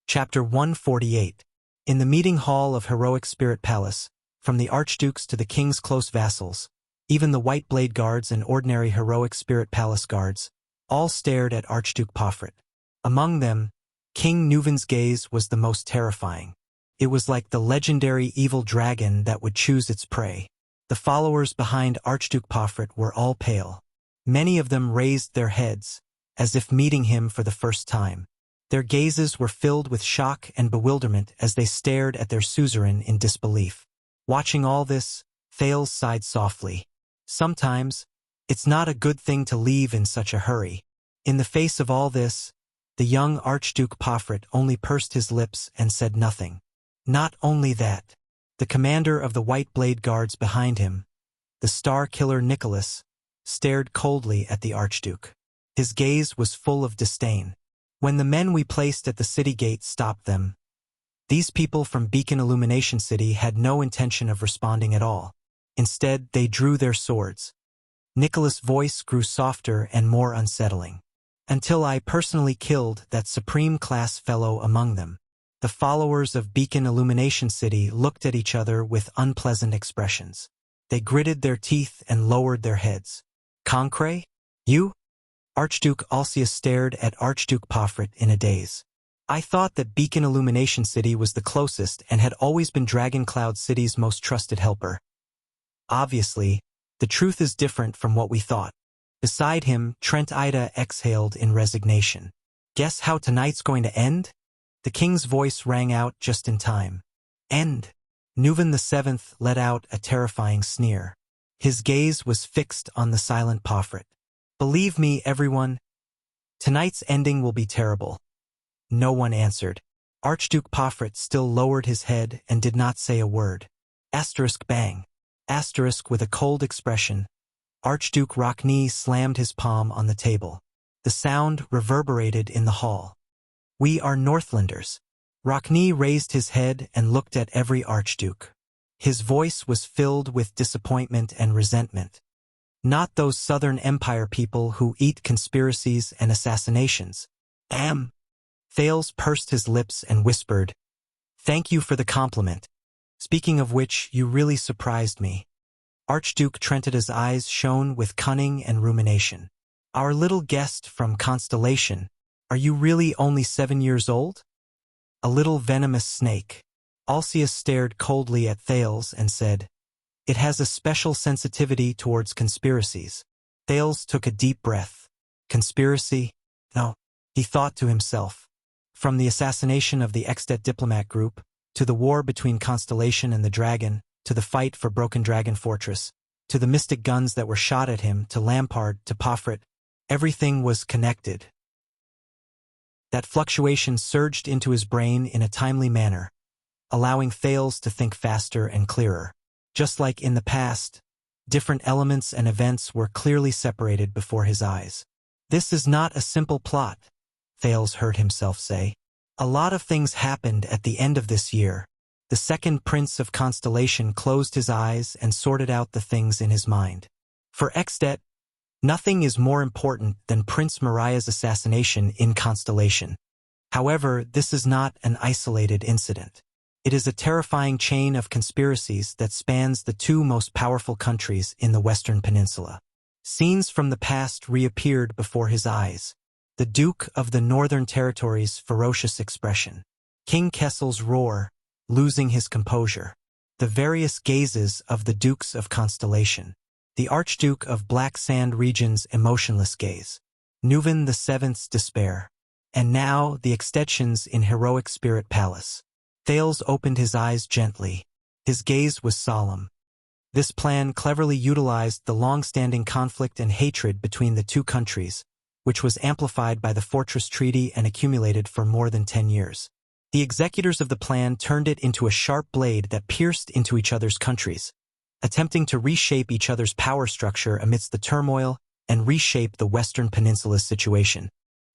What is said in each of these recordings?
Chapter 148. In the meeting hall of Heroic Spirit Palace, from the archdukes to the king's close vassals, even the White Blade Guards and ordinary Heroic Spirit Palace guards, all stared at Archduke Pofrit. Among them, King Neuvin's gaze was the most terrifying. It was like the legendary evil dragon that would choose its prey. The followers behind Archduke Pofrit were all pale. Many of them raised their heads, as if meeting him for the first time. Their gazes were filled with shock and bewilderment as they stared at their suzerain in disbelief. Watching all this, Thales sighed softly. Sometimes, it's not a good thing to leave in such a hurry. In the face of all this, the young Archduke Pofrit only pursed his lips and said nothing. Not only that, the commander of the White Blade Guards behind him, the Star Killer Nicholas, stared coldly at the Archduke. His gaze was full of disdain. When the men we placed at the city gate stopped them, these people from Beacon Illumination City had no intention of responding at all. Instead, they drew their swords. Nicholas' voice grew softer and more unsettling. Until I personally killed that supreme-class fellow among them. The followers of Beacon Illumination City looked at each other with unpleasant expressions. They gritted their teeth and lowered their heads. Concret? You? Archduke Wuxia stared at Archduke Pofrit in a daze. I thought that Beacon Illumination City was the closest and had always been Dragon Cloud City's most trusted helper. Obviously, the truth is different from what we thought. Beside him, Trent Ida exhaled in resignation. Guess how tonight's going to end? The king's voice rang out just in time. End. Neuven VII let out a terrifying sneer. His gaze was fixed on the silent Pofrit. Believe me, everyone, tonight's ending will be terrible. No one answered. Archduke Pofrit still lowered his head and did not say a word. Asterisk bang. Asterisk with a cold expression. Archduke Rockney slammed his palm on the table. The sound reverberated in the hall. We are Northlanders. Rockney raised his head and looked at every archduke. His voice was filled with disappointment and resentment. Not those Southern Empire people who eat conspiracies and assassinations. Thales pursed his lips and whispered, "Thank you for the compliment. Speaking of which, you really surprised me." Archduke Trentida's eyes shone with cunning and rumination. Our little guest from Constellation, are you really only 7 years old? A little venomous snake. Wuxia stared coldly at Thales and said, "It has a special sensitivity towards conspiracies." Thales took a deep breath. Conspiracy? No, he thought to himself. From the assassination of the Exdet diplomat group, to the war between Constellation and the Dragon, to the fight for Broken Dragon Fortress, to the mystic guns that were shot at him, to Lampard, to Pofrit, everything was connected. That fluctuation surged into his brain in a timely manner, allowing Thales to think faster and clearer. Just like in the past, different elements and events were clearly separated before his eyes. This is not a simple plot, Thales heard himself say. A lot of things happened at the end of this year. The second Prince of Constellation closed his eyes and sorted out the things in his mind. For Exdet, nothing is more important than Prince Mariah's assassination in Constellation. However, this is not an isolated incident. It is a terrifying chain of conspiracies that spans the two most powerful countries in the Western Peninsula. Scenes from the past reappeared before his eyes. The Duke of the Northern Territories' ferocious expression. King Kessel's roar, losing his composure. The various gazes of the Dukes of Constellation. The Archduke of Black Sand Region's emotionless gaze. Neuven VII's despair. And now the extensions in Heroic Spirit Palace. Thales opened his eyes gently. His gaze was solemn. This plan cleverly utilized the long-standing conflict and hatred between the two countries, which was amplified by the Fortress Treaty and accumulated for more than 10 years. The executors of the plan turned it into a sharp blade that pierced into each other's countries, attempting to reshape each other's power structure amidst the turmoil and reshape the Western Peninsula's situation.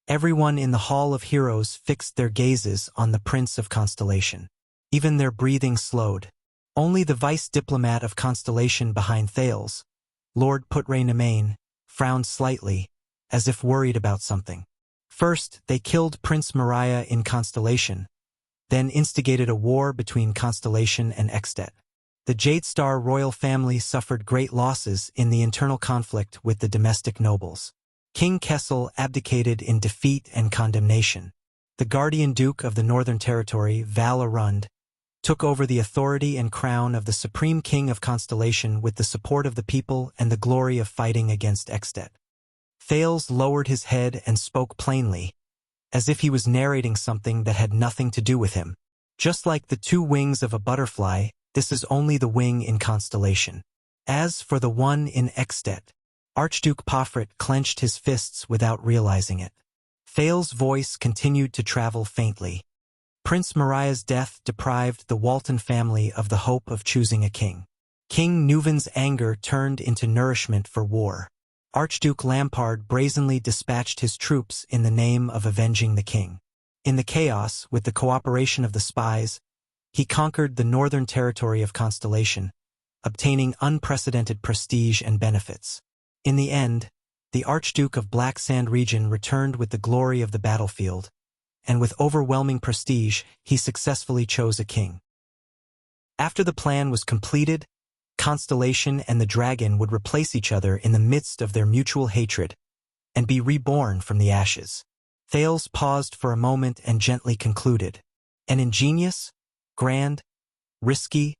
Everyone in the Hall of Heroes fixed their gazes on the Prince of Constellation. Even their breathing slowed. Only the vice diplomat of Constellation behind Thales, Lord Putre-Nemain, frowned slightly, as if worried about something. First, they killed Prince Mariah in Constellation, then instigated a war between Constellation and Extet. The Jade Star royal family suffered great losses in the internal conflict with the domestic nobles. King Kessel abdicated in defeat and condemnation. The Guardian Duke of the Northern Territory, Val Arund, took over the authority and crown of the Supreme King of Constellation with the support of the people and the glory of fighting against Extet. Thales lowered his head and spoke plainly, as if he was narrating something that had nothing to do with him. Just like the two wings of a butterfly, this is only the wing in Constellation. As for the one in Extet, Archduke Pofrit clenched his fists without realizing it. Thales' voice continued to travel faintly. Prince Mariah's death deprived the Walton family of the hope of choosing a king. King Neuvin's anger turned into nourishment for war. Archduke Lampard brazenly dispatched his troops in the name of avenging the king. In the chaos, with the cooperation of the spies, he conquered the northern territory of Constellation, obtaining unprecedented prestige and benefits. In the end, the Archduke of Black Sand region returned with the glory of the battlefield, and with overwhelming prestige, he successfully chose a king. After the plan was completed, Constellation and the dragon would replace each other in the midst of their mutual hatred and be reborn from the ashes. Thales paused for a moment and gently concluded. An ingenious, grand, risky,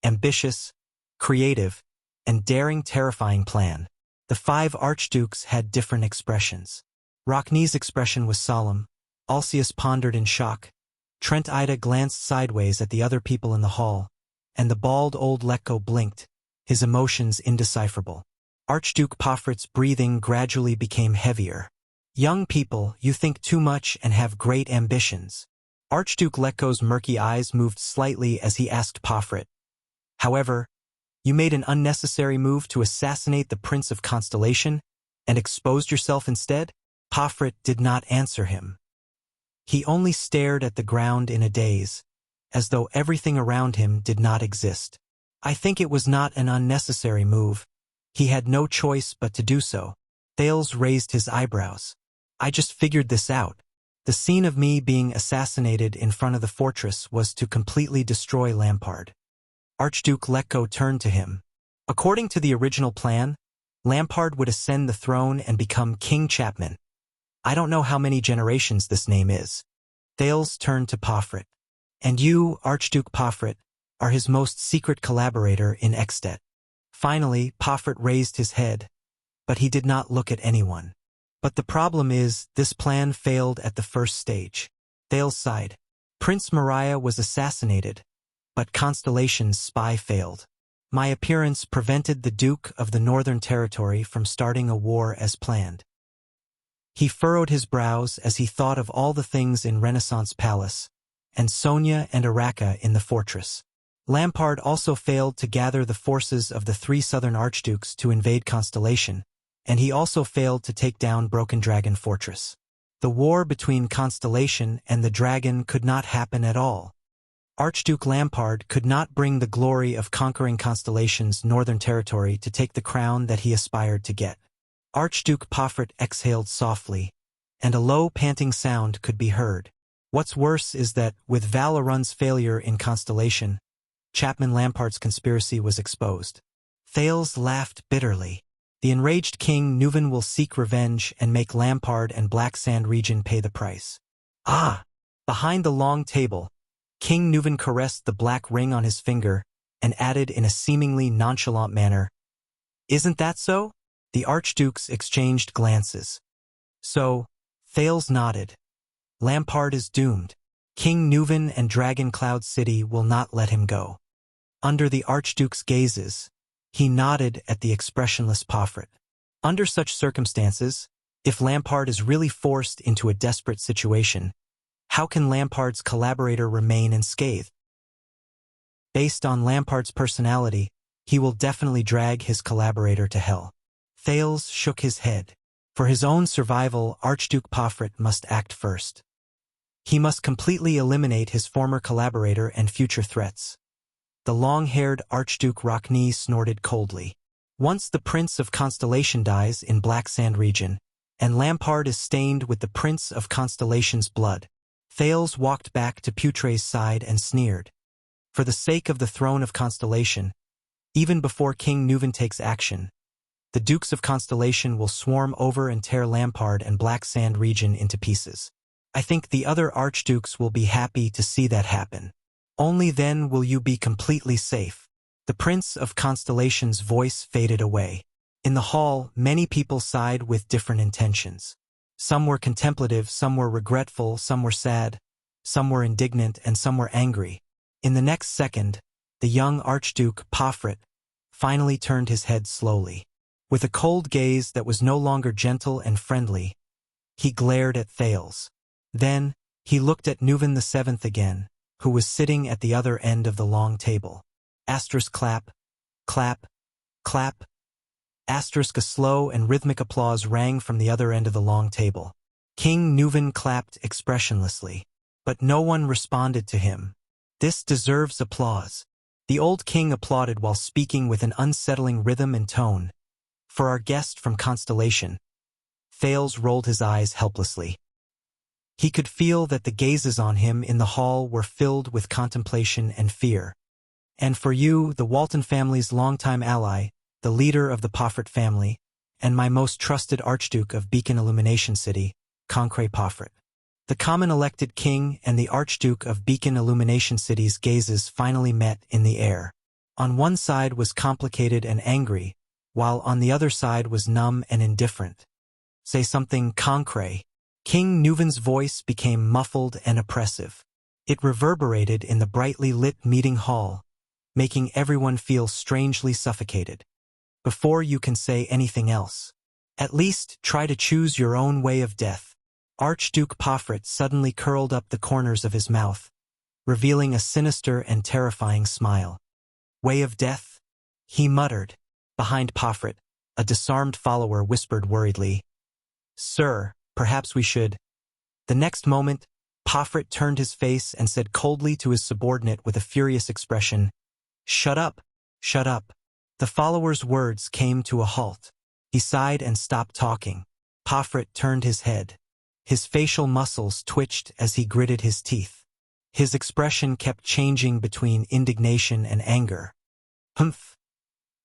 ambitious, creative, and daring terrifying plan. The 5 archdukes had different expressions. Rocknee's expression was solemn. Alcius pondered in shock. Trent Ida glanced sideways at the other people in the hall, and the bald old Lekko blinked, his emotions indecipherable. Archduke Pofrit's breathing gradually became heavier. Young people, you think too much and have great ambitions. Archduke Lekko's murky eyes moved slightly as he asked Pofrit. However, you made an unnecessary move to assassinate the Prince of Constellation and exposed yourself instead? Pofrit did not answer him. He only stared at the ground in a daze, as though everything around him did not exist. I think it was not an unnecessary move. He had no choice but to do so. Thales raised his eyebrows. I just figured this out. The scene of me being assassinated in front of the fortress was to completely destroy Lampard. Archduke Lekko turned to him. According to the original plan, Lampard would ascend the throne and become King Chapman. I don't know how many generations this name is. Thales turned to Pofrit. And you, Archduke Pofrit, are his most secret collaborator in Extet. Finally, Pofrit raised his head, but he did not look at anyone. But the problem is, this plan failed at the first stage. Thales sighed. Prince Mariah was assassinated, but Constellation's spy failed. My appearance prevented the Duke of the Northern Territory from starting a war as planned. He furrowed his brows as he thought of all the things in Renaissance Palace, and Sonia and Araka in the fortress. Lampard also failed to gather the forces of the 3 southern archdukes to invade Constellation, and he also failed to take down Broken Dragon Fortress. The war between Constellation and the dragon could not happen at all. Archduke Lampard could not bring the glory of conquering Constellation's northern territory to take the crown that he aspired to get. Archduke Pofrit exhaled softly, and a low panting sound could be heard. What's worse is that, with Val Arund's failure in Constellation, Chapman Lampard's conspiracy was exposed. Thales laughed bitterly. The enraged King Neuvin will seek revenge and make Lampard and Black Sand region pay the price. Ah! Behind the long table, King Neuvin caressed the black ring on his finger and added in a seemingly nonchalant manner, "Isn't that so?" The archdukes exchanged glances. So, Thales nodded. Lampard is doomed. King Neuvin and Dragon Cloud City will not let him go. Under the archduke's gazes, he nodded at the expressionless Pofrit. Under such circumstances, if Lampard is really forced into a desperate situation, how can Lampard's collaborator remain unscathed? Based on Lampard's personality, he will definitely drag his collaborator to hell. Thales shook his head. For his own survival, Archduke Pofrit must act first. He must completely eliminate his former collaborator and future threats. The long-haired Archduke Rockney snorted coldly. Once the Prince of Constellation dies in Black Sand region, and Lampard is stained with the Prince of Constellation's blood, Thales walked back to Putre's side and sneered. For the sake of the throne of Constellation, even before King Nuvan takes action, the Dukes of Constellation will swarm over and tear Lampard and Black Sand region into pieces. I think the other archdukes will be happy to see that happen. Only then will you be completely safe. The Prince of Constellation's voice faded away. In the hall, many people sighed with different intentions. Some were contemplative, some were regretful, some were sad, some were indignant, and some were angry. In the next second, the young Archduke Pofrit finally turned his head slowly. With a cold gaze that was no longer gentle and friendly, he glared at Thales. Then, he looked at Nuvan VII again, who was sitting at the other end of the long table. Asterisk clap, clap, clap. Asterisk a slow and rhythmic applause rang from the other end of the long table. King Nuvan clapped expressionlessly, but no one responded to him. This deserves applause. The old king applauded while speaking with an unsettling rhythm and tone. For our guest from Constellation. Thales rolled his eyes helplessly. He could feel that the gazes on him in the hall were filled with contemplation and fear. And for you, the Walton family's longtime ally, the leader of the Pofrit family, and my most trusted Archduke of Beacon Illumination City, Concret Pofrit. The common elected king and the Archduke of Beacon Illumination City's gazes finally met in the air. On one side was complicated and angry, while on the other side was numb and indifferent. Say something, Concret. King Nuvan's voice became muffled and oppressive. It reverberated in the brightly lit meeting hall, making everyone feel strangely suffocated. Before you can say anything else, at least try to choose your own way of death. Archduke Pofrit suddenly curled up the corners of his mouth, revealing a sinister and terrifying smile. Way of death? He muttered. Behind Pofrit, a disarmed follower whispered worriedly, Sir, perhaps we should. The next moment, Pofrit turned his face and said coldly to his subordinate with a furious expression, Shut up, shut up. The follower's words came to a halt. He sighed and stopped talking. Pofrit turned his head. His facial muscles twitched as he gritted his teeth. His expression kept changing between indignation and anger. Humph.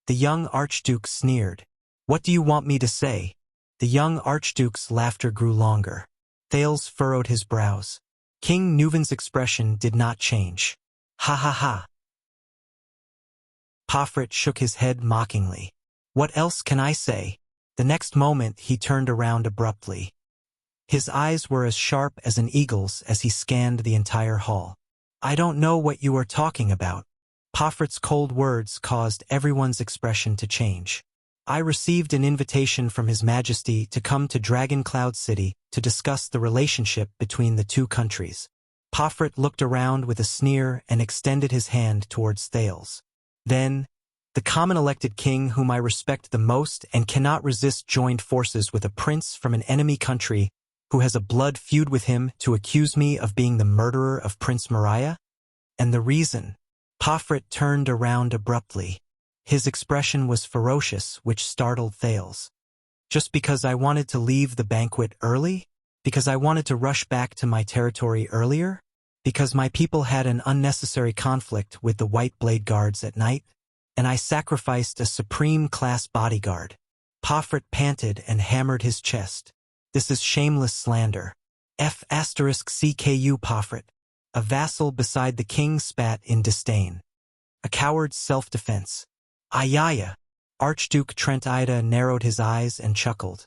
The young Archduke sneered. What do you want me to say? The young Archduke's laughter grew longer. Thales furrowed his brows. King Nuvan's expression did not change. Ha ha ha. Pofrit shook his head mockingly. What else can I say? The next moment he turned around abruptly. His eyes were as sharp as an eagle's as he scanned the entire hall. I don't know what you are talking about. Pofrit's cold words caused everyone's expression to change. I received an invitation from His Majesty to come to Dragon Cloud City to discuss the relationship between the two countries. Pofrit looked around with a sneer and extended his hand towards Thales. Then, the common elected king whom I respect the most and cannot resist joined forces with a prince from an enemy country who has a blood feud with him to accuse me of being the murderer of Prince Mariah? And the reason? Pofrit turned around abruptly. His expression was ferocious, which startled Thales. Just because I wanted to leave the banquet early? Because I wanted to rush back to my territory earlier? Because my people had an unnecessary conflict with the White Blade Guards at night? And I sacrificed a supreme-class bodyguard. Pofrit panted and hammered his chest. This is shameless slander. F***CKU Pofrit. A vassal beside the king spat in disdain. A coward's self-defense. Ayaya. Archduke Trent Ida narrowed his eyes and chuckled.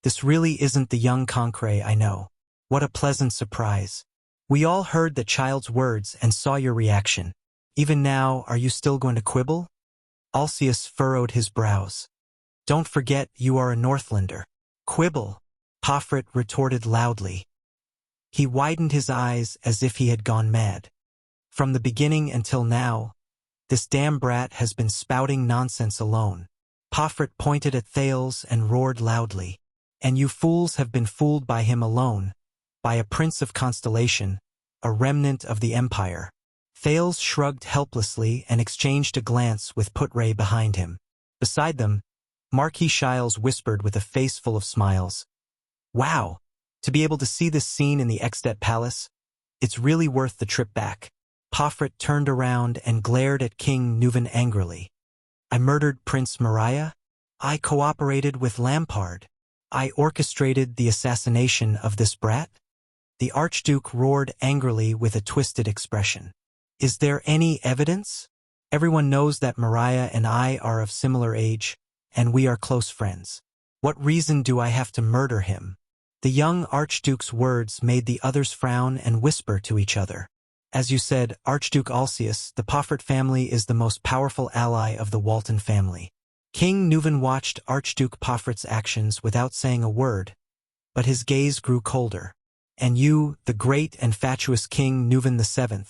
This really isn't the young Concret I know. What a pleasant surprise. We all heard the child's words and saw your reaction. Even now, are you still going to quibble? Alcius furrowed his brows. Don't forget you are a Northlander. Quibble. Pofrit retorted loudly. He widened his eyes as if he had gone mad. From the beginning until now, this damn brat has been spouting nonsense alone. Pofrit pointed at Thales and roared loudly. And you fools have been fooled by him alone, by a prince of Constellation, a remnant of the Empire. Thales shrugged helplessly and exchanged a glance with Putre behind him. Beside them, Marquis Shiles whispered with a face full of smiles. Wow! To be able to see this scene in the Extet Palace, It's really worth the trip back. Pofrit turned around and glared at King Nuvan angrily. I murdered Prince Mariah? I cooperated with Lampard. I orchestrated the assassination of this brat? The Archduke roared angrily with a twisted expression. Is there any evidence? Everyone knows that Mariah and I are of similar age, and we are close friends. What reason do I have to murder him? The young Archduke's words made the others frown and whisper to each other. As you said, Archduke Alcius, the Pofrit family is the most powerful ally of the Walton family. King Nuvan watched Archduke Pofrit's actions without saying a word, but his gaze grew colder. And you, the great and fatuous King Nuvan VII,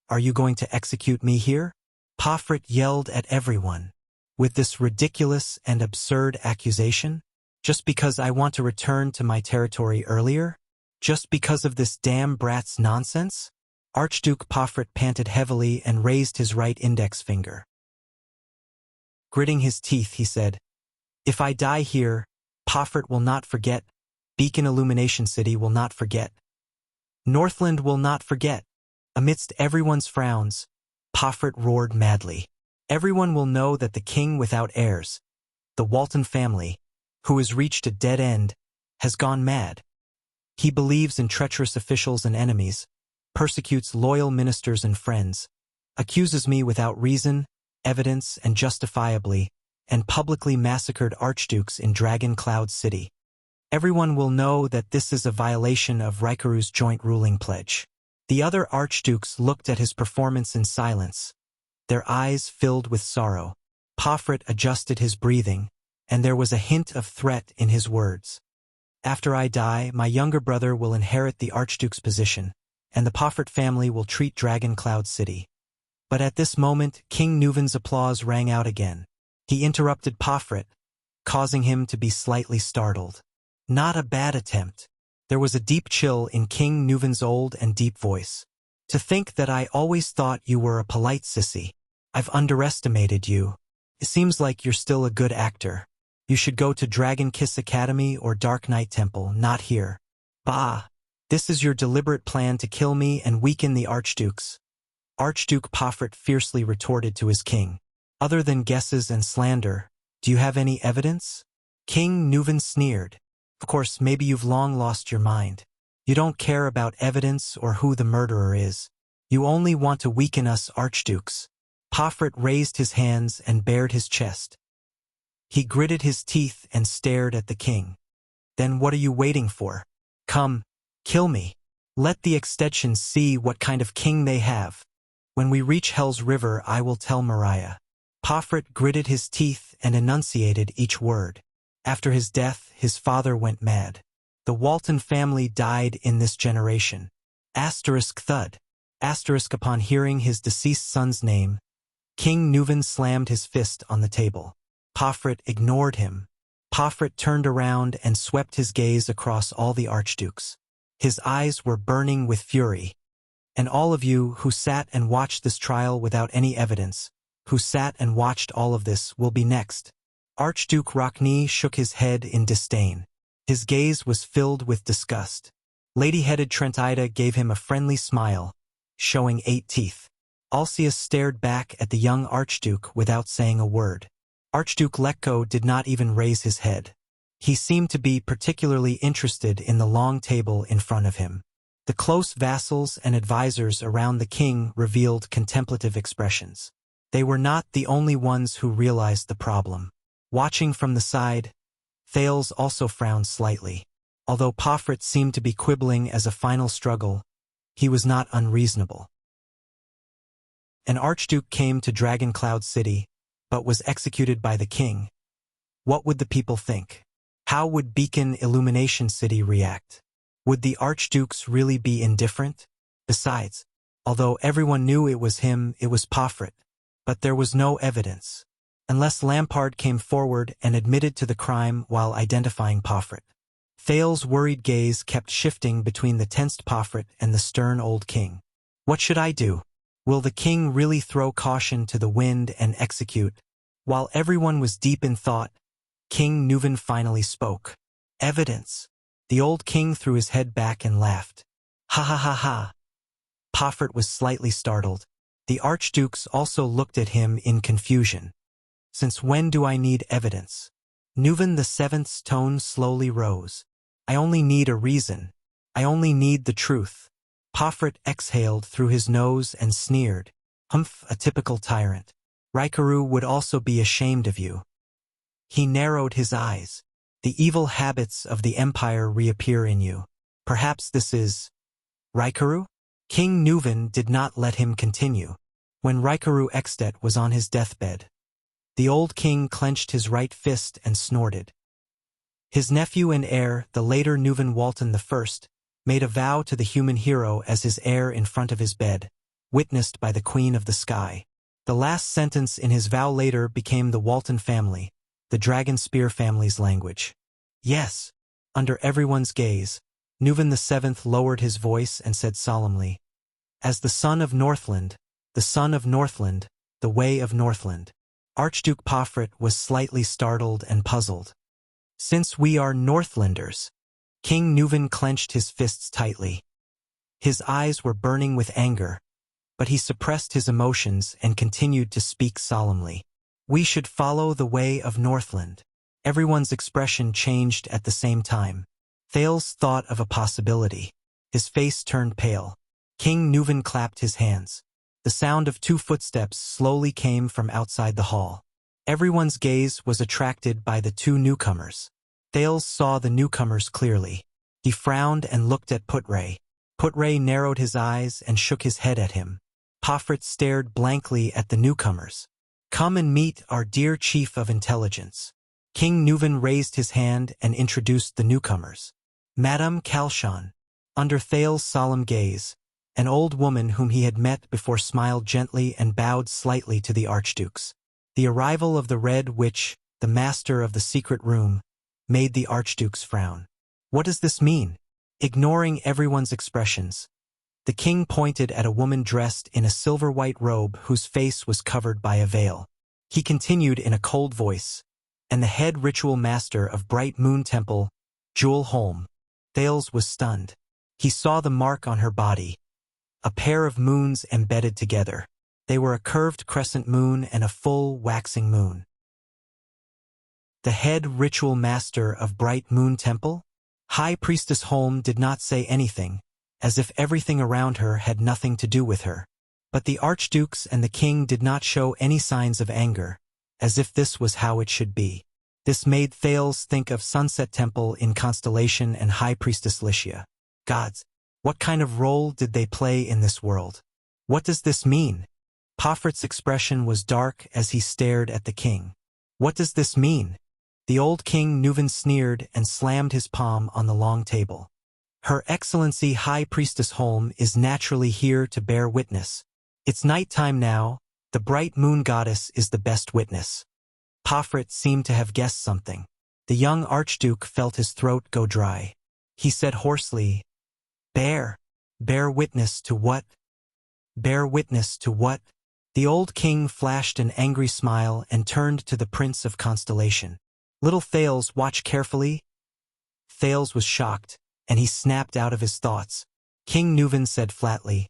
are you going to execute me here? Pofrit yelled at everyone. With this ridiculous and absurd accusation? Just because I want to return to my territory earlier? Just because of this damn brat's nonsense? Archduke Pofrit panted heavily and raised his right index finger. Gritting his teeth, he said, If I die here, Pofrit will not forget. Beacon Illumination City will not forget. Northland will not forget. Amidst everyone's frowns, Pofrit roared madly. Everyone will know that the king without heirs, the Walton family, who has reached a dead end, has gone mad. He believes in treacherous officials and enemies, persecutes loyal ministers and friends, accuses me without reason, evidence, and justifiably, and publicly massacred archdukes in Dragon Cloud City. Everyone will know that this is a violation of Raikaru's joint ruling pledge. The other archdukes looked at his performance in silence, their eyes filled with sorrow. Pofrit adjusted his breathing, and there was a hint of threat in his words. After I die, my younger brother will inherit the archduke's position, and the Pofrit family will treat Dragon Cloud City. But at this moment, King Nuvan's applause rang out again. He interrupted Pofrit, causing him to be slightly startled. Not a bad attempt. There was a deep chill in King Nuvan's old and deep voice. To think that I always thought you were a polite sissy. I've underestimated you. It seems like you're still a good actor. You should go to Dragon Kiss Academy or Dark Knight Temple, not here. Bah! This is your deliberate plan to kill me and weaken the archdukes. Archduke Pofrit fiercely retorted to his king. Other than guesses and slander, do you have any evidence? King Nuvan sneered. Of course, maybe you've long lost your mind. You don't care about evidence or who the murderer is. You only want to weaken us archdukes. Pofrit raised his hands and bared his chest. He gritted his teeth and stared at the king. Then what are you waiting for? Come, kill me. Let the extensions see what kind of king they have. When we reach Hell's River, I will tell Mariah. Pofrit gritted his teeth and enunciated each word. After his death, his father went mad. The Walton family died in this generation. Asterisk thud. Asterisk upon hearing his deceased son's name, King Nuvan slammed his fist on the table. Pofrit ignored him. Pofrit turned around and swept his gaze across all the archdukes. His eyes were burning with fury. And all of you who sat and watched this trial without any evidence, who sat and watched all of this, will be next. Archduke Rockney shook his head in disdain. His gaze was filled with disgust. Lady-headed Trentida gave him a friendly smile, showing 8 teeth. Alcius stared back at the young Archduke without saying a word. Archduke Lekko did not even raise his head. He seemed to be particularly interested in the long table in front of him. The close vassals and advisors around the king revealed contemplative expressions. They were not the only ones who realized the problem. Watching from the side, Thales also frowned slightly. Although Pofrit seemed to be quibbling as a final struggle, he was not unreasonable. An archduke came to Dragon Cloud City, but was executed by the king. What would the people think? How would Beacon Illumination City react? Would the archdukes really be indifferent? Besides, although everyone knew it was him, it was Pofrit. But there was no evidence. Unless Lampard came forward and admitted to the crime while identifying Pofrit. Thales' worried gaze kept shifting between the tensed Pofrit and the stern old king. What should I do? Will the king really throw caution to the wind and execute? While everyone was deep in thought, King Nuvan finally spoke. Evidence. The old king threw his head back and laughed. Ha ha ha ha. Pofert was slightly startled. The archdukes also looked at him in confusion. Since when do I need evidence? Nuven the Seventh's tone slowly rose. I only need a reason. I only need the truth. Pofert exhaled through his nose and sneered. Humph, a typical tyrant. Raikaru would also be ashamed of you. He narrowed his eyes. The evil habits of the Empire reappear in you. Perhaps this is... Raikaru? King Nuven did not let him continue. When Raikaru Extet was on his deathbed, the old king clenched his right fist and snorted. His nephew and heir, the later Nuven Walton I, made a vow to the human hero as his heir in front of his bed, witnessed by the Queen of the Sky. The last sentence in his vow later became the Walton family, the Dragon Spear family's language. Yes. Under everyone's gaze, Nuven VII lowered his voice and said solemnly, as the son of Northland, the son of Northland, the way of Northland. Archduke Pofert was slightly startled and puzzled. Since we are Northlanders, King Nuven clenched his fists tightly. His eyes were burning with anger, but he suppressed his emotions and continued to speak solemnly. We should follow the way of Northland. Everyone's expression changed at the same time. Thales thought of a possibility. His face turned pale. King Nuven clapped his hands. The sound of 2 footsteps slowly came from outside the hall. Everyone's gaze was attracted by the 2 newcomers. Thales saw the newcomers clearly. He frowned and looked at Putre. Putre narrowed his eyes and shook his head at him. Pofert stared blankly at the newcomers. Come and meet our dear Chief of Intelligence. King Nuven raised his hand and introduced the newcomers. Madame Kalshan. Under Thales' solemn gaze, an old woman whom he had met before smiled gently and bowed slightly to the archdukes. The arrival of the Red Witch, the master of the secret room, made the archdukes frown. What does this mean? Ignoring everyone's expressions, the king pointed at a woman dressed in a silver-white robe whose face was covered by a veil. He continued in a cold voice, and the head ritual master of Bright Moon Temple, Jewel Holm. Thales was stunned. He saw the mark on her body. A pair of moons embedded together. They were a curved crescent moon and a full waxing moon. The head ritual master of Bright Moon Temple? High Priestess Holm did not say anything, as if everything around her had nothing to do with her. But the archdukes and the king did not show any signs of anger, as if this was how it should be. This made Thales think of Sunset Temple in Constellation and High Priestess Lycia. Gods, what kind of role did they play in this world? What does this mean? Pofert's expression was dark as he stared at the king. What does this mean? The old king Nuven sneered and slammed his palm on the long table. Her Excellency High Priestess Holm is naturally here to bear witness. It's nighttime now. The bright moon goddess is the best witness. Pofert seemed to have guessed something. The young archduke felt his throat go dry. He said hoarsely, Bear witness to what? Bear witness to what? The old king flashed an angry smile and turned to the Prince of Constellation. Little Thales, watch carefully. Thales was shocked, and he snapped out of his thoughts. King Nuven said flatly,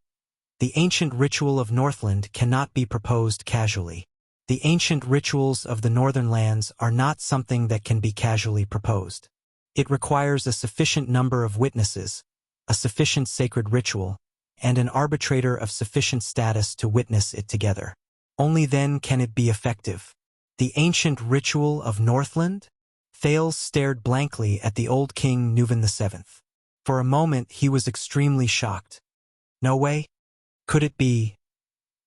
The ancient ritual of Northland cannot be proposed casually. The ancient rituals of the Northern Lands are not something that can be casually proposed. It requires a sufficient number of witnesses, a sufficient sacred ritual, and an arbitrator of sufficient status to witness it together. Only then can it be effective. The ancient ritual of Northland? Thales stared blankly at the old king Nuven VII. For a moment he was extremely shocked. No way? Could it be?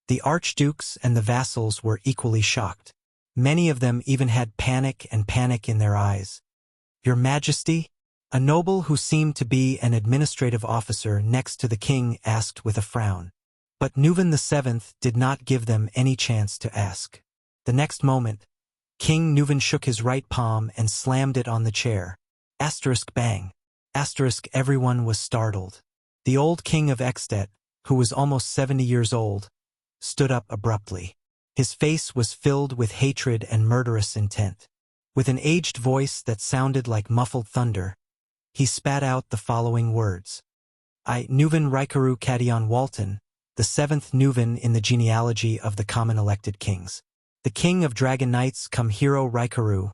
The archdukes and the vassals were equally shocked. Many of them even had panic in their eyes. Your Majesty? A noble who seemed to be an administrative officer next to the king asked with a frown. But Nuven VII did not give them any chance to ask. The next moment, King Nuven shook his right palm and slammed it on the chair. Asterisk bang. Asterisk everyone was startled. The old king of Extet, who was almost 70 years old, stood up abruptly. His face was filled with hatred and murderous intent. With an aged voice that sounded like muffled thunder, he spat out the following words. I, Nuven Raikaru Cadion Walton, the seventh Nuven in the genealogy of the common elected kings. The king of dragon knights come Hero Raikaru,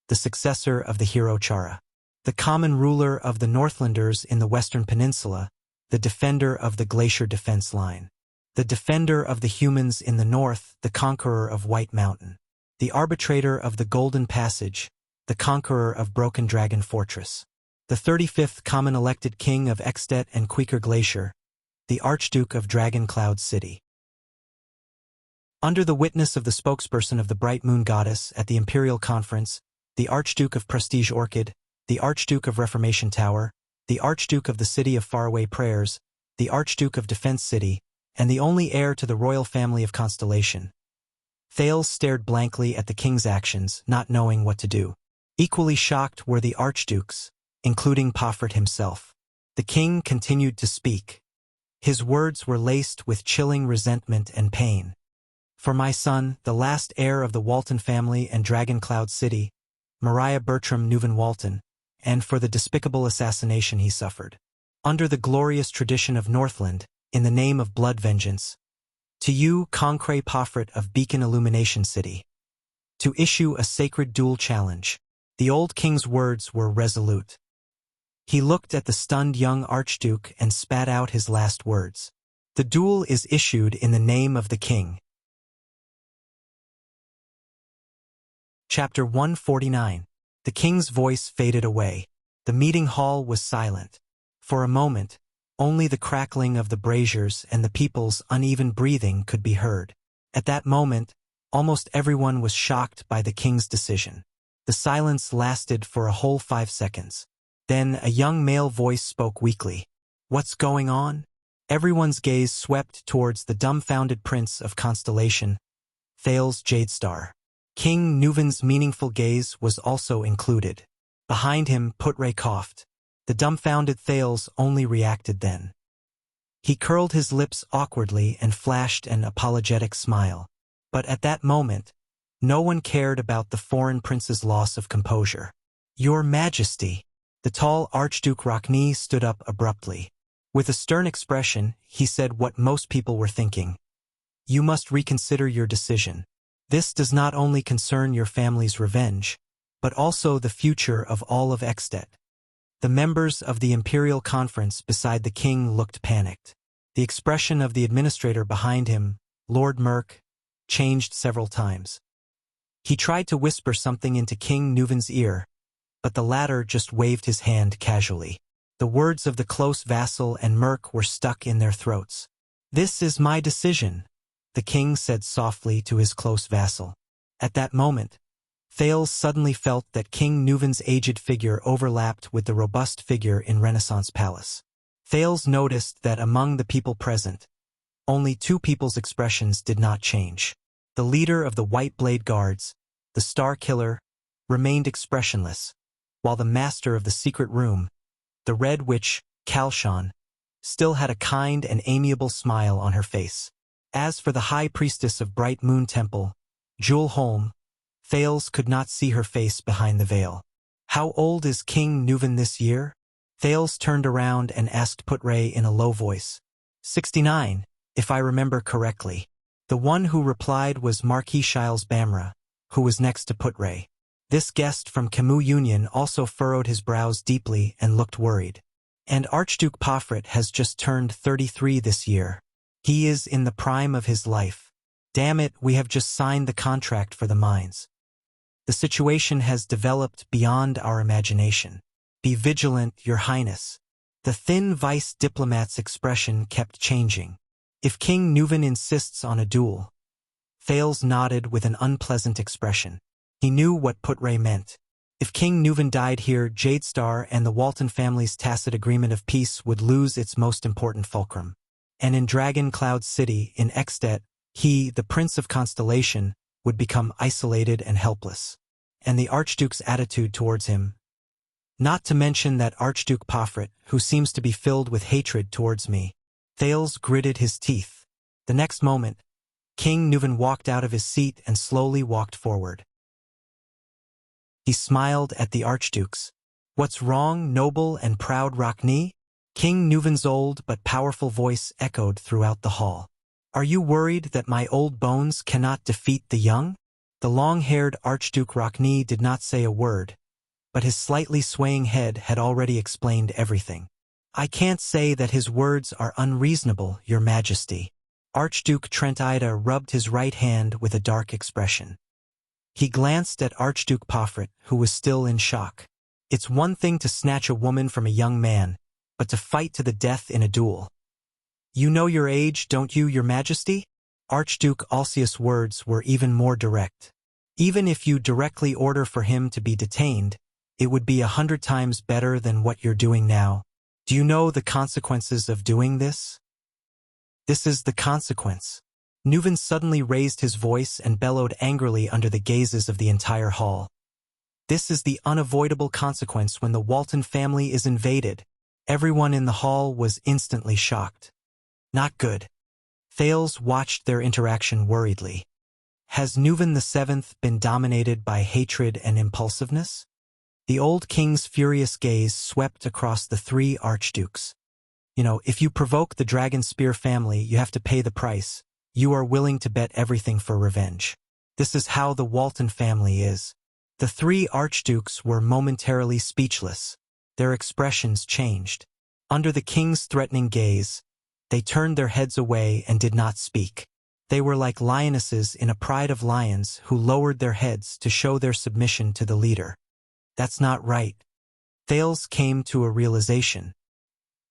the successor of the hero Chara. The common ruler of the Northlanders in the Western Peninsula, the defender of the glacier defense line. The defender of the humans in the north, the conqueror of White Mountain. The arbitrator of the Golden Passage, the conqueror of Broken Dragon Fortress. The 35th common elected king of Extet and Queeker Glacier, the Archduke of Dragon Cloud City. Under the witness of the spokesperson of the Bright Moon Goddess at the Imperial Conference, the Archduke of Prestige Orchid, the Archduke of Reformation Tower, the Archduke of the City of Faraway Prayers, the Archduke of Defense City, and the only heir to the royal family of Constellation. Thales stared blankly at the king's actions, not knowing what to do. Equally shocked were the archdukes, including Pofert himself. The king continued to speak. His words were laced with chilling resentment and pain. For my son, the last heir of the Walton family and Dragon Cloud City, Mariah Bertram Nuven Walton, and for the despicable assassination he suffered. Under the glorious tradition of Northland, in the name of blood vengeance, to you, Concray Pofert of Beacon Illumination City, to issue a sacred duel challenge. The old king's words were resolute. He looked at the stunned young archduke and spat out his last words. The duel is issued in the name of the king. Chapter 149. The king's voice faded away. The meeting hall was silent. For a moment, only the crackling of the braziers and the people's uneven breathing could be heard. At that moment, almost everyone was shocked by the king's decision. The silence lasted for a whole 5 seconds. Then a young male voice spoke weakly. "What's going on?" Everyone's gaze swept towards the dumbfounded prince of Constellation, Thales Jadestar. King Nuven's meaningful gaze was also included. Behind him, Putray coughed. The dumbfounded Thales only reacted then. He curled his lips awkwardly and flashed an apologetic smile. But at that moment, no one cared about the foreign prince's loss of composure. "Your Majesty!" The tall Archduke Rockney stood up abruptly. With a stern expression, he said what most people were thinking. "You must reconsider your decision. This does not only concern your family's revenge, but also the future of all of Extet." The members of the Imperial Conference beside the king looked panicked. The expression of the administrator behind him, Lord Merk, changed several times. He tried to whisper something into King Nuven's ear, but the latter just waved his hand casually. The words of the close vassal and Merk were stuck in their throats. "This is my decision," the king said softly to his close vassal. At that moment, Thales suddenly felt that King Nuven's aged figure overlapped with the robust figure in Renaissance Palace. Thales noticed that among the people present, only 2 people's expressions did not change. The leader of the White Blade Guards, the Star Killer, remained expressionless, while the master of the secret room, the Red Witch, Kalshan, still had a kind and amiable smile on her face. As for the High Priestess of Bright Moon Temple, Jewel Holm, Thales could not see her face behind the veil. "How old is King Nuven this year?" Thales turned around and asked Putray in a low voice. 69, if I remember correctly." The one who replied was Marquis Shiles Bamra, who was next to Putray. This guest from Camus Union also furrowed his brows deeply and looked worried. "And Archduke Pofret has just turned 33 this year. He is in the prime of his life. Damn it, we have just signed the contract for the mines. The situation has developed beyond our imagination. Be vigilant, Your Highness." The thin vice diplomat's expression kept changing. "If King Nuven insists on a duel." Thales nodded with an unpleasant expression. He knew what Putray meant. If King Nuven died here, Jadestar and the Walton family's tacit agreement of peace would lose its most important fulcrum. And in Dragon Cloud City, in Extet, he, the Prince of Constellation, would become isolated and helpless. And the Archduke's attitude towards him. Not to mention that Archduke Pofret, who seems to be filled with hatred towards me. Thales gritted his teeth. The next moment, King Nuven walked out of his seat and slowly walked forward. He smiled at the archdukes. "What's wrong, noble and proud Rockney?" King Nuven's old but powerful voice echoed throughout the hall. "Are you worried that my old bones cannot defeat the young?" The long-haired Archduke Rockne did not say a word, but his slightly swaying head had already explained everything. "I can't say that his words are unreasonable, Your Majesty." Archduke Trentida rubbed his right hand with a dark expression. He glanced at Archduke Pofrit, who was still in shock. It's one thing to snatch a woman from a young man, but to fight to the death in a duel. "You know your age, don't you, Your Majesty?" Archduke Alcius' words were even more direct. "Even if you directly order for him to be detained, it would be 100 times better than what you're doing now. Do you know the consequences of doing this?" "This is the consequence." Nuven suddenly raised his voice and bellowed angrily under the gazes of the entire hall. "This is the unavoidable consequence when the Walton family is invaded." Everyone in the hall was instantly shocked. "Not good." Thales watched their interaction worriedly. Has Nuven VII been dominated by hatred and impulsiveness? The old king's furious gaze swept across the three archdukes. "You know, if you provoke the Dragon Spear family, you have to pay the price. You are willing to bet everything for revenge. This is how the Walton family is." The three archdukes were momentarily speechless. Their expressions changed. Under the king's threatening gaze, they turned their heads away and did not speak. They were like lionesses in a pride of lions who lowered their heads to show their submission to the leader. "That's not right." Thales came to a realization.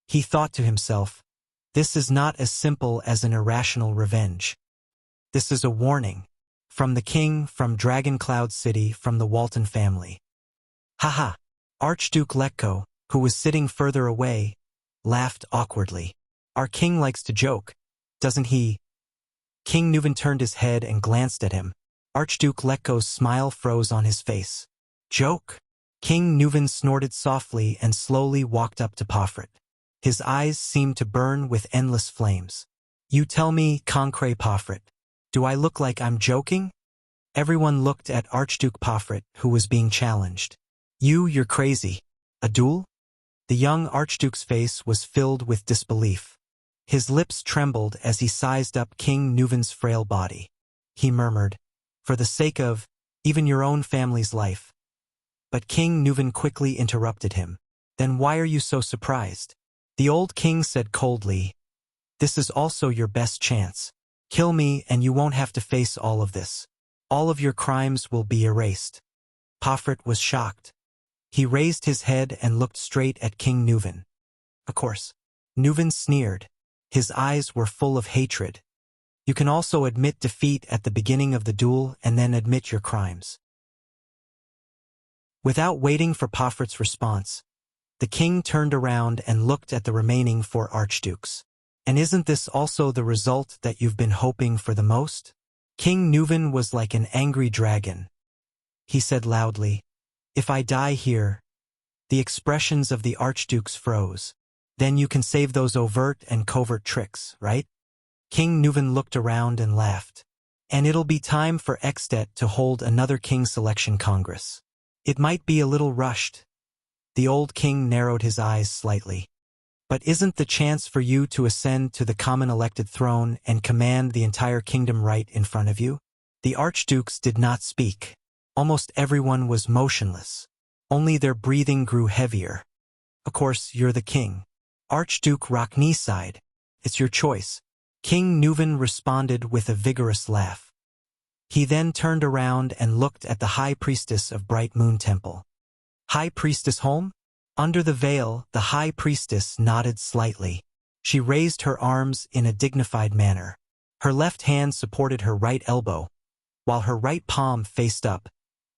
He thought to himself, this is not as simple as an irrational revenge. This is a warning. From the king, from Dragon Cloud City, from the Walton family. "Ha-ha!" Archduke Letko, who was sitting further away, laughed awkwardly. "Our king likes to joke, doesn't he?" King Nuven turned his head and glanced at him. Archduke Letko's smile froze on his face. "Joke?" King Nuven snorted softly and slowly walked up to Pofrit. His eyes seemed to burn with endless flames. "You tell me, Concret Pofrit, do I look like I'm joking?" Everyone looked at Archduke Pofrit, who was being challenged. You're crazy. A duel?" The young Archduke's face was filled with disbelief. His lips trembled as he sized up King Nuven's frail body. He murmured, "For the sake of, even your own family's life." But King Nuven quickly interrupted him. "Then why are you so surprised?" The old king said coldly, "This is also your best chance. Kill me and you won't have to face all of this. All of your crimes will be erased." Pofrit was shocked. He raised his head and looked straight at King Nuven. Of course. Nuven sneered. His eyes were full of hatred. "You can also admit defeat at the beginning of the duel and then admit your crimes." Without waiting for Pofrit's response, the king turned around and looked at the remaining four archdukes. "And isn't this also the result that you've been hoping for the most?" King Nuven was like an angry dragon. He said loudly, "If I die here..." The expressions of the archdukes froze. "Then you can save those overt and covert tricks, right?" King Nuven looked around and laughed. "And it'll be time for Extet to hold another king selection congress. It might be a little rushed." The old king narrowed his eyes slightly. "But isn't the chance for you to ascend to the common elected throne and command the entire kingdom right in front of you?" The archdukes did not speak. Almost everyone was motionless. Only their breathing grew heavier. "Of course, you're the king." Archduke Rockne sighed. "It's your choice." King Nuven responded with a vigorous laugh. He then turned around and looked at the High Priestess of Bright Moon Temple. "High Priestess home?" Under the veil, the High Priestess nodded slightly. She raised her arms in a dignified manner. Her left hand supported her right elbow, while her right palm faced up,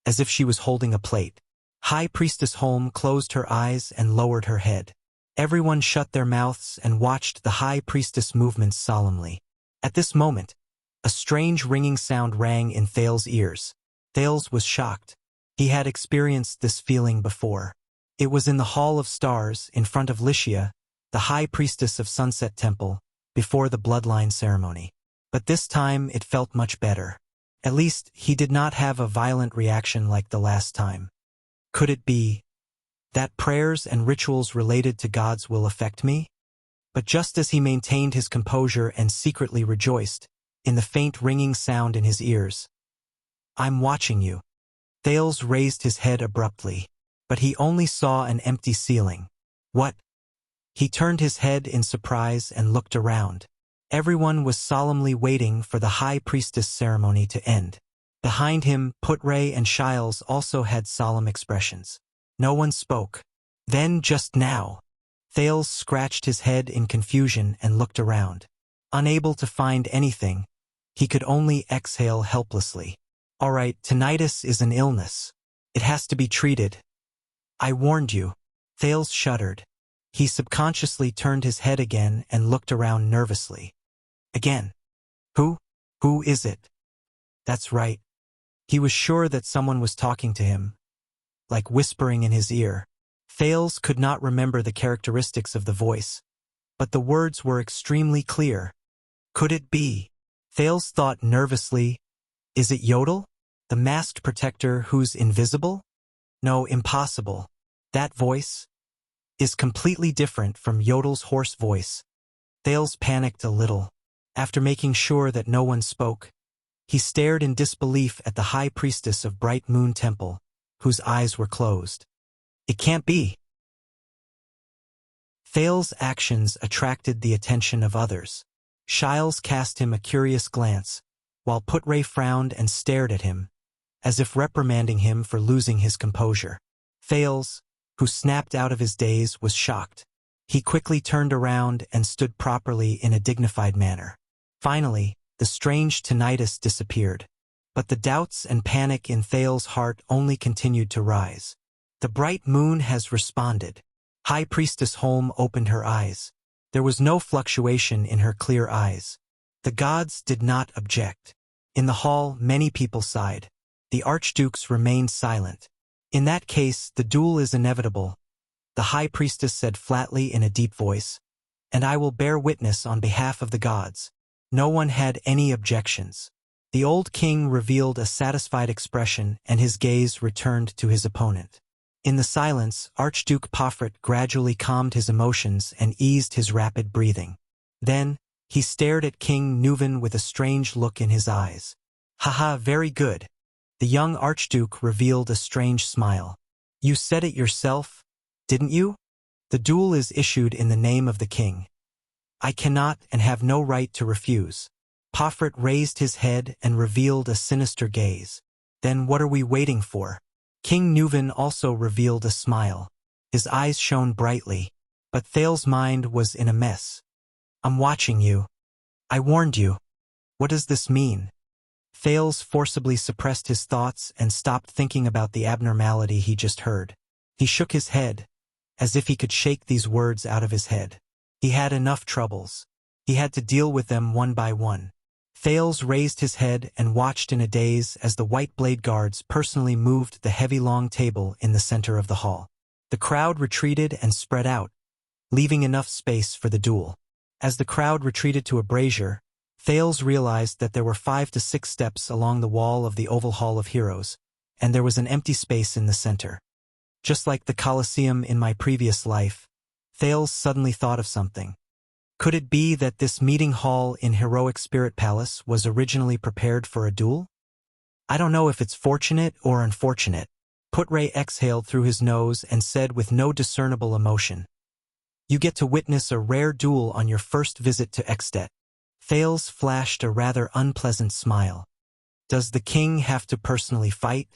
as if she was holding a plate. High Priestess Holm closed her eyes and lowered her head. Everyone shut their mouths and watched the High Priestess movements solemnly. At this moment, a strange ringing sound rang in Thales' ears. Thales was shocked. He had experienced this feeling before. It was in the Hall of Stars, in front of Lycia, the High Priestess of Sunset Temple, before the bloodline ceremony. But this time it felt much better. At least, he did not have a violent reaction like the last time. Could it be? that prayers and rituals related to God's will affect me? But just as he maintained his composure and secretly rejoiced, in the faint ringing sound in his ears, "I'm watching you." Thales raised his head abruptly, but he only saw an empty ceiling. "What?" He turned his head in surprise and looked around. Everyone was solemnly waiting for the high priestess ceremony to end. Behind him, Putray and Shiles also had solemn expressions. No one spoke. Then, just now, Thales scratched his head in confusion and looked around. Unable to find anything, he could only exhale helplessly. "All right, tinnitus is an illness. It has to be treated. I warned you." Thales shuddered. He subconsciously turned his head again and looked around nervously. Again. Who is it? That's right. He was sure that someone was talking to him, like whispering in his ear. Thales could not remember the characteristics of the voice, but the words were extremely clear. Could it be? Thales thought nervously, is it Yodel, the masked protector who's invisible? No, impossible. That voice is completely different from Yodel's hoarse voice. Thales panicked a little. After making sure that no one spoke, he stared in disbelief at the high priestess of Bright Moon Temple, whose eyes were closed. It can't be. Thales' actions attracted the attention of others. Shiles cast him a curious glance, while Putray frowned and stared at him, as if reprimanding him for losing his composure. Thales, who snapped out of his daze, was shocked. He quickly turned around and stood properly in a dignified manner. Finally, the strange tinnitus disappeared, but the doubts and panic in Thales' heart only continued to rise. The bright moon has responded. High Priestess Holm opened her eyes. There was no fluctuation in her clear eyes. The gods did not object. In the hall, many people sighed. The archdukes remained silent. In that case, the duel is inevitable, the High Priestess said flatly in a deep voice, and I will bear witness on behalf of the gods. No one had any objections. The old king revealed a satisfied expression and his gaze returned to his opponent. In the silence, Archduke Pofrit gradually calmed his emotions and eased his rapid breathing. Then, he stared at King Neuven with a strange look in his eyes. Haha, very good. The young Archduke revealed a strange smile. You said it yourself, didn't you? The duel is issued in the name of the king. I cannot and have no right to refuse. Pofrit raised his head and revealed a sinister gaze. Then what are we waiting for? King Neuven also revealed a smile. His eyes shone brightly, but Thales' mind was in a mess. I'm watching you. I warned you. What does this mean? Thales forcibly suppressed his thoughts and stopped thinking about the abnormality he just heard. He shook his head, as if he could shake these words out of his head. He had enough troubles. He had to deal with them one by one. Thales raised his head and watched in a daze as the white blade guards personally moved the heavy long table in the center of the hall. The crowd retreated and spread out, leaving enough space for the duel. As the crowd retreated to a brazier, Thales realized that there were 5 to 6 steps along the wall of the Oval Hall of Heroes, and there was an empty space in the center. Just like the Colosseum in my previous life, Thales suddenly thought of something. Could it be that this meeting hall in Heroic Spirit Palace was originally prepared for a duel? I don't know if it's fortunate or unfortunate. Putray exhaled through his nose and said with no discernible emotion, You get to witness a rare duel on your first visit to Extet. Thales flashed a rather unpleasant smile. Does the king have to personally fight?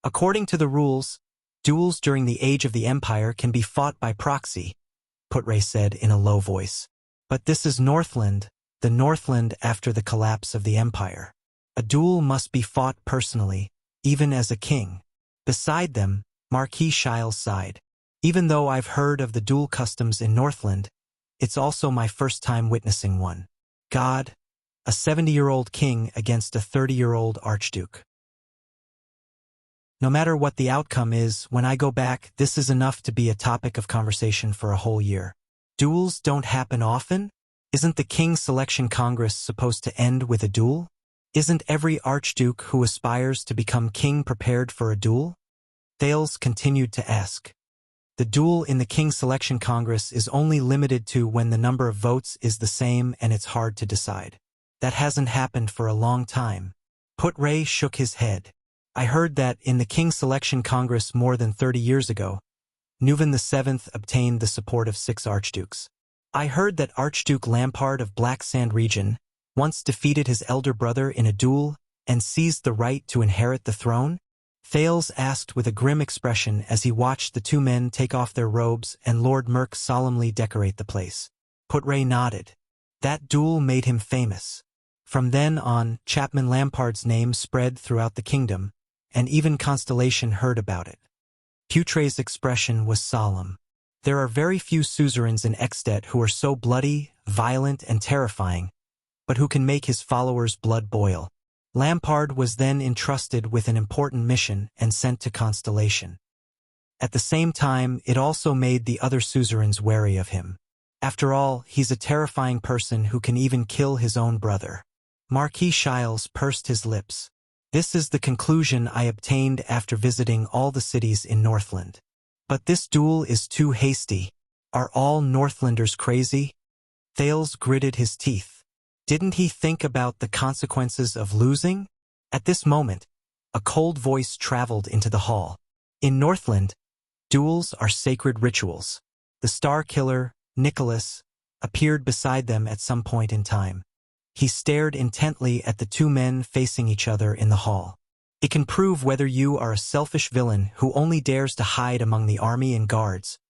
According to the rules, duels during the Age of the Empire can be fought by proxy, Putray said in a low voice. But this is Northland, the Northland after the collapse of the Empire. A duel must be fought personally, even as a king. Beside them, Marquis Shiles sighed. Even though I've heard of the duel customs in Northland, it's also my first time witnessing one. God, a 70-year-old king against a 30-year-old archduke. No matter what the outcome is, when I go back, this is enough to be a topic of conversation for a whole year. Duels don't happen often? Isn't the King's Selection Congress supposed to end with a duel? Isn't every archduke who aspires to become king prepared for a duel? Thales continued to ask. The duel in the King Selection Congress is only limited to when the number of votes is the same and it's hard to decide. That hasn't happened for a long time. Put-Ray shook his head. I heard that in the King Selection Congress more than 30 years ago, Nuven VII obtained the support of 6 archdukes. I heard that Archduke Lampard of Black Sand region once defeated his elder brother in a duel and seized the right to inherit the throne? Thales asked with a grim expression as he watched the 2 men take off their robes and Lord Merk solemnly decorate the place. Put-Ray nodded. That duel made him famous. From then on, Chapman Lampard's name spread throughout the kingdom, and even Constellation heard about it. Putray's expression was solemn. There are very few suzerains in Extet who are so bloody, violent, and terrifying, but who can make his followers' blood boil. Lampard was then entrusted with an important mission and sent to Constellation. At the same time, it also made the other suzerains wary of him. After all, he's a terrifying person who can even kill his own brother. Marquis Shiles pursed his lips. This is the conclusion I obtained after visiting all the cities in Northland. But this duel is too hasty. Are all Northlanders crazy? Thales gritted his teeth. Didn't he think about the consequences of losing? At this moment, a cold voice traveled into the hall. In Northland, duels are sacred rituals. The Star Killer, Nicholas, appeared beside them at some point in time. He stared intently at the 2 men facing each other in the hall. It can prove whether you are a selfish villain who only dares to hide among the army and guards,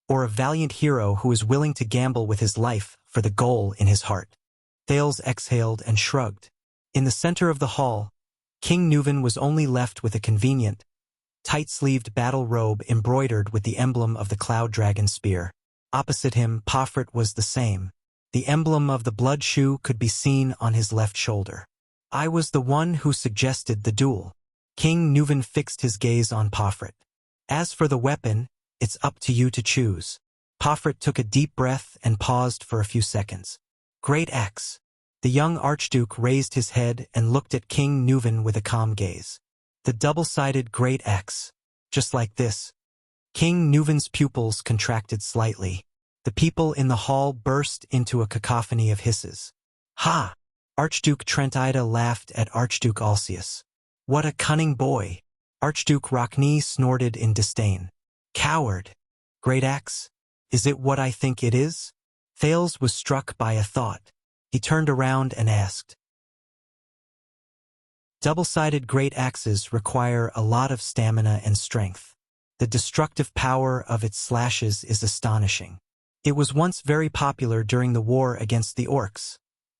or a valiant hero who is willing to gamble with his life for the goal in his heart. Thales exhaled and shrugged. In the center of the hall, King Nuven was only left with a convenient, tight-sleeved battle robe embroidered with the emblem of the Cloud Dragon spear. Opposite him, Pofrit was the same. The emblem of the blood shoe could be seen on his left shoulder. I was the one who suggested the duel. King Nuven fixed his gaze on Pofrit. As for the weapon, it's up to you to choose. Pofrit took a deep breath and paused for a few seconds. Great axe. The young Archduke raised his head and looked at King Nuven with a calm gaze. The double-sided great axe. Just like this. King Nuven's pupils contracted slightly. The people in the hall burst into a cacophony of hisses. Ha! Archduke Trentida laughed at Archduke Alcius. What a cunning boy! Archduke Rockney snorted in disdain. Coward! Great axe? Is it what I think it is? Thales was struck by a thought. He turned around and asked. Double-sided great axes require a lot of stamina and strength. The destructive power of its slashes is astonishing. It was once very popular during the war against the orcs,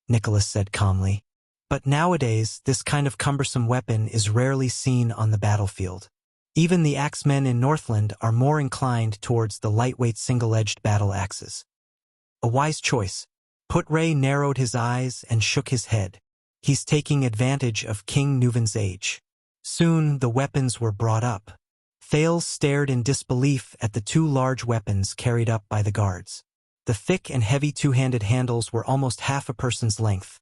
Nicholas said calmly. But nowadays, this kind of cumbersome weapon is rarely seen on the battlefield. Even the axemen in Northland are more inclined towards the lightweight single-edged battle axes. A wise choice. Put-Ray narrowed his eyes and shook his head. He's taking advantage of King Nuven's age. Soon the weapons were brought up. Thales stared in disbelief at the 2 large weapons carried up by the guards. The thick and heavy 2-handed handles were almost half a person's length,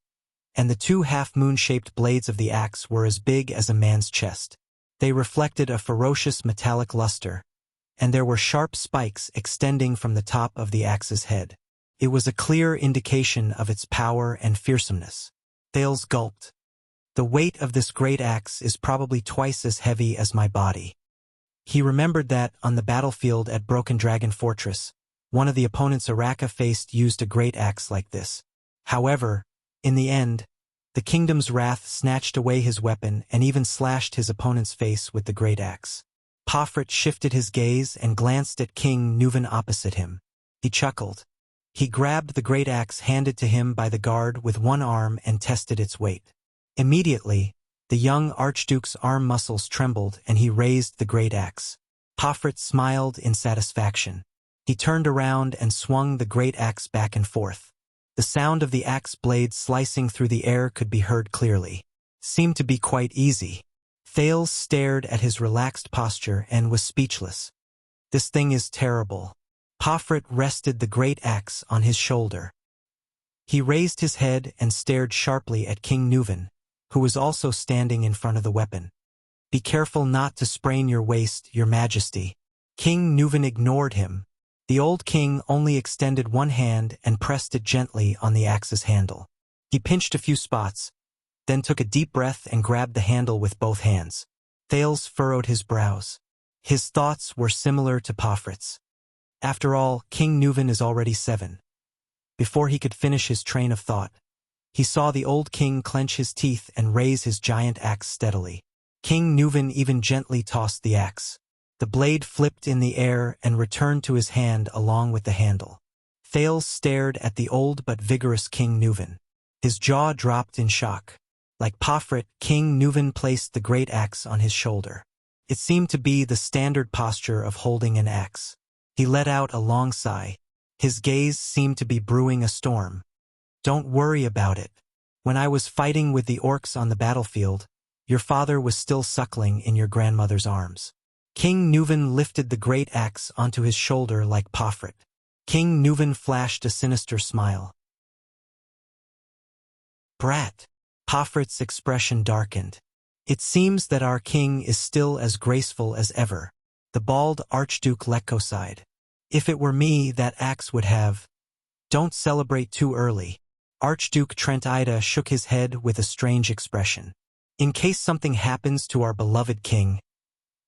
and the 2 half-moon-shaped blades of the axe were as big as a man's chest. They reflected a ferocious metallic luster, and there were sharp spikes extending from the top of the axe's head. It was a clear indication of its power and fearsomeness. Thales gulped. The weight of this great axe is probably twice as heavy as my body. He remembered that, on the battlefield at Broken Dragon Fortress, one of the opponent's Araka faced used a great axe like this. However, in the end, the kingdom's wrath snatched away his weapon and even slashed his opponent's face with the great axe. Pofrit shifted his gaze and glanced at King Nuven opposite him. He chuckled. He grabbed the great axe handed to him by the guard with one arm and tested its weight. Immediately, the young Archduke's arm muscles trembled and he raised the great axe. Pofrit smiled in satisfaction. He turned around and swung the great axe back and forth. The sound of the axe blade slicing through the air could be heard clearly. Seemed to be quite easy. Thales stared at his relaxed posture and was speechless. This thing is terrible. Pofrit rested the great axe on his shoulder. He raised his head and stared sharply at King Nuven, who was also standing in front of the weapon. Be careful not to sprain your waist, your majesty. King Nuvan ignored him. The old king only extended one hand and pressed it gently on the axe's handle. He pinched a few spots, then took a deep breath and grabbed the handle with both hands. Thales furrowed his brows. His thoughts were similar to Pofrit's. After all, King Nuvan is already 7. Before he could finish his train of thought, he saw the old king clench his teeth and raise his giant axe steadily. King Nuvan even gently tossed the axe. The blade flipped in the air and returned to his hand along with the handle. Thales stared at the old but vigorous King Nuvan. His jaw dropped in shock. Like Pofrit, King Nuvan placed the great axe on his shoulder. It seemed to be the standard posture of holding an axe. He let out a long sigh. His gaze seemed to be brewing a storm. Don't worry about it. When I was fighting with the orcs on the battlefield, your father was still suckling in your grandmother's arms. King Nuvan lifted the great axe onto his shoulder like Pofrit. King Nuvan flashed a sinister smile. Brat. Pofrit's expression darkened. It seems that our king is still as graceful as ever. The bald Archduke Lekko sighed. If it were me, that axe would have. Don't celebrate too early. Archduke Trentida shook his head with a strange expression. In case something happens to our beloved king.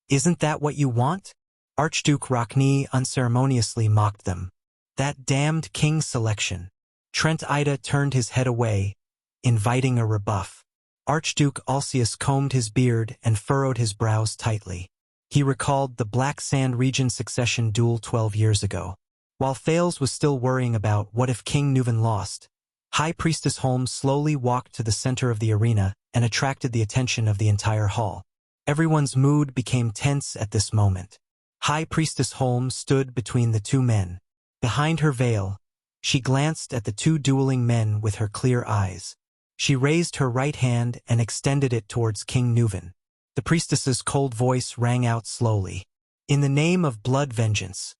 Isn't that what you want? Archduke Rockney unceremoniously mocked them. That damned king's selection. Trentida turned his head away, inviting a rebuff. Archduke Alcius combed his beard and furrowed his brows tightly. He recalled the Black Sand region succession duel 12 years ago. While Thales was still worrying about what if King Nuvan lost, High Priestess Holmes slowly walked to the center of the arena and attracted the attention of the entire hall. Everyone's mood became tense at this moment. High Priestess Holmes stood between the two men. Behind her veil, she glanced at the two dueling men with her clear eyes. She raised her right hand and extended it towards King Nuvan. The priestess's cold voice rang out slowly. In the name of blood vengeance,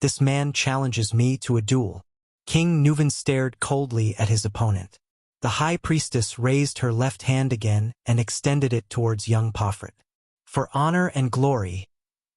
this man challenges me to a duel. King Nuvan stared coldly at his opponent. The high priestess raised her left hand again and extended it towards young Pofrit. For honor and glory,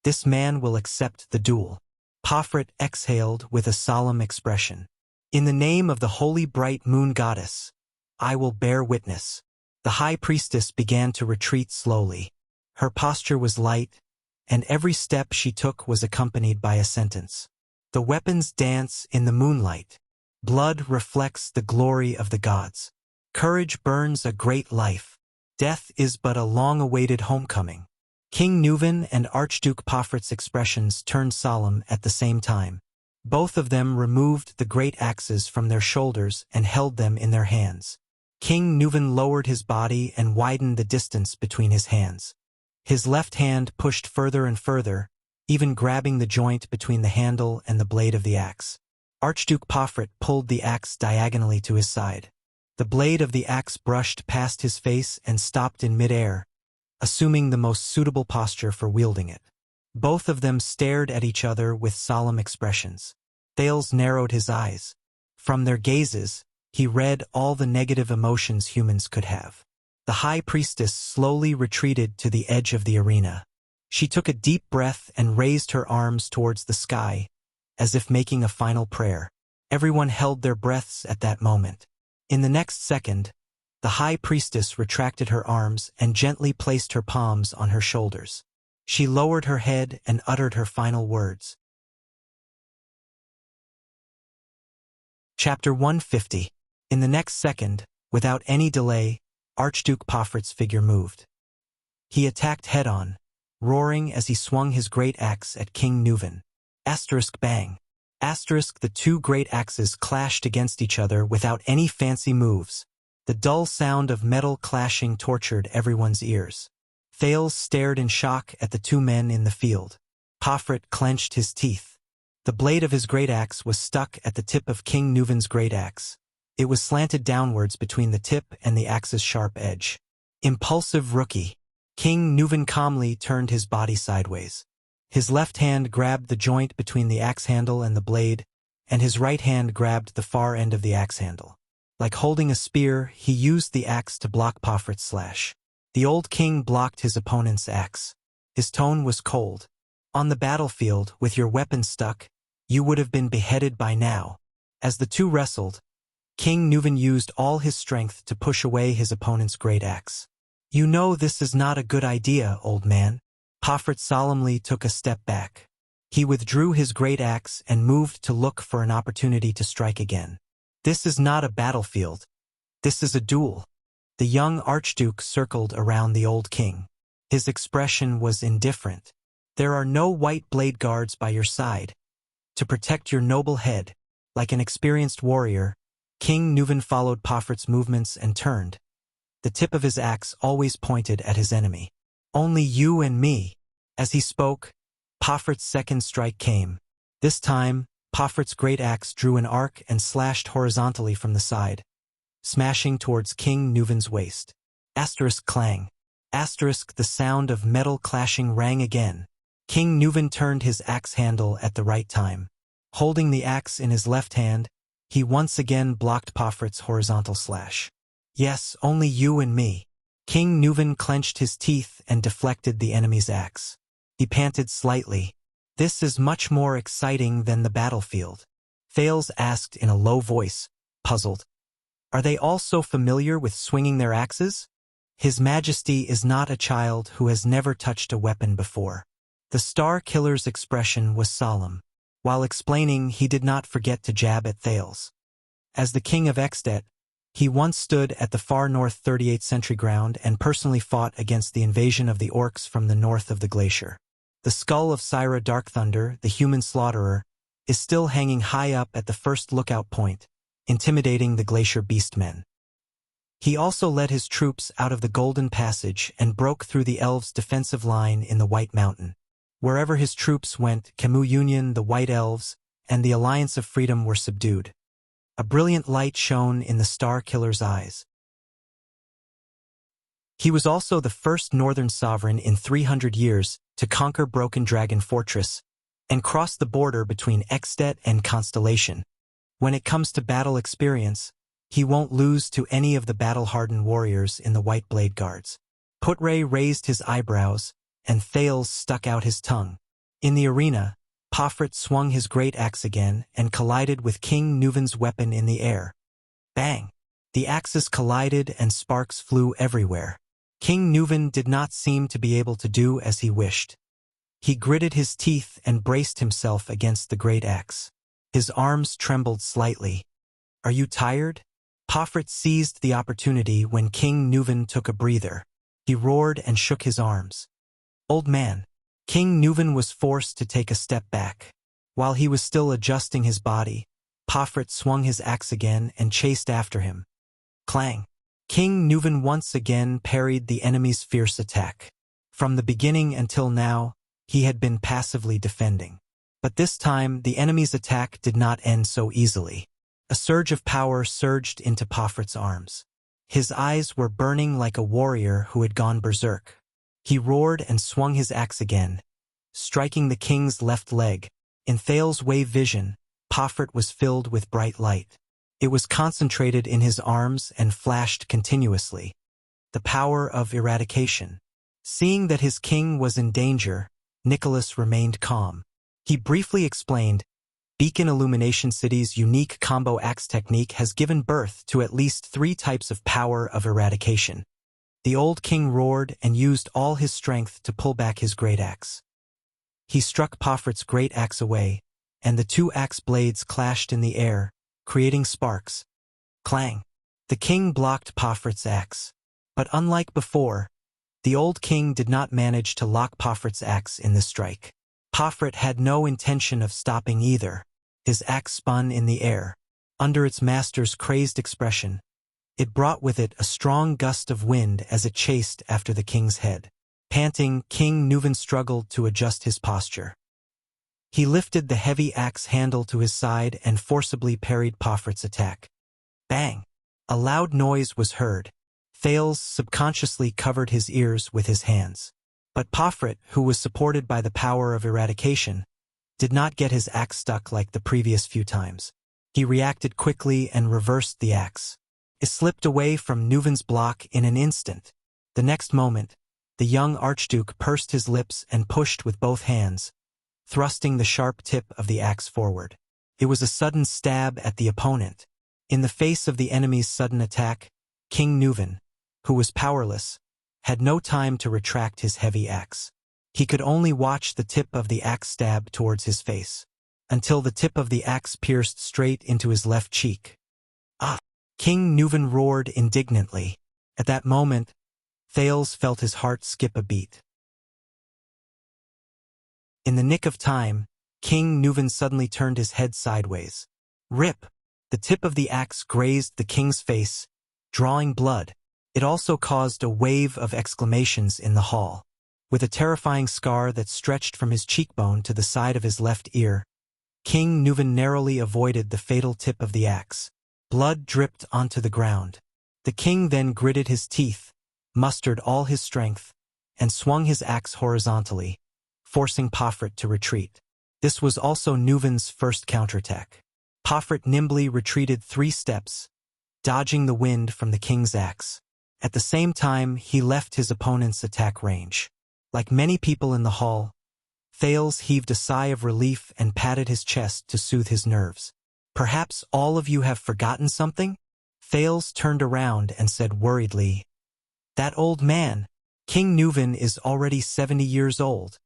this man will accept the duel. Pofrit exhaled with a solemn expression. In the name of the holy bright moon goddess, I will bear witness. The high priestess began to retreat slowly. Her posture was light, and every step she took was accompanied by a sentence. The weapons dance in the moonlight. Blood reflects the glory of the gods. Courage burns a great life. Death is but a long-awaited homecoming. King Nuvan and Archduke Pofrit's expressions turned solemn at the same time. Both of them removed the great axes from their shoulders and held them in their hands. King Nuvan lowered his body and widened the distance between his hands. His left hand pushed further and further, even grabbing the joint between the handle and the blade of the axe. Archduke Pofrit pulled the axe diagonally to his side. The blade of the axe brushed past his face and stopped in midair, assuming the most suitable posture for wielding it. Both of them stared at each other with solemn expressions. Thales narrowed his eyes. From their gazes, he read all the negative emotions humans could have. The high priestess slowly retreated to the edge of the arena. She took a deep breath and raised her arms towards the sky, as if making a final prayer. Everyone held their breaths at that moment. In the next second, the high priestess retracted her arms and gently placed her palms on her shoulders. She lowered her head and uttered her final words. Chapter 150. In the next second, without any delay, Archduke Pofrit's figure moved. He attacked head-on, roaring as he swung his great axe at King Nuvan. Asterisk bang. Asterisk the two great axes clashed against each other without any fancy moves. The dull sound of metal clashing tortured everyone's ears. Thales stared in shock at the two men in the field. Pofrit clenched his teeth. The blade of his great axe was stuck at the tip of King Nuvan's great axe. It was slanted downwards between the tip and the axe's sharp edge. Impulsive rookie. King Nuvan calmly turned his body sideways. His left hand grabbed the joint between the axe handle and the blade, and his right hand grabbed the far end of the axe handle. Like holding a spear, he used the axe to block Pofrit's slash. The old king blocked his opponent's axe. His tone was cold. On the battlefield, with your weapon stuck, you would have been beheaded by now. As the two wrestled, King Nuvan used all his strength to push away his opponent's great axe. You know this is not a good idea, old man. Pofrit solemnly took a step back. He withdrew his great axe and moved to look for an opportunity to strike again. This is not a battlefield. This is a duel. The young archduke circled around the old king. His expression was indifferent. There are no white blade guards by your side. To protect your noble head, like an experienced warrior, King Nuvan followed Pofrit's movements and turned. The tip of his axe always pointed at his enemy. Only you and me. As he spoke, Pofrit's second strike came. This time, Pofrit's great axe drew an arc and slashed horizontally from the side, smashing towards King Nuvan's waist. Asterisk clang. Asterisk the sound of metal clashing rang again. King Nuvan turned his axe handle at the right time. Holding the axe in his left hand, he once again blocked Pofrit's horizontal slash. Yes, only you and me. King Nuvan clenched his teeth and deflected the enemy's axe. He panted slightly. This is much more exciting than the battlefield. Thales asked in a low voice, puzzled. Are they all so familiar with swinging their axes? His Majesty is not a child who has never touched a weapon before. The Star Killer's expression was solemn. While explaining, he did not forget to jab at Thales. As the King of Exdet, he once stood at the far north 38th century ground and personally fought against the invasion of the orcs from the north of the glacier. The skull of Syra Darkthunder, the human slaughterer, is still hanging high up at the first lookout point, intimidating the glacier beastmen. He also led his troops out of the Golden Passage and broke through the elves' defensive line in the White Mountain. Wherever his troops went, Camus Union, the White Elves, and the Alliance of Freedom were subdued. A brilliant light shone in the Star Killer's eyes. He was also the first northern sovereign in 300 years to conquer Broken Dragon Fortress and cross the border between Exdet and Constellation. When it comes to battle experience, he won't lose to any of the battle-hardened warriors in the White Blade Guards. Putre raised his eyebrows, and Thales stuck out his tongue. In the arena, Pofrit swung his great axe again and collided with King Nuvan's weapon in the air. Bang! The axes collided and sparks flew everywhere. King Nuvan did not seem to be able to do as he wished. He gritted his teeth and braced himself against the great axe. His arms trembled slightly. Are you tired? Pofrit seized the opportunity when King Nuvan took a breather. He roared and shook his arms. Old man. King Nuvan was forced to take a step back. While he was still adjusting his body, Pofrit swung his axe again and chased after him. Clang! King Nuvan once again parried the enemy's fierce attack. From the beginning until now, he had been passively defending. But this time, the enemy's attack did not end so easily. A surge of power surged into Pofrit's arms. His eyes were burning like a warrior who had gone berserk. He roared and swung his axe again, striking the king's left leg. In Thales' wave vision, Pofrit was filled with bright light. It was concentrated in his arms and flashed continuously. The power of eradication. Seeing that his king was in danger, Nicholas remained calm. He briefly explained, Beacon Illumination City's unique combo axe technique has given birth to at least 3 types of power of eradication. The old king roared and used all his strength to pull back his great axe. He struck Pofrit's great axe away, and the 2 axe blades clashed in the air, creating sparks. Clang! The king blocked Pofrit's axe. But unlike before, the old king did not manage to lock Pofrit's axe in the strike. Pofrit had no intention of stopping either. His axe spun in the air. Under its master's crazed expression, it brought with it a strong gust of wind as it chased after the king's head. Panting, King Nuvan struggled to adjust his posture. He lifted the heavy axe handle to his side and forcibly parried Pofrit's attack. Bang! A loud noise was heard. Thales subconsciously covered his ears with his hands. But Pofrit, who was supported by the power of eradication, did not get his axe stuck like the previous few times. He reacted quickly and reversed the axe. It slipped away from Nuvan's block in an instant. The next moment, the young archduke pursed his lips and pushed with both hands, thrusting the sharp tip of the axe forward. It was a sudden stab at the opponent. In the face of the enemy's sudden attack, King Nuvan, who was powerless, had no time to retract his heavy axe. He could only watch the tip of the axe stab towards his face, until the tip of the axe pierced straight into his left cheek. Ah! King Nuvan roared indignantly. At that moment, Thales felt his heart skip a beat. In the nick of time, King Nuvan suddenly turned his head sideways. Rip! The tip of the axe grazed the king's face, drawing blood. It also caused a wave of exclamations in the hall. With a terrifying scar that stretched from his cheekbone to the side of his left ear, King Nuvan narrowly avoided the fatal tip of the axe. Blood dripped onto the ground. The king then gritted his teeth, mustered all his strength, and swung his axe horizontally, forcing Pofrit to retreat. This was also Nuvan's first counterattack. Pofrit nimbly retreated 3 steps, dodging the wind from the king's axe. At the same time, he left his opponent's attack range. Like many people in the hall, Thales heaved a sigh of relief and patted his chest to soothe his nerves. Perhaps all of you have forgotten something? Thales turned around and said worriedly, "That old man, King Nuvan, is already 70 years old.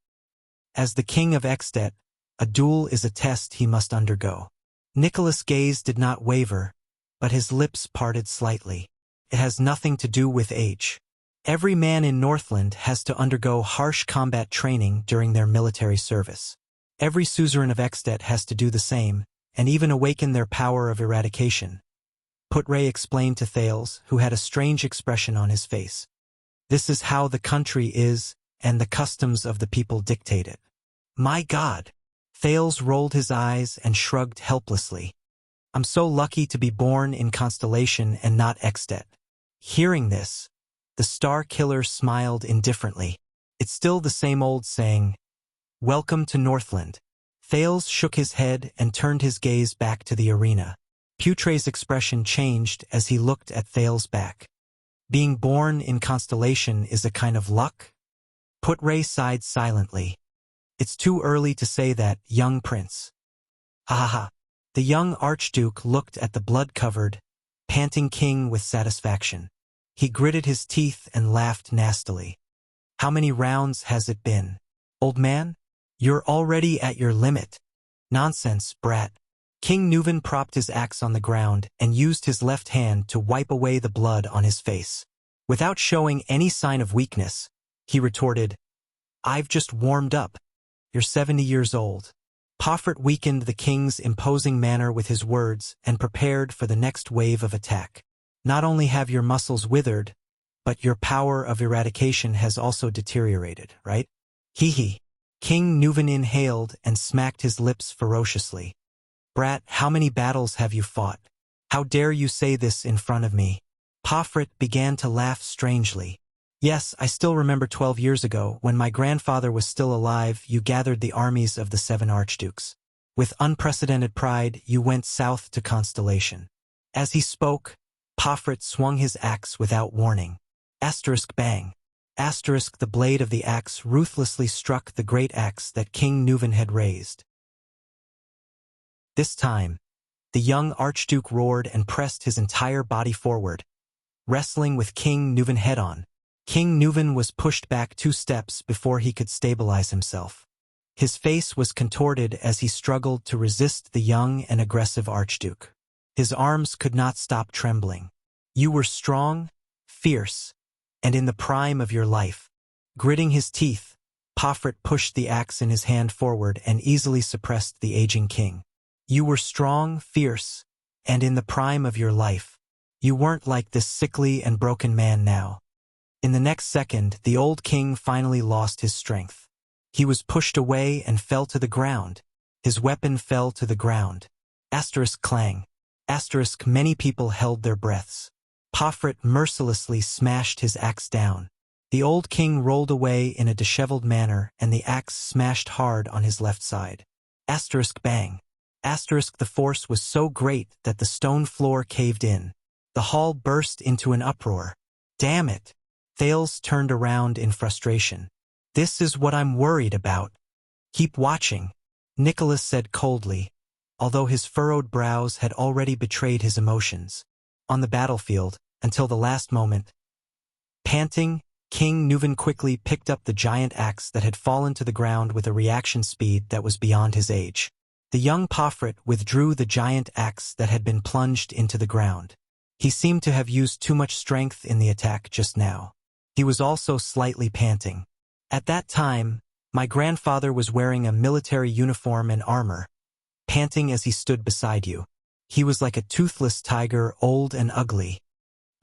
As the king of Extet, a duel is a test he must undergo." Nicholas' gaze did not waver, but his lips parted slightly. "It has nothing to do with age. Every man in Northland has to undergo harsh combat training during their military service. Every suzerain of Extet has to do the same, and even awaken their power of eradication," Putray explained to Thales, who had a strange expression on his face. "This is how the country is, and the customs of the people dictate it." "My God!" Thales rolled his eyes and shrugged helplessly. "I'm so lucky to be born in Constellation and not Extet." Hearing this, the Star Killer smiled indifferently. "It's still the same old saying, 'Welcome to Northland.'" Thales shook his head and turned his gaze back to the arena. Putray's expression changed as he looked at Thales' back. "Being born in Constellation is a kind of luck?" Putray sighed silently. "It's too early to say that, young prince." "Ha ha ha." The young archduke looked at the blood-covered, panting king with satisfaction. He gritted his teeth and laughed nastily. "How many rounds has it been? Old man? You're already at your limit." "Nonsense, brat." King Nuvan propped his axe on the ground and used his left hand to wipe away the blood on his face. Without showing any sign of weakness, he retorted, "I've just warmed up. You're 70 years old." Pofrit weakened the king's imposing manner with his words and prepared for the next wave of attack. "Not only have your muscles withered, but your power of eradication has also deteriorated, right?" "Hee." King Nuvan inhaled and smacked his lips ferociously. "Brat, how many battles have you fought? How dare you say this in front of me?" Pofrit began to laugh strangely. "Yes, I still remember 12 years ago, when my grandfather was still alive, you gathered the armies of the 7 archdukes. With unprecedented pride, you went south to Constellation." As he spoke, Pofrit swung his axe without warning. Asterisk bang. Asterisk the blade of the axe ruthlessly struck the great axe that King Nuvan had raised. This time, the young archduke roared and pressed his entire body forward, wrestling with King Nuvan head-on. King Nuvan was pushed back 2 steps before he could stabilize himself. His face was contorted as he struggled to resist the young and aggressive archduke. His arms could not stop trembling. "You were strong, fierce, and in the prime of your life." Gritting his teeth, Pofrit pushed the axe in his hand forward and easily suppressed the aging king. "You were strong, fierce, and in the prime of your life. You weren't like this sickly and broken man now." In the next second, the old king finally lost his strength. He was pushed away and fell to the ground. His weapon fell to the ground. Asterisk clang. Asterisk many people held their breaths. Pofrit mercilessly smashed his axe down. The old king rolled away in a disheveled manner, and the axe smashed hard on his left side. Asterisk bang. Asterisk the force was so great that the stone floor caved in. The hall burst into an uproar. "Damn it!" Thales turned around in frustration. "This is what I'm worried about." Keep watching, Nicholas said coldly, although his furrowed brows had already betrayed his emotions. On the battlefield, until the last moment. Panting, King Nuvan quickly picked up the giant axe that had fallen to the ground with a reaction speed that was beyond his age. The young Pofrit withdrew the giant axe that had been plunged into the ground. He seemed to have used too much strength in the attack just now. He was also slightly panting. At that time, my grandfather was wearing a military uniform and armor, panting as he stood beside you. He was like a toothless tiger, old and ugly.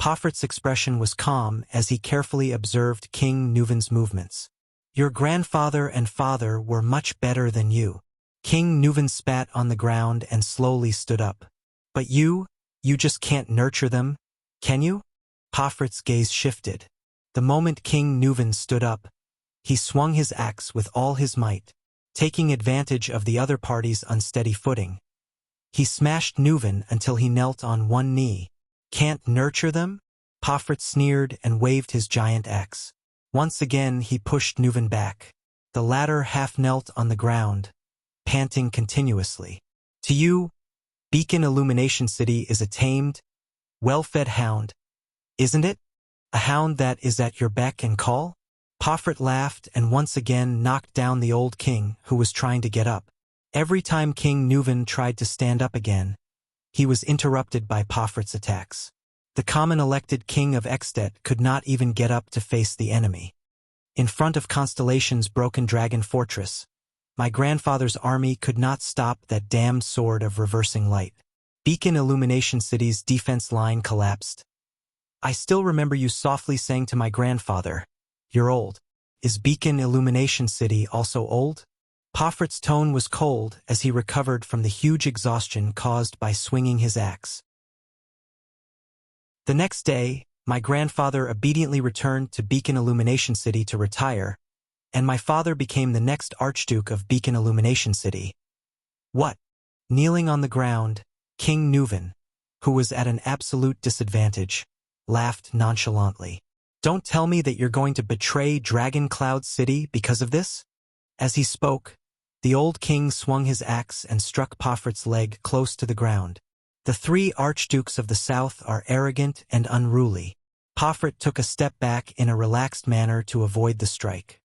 Pofrit's expression was calm as he carefully observed King Nuvan's movements. Your grandfather and father were much better than you. King Nuvan spat on the ground and slowly stood up. But you just can't nurture them, can you? Pofrit's gaze shifted. The moment King Nuvan stood up, he swung his axe with all his might, taking advantage of the other party's unsteady footing. He smashed Nuvan until he knelt on one knee. Can't nurture them? Pofrit sneered and waved his giant axe. Once again he pushed Nuvan back. The latter half knelt on the ground, panting continuously. To you, Beacon Illumination City is a tamed, well-fed hound, isn't it? A hound that is at your beck and call? Pofrit laughed and once again knocked down the old king who was trying to get up. Every time King Nuvan tried to stand up again, he was interrupted by Pofrit's attacks. The common elected king of Extet could not even get up to face the enemy. In front of Constellation's broken dragon fortress, my grandfather's army could not stop that damned sword of reversing light. Beacon Illumination City's defense line collapsed. I still remember you softly saying to my grandfather, "You're old. Is Beacon Illumination City also old?" Pofrit's tone was cold as he recovered from the huge exhaustion caused by swinging his axe. The next day, my grandfather obediently returned to Beacon Illumination City to retire, and my father became the next Archduke of Beacon Illumination City. What? Kneeling on the ground, King Nuvan, who was at an absolute disadvantage, laughed nonchalantly. Don't tell me that you're going to betray Dragon Cloud City because of this? As he spoke, the old king swung his axe and struck Pofrit's leg close to the ground. The three archdukes of the south are arrogant and unruly. Pofrit took a step back in a relaxed manner to avoid the strike.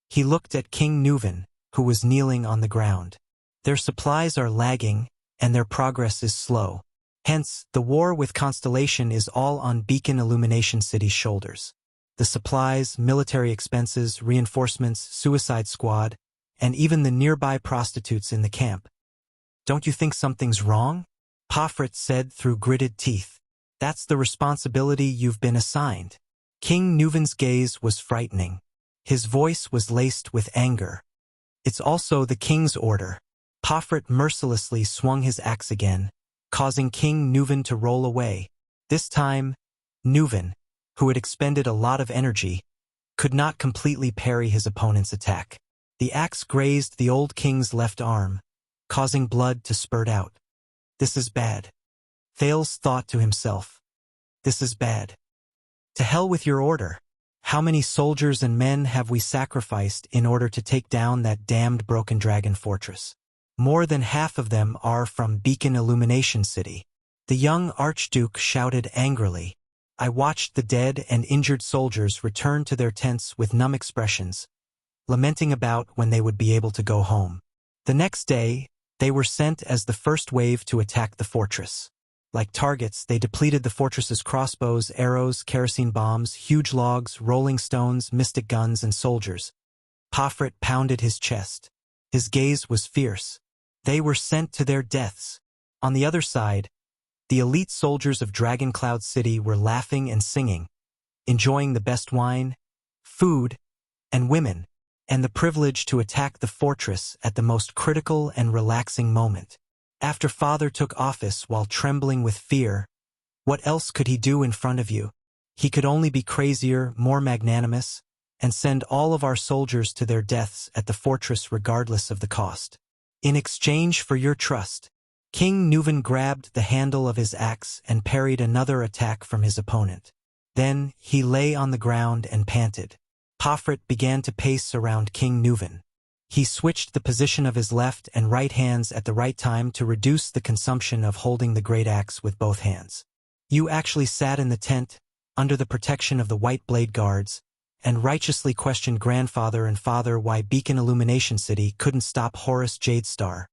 He looked at King Nuvan, who was kneeling on the ground. Their supplies are lagging, and their progress is slow. Hence, the war with Constellation is all on Beacon Illumination City's shoulders. The supplies, military expenses, reinforcements, suicide squad, and even the nearby prostitutes in the camp. Don't you think something's wrong? Pofrit said through gritted teeth. That's the responsibility you've been assigned. King Nuvan's gaze was frightening. His voice was laced with anger. It's also the king's order. Pofrit mercilessly swung his axe again, causing King Nuvan to roll away. This time, Nuvan, who had expended a lot of energy, could not completely parry his opponent's attack. The axe grazed the old king's left arm, causing blood to spurt out. This is bad. Thales thought to himself. This is bad. To hell with your order. How many soldiers and men have we sacrificed in order to take down that damned broken dragon fortress? More than half of them are from Beacon Illumination City. The young Archduke shouted angrily. I watched the dead and injured soldiers return to their tents with numb expressions, lamenting about when they would be able to go home. The next day, they were sent as the first wave to attack the fortress. Like targets, they depleted the fortress's crossbows, arrows, kerosene bombs, huge logs, rolling stones, mystic guns, and soldiers. Pofrit pounded his chest. His gaze was fierce. They were sent to their deaths. On the other side, the elite soldiers of Dragon Cloud City were laughing and singing, enjoying the best wine, food, and women, and the privilege to attack the fortress at the most critical and relaxing moment. After Father took office while trembling with fear, what else could he do in front of you? He could only be crazier, more magnanimous, and send all of our soldiers to their deaths at the fortress regardless of the cost. In exchange for your trust, King Nuvan grabbed the handle of his axe and parried another attack from his opponent. Then he lay on the ground and panted. Pofrit began to pace around King Nuvan. He switched the position of his left and right hands at the right time to reduce the consumption of holding the great axe with both hands. You actually sat in the tent, under the protection of the white blade guards, and righteously questioned grandfather and father why Beacon Illumination City couldn't stop Horus Jadestar.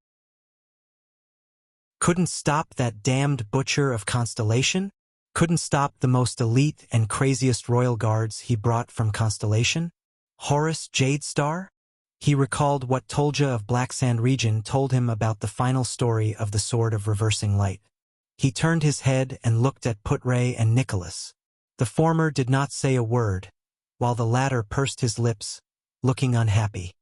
Couldn't stop that damned butcher of Constellation? Couldn't stop the most elite and craziest royal guards he brought from Constellation? Horus Jadestar? He recalled what Tolja of Blacksand region told him about the final story of the Sword of Reversing Light. He turned his head and looked at Putray and Nicholas. The former did not say a word, while the latter pursed his lips, looking unhappy.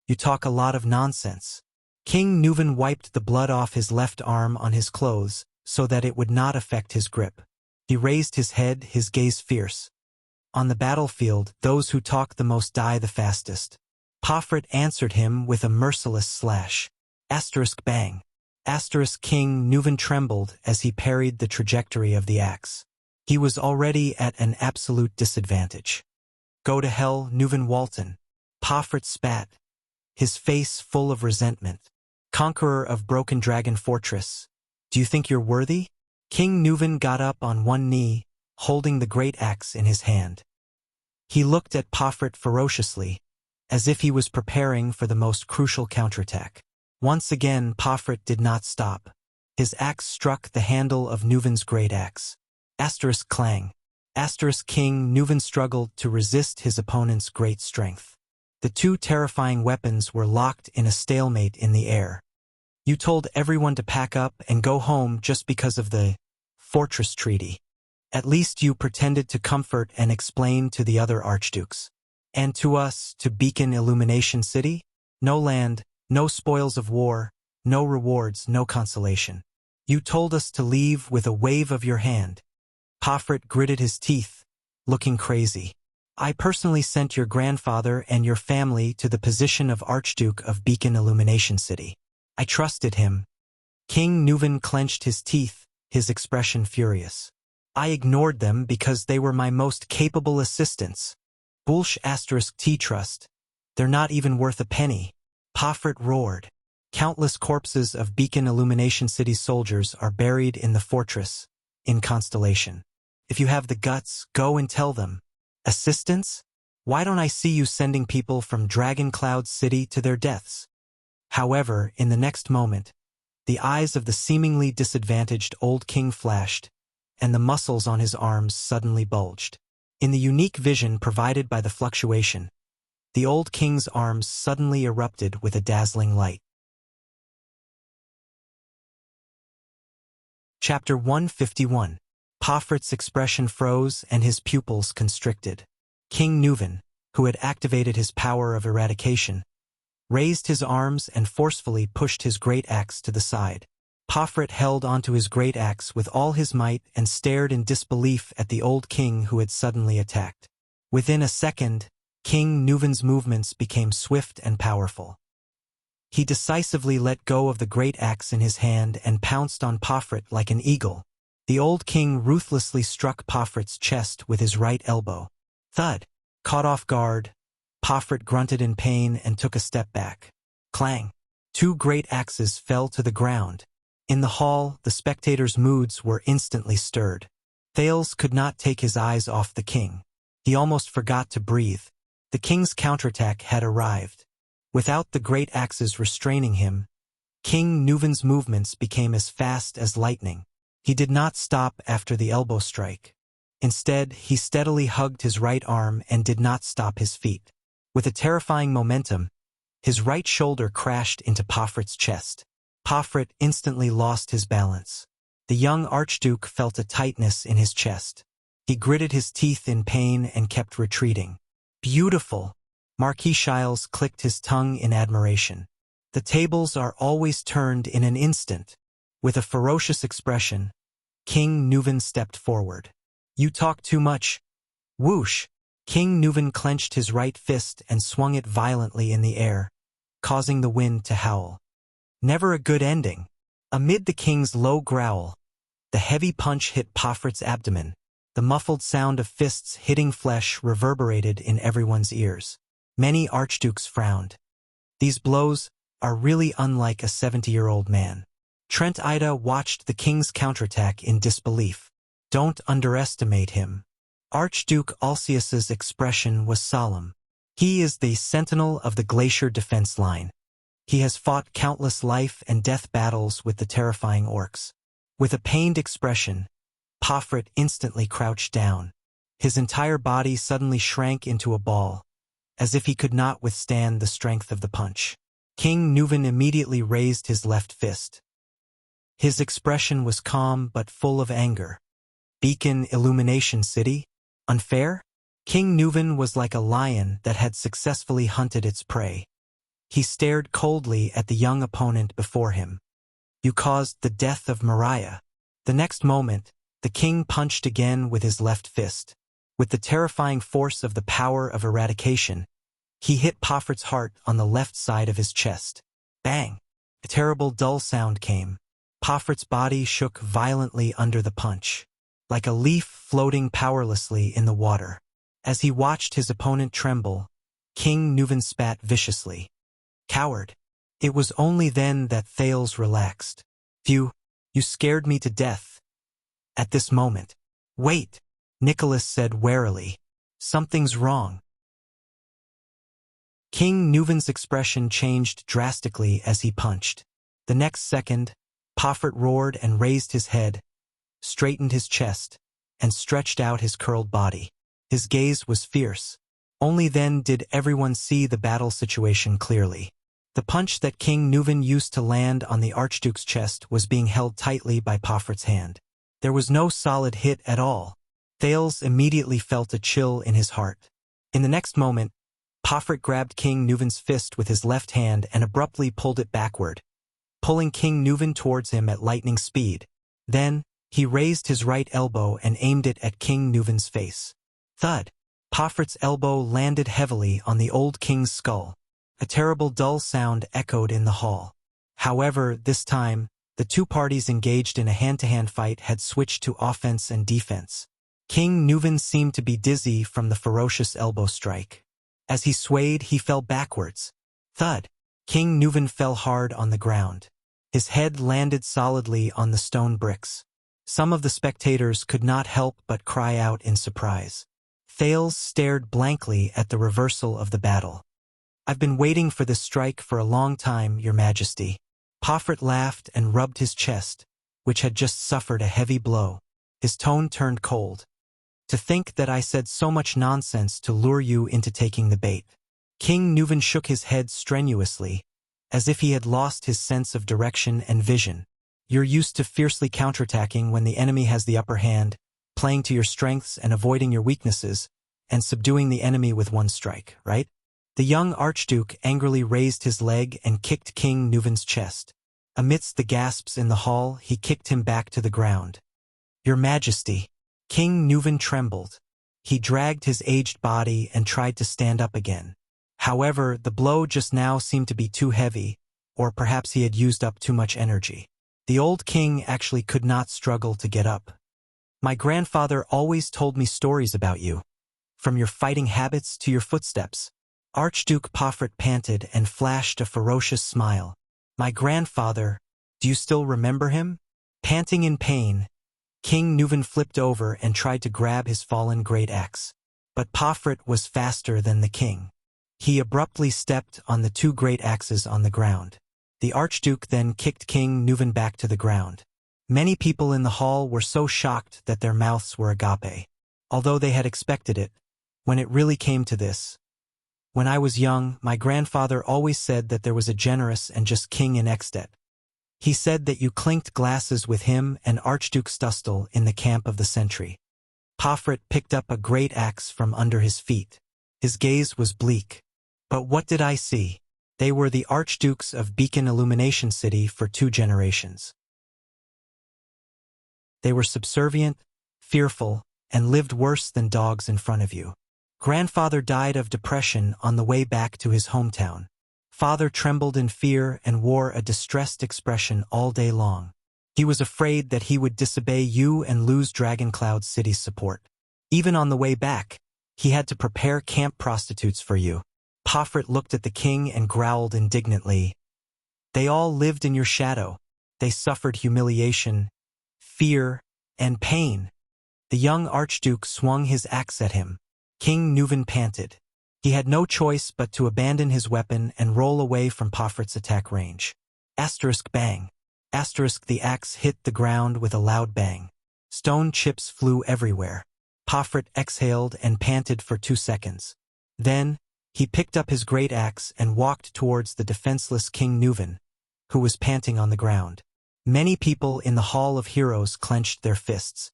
You talk a lot of nonsense. King Nuvan wiped the blood off his left arm on his clothes so that it would not affect his grip. He raised his head, his gaze fierce. On the battlefield, those who talk the most die the fastest. Pofrit answered him with a merciless slash. Asterisk bang. Asterisk King Nuvan trembled as he parried the trajectory of the axe. He was already at an absolute disadvantage. Go to hell, Nuvan Walton. Pofrit spat, his face full of resentment. Conqueror of Broken Dragon Fortress, do you think you're worthy? King Nuvan got up on one knee, holding the great axe in his hand. He looked at Pofrit ferociously, as if he was preparing for the most crucial counterattack. Once again, Pofrit did not stop. His axe struck the handle of Nuvan's great axe. Asterisk clang. Asterisk King Nuvan struggled to resist his opponent's great strength. The two terrifying weapons were locked in a stalemate in the air. You told everyone to pack up and go home just because of the Fortress Treaty. At least you pretended to comfort and explain to the other archdukes. And to us, to Beacon Illumination City? No land, no spoils of war, no rewards, no consolation. You told us to leave with a wave of your hand. Pofrit gritted his teeth, looking crazy. I personally sent your grandfather and your family to the position of Archduke of Beacon Illumination City. I trusted him. King Nuvan clenched his teeth, his expression furious. I ignored them because they were my most capable assistants. Bullsh asterisk T-Trust. They're not even worth a penny. Pofrit roared. Countless corpses of Beacon Illumination City soldiers are buried in the fortress, in Constellation. If you have the guts, go and tell them. Assistance? Why don't I see you sending people from Dragon Cloud City to their deaths? However, in the next moment, the eyes of the seemingly disadvantaged old king flashed, and the muscles on his arms suddenly bulged. In the unique vision provided by the fluctuation, the old king's arms suddenly erupted with a dazzling light. Chapter 151. Pofrit's expression froze and his pupils constricted. King Nuvan, who had activated his power of eradication, raised his arms and forcefully pushed his great axe to the side. Pofrit held onto his great axe with all his might and stared in disbelief at the old king who had suddenly attacked. Within a second, King Nuvan's movements became swift and powerful. He decisively let go of the great axe in his hand and pounced on Pofrit like an eagle. The old king ruthlessly struck Pofrit's chest with his right elbow. Thud. Caught off guard, Pofrit grunted in pain and took a step back. Clang. Two great axes fell to the ground. In the hall, the spectators' moods were instantly stirred. Thales could not take his eyes off the king. He almost forgot to breathe. The king's counterattack had arrived. Without the great axes restraining him, King Nuvan's movements became as fast as lightning. He did not stop after the elbow strike. Instead, he steadily hugged his right arm and did not stop his feet. With a terrifying momentum, his right shoulder crashed into Pofrit's chest. Pofrit instantly lost his balance. The young archduke felt a tightness in his chest. He gritted his teeth in pain and kept retreating. Beautiful! Marquis Shiles clicked his tongue in admiration. The tables are always turned in an instant. With a ferocious expression, King Nuvan stepped forward. You talk too much. Whoosh! King Nuvan clenched his right fist and swung it violently in the air, causing the wind to howl. Never a good ending. Amid the king's low growl, the heavy punch hit Pofrit's abdomen. The muffled sound of fists hitting flesh reverberated in everyone's ears. Many archdukes frowned. These blows are really unlike a 70-year-old man. Trent Ida watched the king's counterattack in disbelief. Don't underestimate him. Archduke Alcius's expression was solemn. He is the sentinel of the glacier defense line. He has fought countless life and death battles with the terrifying orcs. With a pained expression, Pofrit instantly crouched down. His entire body suddenly shrank into a ball, as if he could not withstand the strength of the punch. King Nuvan immediately raised his left fist. His expression was calm but full of anger. Beacon Illumination City? Unfair? King Nuvan was like a lion that had successfully hunted its prey. He stared coldly at the young opponent before him. You caused the death of Mariah. The next moment, the king punched again with his left fist. With the terrifying force of the power of eradication, he hit Pofrit's heart on the left side of his chest. Bang! A terrible dull sound came. Pofrit's body shook violently under the punch, like a leaf floating powerlessly in the water. As he watched his opponent tremble, King Nuvan spat viciously. Coward! It was only then that Thales relaxed. You scared me to death. At this moment. Wait, Nicholas said warily. Something's wrong. King Nuvan's expression changed drastically as he punched. The next second, Pofrit roared and raised his head, straightened his chest, and stretched out his curled body. His gaze was fierce. Only then did everyone see the battle situation clearly. The punch that King Nuvan used to land on the Archduke's chest was being held tightly by Pofrit's hand. There was no solid hit at all. Thales immediately felt a chill in his heart. In the next moment, Pofrit grabbed King Nuvan's fist with his left hand and abruptly pulled it backward, pulling King Nuvan towards him at lightning speed. Then, he raised his right elbow and aimed it at King Nuvan's face. Thud! Pofrit's elbow landed heavily on the old king's skull. A terrible dull sound echoed in the hall. However, this time, the two parties engaged in a hand-to-hand fight had switched to offense and defense. King Nuvan seemed to be dizzy from the ferocious elbow strike. As he swayed, he fell backwards. Thud! King Nuvan fell hard on the ground. His head landed solidly on the stone bricks. Some of the spectators could not help but cry out in surprise. Thales stared blankly at the reversal of the battle. I've been waiting for this strike for a long time, Your Majesty. Pofrit laughed and rubbed his chest, which had just suffered a heavy blow. His tone turned cold. To think that I said so much nonsense to lure you into taking the bait. King Nuvan shook his head strenuously, as if he had lost his sense of direction and vision. You're used to fiercely counterattacking when the enemy has the upper hand, playing to your strengths and avoiding your weaknesses, and subduing the enemy with one strike, right? The young Archduke angrily raised his leg and kicked King Nuvan's chest. Amidst the gasps in the hall, he kicked him back to the ground. Your Majesty! King Nuvan trembled. He dragged his aged body and tried to stand up again. However, the blow just now seemed to be too heavy, or perhaps he had used up too much energy. The old king actually could not struggle to get up. My grandfather always told me stories about you, from your fighting habits to your footsteps. Archduke Pofrit panted and flashed a ferocious smile. My grandfather, do you still remember him? Panting in pain, King Nuvan flipped over and tried to grab his fallen great axe. But Pofrit was faster than the king. He abruptly stepped on the two great axes on the ground. The Archduke then kicked King Nuvan back to the ground. Many people in the hall were so shocked that their mouths were agape. Although they had expected it, when it really came to this. When I was young, my grandfather always said that there was a generous and just king in Ekstedt. He said that you clinked glasses with him and Archduke Stustel in the camp of the sentry. Pofrit picked up a great axe from under his feet. His gaze was bleak. But what did I see? They were the Archdukes of Beacon Illumination City for 2 generations. They were subservient, fearful, and lived worse than dogs in front of you. Grandfather died of depression on the way back to his hometown. Father trembled in fear and wore a distressed expression all day long. He was afraid that he would disobey you and lose Dragoncloud City's support. Even on the way back, he had to prepare camp prostitutes for you. Pofrit looked at the king and growled indignantly. They all lived in your shadow. They suffered humiliation, fear, and pain. The young archduke swung his axe at him. King Nuvan panted. He had no choice but to abandon his weapon and roll away from Pofrit's attack range. Asterisk bang. Asterisk the axe hit the ground with a loud bang. Stone chips flew everywhere. Pofrit exhaled and panted for 2 seconds. Then, he picked up his great axe and walked towards the defenseless King Nuvan, who was panting on the ground. Many people in the Hall of Heroes clenched their fists.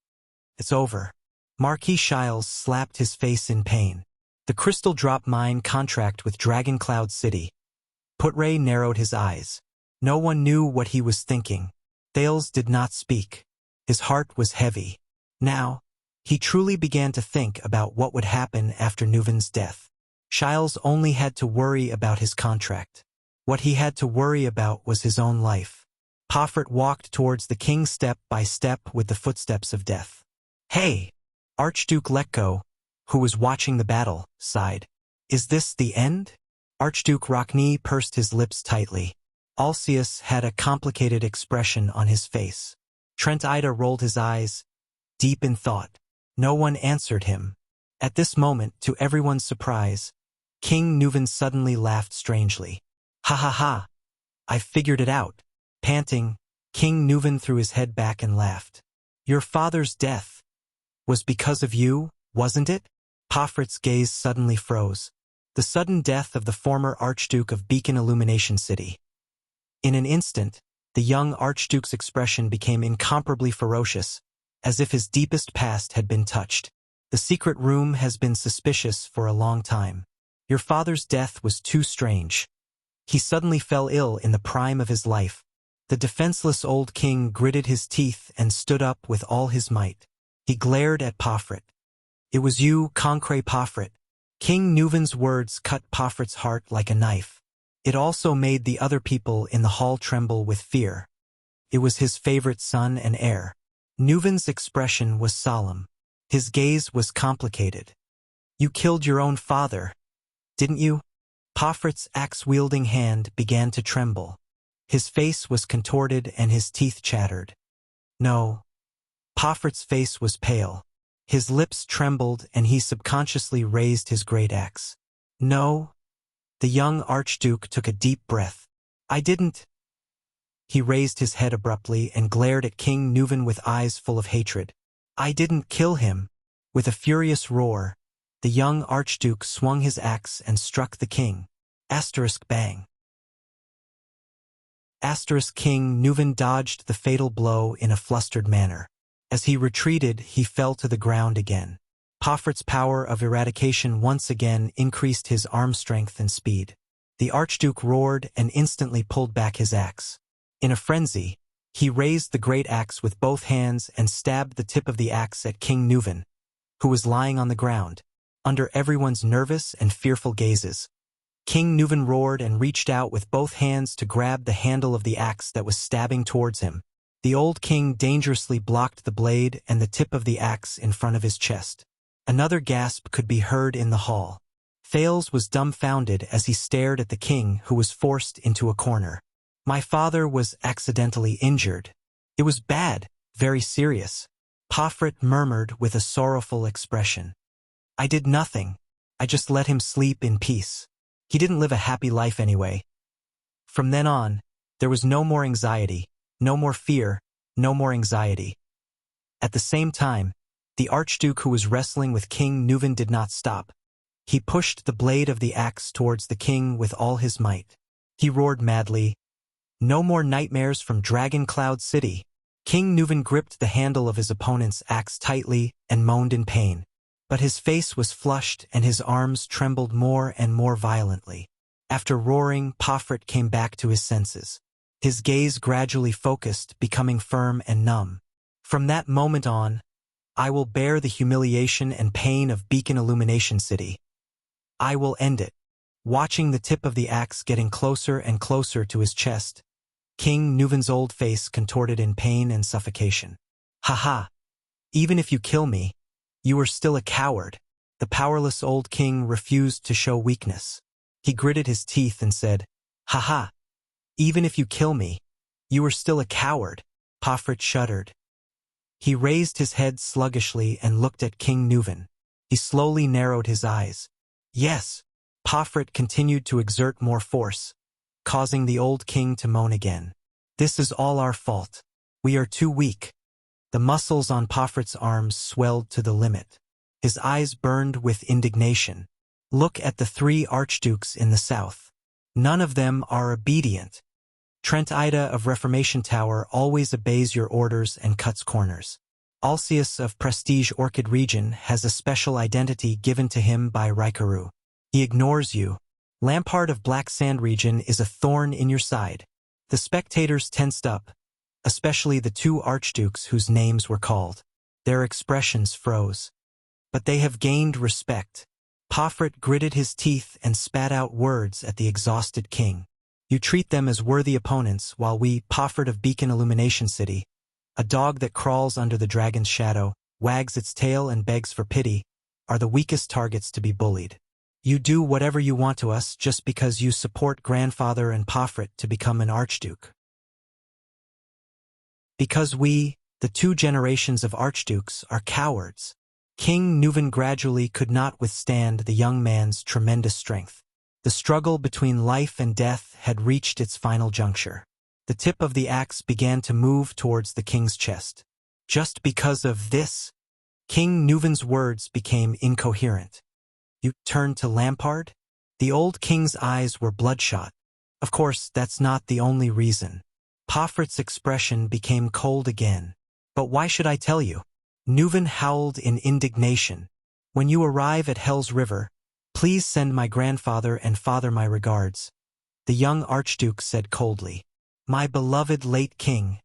It's over. Marquis Shiles slapped his face in pain. The crystal drop mine contract with Dragon Cloud City. Putray narrowed his eyes. No one knew what he was thinking. Thales did not speak. His heart was heavy. Now, he truly began to think about what would happen after Nuvan's death. Shiles only had to worry about his contract. What he had to worry about was his own life. Pofrit walked towards the king step by step with the footsteps of death. Hey! Archduke Letko, who was watching the battle, sighed. Is this the end? Archduke Rockney pursed his lips tightly. Alcius had a complicated expression on his face. Trent Ida rolled his eyes, deep in thought. No one answered him. At this moment, to everyone's surprise, King Nuvan suddenly laughed strangely. Ha ha ha! I figured it out. Panting, King Nuvan threw his head back and laughed. Your father's death was because of you, wasn't it? Pofrit's gaze suddenly froze. The sudden death of the former Archduke of Beacon Illumination City. In an instant, the young Archduke's expression became incomparably ferocious, as if his deepest past had been touched. The secret room has been suspicious for a long time. Your father's death was too strange. He suddenly fell ill in the prime of his life. The defenseless old king gritted his teeth and stood up with all his might. He glared at Pofrit. It was you, Concret Pofrit. King Nuvan's words cut Pofrit's heart like a knife. It also made the other people in the hall tremble with fear. It was his favorite son and heir. Nuvan's expression was solemn. His gaze was complicated. You killed your own father, didn't you? Pofrit's axe-wielding hand began to tremble. His face was contorted and his teeth chattered. No. Pofrit's face was pale. His lips trembled and he subconsciously raised his great axe. No. The young Archduke took a deep breath. I didn't. He raised his head abruptly and glared at King Nuvan with eyes full of hatred. I didn't kill him. With a furious roar, the young Archduke swung his axe and struck the king. Asterisk bang. Asterisk King Nuvan dodged the fatal blow in a flustered manner. As he retreated, he fell to the ground again. Pofrit's power of eradication once again increased his arm strength and speed. The Archduke roared and instantly pulled back his axe. In a frenzy, he raised the great axe with both hands and stabbed the tip of the axe at King Nuvan, who was lying on the ground, under everyone's nervous and fearful gazes. King Nuvan roared and reached out with both hands to grab the handle of the axe that was stabbing towards him. The old king dangerously blocked the blade and the tip of the axe in front of his chest. Another gasp could be heard in the hall. Thales was dumbfounded as he stared at the king, who was forced into a corner. My father was accidentally injured. It was bad, very serious. Pofrit murmured with a sorrowful expression. I did nothing. I just let him sleep in peace. He didn't live a happy life anyway. From then on, there was no more anxiety, no more fear, no more anxiety. At the same time, the Archduke who was wrestling with King Nuvan did not stop. He pushed the blade of the axe towards the king with all his might. He roared madly, no more nightmares from Dragon Cloud City. King Nuvan gripped the handle of his opponent's axe tightly and moaned in pain. But his face was flushed and his arms trembled more and more violently. After roaring, Pofrit came back to his senses. His gaze gradually focused, becoming firm and numb. From that moment on, I will bear the humiliation and pain of Beacon Illumination City. I will end it. Watching the tip of the axe getting closer and closer to his chest, King Nuvan's old face contorted in pain and suffocation. Ha ha! Even if you kill me, you are still a coward. The powerless old king refused to show weakness. He gritted his teeth and said, "Ha ha! Even if you kill me, you are still a coward." Pofrit shuddered. He raised his head sluggishly and looked at King Nuvan. He slowly narrowed his eyes. Yes. Pofrit continued to exert more force, causing the old king to moan again. "This is all our fault. We are too weak." The muscles on Pofrit's arms swelled to the limit. His eyes burned with indignation. "Look at the 3 archdukes in the south. None of them are obedient. Trent Ida of Reformation Tower always obeys your orders and cuts corners. Alcius of Prestige Orchid Region has a special identity given to him by Raikaru. He ignores you. Lampard of Black Sand Region is a thorn in your side." The spectators tensed up, especially the 2 archdukes whose names were called. Their expressions froze. But they have gained respect. Pofrit gritted his teeth and spat out words at the exhausted king. "You treat them as worthy opponents, while we, Pofrit of Beacon Illumination City, a dog that crawls under the dragon's shadow, wags its tail and begs for pity, are the weakest targets to be bullied. You do whatever you want to us just because you support grandfather and Pofrit to become an archduke. Because we, the 2 generations of archdukes, are cowards." King Nuvan gradually could not withstand the young man's tremendous strength. The struggle between life and death had reached its final juncture. The tip of the axe began to move towards the king's chest. "Just because of this?" King Nuvan's words became incoherent. "You turned to Lampard?" The old king's eyes were bloodshot. "Of course, that's not the only reason." Pofrit's expression became cold again. "But why should I tell you?" Nuvan howled in indignation. "When you arrive at Hell's River, please send my grandfather and father my regards." The young archduke said coldly, "My beloved late king,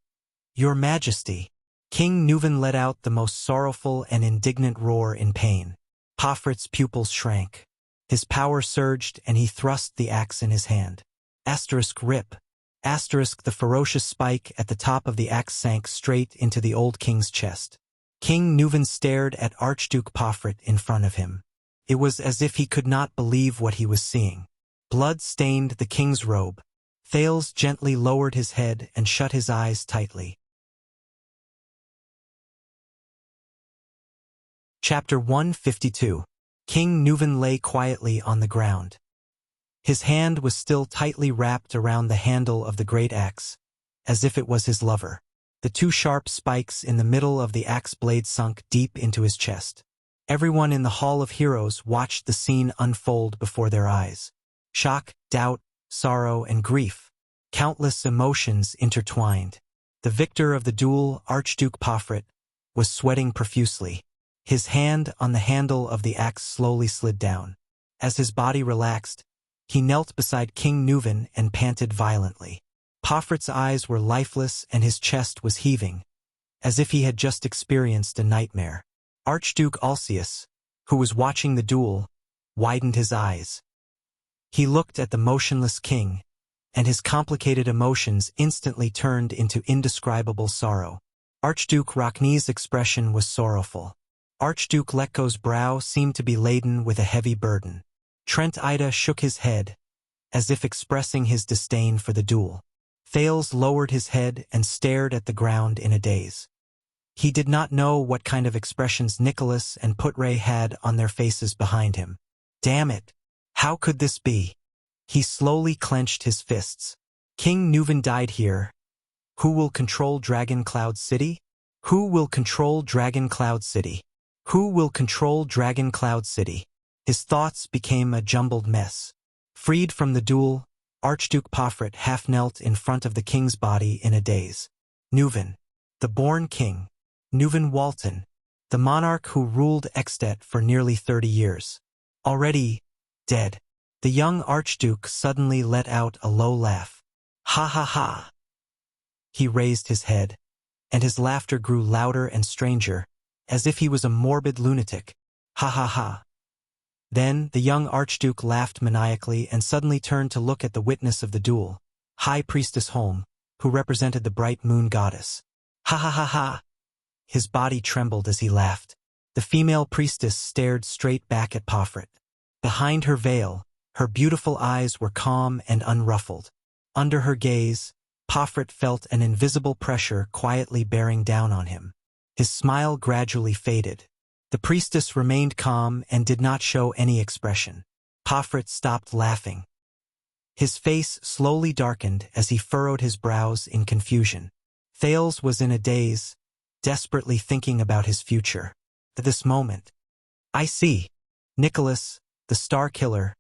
your majesty." King Nuvan let out the most sorrowful and indignant roar in pain. Pofrit's pupils shrank. His power surged and he thrust the axe in his hand. *rip. *, the ferocious spike at the top of the axe sank straight into the old king's chest. King Nuvan stared at Archduke Pofrit in front of him. It was as if he could not believe what he was seeing. Blood stained the king's robe. Thales gently lowered his head and shut his eyes tightly. Chapter 152. King Nuvan lay quietly on the ground. His hand was still tightly wrapped around the handle of the great axe, as if it was his lover. The 2 sharp spikes in the middle of the axe blade sunk deep into his chest. Everyone in the Hall of Heroes watched the scene unfold before their eyes. Shock, doubt, sorrow, and grief. Countless emotions intertwined. The victor of the duel, Archduke Pofrit, was sweating profusely. His hand on the handle of the axe slowly slid down. As his body relaxed, he knelt beside King Nuvan and panted violently. Pofrit's eyes were lifeless and his chest was heaving, as if he had just experienced a nightmare. Archduke Alcius, who was watching the duel, widened his eyes. He looked at the motionless king, and his complicated emotions instantly turned into indescribable sorrow. Archduke Rachni's expression was sorrowful. Archduke Letko's brow seemed to be laden with a heavy burden. Trent Ida shook his head, as if expressing his disdain for the duel. Thales lowered his head and stared at the ground in a daze. He did not know what kind of expressions Nicholas and Putre had on their faces behind him. Damn it! How could this be? He slowly clenched his fists. King Nuvan died here. Who will control Dragon Cloud City? Who will control Dragon Cloud City? Who will control Dragon Cloud City? His thoughts became a jumbled mess. Freed from the duel, Archduke Pofrit half knelt in front of the king's body in a daze. Nuvan, the born king. Nuvan Walton, the monarch who ruled Extet for nearly 30 years. Already dead. The young archduke suddenly let out a low laugh. Ha ha ha! He raised his head, and his laughter grew louder and stranger, as if he was a morbid lunatic. Ha ha ha! Then the young archduke laughed maniacally and suddenly turned to look at the witness of the duel, High Priestess Holm, who represented the bright moon goddess. Ha ha ha ha! His body trembled as he laughed. The female priestess stared straight back at Pofrit. Behind her veil, Her beautiful eyes were calm and unruffled. Under her gaze, Pofrit felt an invisible pressure quietly bearing down on him. His smile gradually faded. The priestess remained calm and did not show any expression. Pofrit stopped laughing. His face slowly darkened as he furrowed his brows in confusion. Thales was in a daze, desperately thinking about his future. At this moment, "I see." Nicholas, the star killer,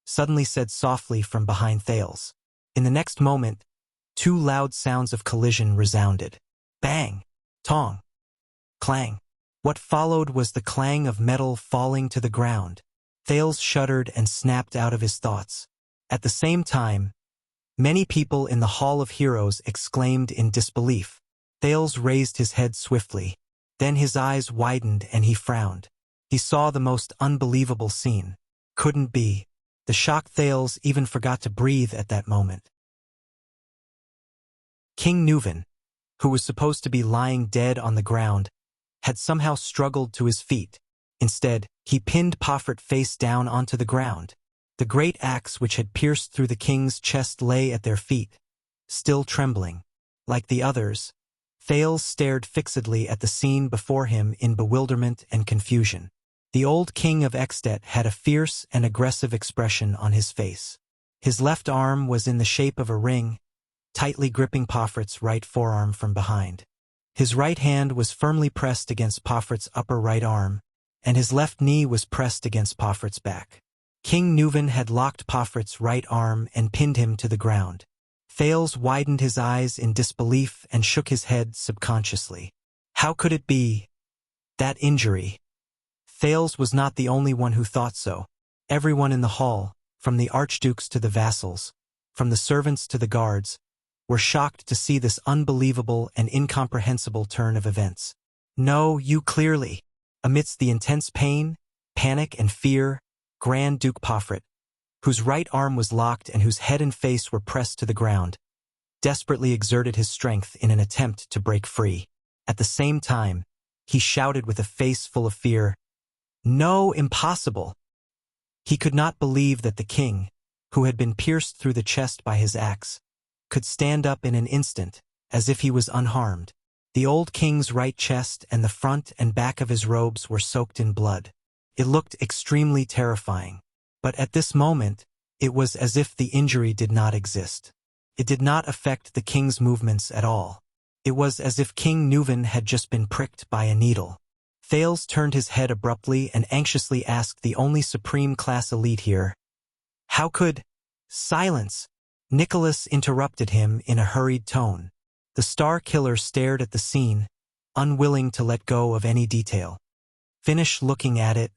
suddenly said softly from behind Thales. In the next moment, two loud sounds of collision resounded. Bang! Tong! Clang! What followed was the clang of metal falling to the ground. Thales shuddered and snapped out of his thoughts. At the same time, many people in the Hall of Heroes exclaimed in disbelief. Thales raised his head swiftly. Then his eyes widened and he frowned. He saw the most unbelievable scene. Couldn't be. The shocked Thales even forgot to breathe at that moment. King Nuvan, who was supposed to be lying dead on the ground, had somehow struggled to his feet. Instead, he pinned Pofrit face down onto the ground. The great axe which had pierced through the king's chest lay at their feet, still trembling. Like the others, Thales stared fixedly at the scene before him in bewilderment and confusion. The old king of Extet had a fierce and aggressive expression on his face. His left arm was in the shape of a ring, tightly gripping Pofrit's right forearm from behind. His right hand was firmly pressed against Pofrit's upper right arm, and his left knee was pressed against Pofrit's back. King Nuvan had locked Pofrit's right arm and pinned him to the ground. Thales widened his eyes in disbelief and shook his head subconsciously. How could it be? That injury. Thales was not the only one who thought so. Everyone in the hall, from the archdukes to the vassals, from the servants to the guards, were shocked to see this unbelievable and incomprehensible turn of events. No, you clearly. Amidst the intense pain, panic, and fear, Grand Duke Pofrit, whose right arm was locked and whose head and face were pressed to the ground, desperately exerted his strength in an attempt to break free. At the same time, he shouted with a face full of fear, "No, impossible!" He could not believe that the king, who had been pierced through the chest by his axe, could stand up in an instant, as if he was unharmed. The old king's right chest and the front and back of his robes were soaked in blood. It looked extremely terrifying. But at this moment, it was as if the injury did not exist. It did not affect the king's movements at all. It was as if King Nuvan had just been pricked by a needle. Thales turned his head abruptly and anxiously asked the only supreme class elite here, "How could—" "Silence!" Nicholas interrupted him in a hurried tone. The star killer stared at the scene, unwilling to let go of any detail. "Finish looking at it.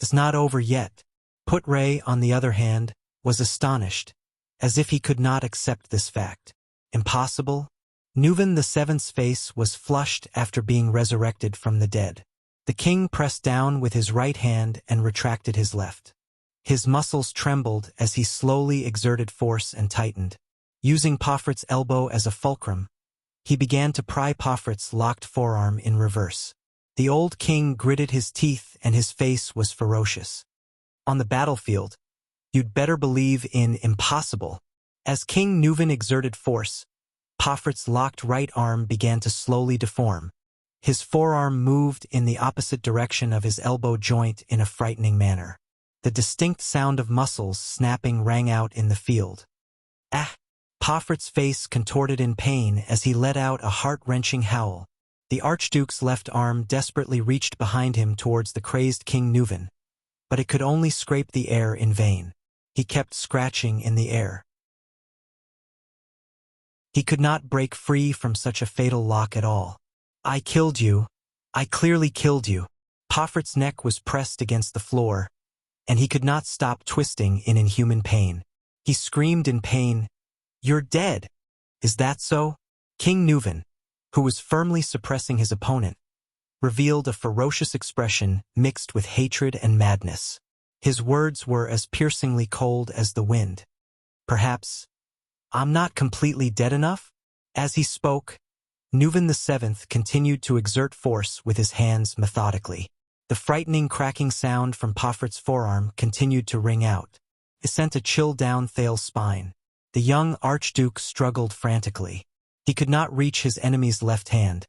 It's not over yet." Putray, on the other hand, was astonished, as if he could not accept this fact. Impossible? Nuvan VII's face was flushed after being resurrected from the dead. The king pressed down with his right hand and retracted his left. His muscles trembled as he slowly exerted force and tightened. Using Pofrit's elbow as a fulcrum, he began to pry Pofrit's locked forearm in reverse. The old king gritted his teeth and his face was ferocious. On the battlefield, you'd better believe in impossible. As King Nuvan exerted force, Pofrit's locked right arm began to slowly deform. His forearm moved in the opposite direction of his elbow joint in a frightening manner. The distinct sound of muscles snapping rang out in the field. Ah! Pofrit's face contorted in pain as he let out a heart-wrenching howl. The Archduke's left arm desperately reached behind him towards the crazed King Nuvan, but it could only scrape the air in vain. He kept scratching in the air. He could not break free from such a fatal lock at all. "I killed you. I clearly killed you." Pofrit's neck was pressed against the floor, and he could not stop twisting in inhuman pain. He screamed in pain, "You're dead! Is that so?" King Nuvan, who was firmly suppressing his opponent, revealed a ferocious expression mixed with hatred and madness. His words were as piercingly cold as the wind. "Perhaps I'm not completely dead enough?" As he spoke, Nuvan VII continued to exert force with his hands methodically. The frightening cracking sound from Pofrit's forearm continued to ring out, It sent a chill down Thal's spine. The young Archduke struggled frantically. He could not reach his enemy's left hand,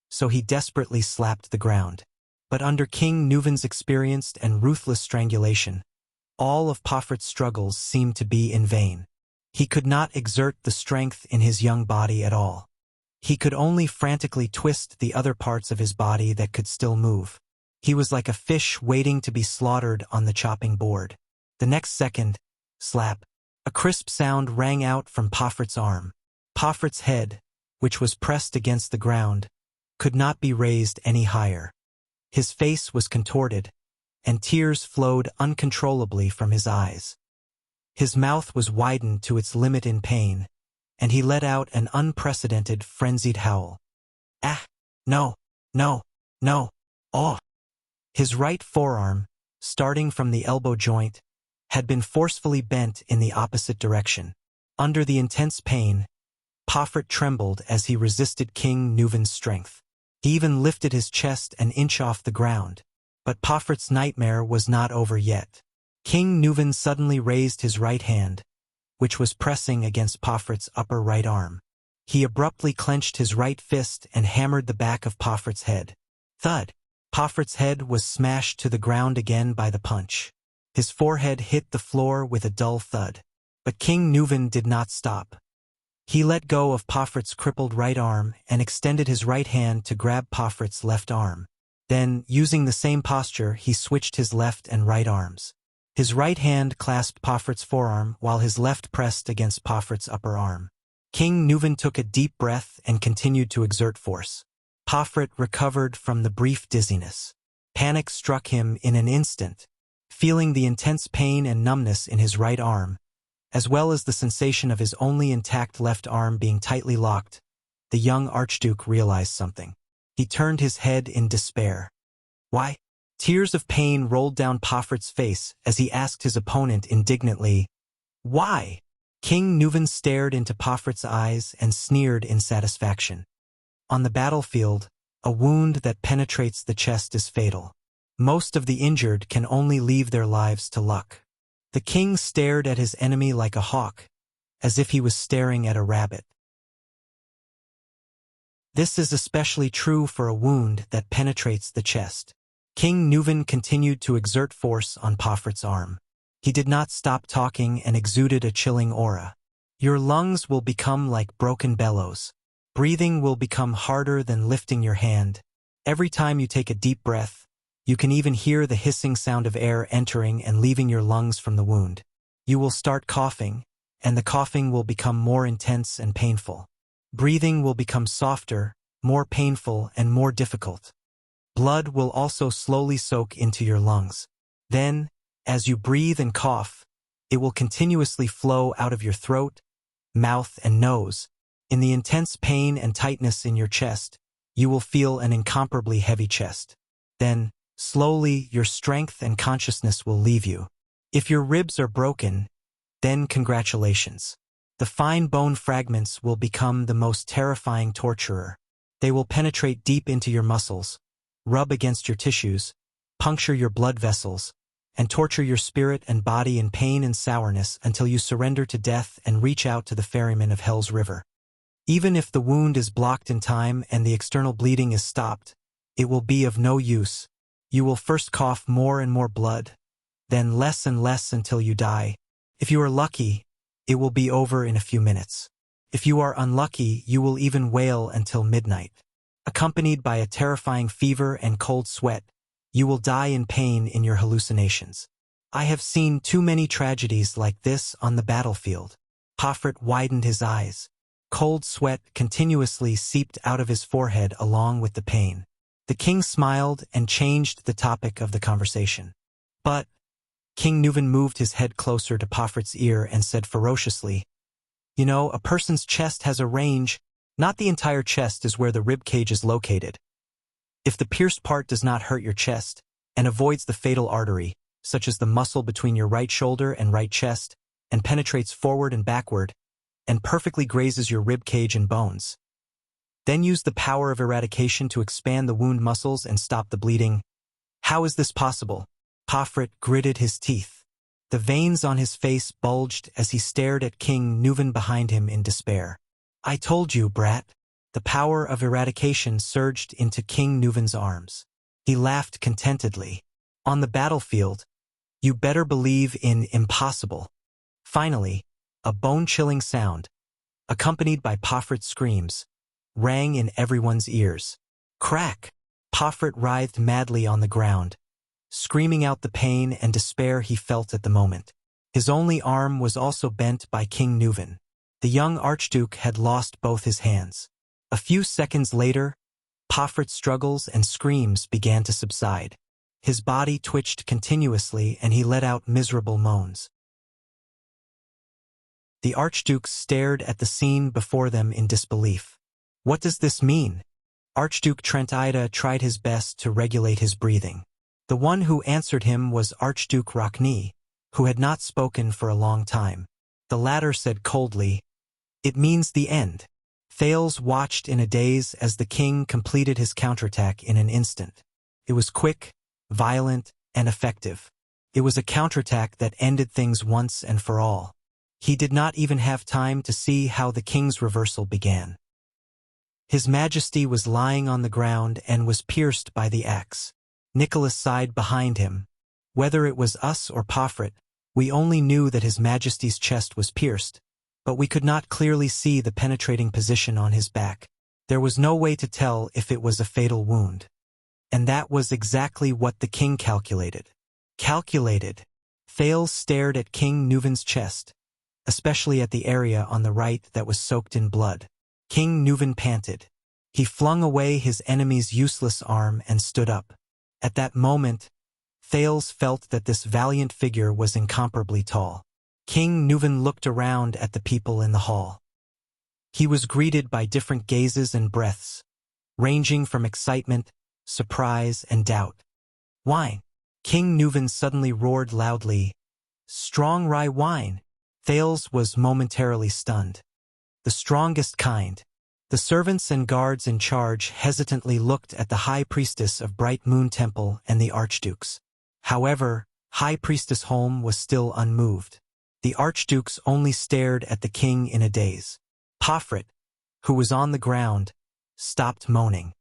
so he desperately slapped the ground. But under King Neuvin's experienced and ruthless strangulation, all of Poffert's struggles seemed to be in vain. He could not exert the strength in his young body at all. He could only frantically twist the other parts of his body that could still move. He was like a fish waiting to be slaughtered on the chopping board. The next second, slap, a crisp sound rang out from Poffert's arm. Poffert's head, which was pressed against the ground, could not be raised any higher. His face was contorted, and tears flowed uncontrollably from his eyes. His mouth was widened to its limit in pain, and he let out an unprecedented, frenzied howl. Ah! No! No! No! Oh! His right forearm, starting from the elbow joint, had been forcefully bent in the opposite direction. Under the intense pain, Poffert trembled as he resisted King Neuvin's strength. He even lifted his chest an inch off the ground. But Poffert's nightmare was not over yet. King Neuvin suddenly raised his right hand, which was pressing against Poffert's upper right arm. He abruptly clenched his right fist and hammered the back of Poffert's head. Thud! Poffert's head was smashed to the ground again by the punch. His forehead hit the floor with a dull thud. But King Neuvin did not stop. He let go of Poffert's crippled right arm and extended his right hand to grab Poffert's left arm. Then, using the same posture, he switched his left and right arms. His right hand clasped Poffert's forearm while his left pressed against Poffert's upper arm. King Neuvin took a deep breath and continued to exert force. Poffert recovered from the brief dizziness. Panic struck him in an instant. Feeling the intense pain and numbness in his right arm, as well as the sensation of his only intact left arm being tightly locked, the young Archduke realized something. He turned his head in despair. Why? Tears of pain rolled down Poffert's face as he asked his opponent indignantly, "Why?" King Neuvin stared into Poffert's eyes and sneered in satisfaction. On the battlefield, a wound that penetrates the chest is fatal. Most of the injured can only leave their lives to luck. The king stared at his enemy like a hawk, as if he was staring at a rabbit. This is especially true for a wound that penetrates the chest. King Neuvin continued to exert force on Poffert's arm. He did not stop talking and exuded a chilling aura. Your lungs will become like broken bellows. Breathing will become harder than lifting your hand. Every time you take a deep breath, you can even hear the hissing sound of air entering and leaving your lungs from the wound. You will start coughing, and the coughing will become more intense and painful. Breathing will become softer, more painful, and more difficult. Blood will also slowly soak into your lungs. Then, as you breathe and cough, it will continuously flow out of your throat, mouth, and nose. In the intense pain and tightness in your chest, you will feel an incomparably heavy chest. Then, slowly, your strength and consciousness will leave you. If your ribs are broken, then congratulations. The fine bone fragments will become the most terrifying torturer. They will penetrate deep into your muscles, rub against your tissues, puncture your blood vessels, and torture your spirit and body in pain and sourness until you surrender to death and reach out to the ferryman of Hell's River. Even if the wound is blocked in time and the external bleeding is stopped, it will be of no use. You will first cough more and more blood, then less and less until you die. If you are lucky, it will be over in a few minutes. If you are unlucky, you will even wail until midnight. Accompanied by a terrifying fever and cold sweat, you will die in pain in your hallucinations. I have seen too many tragedies like this on the battlefield. Poffert widened his eyes. Cold sweat continuously seeped out of his forehead along with the pain. The king smiled and changed the topic of the conversation. But King Neuvin moved his head closer to Poffert's ear and said ferociously, "You know, a person's chest has a range. Not the entire chest is where the rib cage is located. If the pierced part does not hurt your chest and avoids the fatal artery, such as the muscle between your right shoulder and right chest, and penetrates forward and backward, and perfectly grazes your rib cage and bones, then use the power of eradication to expand the wound muscles and stop the bleeding. How is this possible?" Poffert gritted his teeth. The veins on his face bulged as he stared at King Nuven behind him in despair. "I told you, brat." The power of eradication surged into King Nuven's arms. He laughed contentedly. "On the battlefield, you better believe in impossible." Finally, a bone-chilling sound, accompanied by Pofrit's screams, rang in everyone's ears. Crack! Pofrit writhed madly on the ground, screaming out the pain and despair he felt at the moment. His only arm was also bent by King Nuven. The young Archduke had lost both his hands. A few seconds later, Pofrit's struggles and screams began to subside. His body twitched continuously and he let out miserable moans. The Archdukes stared at the scene before them in disbelief. "What does this mean?" Archduke Trentida tried his best to regulate his breathing. The one who answered him was Archduke Rockne, who had not spoken for a long time. The latter said coldly, "It means the end." Thales watched in a daze as the king completed his counterattack in an instant. It was quick, violent, and effective. It was a counterattack that ended things once and for all. He did not even have time to see how the king's reversal began. His Majesty was lying on the ground and was pierced by the axe. Nicholas sighed behind him. Whether it was us or Pofrit, we only knew that His Majesty's chest was pierced, but we could not clearly see the penetrating position on his back. There was no way to tell if it was a fatal wound. And that was exactly what the king calculated. Thales stared at King Nuven's chest, especially at the area on the right that was soaked in blood. King Nuven panted. He flung away his enemy's useless arm and stood up. At that moment, Thales felt that this valiant figure was incomparably tall. King Nuven looked around at the people in the hall. He was greeted by different gazes and breaths, ranging from excitement, surprise, and doubt. "Wine!" King Nuven suddenly roared loudly. "Strong rye wine!" Thales was momentarily stunned. "The strongest kind." The servants and guards in charge hesitantly looked at the High Priestess of Bright Moon Temple and the Archdukes. However, High Priestess Holm was still unmoved. The Archdukes only stared at the king in a daze. Pofrit, who was on the ground, stopped moaning.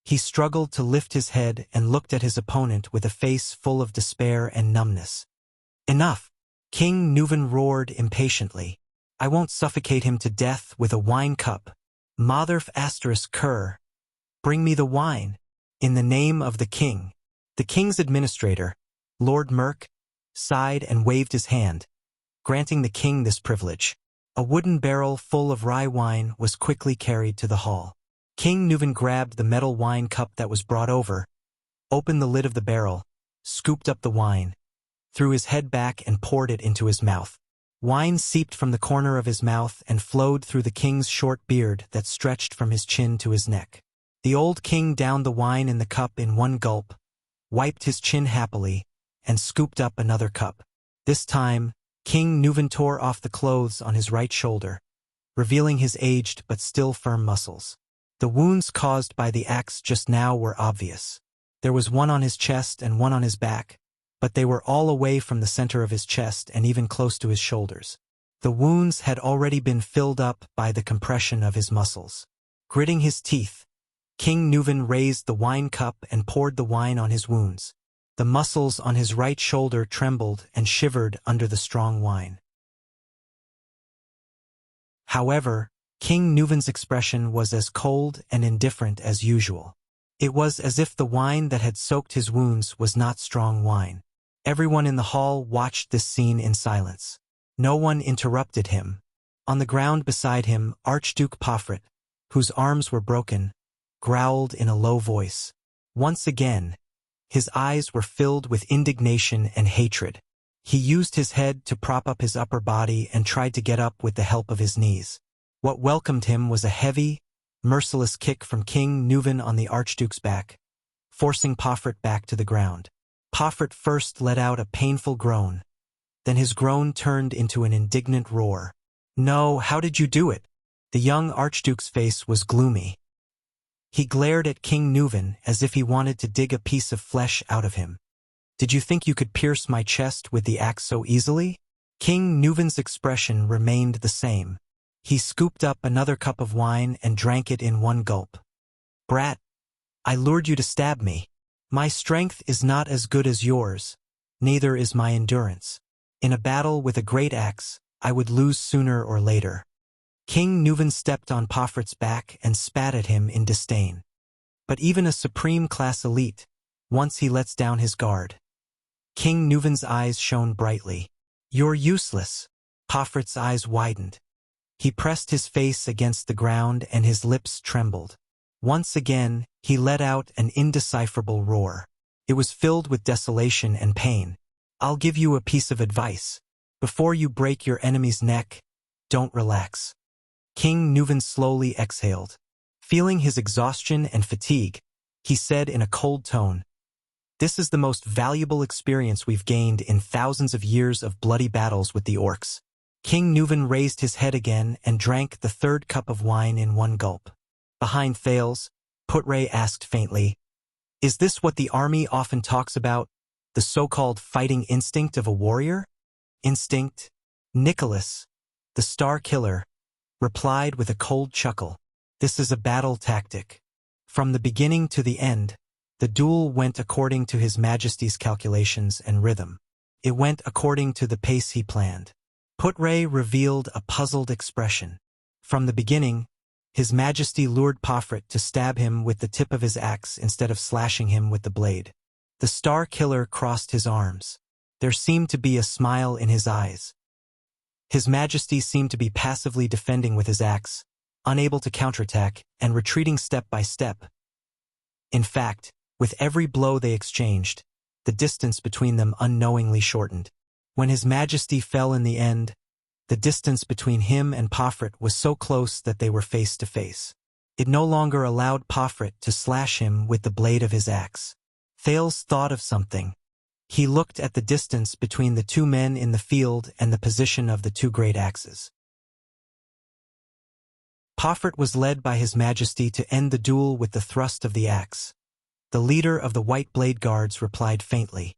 He struggled to lift his head and looked at his opponent with a face full of despair and numbness. "Enough!" King Nuven roared impatiently. "I won't suffocate him to death with a wine cup. Motherf asterisk cur. Bring me the wine. In the name of the king." The king's administrator, Lord Merk, sighed and waved his hand, granting the king this privilege. A wooden barrel full of rye wine was quickly carried to the hall. King Nuven grabbed the metal wine cup that was brought over, opened the lid of the barrel, scooped up the wine, threw his head back and poured it into his mouth. Wine seeped from the corner of his mouth and flowed through the king's short beard that stretched from his chin to his neck. The old king downed the wine in the cup in one gulp, wiped his chin happily, and scooped up another cup. This time, King Nuven tore off the clothes on his right shoulder, revealing his aged but still firm muscles. The wounds caused by the axe just now were obvious. There was one on his chest and one on his back, but they were all away from the center of his chest and even close to his shoulders. The wounds had already been filled up by the compression of his muscles. Gritting his teeth, King Nuven raised the wine cup and poured the wine on his wounds. The muscles on his right shoulder trembled and shivered under the strong wine. However, King Nuven's expression was as cold and indifferent as usual. It was as if the wine that had soaked his wounds was not strong wine. Everyone in the hall watched this scene in silence. No one interrupted him. On the ground beside him, Archduke Pofrit, whose arms were broken, growled in a low voice. Once again, his eyes were filled with indignation and hatred. He used his head to prop up his upper body and tried to get up with the help of his knees. What welcomed him was a heavy, merciless kick from King Nuven on the Archduke's back, forcing Pofrit back to the ground. Pofrit first let out a painful groan. Then his groan turned into an indignant roar. "No, how did you do it?" The young Archduke's face was gloomy. He glared at King Nuven as if he wanted to dig a piece of flesh out of him. Did you think you could pierce my chest with the axe so easily? King Nuvan's expression remained the same. He scooped up another cup of wine and drank it in one gulp. Brat, I lured you to stab me. My strength is not as good as yours, neither is my endurance. In a battle with a great axe, I would lose sooner or later. King Nuvan stepped on Pofrit's back and spat at him in disdain. But even a supreme-class elite, once he lets down his guard. King Nuvan's eyes shone brightly. You're useless. Pofrit's eyes widened. He pressed his face against the ground and his lips trembled. Once again, he let out an indecipherable roar. It was filled with desolation and pain. I'll give you a piece of advice. Before you break your enemy's neck, don't relax. King Nuvan slowly exhaled. Feeling his exhaustion and fatigue, he said in a cold tone, This is the most valuable experience we've gained in thousands of years of bloody battles with the orcs. King Nuvan raised his head again and drank the third cup of wine in one gulp. Behind Thales, Putray asked faintly, Is this what the army often talks about, the so-called fighting instinct of a warrior? Instinct? Nicholas, the Star Killer, replied with a cold chuckle. This is a battle tactic. From the beginning to the end, the duel went according to His Majesty's calculations and rhythm. It went according to the pace he planned. Putray revealed a puzzled expression. From the beginning, His Majesty lured Pofrit to stab him with the tip of his axe instead of slashing him with the blade. The Star Killer crossed his arms. There seemed to be a smile in his eyes. His Majesty seemed to be passively defending with his axe, unable to counterattack, and retreating step by step. In fact, with every blow they exchanged, the distance between them unknowingly shortened. When His Majesty fell in the end, the distance between him and Pofrit was so close that they were face to face. It no longer allowed Pofrit to slash him with the blade of his axe. Thales thought of something. He looked at the distance between the two men in the field and the position of the two great axes. Pofrit was led by His Majesty to end the duel with the thrust of the axe. The leader of the White Blade Guards replied faintly.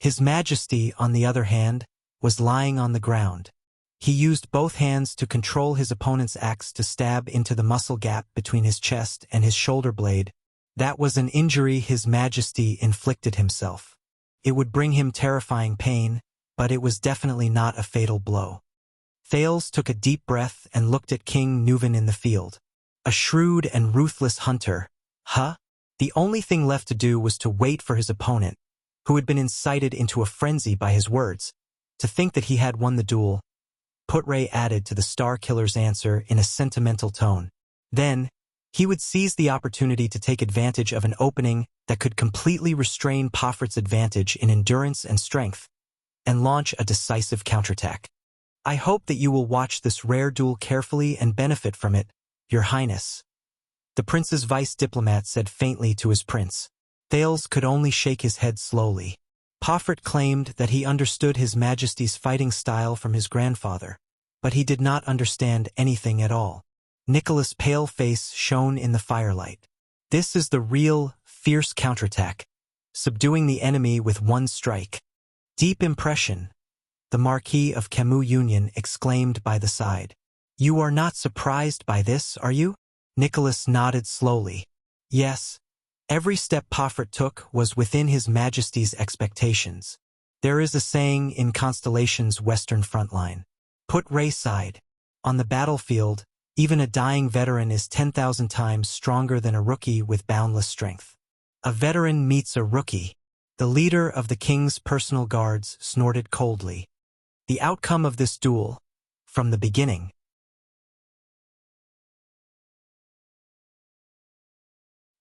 His Majesty, on the other hand, was lying on the ground. He used both hands to control his opponent's axe to stab into the muscle gap between his chest and his shoulder blade. That was an injury His Majesty inflicted himself. It would bring him terrifying pain, but it was definitely not a fatal blow. Thales took a deep breath and looked at King Nuvan in the field. A shrewd and ruthless hunter. The only thing left to do was to wait for his opponent, who had been incited into a frenzy by his words, to think that he had won the duel. Putray added to the Star Killer's answer in a sentimental tone. Then, he would seize the opportunity to take advantage of an opening that could completely restrain Pofrit's advantage in endurance and strength, and launch a decisive counterattack. I hope that you will watch this rare duel carefully and benefit from it, Your Highness. The prince's vice-diplomat said faintly to his prince. Thales could only shake his head slowly. Pofrit claimed that he understood His Majesty's fighting style from his grandfather, but he did not understand anything at all. Nicholas' pale face shone in the firelight. This is the real, fierce counterattack, subduing the enemy with one strike. Deep impression, the Marquis of Camus Union exclaimed by the side. You are not surprised by this, are you? Nicholas nodded slowly. Yes. Every step Pofrit took was within His Majesty's expectations. There is a saying in Constellation's Western front line. Putray sighed. On the battlefield, even a dying veteran is 10,000 times stronger than a rookie with boundless strength. A veteran meets a rookie. The leader of the king's personal guards snorted coldly. The outcome of this duel, from the beginning.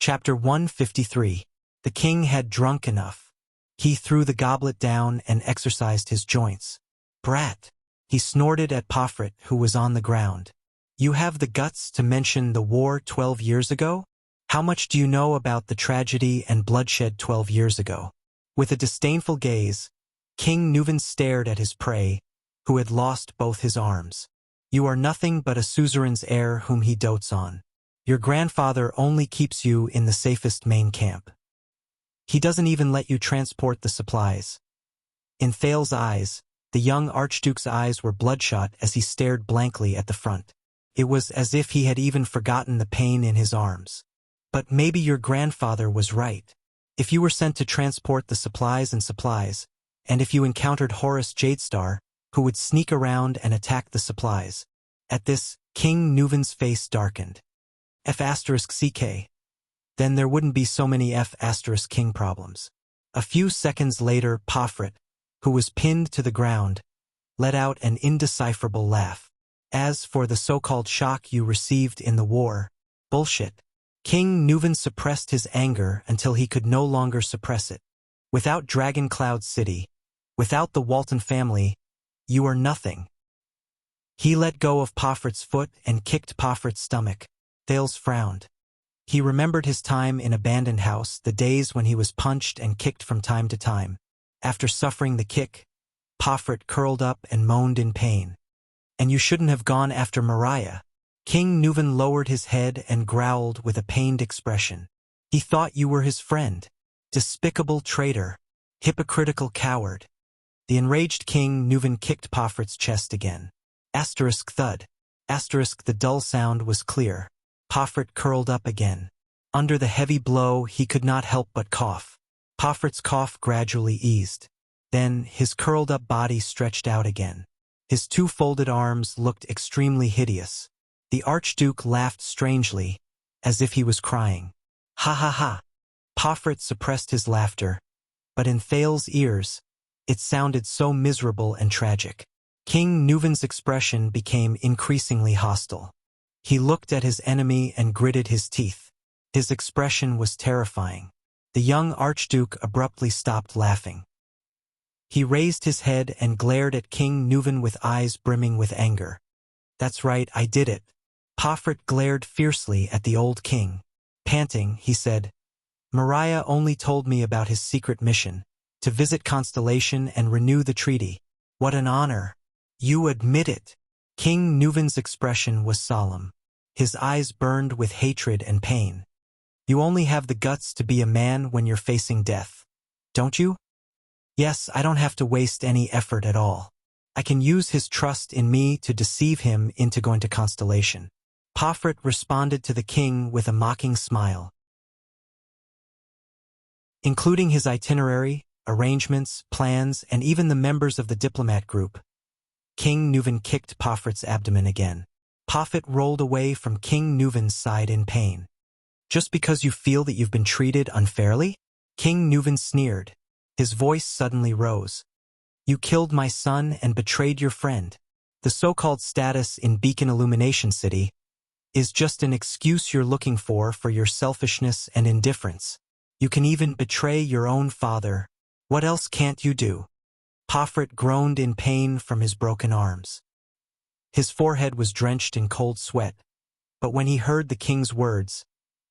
Chapter 153. The king had drunk enough. He threw the goblet down and exercised his joints. Brat! He snorted at Pofrit, who was on the ground. You have the guts to mention the war 12 years ago? How much do you know about the tragedy and bloodshed 12 years ago? With a disdainful gaze, King Nuvan stared at his prey, who had lost both his arms. You are nothing but a suzerain's heir whom he dotes on. Your grandfather only keeps you in the safest main camp. He doesn't even let you transport the supplies. In Thales's eyes, the young Archduke's eyes were bloodshot as he stared blankly at the front. It was as if he had even forgotten the pain in his arms. But maybe your grandfather was right. If you were sent to transport the supplies, and if you encountered Horus Jadestar, who would sneak around and attack the supplies. At this, King Nuven's face darkened. F*CK. Then there wouldn't be so many F*King problems. A few seconds later, Pofrit, who was pinned to the ground, let out an indecipherable laugh. As for the so-called shock you received in the war, bullshit. King Nuven suppressed his anger until he could no longer suppress it. Without Dragon Cloud City, without the Walton family, you are nothing. He let go of Pofrit's foot and kicked Pofrit's stomach. Thales frowned. He remembered his time in Abandoned House, the days when he was punched and kicked from time to time. After suffering the kick, Pofrit curled up and moaned in pain. And you shouldn't have gone after Mariah. King Nuven lowered his head and growled with a pained expression. He thought you were his friend. Despicable traitor. Hypocritical coward. The enraged King Nuven kicked Pofrit's chest again. Thud. The dull sound was clear. Pofrit curled up again. Under the heavy blow, he could not help but cough. Pofrit's cough gradually eased. Then, his curled-up body stretched out again. His two folded arms looked extremely hideous. The Archduke laughed strangely, as if he was crying. Ha ha ha. Pofrit suppressed his laughter, but in Thales's ears, it sounded so miserable and tragic. King Nuven's expression became increasingly hostile. He looked at his enemy and gritted his teeth. His expression was terrifying. The young Archduke abruptly stopped laughing. He raised his head and glared at King Nuven with eyes brimming with anger. That's right, I did it. Pofrit glared fiercely at the old king. Panting, he said, Mariah only told me about his secret mission, to visit Constellation and renew the treaty. What an honor. You admit it. King Nuven's expression was solemn. His eyes burned with hatred and pain. You only have the guts to be a man when you're facing death, don't you? Yes, I don't have to waste any effort at all. I can use his trust in me to deceive him into going to Constellation. Pofrit responded to the king with a mocking smile. Including his itinerary, arrangements, plans, and even the members of the diplomat group, King Nuven kicked Pofrit's abdomen again. Pofrit rolled away from King Nuven's side in pain. Just because you feel that you've been treated unfairly? King Nuven sneered. His voice suddenly rose. You killed my son and betrayed your friend. The so-called status in Beacon Illumination City is just an excuse you're looking for your selfishness and indifference. You can even betray your own father. What else can't you do? Pofrit groaned in pain from his broken arms. His forehead was drenched in cold sweat, but when he heard the king's words,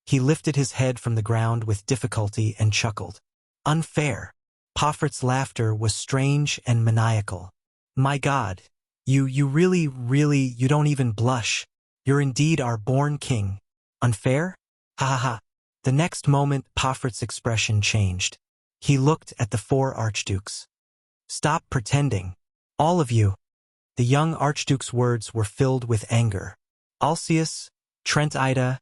he lifted his head from the ground with difficulty and chuckled. Unfair. Pofrit's laughter was strange and maniacal. My God, you really, you don't even blush. You're indeed our born king. Unfair? Ha ha ha. The next moment, Pofrit's expression changed. He looked at the four archdukes. Stop pretending. All of you. The young archduke's words were filled with anger. Alcius, Trent Ida,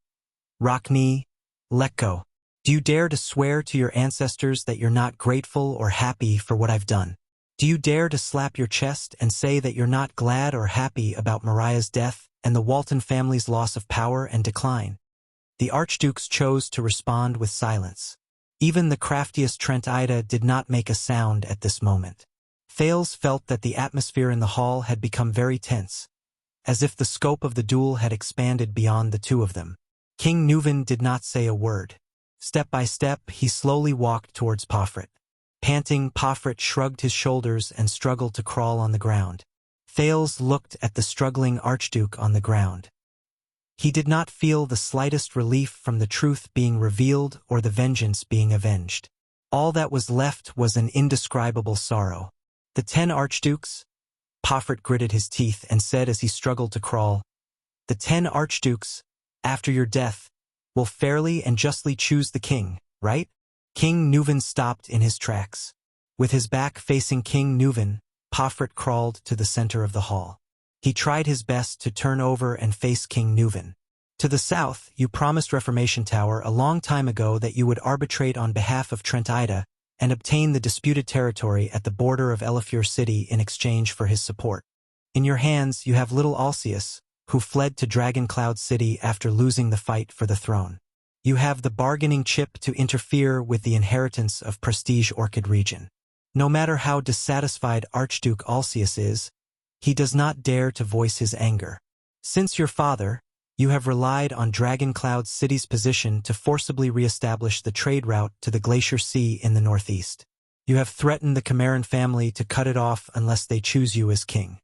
Rockney, Lekko. Do you dare to swear to your ancestors that you're not grateful or happy for what I've done? Do you dare to slap your chest and say that you're not glad or happy about Mariah's death and the Walton family's loss of power and decline? The archdukes chose to respond with silence. Even the craftiest Trent Ida did not make a sound at this moment. Thales felt that the atmosphere in the hall had become very tense, as if the scope of the duel had expanded beyond the two of them. King Nuven did not say a word. Step by step, he slowly walked towards Pofrit. Panting, Pofrit shrugged his shoulders and struggled to crawl on the ground. Thales looked at the struggling archduke on the ground. He did not feel the slightest relief from the truth being revealed or the vengeance being avenged. All that was left was an indescribable sorrow. The 10 archdukes? Pofrit gritted his teeth and said as he struggled to crawl, the 10 archdukes, after your death, will fairly and justly choose the king, right? King Nuvan stopped in his tracks. With his back facing King Nuvan, Pofrit crawled to the center of the hall. He tried his best to turn over and face King Nuvan. To the south, you promised Reformation Tower a long time ago that you would arbitrate on behalf of Trent Ida and obtain the disputed territory at the border of Elafir City in exchange for his support. In your hands, you have little Alceus, who fled to Dragon Cloud City after losing the fight for the throne. You have the bargaining chip to interfere with the inheritance of Prestige Orchid region. No matter how dissatisfied Archduke Alceus is, he does not dare to voice his anger. Since your father, you have relied on Dragon Cloud City's position to forcibly re-establish the trade route to the Glacier Sea in the northeast. You have threatened the Cameron family to cut it off unless they choose you as king.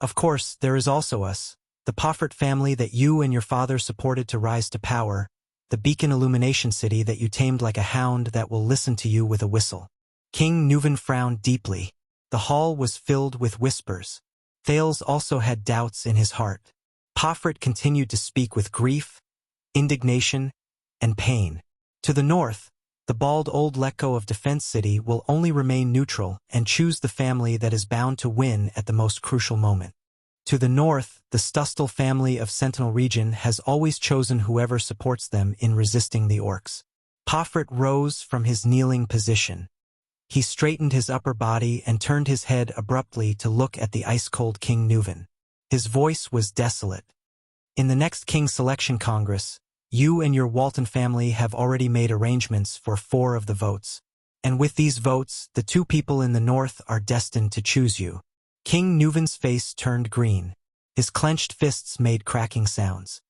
Of course, there is also us, the Pofrit family that you and your father supported to rise to power, the Beacon Illumination City that you tamed like a hound that will listen to you with a whistle. King Nuvan frowned deeply. The hall was filled with whispers. Thales also had doubts in his heart. Pofrit continued to speak with grief, indignation, and pain. To the north, the bald old Lecco of Defense City will only remain neutral and choose the family that is bound to win at the most crucial moment. To the north, the Stustel family of Sentinel region has always chosen whoever supports them in resisting the orcs. Pofrit rose from his kneeling position. He straightened his upper body and turned his head abruptly to look at the ice-cold King Nuvan. His voice was desolate. In the next King Selection Congress, you and your Walton family have already made arrangements for 4 of the votes. And with these votes, the 2 people in the north are destined to choose you. King Nuvan's face turned green. His clenched fists made cracking sounds.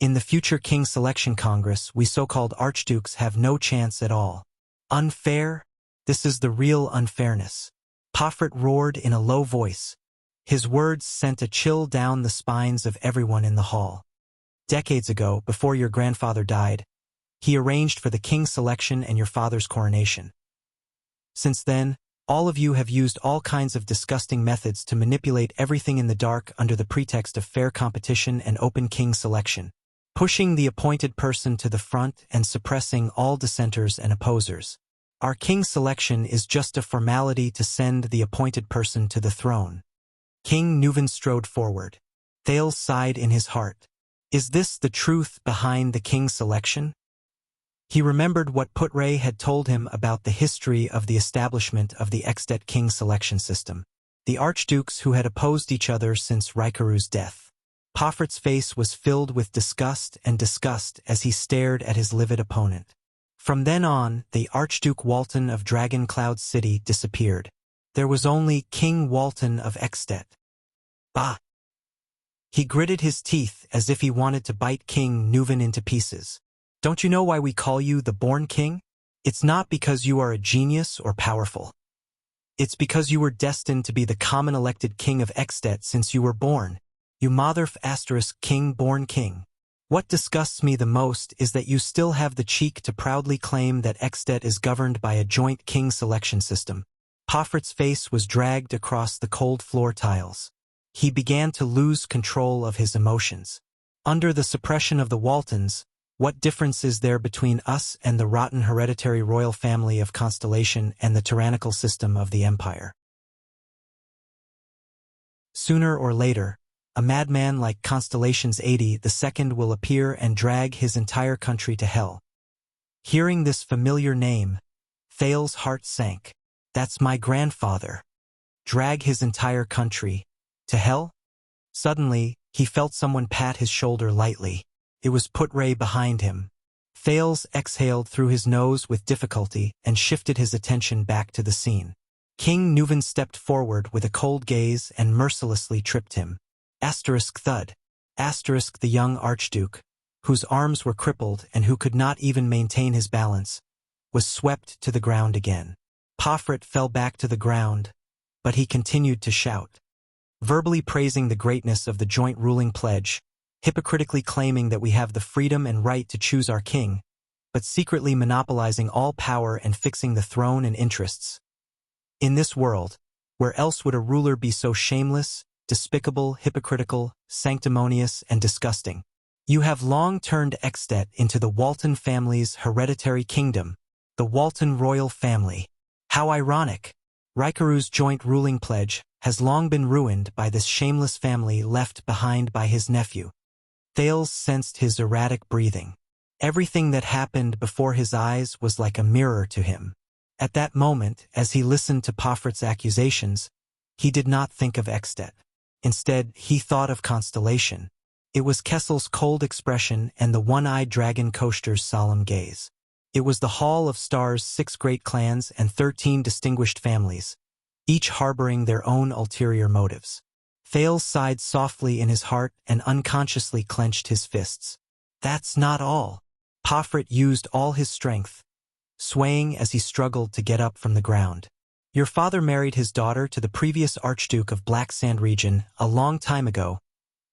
In the future King Selection Congress, we so-called archdukes have no chance at all. Unfair? This is the real unfairness. Pofrit roared in a low voice. His words sent a chill down the spines of everyone in the hall. Decades ago, before your grandfather died, he arranged for the king's selection and your father's coronation. Since then, all of you have used all kinds of disgusting methods to manipulate everything in the dark under the pretext of fair competition and open king selection, pushing the appointed person to the front and suppressing all dissenters and opposers. Our king selection is just a formality to send the appointed person to the throne. King Nuvan strode forward. Thales sighed in his heart. Is this the truth behind the king's selection? He remembered what Putray had told him about the history of the establishment of the Extet king selection system, the archdukes who had opposed each other since Raikaru's death. Pofrit's face was filled with disgust as he stared at his livid opponent. From then on, the Archduke Walton of Dragon Cloud City disappeared. There was only King Walton of Extet. Bah! He gritted his teeth as if he wanted to bite King Nuvan into pieces. Don't you know why we call you the Born King? It's not because you are a genius or powerful. It's because you were destined to be the common elected king of Extet since you were born. You motherf * king born king. What disgusts me the most is that you still have the cheek to proudly claim that Extet is governed by a joint king selection system. Pofrit's face was dragged across the cold floor tiles. He began to lose control of his emotions. Under the suppression of the Waltons, what difference is there between us and the rotten hereditary royal family of Constellation and the tyrannical system of the Empire? Sooner or later, a madman like Constellation's 80 II will appear and drag his entire country to hell. Hearing this familiar name, Thales' heart sank. That's my grandfather. Drag his entire country to hell? Suddenly, he felt someone pat his shoulder lightly. It was Putray behind him. Thales exhaled through his nose with difficulty and shifted his attention back to the scene. King Nuvan stepped forward with a cold gaze and mercilessly tripped him. Thud. The young archduke, whose arms were crippled and who could not even maintain his balance, was swept to the ground again. Pofrit fell back to the ground, but he continued to shout, verbally praising the greatness of the joint ruling pledge, hypocritically claiming that we have the freedom and right to choose our king, but secretly monopolizing all power and fixing the throne and interests. In this world, where else would a ruler be so shameless, despicable, hypocritical, sanctimonious, and disgusting? You have long turned Extet into the Walton family's hereditary kingdom, the Walton royal family. How ironic! Raikaru's joint ruling pledge has long been ruined by this shameless family left behind by his nephew. Thales sensed his erratic breathing. Everything that happened before his eyes was like a mirror to him. At that moment, as he listened to Poffert's accusations, he did not think of Extet. Instead, he thought of Constellation. It was Kessel's cold expression and the one-eyed dragon Koshter's solemn gaze. It was the Hall of Stars' 6 great clans and 13 distinguished families, each harboring their own ulterior motives. Thales sighed softly in his heart and unconsciously clenched his fists. That's not all. Poffert used all his strength, swaying as he struggled to get up from the ground. Your father married his daughter to the previous Archduke of Black Sand Region a long time ago,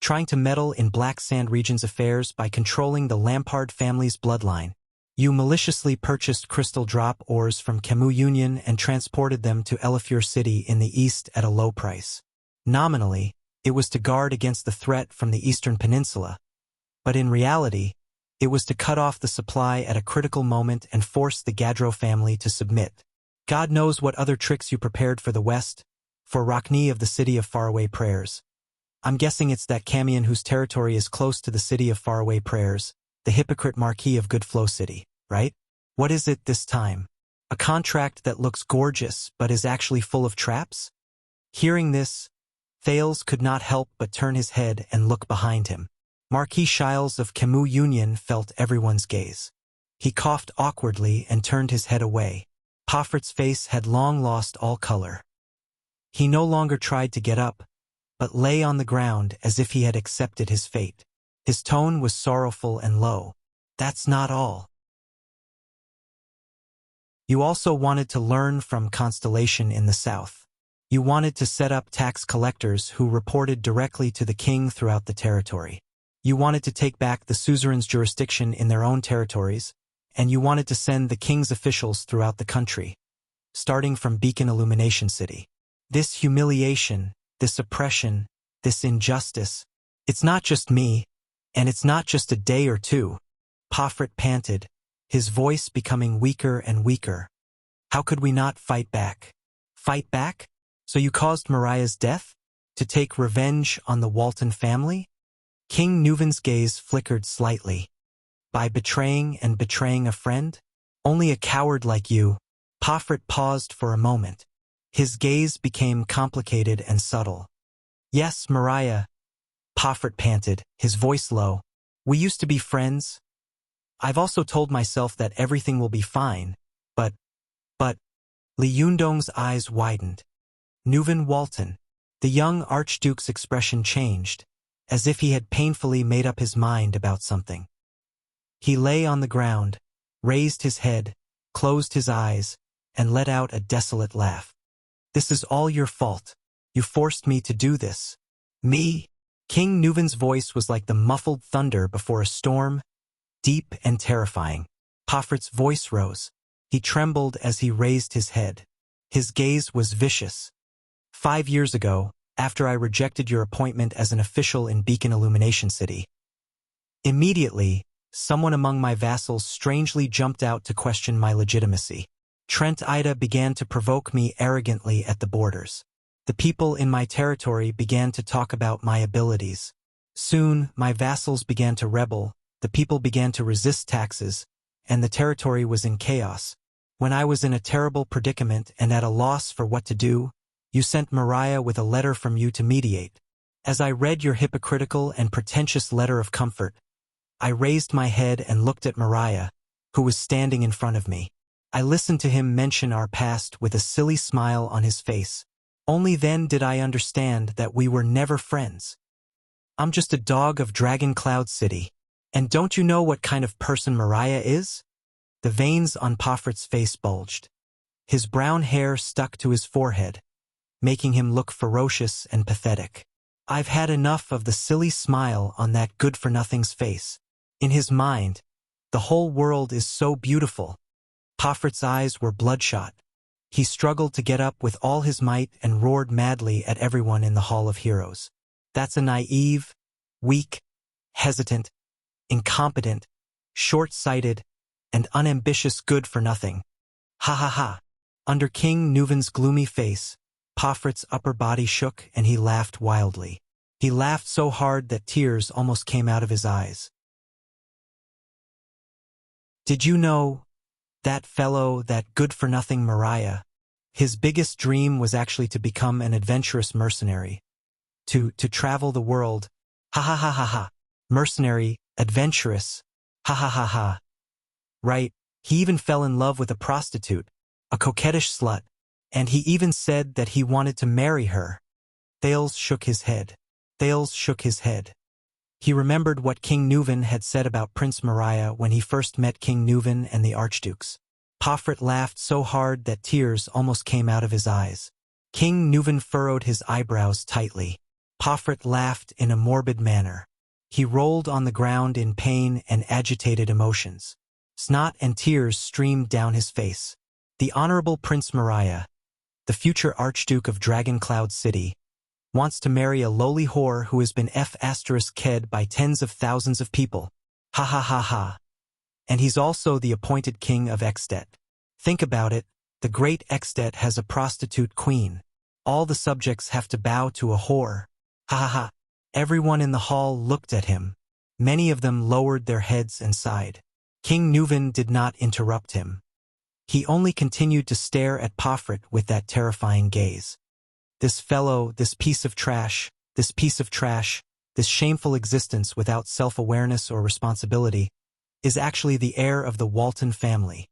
trying to meddle in Black Sand Region's affairs by controlling the Lampard family's bloodline. You maliciously purchased crystal drop ores from Camus Union and transported them to Elifure City in the east at a low price. Nominally, it was to guard against the threat from the Eastern Peninsula, but in reality, it was to cut off the supply at a critical moment and force the Gadro family to submit. God knows what other tricks you prepared for the West, for Rockney of the City of Faraway Prayers. I'm guessing it's that Camion whose territory is close to the City of Faraway Prayers, the hypocrite Marquis of Good Flow City, right? What is it this time? A contract that looks gorgeous but is actually full of traps? Hearing this, Thales could not help but turn his head and look behind him. Marquis Shiles of Camus Union felt everyone's gaze. He coughed awkwardly and turned his head away. Poffert's face had long lost all color. He no longer tried to get up, but lay on the ground as if he had accepted his fate. His tone was sorrowful and low. That's not all. You also wanted to learn from Constellation in the south. You wanted to set up tax collectors who reported directly to the king throughout the territory. You wanted to take back the suzerain's jurisdiction in their own territories, and you wanted to send the king's officials throughout the country, starting from Beacon Illumination City. This humiliation, this oppression, this injustice, it's not just me, and it's not just a day or two. Poffert panted, his voice becoming weaker and weaker. How could we not fight back? Fight back? So you caused Mariah's death? To take revenge on the Walton family? King Nuven's gaze flickered slightly. By betraying a friend? Only a coward like you. Poffert paused for a moment. His gaze became complicated and subtle. Yes, Mariah, Poffert panted, his voice low. We used to be friends. I've also told myself that everything will be fine, but, Li Yundong's eyes widened. Nuven Walton. The young Archduke's expression changed, as if he had painfully made up his mind about something. He lay on the ground, raised his head, closed his eyes, and let out a desolate laugh. This is all your fault. You forced me to do this. Me? King Nuven's voice was like the muffled thunder before a storm, deep and terrifying. Poffert's voice rose. He trembled as he raised his head. His gaze was vicious. 5 years ago, after I rejected your appointment as an official in Beacon Illumination City, immediately, someone among my vassals strangely jumped out to question my legitimacy. Trent Ida began to provoke me arrogantly at the borders. The people in my territory began to talk about my abilities. Soon, my vassals began to rebel, the people began to resist taxes, and the territory was in chaos. When I was in a terrible predicament and at a loss for what to do, you sent Mariah with a letter from you to mediate. As I read your hypocritical and pretentious letter of comfort, I raised my head and looked at Mariah, who was standing in front of me. I listened to him mention our past with a silly smile on his face. Only then did I understand that we were never friends. I'm just a dog of Dragon Cloud City. And don't you know what kind of person Mariah is? The veins on Poffert's face bulged. His brown hair stuck to his forehead, making him look ferocious and pathetic. I've had enough of the silly smile on that good-for-nothing's face. In his mind, the whole world is so beautiful. Poffert's eyes were bloodshot. He struggled to get up with all his might and roared madly at everyone in the Hall of Heroes. That's a naive, weak, hesitant, incompetent, short-sighted, and unambitious good-for-nothing. Ha ha ha. Under King Nuven's gloomy face, Pofret's upper body shook and he laughed wildly. He laughed so hard that tears almost came out of his eyes. Did you know, that fellow, that good-for-nothing Mariah, his biggest dream was actually to become an adventurous mercenary. To travel the world. Ha ha ha ha ha. Mercenary, adventurous. Ha ha ha ha. Right, he even fell in love with a prostitute, a coquettish slut, and he even said that he wanted to marry her. Thales shook his head. Thales shook his head. He remembered what King Nuven had said about Prince Mariah when he first met King Nuven and the archdukes. Pofret laughed so hard that tears almost came out of his eyes. King Nuven furrowed his eyebrows tightly. Pofret laughed in a morbid manner. He rolled on the ground in pain and agitated emotions. Snot and tears streamed down his face. The Honorable Prince Mariah, the future Archduke of Dragon Cloud City, wants to marry a lowly whore who has been f***ed by tens of thousands of people. Ha ha ha ha. And he's also the appointed king of Extet. Think about it, the great Extet has a prostitute queen. All the subjects have to bow to a whore. Ha ha ha. Everyone in the hall looked at him. Many of them lowered their heads and sighed. King Nuven did not interrupt him. He only continued to stare at Pofret with that terrifying gaze. This fellow, this piece of trash, this shameful existence without self-awareness or responsibility, is actually the heir of the Walton family.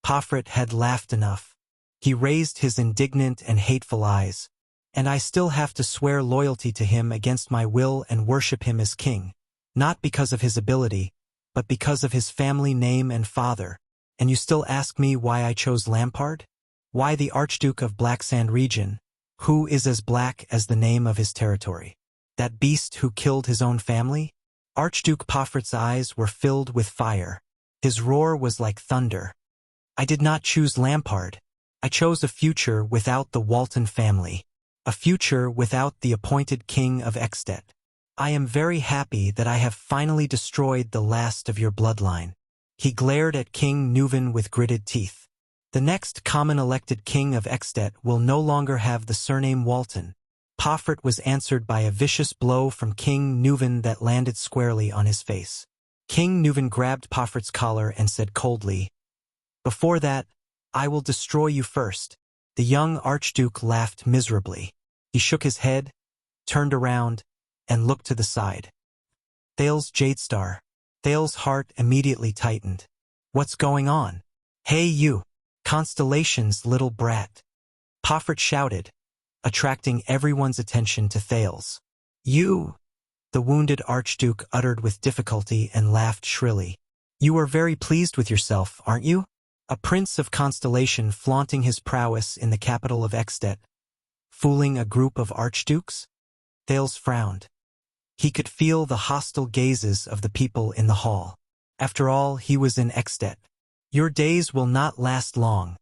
Pofret had laughed enough. He raised his indignant and hateful eyes. And I still have to swear loyalty to him against my will and worship him as king, not because of his ability, but because of his family name and father. And you still ask me why I chose Lampard? Why the Archduke of Blacksand region, who is as black as the name of his territory? That beast who killed his own family? Archduke Pofret's eyes were filled with fire. His roar was like thunder. I did not choose Lampard. I chose a future without the Walton family. A future without the appointed king of Extet. I am very happy that I have finally destroyed the last of your bloodline. He glared at King Nuven with gritted teeth. The next common elected king of Extet will no longer have the surname Walton. Pofret was answered by a vicious blow from King Nuven that landed squarely on his face. King Nuven grabbed Pofret's collar and said coldly, "Before that, I will destroy you first." The young Archduke laughed miserably. He shook his head, turned around, and looked to the side. Thales Jadestar. Thales' heart immediately tightened. What's going on? Hey you, Constellation's little brat. Pofret shouted, attracting everyone's attention to Thales. You, the wounded Archduke uttered with difficulty and laughed shrilly. You are very pleased with yourself, aren't you? A prince of Constellation flaunting his prowess in the capital of Extet, fooling a group of archdukes? Thales frowned. He could feel the hostile gazes of the people in the hall. After all, he was in Extet. Your days will not last long.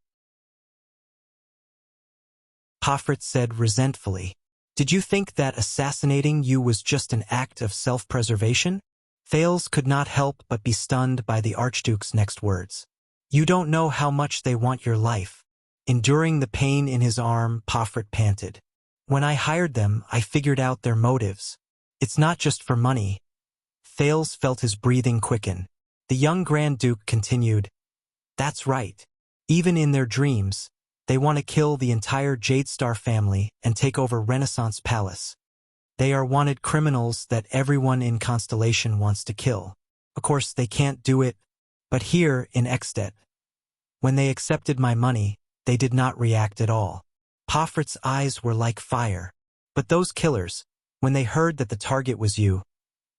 Pofret said resentfully. Did you think that assassinating you was just an act of self-preservation? Thales could not help but be stunned by the Archduke's next words. You don't know how much they want your life. Enduring the pain in his arm, Pofret panted. When I hired them, I figured out their motives. It's not just for money. Thales felt his breathing quicken. The young Grand Duke continued. That's right. Even in their dreams, they want to kill the entire Jadestar family and take over Renaissance Palace. They are wanted criminals that everyone in Constellation wants to kill. Of course, they can't do it, but here in Extet, when they accepted my money, they did not react at all. Pofret's eyes were like fire. But those killers, when they heard that the target was you,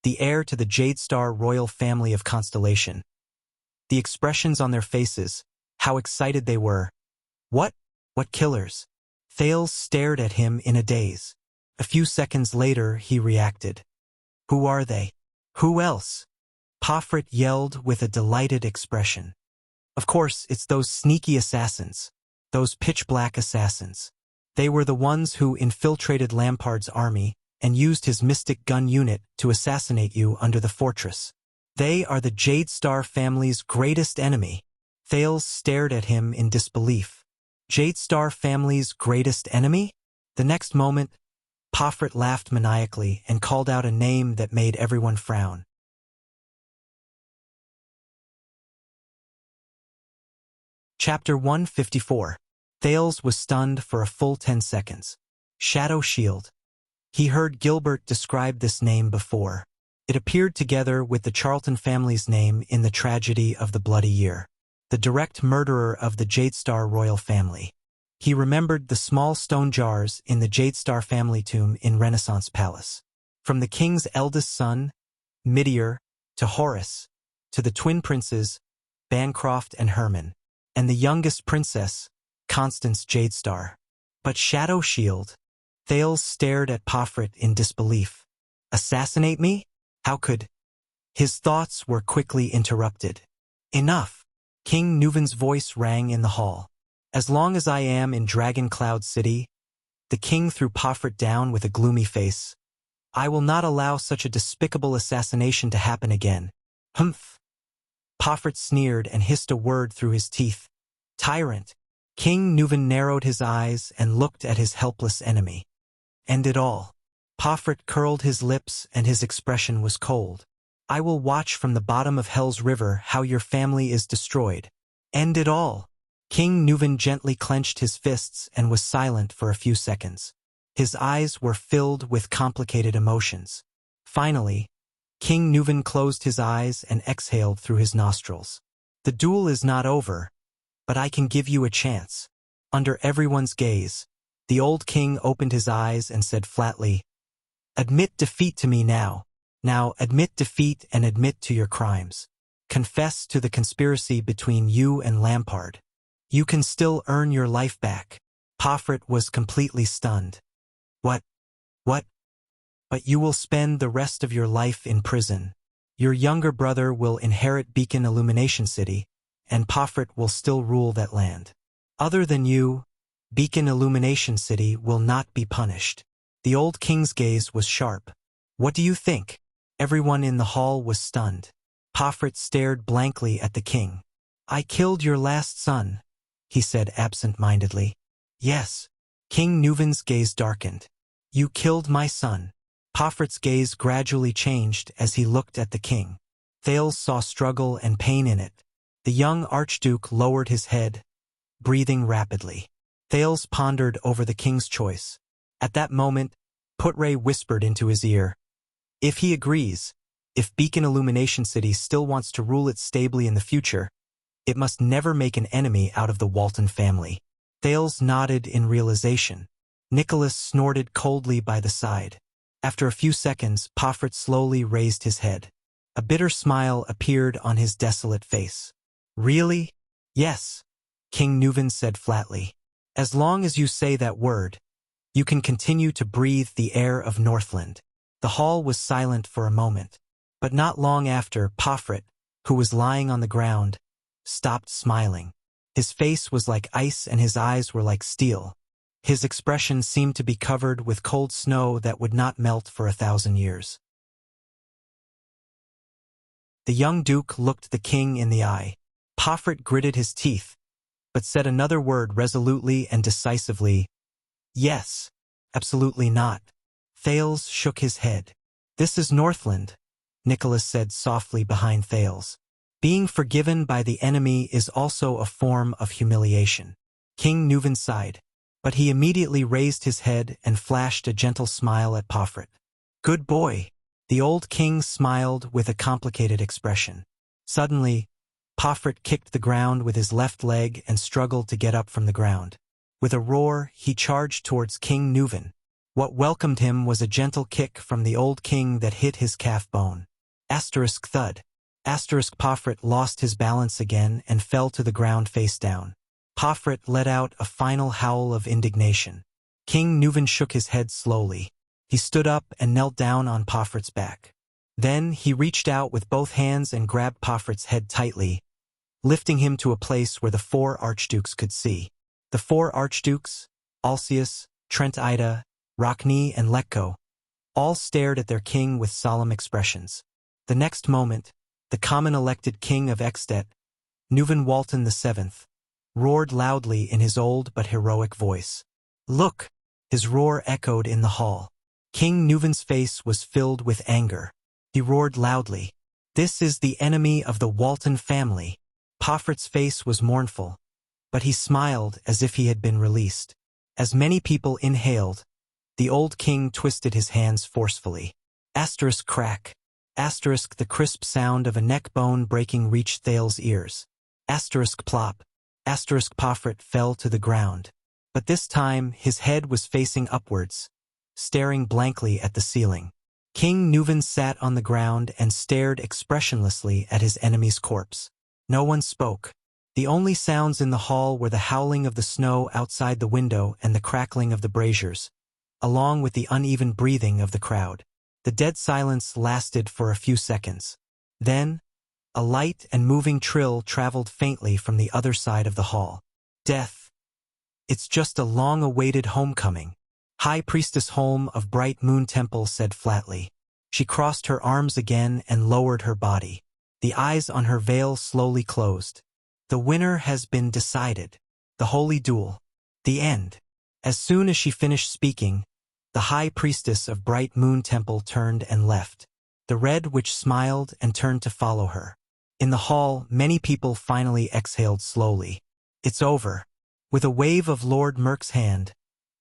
the heir to the Jadestar royal family of Constellation, the expressions on their faces, how excited they were. What? What killers? Thales stared at him in a daze. A few seconds later, he reacted. Who are they? Who else? Pofret yelled with a delighted expression. Of course, it's those sneaky assassins. Those pitch-black assassins. They were the ones who infiltrated Lampard's army and used his mystic gun unit to assassinate you under the fortress. They are the Jade Star family's greatest enemy. Thales stared at him in disbelief. Jade Star family's greatest enemy? The next moment, Pofrit laughed maniacally and called out a name that made everyone frown. Chapter 154. Thales was stunned for a full 10 seconds. Shadow Shield. He heard Gilbert describe this name before. It appeared together with the Charlton family's name in the tragedy of the Bloody Year, the direct murderer of the Jadestar royal family. He remembered the small stone jars in the Jadestar family tomb in Renaissance Palace. From the king's eldest son, Midier, to Horace, to the twin princes, Bancroft and Herman, and the youngest princess, Constance Jadestar. But Shadow Shield? Thales stared at Pofrit in disbelief. Assassinate me? How could? His thoughts were quickly interrupted. Enough! King Nuvan's voice rang in the hall. As long as I am in Dragon Cloud City, the king threw Pofrit down with a gloomy face. I will not allow such a despicable assassination to happen again. Humph! Pofrit sneered and hissed a word through his teeth. Tyrant! King Nuvan narrowed his eyes and looked at his helpless enemy. End it all. Pofrit curled his lips and his expression was cold. I will watch from the bottom of Hell's River how your family is destroyed. End it all. King Nuvan gently clenched his fists and was silent for a few seconds. His eyes were filled with complicated emotions. Finally, King Nuvan closed his eyes and exhaled through his nostrils. The duel is not over, but I can give you a chance. Under everyone's gaze, the old king opened his eyes and said flatly, Admit defeat to me now. Now admit defeat and admit to your crimes. Confess to the conspiracy between you and Lampard. You can still earn your life back. Pofrit was completely stunned. What? But you will spend the rest of your life in prison. Your younger brother will inherit Beacon Illumination City, and Pofrit will still rule that land. Other than you, Beacon Illumination City will not be punished. The old king's gaze was sharp. What do you think? Everyone in the hall was stunned. Pofrit stared blankly at the king. I killed your last son, he said absent-mindedly. Yes. King Nuvan's gaze darkened. You killed my son. Pofrit's gaze gradually changed as he looked at the king. Thales saw struggle and pain in it. The young archduke lowered his head, breathing rapidly. Thales pondered over the king's choice. At that moment, Putre whispered into his ear. If he agrees, if Beacon Illumination City still wants to rule it stably in the future, it must never make an enemy out of the Walton family. Thales nodded in realization. Nicholas snorted coldly by the side. After a few seconds, Pofrit slowly raised his head. A bitter smile appeared on his desolate face. Really? Yes, King Nuvan said flatly. As long as you say that word, you can continue to breathe the air of Northland. The hall was silent for a moment, but not long after, Pofrit, who was lying on the ground, stopped smiling. His face was like ice and his eyes were like steel. His expression seemed to be covered with cold snow that would not melt for 1,000 years. The young duke looked the king in the eye. Pofrit gritted his teeth, but said another word resolutely and decisively. Yes, absolutely not. Thales shook his head. This is Northland, Nicholas said softly behind Thales. Being forgiven by the enemy is also a form of humiliation. King Nuvan sighed, but he immediately raised his head and flashed a gentle smile at Pofrit. Good boy. The old king smiled with a complicated expression. Suddenly, Pofrit kicked the ground with his left leg and struggled to get up from the ground. With a roar, he charged towards King Nuvan. What welcomed him was a gentle kick from the old king that hit his calf bone. Asterisk thud. Asterisk Pofrit lost his balance again and fell to the ground face down. Pofrit let out a final howl of indignation. King Nuvan shook his head slowly. He stood up and knelt down on Pofrit's back. Then he reached out with both hands and grabbed Pofrit's head tightly, lifting him to a place where the 4 archdukes could see. The 4 archdukes, Alcius, Trent Ida, Rockne, and Letko, all stared at their king with solemn expressions. The next moment, the common elected king of Extet, Nuvan Walton VII, roared loudly in his old but heroic voice. "Look!" His roar echoed in the hall. King Nuvan's face was filled with anger. He roared loudly, "This is the enemy of the Walton family." Poffert's face was mournful, but he smiled as if he had been released. As many people inhaled, the old king twisted his hands forcefully. Asterisk crack. Asterisk the crisp sound of a neck bone breaking reached Thale's ears. Asterisk plop. Asterisk Poffert fell to the ground. But this time his head was facing upwards, staring blankly at the ceiling. King Nuvan sat on the ground and stared expressionlessly at his enemy's corpse. No one spoke. The only sounds in the hall were the howling of the snow outside the window and the crackling of the braziers, along with the uneven breathing of the crowd. The dead silence lasted for a few seconds. Then, a light and moving trill traveled faintly from the other side of the hall. "Death. It's just a long-awaited homecoming," High Priestess Holm of Bright Moon Temple said flatly. She crossed her arms again and lowered her body. The eyes on her veil slowly closed. "The winner has been decided. The holy duel. The end." As soon as she finished speaking, the High Priestess of Bright Moon Temple turned and left. The Red Witch smiled and turned to follow her. In the hall, many people finally exhaled slowly. "It's over." With a wave of Lord Merk's hand,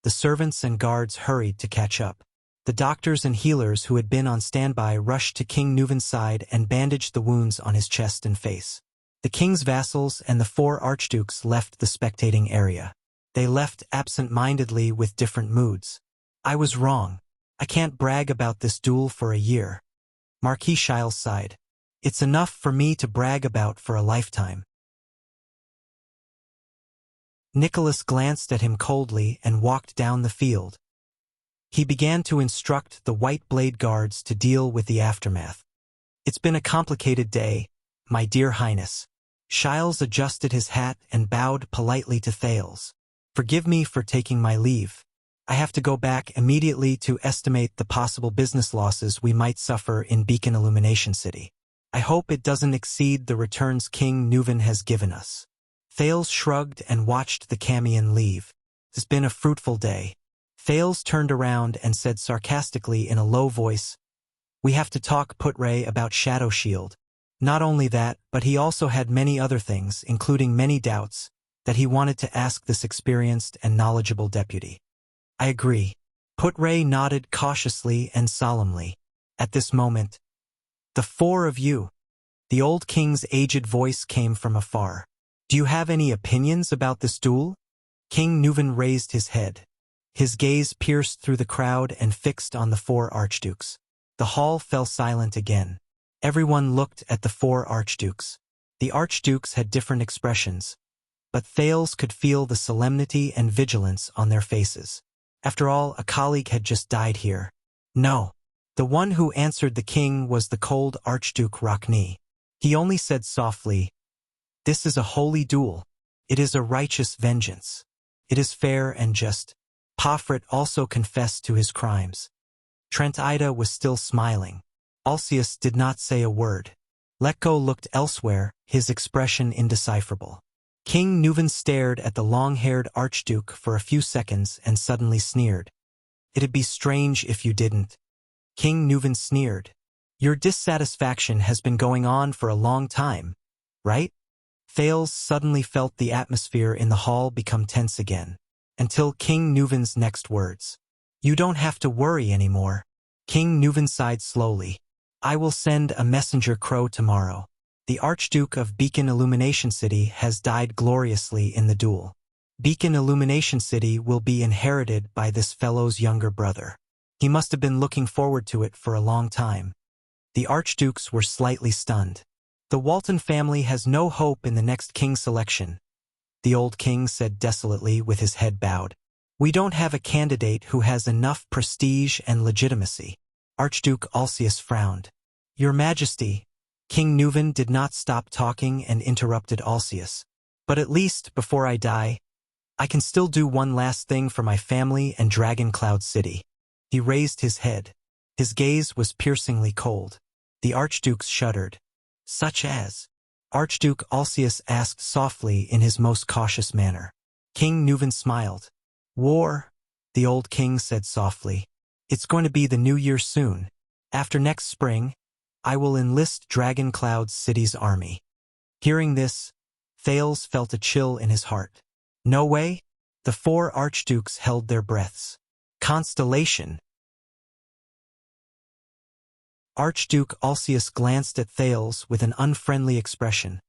the servants and guards hurried to catch up. The doctors and healers who had been on standby rushed to King Nuvan's side and bandaged the wounds on his chest and face. The king's vassals and the 4 archdukes left the spectating area. They left absent-mindedly with different moods. "I was wrong. I can't brag about this duel for a year." Marquis Shiles sighed. "It's enough for me to brag about for a lifetime." Nicholas glanced at him coldly and walked down the field. He began to instruct the White Blade Guards to deal with the aftermath. "It's been a complicated day, my dear Highness." Shiles adjusted his hat and bowed politely to Thales. "Forgive me for taking my leave. I have to go back immediately to estimate the possible business losses we might suffer in Beacon Illumination City. I hope it doesn't exceed the returns King Nuvan has given us." Thales shrugged and watched the Camion leave. "It's been a fruitful day." Thales turned around and said sarcastically in a low voice, "We have to talk, Putray, about Shadow Shield." Not only that, but he also had many other things, including many doubts, that he wanted to ask this experienced and knowledgeable deputy. "I agree." Putray nodded cautiously and solemnly. At this moment, "The 4 of you." The old king's aged voice came from afar. "Do you have any opinions about this duel?" King Nuvan raised his head. His gaze pierced through the crowd and fixed on the 4 archdukes. The hall fell silent again. Everyone looked at the 4 archdukes. The archdukes had different expressions, but Thales could feel the solemnity and vigilance on their faces. After all, a colleague had just died here. No. The one who answered the king was the cold Archduke Rockney. He only said softly, "This is a holy duel. It is a righteous vengeance. It is fair and just." Poffret also confessed to his crimes. Trent Ida was still smiling. Alcius did not say a word. Letko looked elsewhere, his expression indecipherable. King Nuvan stared at the long-haired Archduke for a few seconds and suddenly sneered. "It'd be strange if you didn't." King Nuvan sneered. "Your dissatisfaction has been going on for a long time, right?" Thales suddenly felt the atmosphere in the hall become tense again, until King Nuvan's next words. "You don't have to worry anymore." King Nuvan sighed slowly. "I will send a messenger crow tomorrow. The Archduke of Beacon Illumination City has died gloriously in the duel. Beacon Illumination City will be inherited by this fellow's younger brother. He must have been looking forward to it for a long time." The archdukes were slightly stunned. "The Walton family has no hope in the next king selection," the old king said desolately with his head bowed. "We don't have a candidate who has enough prestige and legitimacy." Archduke Alcius frowned. "Your Majesty." King Nuvan did not stop talking and interrupted Alcius. "But at least, before I die, I can still do one last thing for my family and Dragon Cloud City." He raised his head. His gaze was piercingly cold. The archdukes shuddered. Such as? Archduke Alcius asked softly in his most cautious manner. King Nuvan smiled. War, the old king said softly. It's going to be the new year soon. After next spring, I will enlist Dragon Cloud City's army. Hearing this, Thales felt a chill in his heart. No way? The four archdukes held their breaths. Constellation. Archduke Alcius glanced at Thales with an unfriendly expression,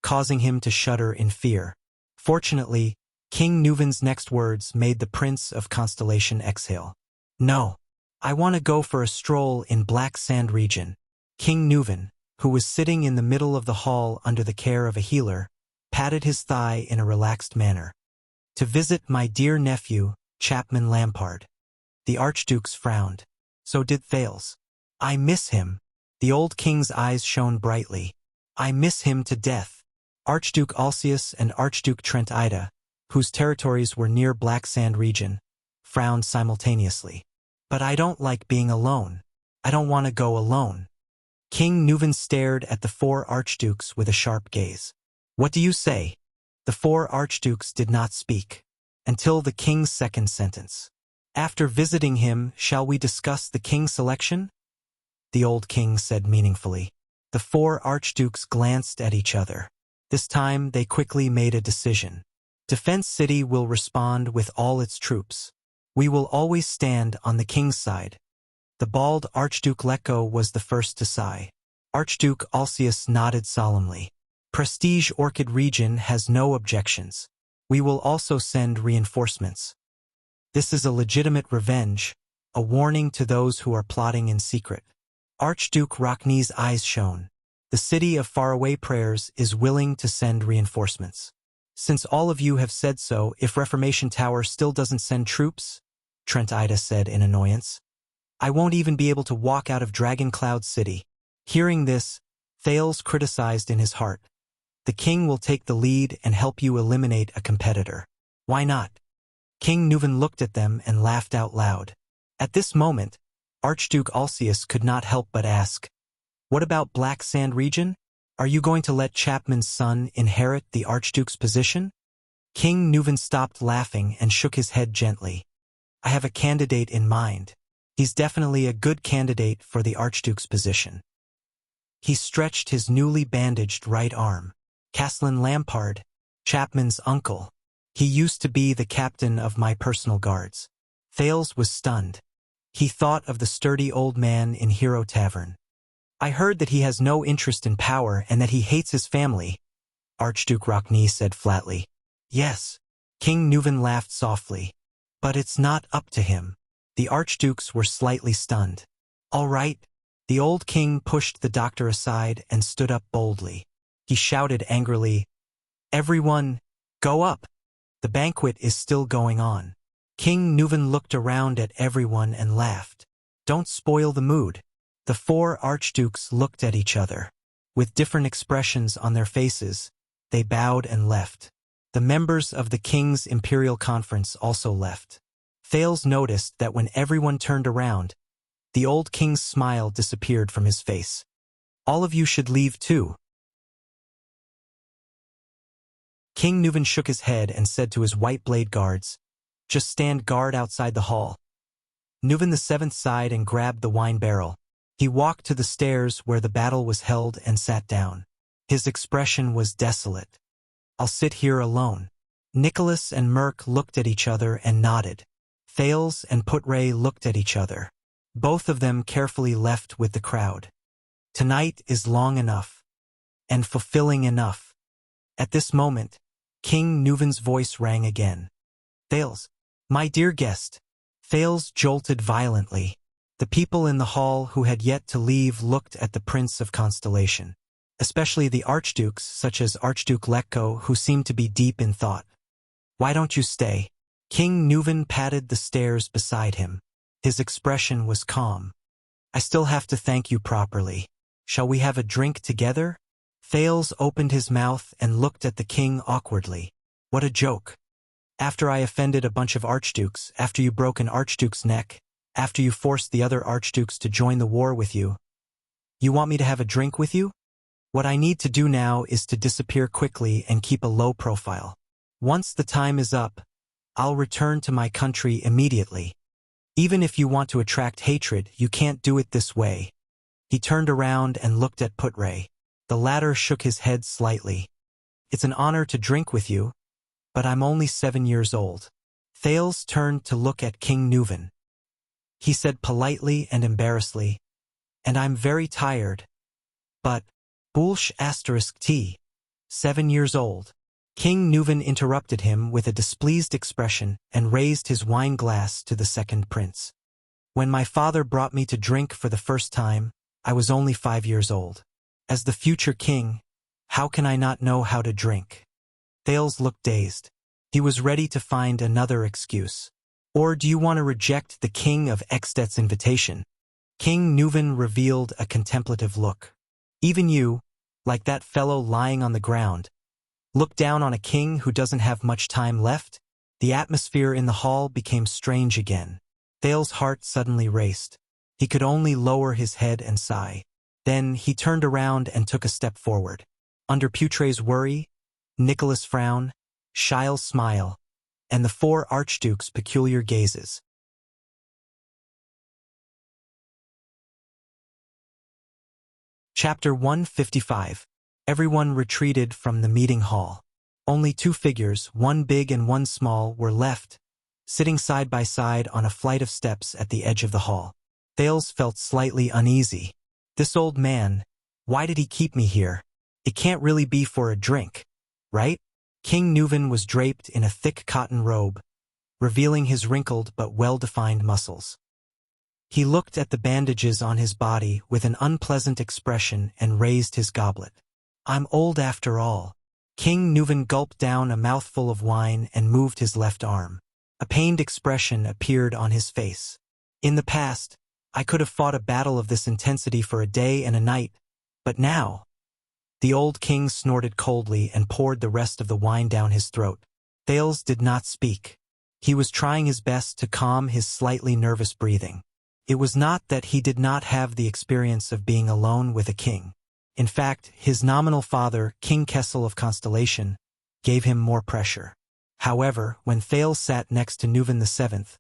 causing him to shudder in fear. Fortunately, King Nuvan's next words made the Prince of Constellation exhale. No. I want to go for a stroll in Black Sand region. King Nuvan, who was sitting in the middle of the hall under the care of a healer, patted his thigh in a relaxed manner. To visit my dear nephew, Chapman Lampard. The archdukes frowned. So did Thales. I miss him. The old king's eyes shone brightly. I miss him to death. Archduke Alcius and Archduke Trent Ida, whose territories were near Black Sand region, frowned simultaneously. But I don't like being alone. I don't want to go alone. King Nuvan stared at the four archdukes with a sharp gaze. What do you say? The four archdukes did not speak until the king's second sentence. After visiting him, shall we discuss the king's selection? The old king said meaningfully. The four archdukes glanced at each other. This time they quickly made a decision. Defense City will respond with all its troops. We will always stand on the king's side. The bald Archduke Lecco was the first to sigh. Archduke Alcius nodded solemnly. Prestige Orchid region has no objections. We will also send reinforcements. This is a legitimate revenge, a warning to those who are plotting in secret. Archduke Rockney's eyes shone. The city of faraway prayers is willing to send reinforcements. Since all of you have said so, if Reformation Tower still doesn't send troops, Trent Ida said in annoyance, I won't even be able to walk out of Dragon Cloud City. Hearing this, Thales criticized in his heart. The king will take the lead and help you eliminate a competitor. Why not? King Nuvan looked at them and laughed out loud. At this moment, Archduke Alcius could not help but ask, what about Black Sand region? Are you going to let Chapman's son inherit the Archduke's position? King Nuvan stopped laughing and shook his head gently. I have a candidate in mind. He's definitely a good candidate for the Archduke's position. He stretched his newly bandaged right arm. Castellan Lampard, Chapman's uncle. He used to be the captain of my personal guards. Thales was stunned. He thought of the sturdy old man in Hero Tavern. I heard that he has no interest in power and that he hates his family, Archduke Rockney said flatly. Yes. King Nuvan laughed softly. But it's not up to him. The archdukes were slightly stunned. All right. The old king pushed the doctor aside and stood up boldly. He shouted angrily, Everyone, go up. The banquet is still going on. King Nuvan looked around at everyone and laughed. Don't spoil the mood. The four archdukes looked at each other. With different expressions on their faces, they bowed and left. The members of the King's Imperial Conference also left. Thales noticed that when everyone turned around, the old king's smile disappeared from his face. All of you should leave too. King Nuvan shook his head and said to his white blade guards, Just stand guard outside the hall. Nuvan the seventh sighed and grabbed the wine barrel. He walked to the stairs where the battle was held and sat down. His expression was desolate. I'll sit here alone. Nicholas and Merk looked at each other and nodded. Thales and Putre looked at each other. Both of them carefully left with the crowd. Tonight is long enough. And fulfilling enough. At this moment, King Nuvan's voice rang again. Thales, my dear guest. Thales jolted violently. The people in the hall who had yet to leave looked at the Prince of Constellation. Especially the archdukes, such as Archduke Lecco, who seemed to be deep in thought. Why don't you stay? King Nuvan patted the stairs beside him. His expression was calm. I still have to thank you properly. Shall we have a drink together? Thales opened his mouth and looked at the king awkwardly. What a joke. After I offended a bunch of archdukes, after you broke an archduke's neck, after you forced the other archdukes to join the war with you, you want me to have a drink with you? What I need to do now is to disappear quickly and keep a low profile. Once the time is up, I'll return to my country immediately. Even if you want to attract hatred, you can't do it this way. He turned around and looked at Putre. The latter shook his head slightly. It's an honor to drink with you, but I'm only 7 years old. Thales turned to look at King Nuven. He said politely and embarrassedly, and I'm very tired. But, Bulsh *T. 7 years old. King Nuven interrupted him with a displeased expression and raised his wine glass to the second prince. When my father brought me to drink for the first time, I was only 5 years old. As the future king, how can I not know how to drink? Thales looked dazed. He was ready to find another excuse. Or do you want to reject the king of Extet's invitation? King Nuven revealed a contemplative look. Even you, like that fellow lying on the ground, look down on a king who doesn't have much time left? The atmosphere in the hall became strange again. Thales' heart suddenly raced. He could only lower his head and sigh. Then he turned around and took a step forward. Under Putre's worry, Nicholas' frown, Shile's smile, and the 4 archdukes' peculiar gazes. Chapter 155. Everyone retreated from the meeting hall. Only 2 figures, one big and one small, were left, sitting side by side on a flight of steps at the edge of the hall. Thales felt slightly uneasy. This old man, why did he keep me here? It can't really be for a drink, right? King Nuven was draped in a thick cotton robe, revealing his wrinkled but well-defined muscles. He looked at the bandages on his body with an unpleasant expression and raised his goblet. I'm old after all. King Nuven gulped down a mouthful of wine and moved his left arm. A pained expression appeared on his face. In the past, I could have fought a battle of this intensity for a day and a night, but now... The old king snorted coldly and poured the rest of the wine down his throat. Thales did not speak. He was trying his best to calm his slightly nervous breathing. It was not that he did not have the experience of being alone with a king. In fact, his nominal father, King Kessel of Constellation, gave him more pressure. However, when Thales sat next to Nuven VII,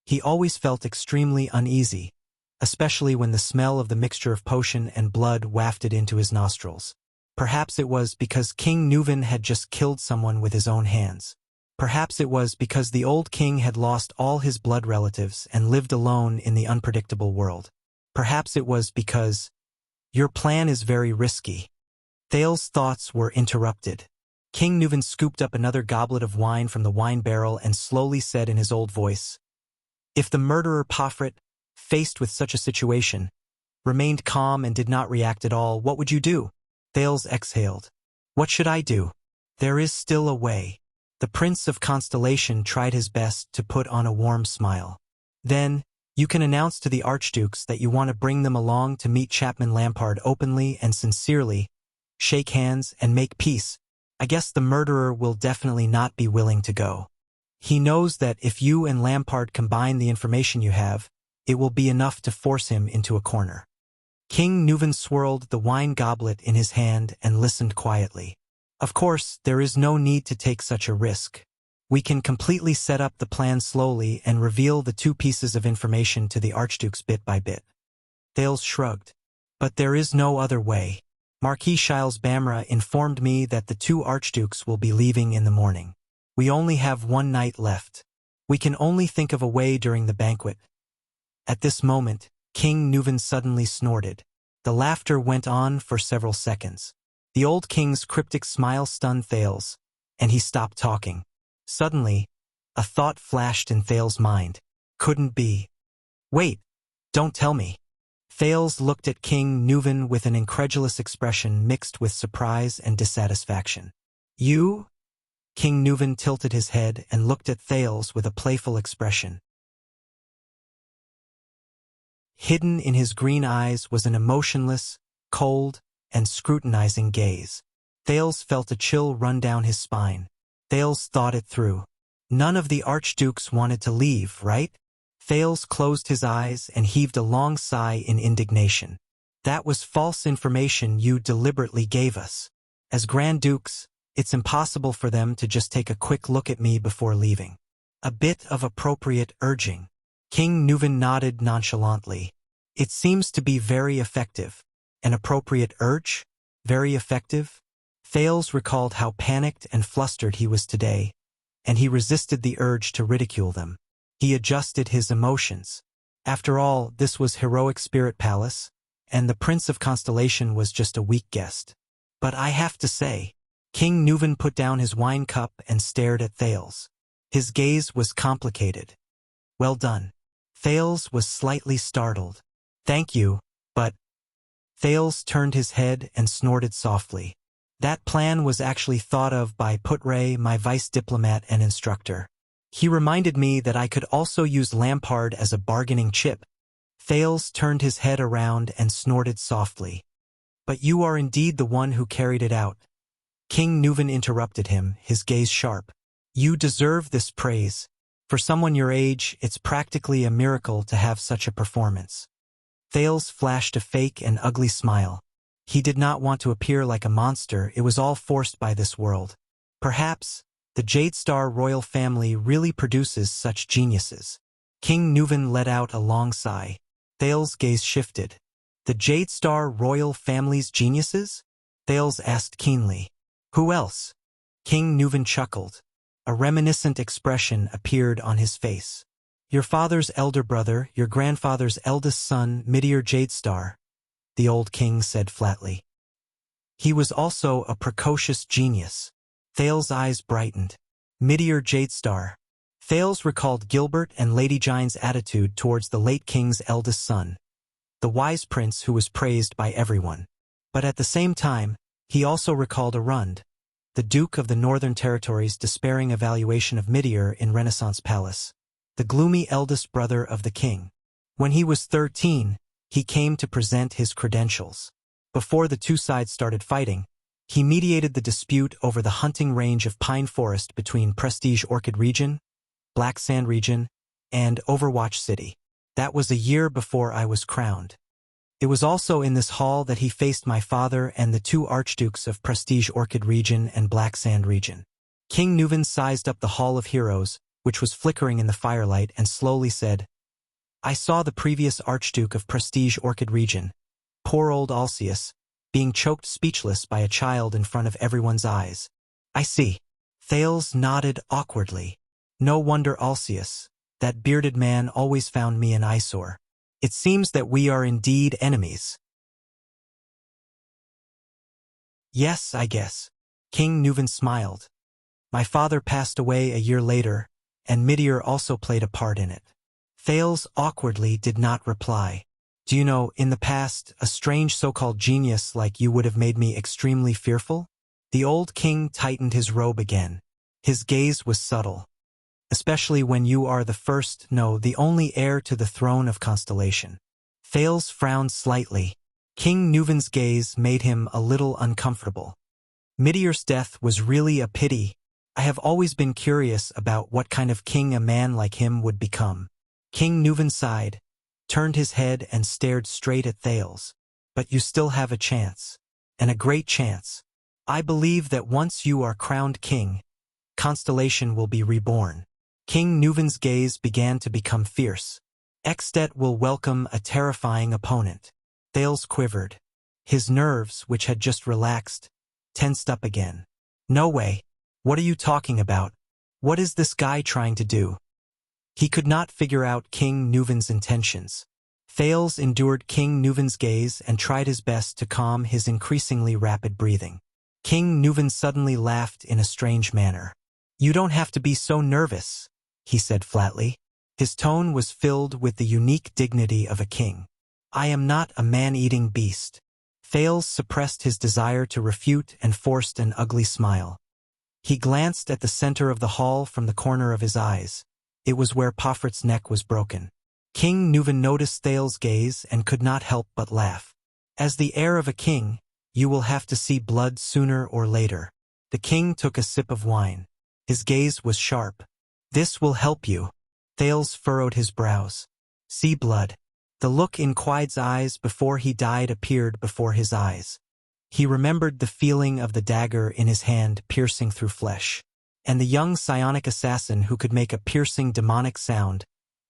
he always felt extremely uneasy, especially when the smell of the mixture of potion and blood wafted into his nostrils. Perhaps it was because King Nuven had just killed someone with his own hands. Perhaps it was because the old king had lost all his blood relatives and lived alone in the unpredictable world. Perhaps it was because, your plan is very risky. Thales' thoughts were interrupted. King Nuven scooped up another goblet of wine from the wine barrel and slowly said in his old voice, if the murderer Pofret, faced with such a situation, remained calm and did not react at all, what would you do? Thales exhaled. What should I do? There is still a way. The Prince of Constellation tried his best to put on a warm smile. Then, you can announce to the Archdukes that you want to bring them along to meet Chapman Lampard openly and sincerely, shake hands and make peace. I guess the murderer will definitely not be willing to go. He knows that if you and Lampard combine the information you have, it will be enough to force him into a corner. King Nuven swirled the wine goblet in his hand and listened quietly. Of course, there is no need to take such a risk. We can completely set up the plan slowly and reveal the 2 pieces of information to the Archdukes bit by bit. Thales shrugged. But there is no other way. Marquis Shiles Bamra informed me that the 2 Archdukes will be leaving in the morning. We only have 1 night left. We can only think of a way during the banquet. At this moment, King Nuven suddenly snorted. The laughter went on for several seconds. The old king's cryptic smile stunned Thales, and he stopped talking. Suddenly, a thought flashed in Thales' mind. Couldn't be. Wait, don't tell me. Thales looked at King Nuven with an incredulous expression mixed with surprise and dissatisfaction. You? King Nuven tilted his head and looked at Thales with a playful expression. Hidden in his green eyes was an emotionless, cold, and scrutinizing gaze. Thales felt a chill run down his spine. Thales thought it through. None of the Archdukes wanted to leave, right? Thales closed his eyes and heaved a long sigh in indignation. That was false information you deliberately gave us. As Grand Dukes, it's impossible for them to just take a quick look at me before leaving. A bit of appropriate urging. King Nuvan nodded nonchalantly. It seems to be very effective. An appropriate urge? Very effective? Thales recalled how panicked and flustered he was today, and he resisted the urge to ridicule them. He adjusted his emotions. After all, this was Heroic Spirit Palace, and the Prince of Constellation was just a weak guest. But I have to say, King Nuvan put down his wine cup and stared at Thales. His gaze was complicated. Well done. Thales was slightly startled. Thank you, but... Thales turned his head and snorted softly. That plan was actually thought of by Putray, my vice diplomat and instructor. He reminded me that I could also use Lampard as a bargaining chip. Thales turned his head around and snorted softly. But you are indeed the one who carried it out. King Nuvan interrupted him, his gaze sharp. You deserve this praise. For someone your age, it's practically a miracle to have such a performance. Thales flashed a fake and ugly smile. He did not want to appear like a monster, it was all forced by this world. Perhaps, the Jade Star royal family really produces such geniuses. King Nuvan let out a long sigh. Thales' gaze shifted. The Jade Star royal family's geniuses? Thales asked keenly. Who else? King Nuvan chuckled. A reminiscent expression appeared on his face. Your father's elder brother, your grandfather's eldest son, Meteor Jadestar, the old king said flatly. He was also a precocious genius. Thales' eyes brightened. Meteor Jadestar. Thales recalled Gilbert and Lady Jine's attitude towards the late king's eldest son, the wise prince who was praised by everyone. But at the same time, he also recalled Arund, the Duke of the Northern Territories' despairing evaluation of Meteor in Renaissance Palace, the gloomy eldest brother of the king. When he was 13, he came to present his credentials. Before the two sides started fighting, he mediated the dispute over the hunting range of pine forest between Prestige Orchid Region, Black Sand Region, and Overwatch City. That was a year before I was crowned. It was also in this hall that he faced my father and the two archdukes of Prestige Orchid Region and Black Sand Region. King Nuvan sized up the Hall of Heroes, which was flickering in the firelight, and slowly said, I saw the previous Archduke of Prestige Orchid Region, poor old Alcius, being choked speechless by a child in front of everyone's eyes. I see. Thales nodded awkwardly. No wonder Alcius, that bearded man, always found me an eyesore. It seems that we are indeed enemies. Yes, I guess. King Nuvan smiled. My father passed away a year later, and Meteor also played a part in it. Thales awkwardly did not reply. Do you know, in the past, a strange so-called genius like you would have made me extremely fearful? The old king tightened his robe again. His gaze was subtle. Especially when you are the first, no, the only heir to the throne of Constellation. Thales frowned slightly. King Nuvan's gaze made him a little uncomfortable. Meteor's death was really a pity. I have always been curious about what kind of king a man like him would become. King Nuvan sighed, turned his head and stared straight at Thales. But you still have a chance. And a great chance. I believe that once you are crowned king, Constellation will be reborn. King Nuvan's gaze began to become fierce. Extet will welcome a terrifying opponent. Thales quivered. His nerves, which had just relaxed, tensed up again. No way. What are you talking about? What is this guy trying to do? He could not figure out King Nuvan's intentions. Thales endured King Nuvan's gaze and tried his best to calm his increasingly rapid breathing. King Nuvan suddenly laughed in a strange manner. You don't have to be so nervous, he said flatly. His tone was filled with the unique dignity of a king. I am not a man-eating beast. Thales suppressed his desire to refute and forced an ugly smile. He glanced at the center of the hall from the corner of his eyes. It was where Pofrit's neck was broken. King Nuvan noticed Thales' gaze and could not help but laugh. As the heir of a king, you will have to see blood sooner or later. The king took a sip of wine. His gaze was sharp. This will help you. Thales furrowed his brows. See blood. The look in Quide's eyes before he died appeared before his eyes. He remembered the feeling of the dagger in his hand piercing through flesh, and the young psionic assassin who could make a piercing demonic sound,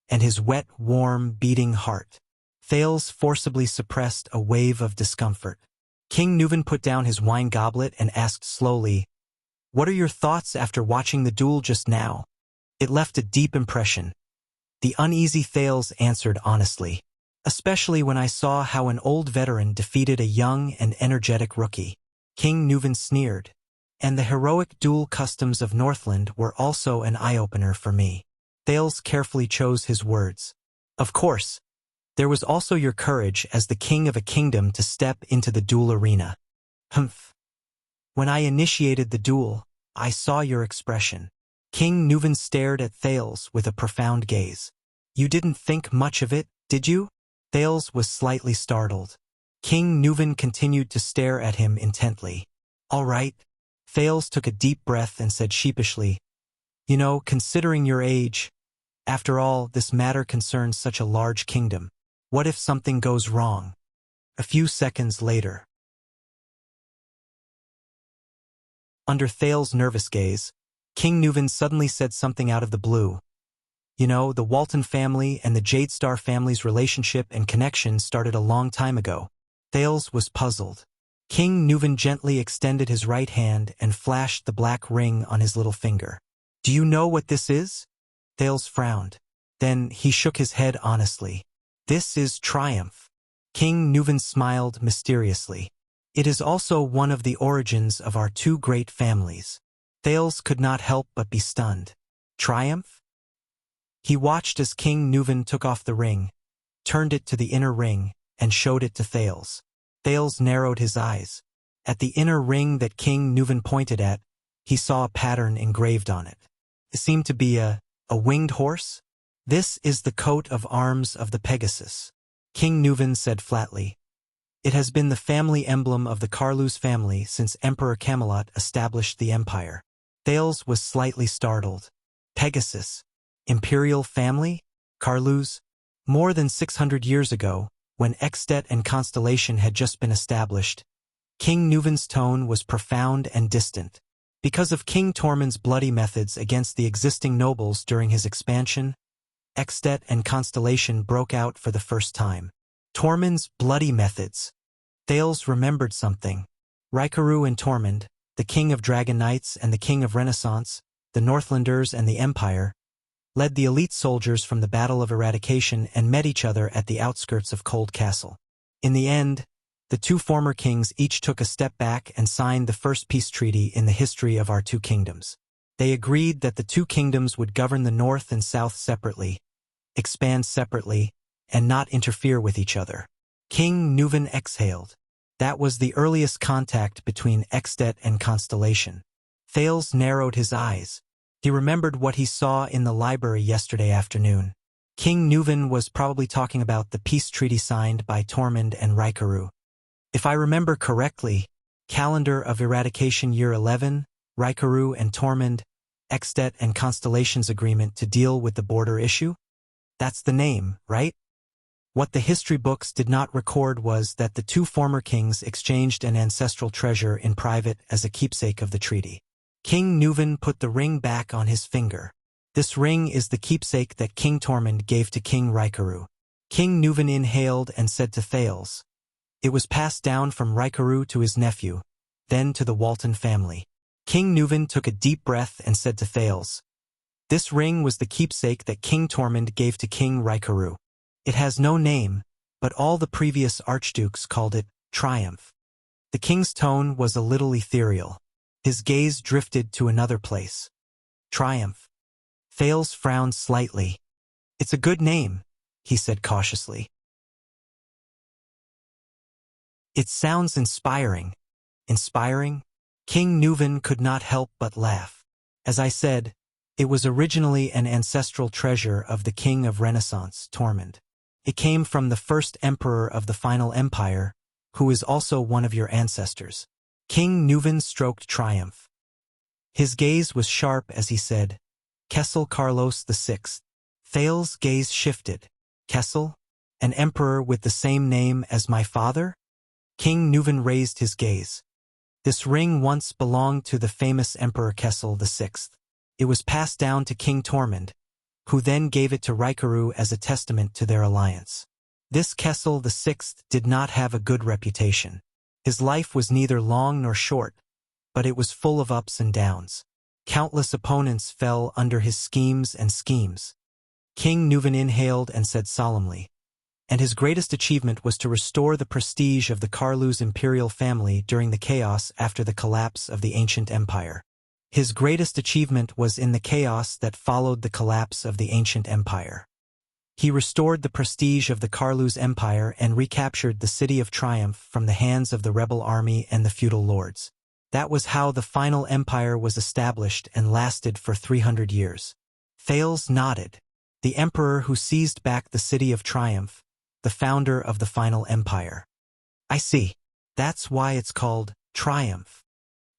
and his wet, warm, beating heart. Thales forcibly suppressed a wave of discomfort. King Nuven put down his wine goblet and asked slowly, "What are your thoughts after watching the duel just now?" It left a deep impression. The uneasy Thales answered honestly, "Especially when I saw how an old veteran defeated a young and energetic rookie." King Nuven sneered, "And the heroic duel customs of Northland were also an eye-opener for me." Thales carefully chose his words. "Of course, there was also your courage as the king of a kingdom to step into the duel arena." "Humph. When I initiated the duel, I saw your expression." King Nuven stared at Thales with a profound gaze. "You didn't think much of it, did you?" Thales was slightly startled. King Nuven continued to stare at him intently. "All right." Thales took a deep breath and said sheepishly, "You know, considering your age, after all, this matter concerns such a large kingdom. What if something goes wrong?" A few seconds later, under Thales' nervous gaze, King Nuven suddenly said something out of the blue. "You know, the Walton family and the Jadestar family's relationship and connection started a long time ago." Thales was puzzled. King Nuven gently extended his right hand and flashed the black ring on his little finger. "Do you know what this is?" Thales frowned. Then he shook his head honestly. "This is triumph." King Nuven smiled mysteriously. "It is also one of the origins of our two great families." Thales could not help but be stunned. "Triumph?" He watched as King Nuven took off the ring, turned it to the inner ring, and showed it to Thales. Thales narrowed his eyes. At the inner ring that King Nuven pointed at, he saw a pattern engraved on it. It seemed to be a winged horse. "This is the coat of arms of the Pegasus," King Nuven said flatly. "It has been the family emblem of the Carlus family since Emperor Camelot established the empire." Thales was slightly startled. Pegasus? Imperial family? Carlus? More than 600 years ago, when Extet and Constellation had just been established, King Nuven's tone was profound and distant. Because of King Tormund's bloody methods against the existing nobles during his expansion, Extet and Constellation broke out for the first time. Tormund's bloody methods. Thales remembered something. Raikaru and Tormund, the king of Dragon Knights and the king of Renaissance, the Northlanders and the Empire, led the elite soldiers from the Battle of Eradication and met each other at the outskirts of Cold Castle. In the end, the two former kings each took a step back and signed the first peace treaty in the history of our two kingdoms. They agreed that the two kingdoms would govern the north and south separately, expand separately, and not interfere with each other. King Nuven exhaled. That was the earliest contact between Extet and Constellation. Thales narrowed his eyes. He remembered what he saw in the library yesterday afternoon. King Nuven was probably talking about the peace treaty signed by Tormund and Raikaru. If I remember correctly, Calendar of Eradication Year 11, Raikaru and Tormund, Extet and Constellation's agreement to deal with the border issue? That's the name, right? What the history books did not record was that the two former kings exchanged an ancestral treasure in private as a keepsake of the treaty. King Nuven put the ring back on his finger. "This ring is the keepsake that King Tormund gave to King Raikaru." King Nuven inhaled and said to Thales, "It was passed down from Raikaru to his nephew, then to the Walton family." King Nuven took a deep breath and said to Thales, "This ring was the keepsake that King Tormund gave to King Raikaru. It has no name, but all the previous archdukes called it Triumph." The king's tone was a little ethereal. His gaze drifted to another place. "Triumph." Thales frowned slightly. "It's a good name," he said cautiously. "It sounds inspiring." "Inspiring?" King Nuven could not help but laugh. "As I said, it was originally an ancestral treasure of the king of Renaissance, Tormund. It came from the first emperor of the final empire, who is also one of your ancestors." King Nuven stroked triumph. His gaze was sharp as he said, "Kessel Carlos VI." Thales' gaze shifted. "Kessel? An emperor with the same name as my father? King Nuvan raised his gaze. This ring once belonged to the famous Emperor Kessel VI. It was passed down to King Tormund, who then gave it to Raikaru as a testament to their alliance. This Kessel VI did not have a good reputation. His life was neither long nor short, but it was full of ups and downs. Countless opponents fell under his schemes and schemes. King Nuvan inhaled and said solemnly, and his greatest achievement was to restore the prestige of the Carlew's imperial family during the chaos after the collapse of the ancient empire. His greatest achievement was in the chaos that followed the collapse of the ancient empire. He restored the prestige of the Carlew's empire and recaptured the City of Triumph from the hands of the rebel army and the feudal lords. That was how the final empire was established and lasted for 300 years. Thales nodded. The emperor who seized back the City of Triumph, the founder of the final empire. I see. That's why it's called Triumph.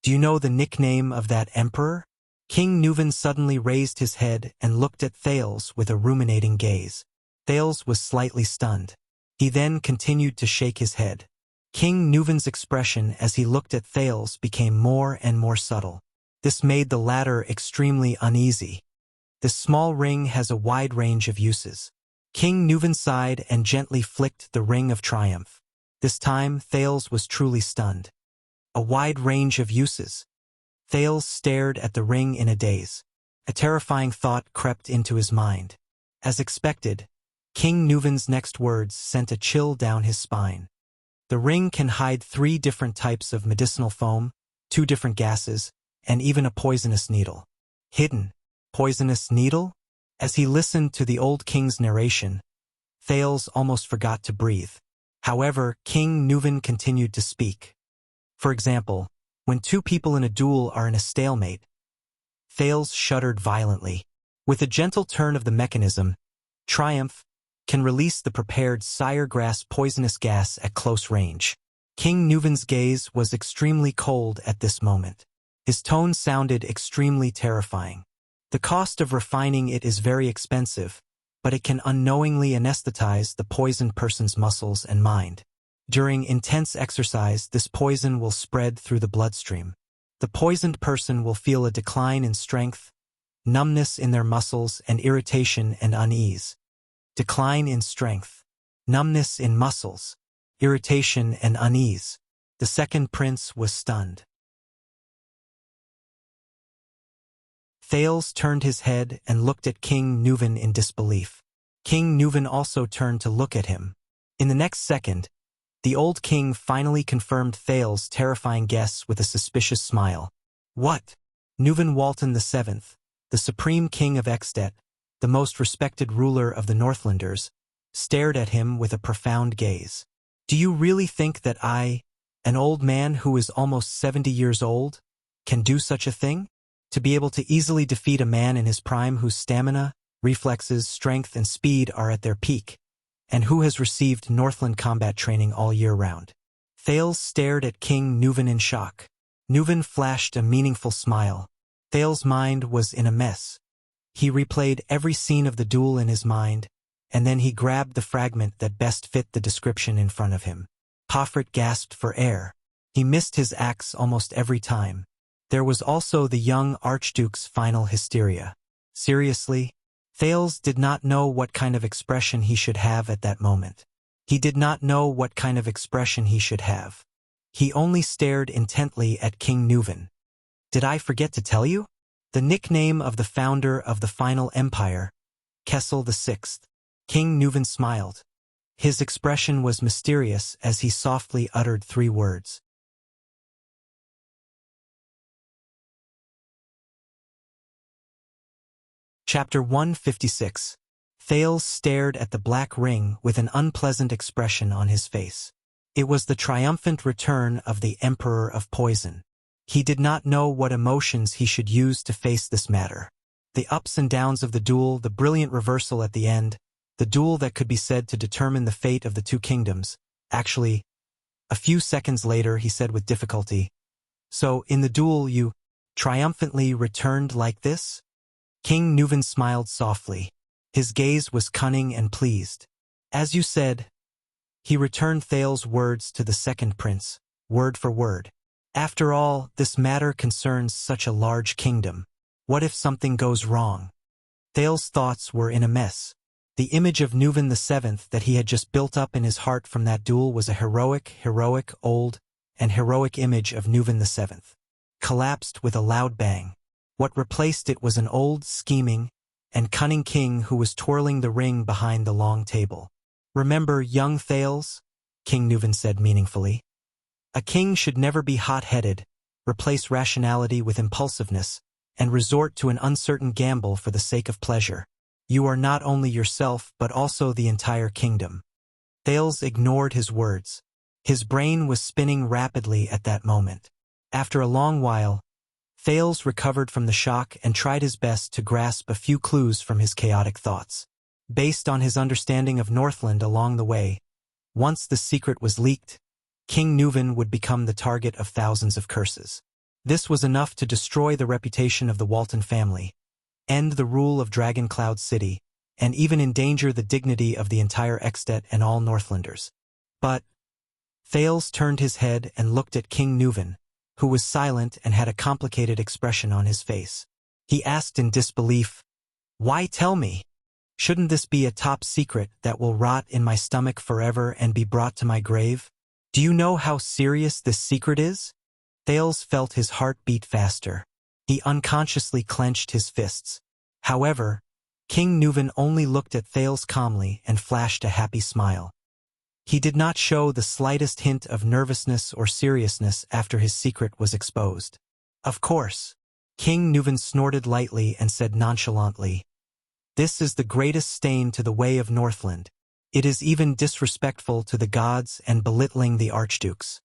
Do you know the nickname of that emperor? King Nuvan suddenly raised his head and looked at Thales with a ruminating gaze. Thales was slightly stunned. He then continued to shake his head. King Nuvan's expression as he looked at Thales became more and more subtle. This made the latter extremely uneasy. This small ring has a wide range of uses. King Nuvan sighed and gently flicked the ring of triumph. This time Thales was truly stunned. A wide range of uses. Thales stared at the ring in a daze. A terrifying thought crept into his mind. As expected, King Nuvan's next words sent a chill down his spine. The ring can hide 3 different types of medicinal foam, 2 different gases, and even a poisonous needle. Hidden, poisonous needle? As he listened to the old king's narration, Thales almost forgot to breathe. However, King Nuvan continued to speak. For example, when 2 people in a duel are in a stalemate, Thales shuddered violently. With a gentle turn of the mechanism, Triumph can release the prepared siregrass poisonous gas at close range. King Nuvan's gaze was extremely cold at this moment. His tone sounded extremely terrifying. The cost of refining it is very expensive, but it can unknowingly anesthetize the poisoned person's muscles and mind. During intense exercise, this poison will spread through the bloodstream. The poisoned person will feel a decline in strength, numbness in their muscles, and irritation and unease. Decline in strength, numbness in muscles, irritation and unease. The second prince was stunned. Thales turned his head and looked at King Nuvan in disbelief. King Nuvan also turned to look at him. In the next second, the old king finally confirmed Thales' terrifying guess with a suspicious smile. What? Nuvan Walton VII, the supreme king of Extet, the most respected ruler of the Northlanders, stared at him with a profound gaze. Do you really think that I, an old man who is almost 70 years old, can do such a thing? To be able to easily defeat a man in his prime whose stamina, reflexes, strength, and speed are at their peak, and who has received Northland combat training all year round. Thales stared at King Nuvan in shock. Nuvan flashed a meaningful smile. Thales' mind was in a mess. He replayed every scene of the duel in his mind, and then he grabbed the fragment that best fit the description in front of him. Hoffert gasped for air. He missed his axe almost every time. There was also the young Archduke's final hysteria. Seriously? Thales did not know what kind of expression he should have at that moment. He did not know what kind of expression he should have. He only stared intently at King Nuvan. Did I forget to tell you? The nickname of the founder of the final empire, Kessel VI. King Nuvan smiled. His expression was mysterious as he softly uttered 3 words. Chapter 156. Thales stared at the black ring with an unpleasant expression on his face. It was the triumphant return of the Emperor of Poison. He did not know what emotions he should use to face this matter. The ups and downs of the duel, the brilliant reversal at the end, the duel that could be said to determine the fate of the 2 kingdoms. Actually, a few seconds later he said with difficulty, "So, in the duel you triumphantly returned like this?" King Nuvan smiled softly. His gaze was cunning and pleased. As you said, he returned Thale's words to the second prince, word for word. After all, this matter concerns such a large kingdom. What if something goes wrong? Thale's thoughts were in a mess. The image of Nuvan VII that he had just built up in his heart from that duel was a heroic, old, and heroic image of Nuvan VII. Collapsed with a loud bang. What replaced it was an old, scheming, and cunning king who was twirling the ring behind the long table. Remember young Thales? King Nuvan said meaningfully. A king should never be hot-headed, replace rationality with impulsiveness, and resort to an uncertain gamble for the sake of pleasure. You are not only yourself but also the entire kingdom. Thales ignored his words. His brain was spinning rapidly at that moment. After a long while, Thales recovered from the shock and tried his best to grasp a few clues from his chaotic thoughts. Based on his understanding of Northland along the way, once the secret was leaked, King Nuvan would become the target of thousands of curses. This was enough to destroy the reputation of the Walton family, end the rule of Dragon Cloud City, and even endanger the dignity of the entire Extet and all Northlanders. But Thales turned his head and looked at King Nuvan, who was silent and had a complicated expression on his face. He asked in disbelief, "Why tell me? Shouldn't this be a top secret that will rot in my stomach forever and be brought to my grave? Do you know how serious this secret is?" Thales felt his heart beat faster. He unconsciously clenched his fists. However, King Nuvan only looked at Thales calmly and flashed a happy smile. He did not show the slightest hint of nervousness or seriousness after his secret was exposed. "Of course." King Nuvan snorted lightly and said nonchalantly, "This is the greatest stain to the way of Northland. It is even disrespectful to the gods and belittling the archdukes.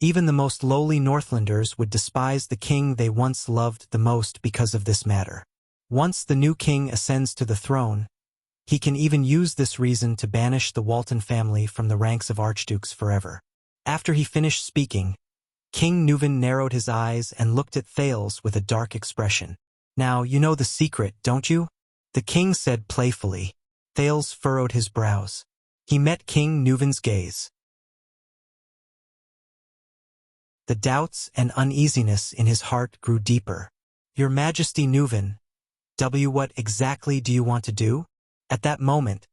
Even the most lowly Northlanders would despise the king they once loved the most because of this matter. Once the new king ascends to the throne, he can even use this reason to banish the Walton family from the ranks of archdukes forever." After he finished speaking, King Nuvan narrowed his eyes and looked at Thales with a dark expression. "Now you know the secret, don't you?" the king said playfully. Thales furrowed his brows. He met King Nuvan's gaze. The doubts and uneasiness in his heart grew deeper. "Your Majesty Nuvan, what exactly do you want to do?" At that moment,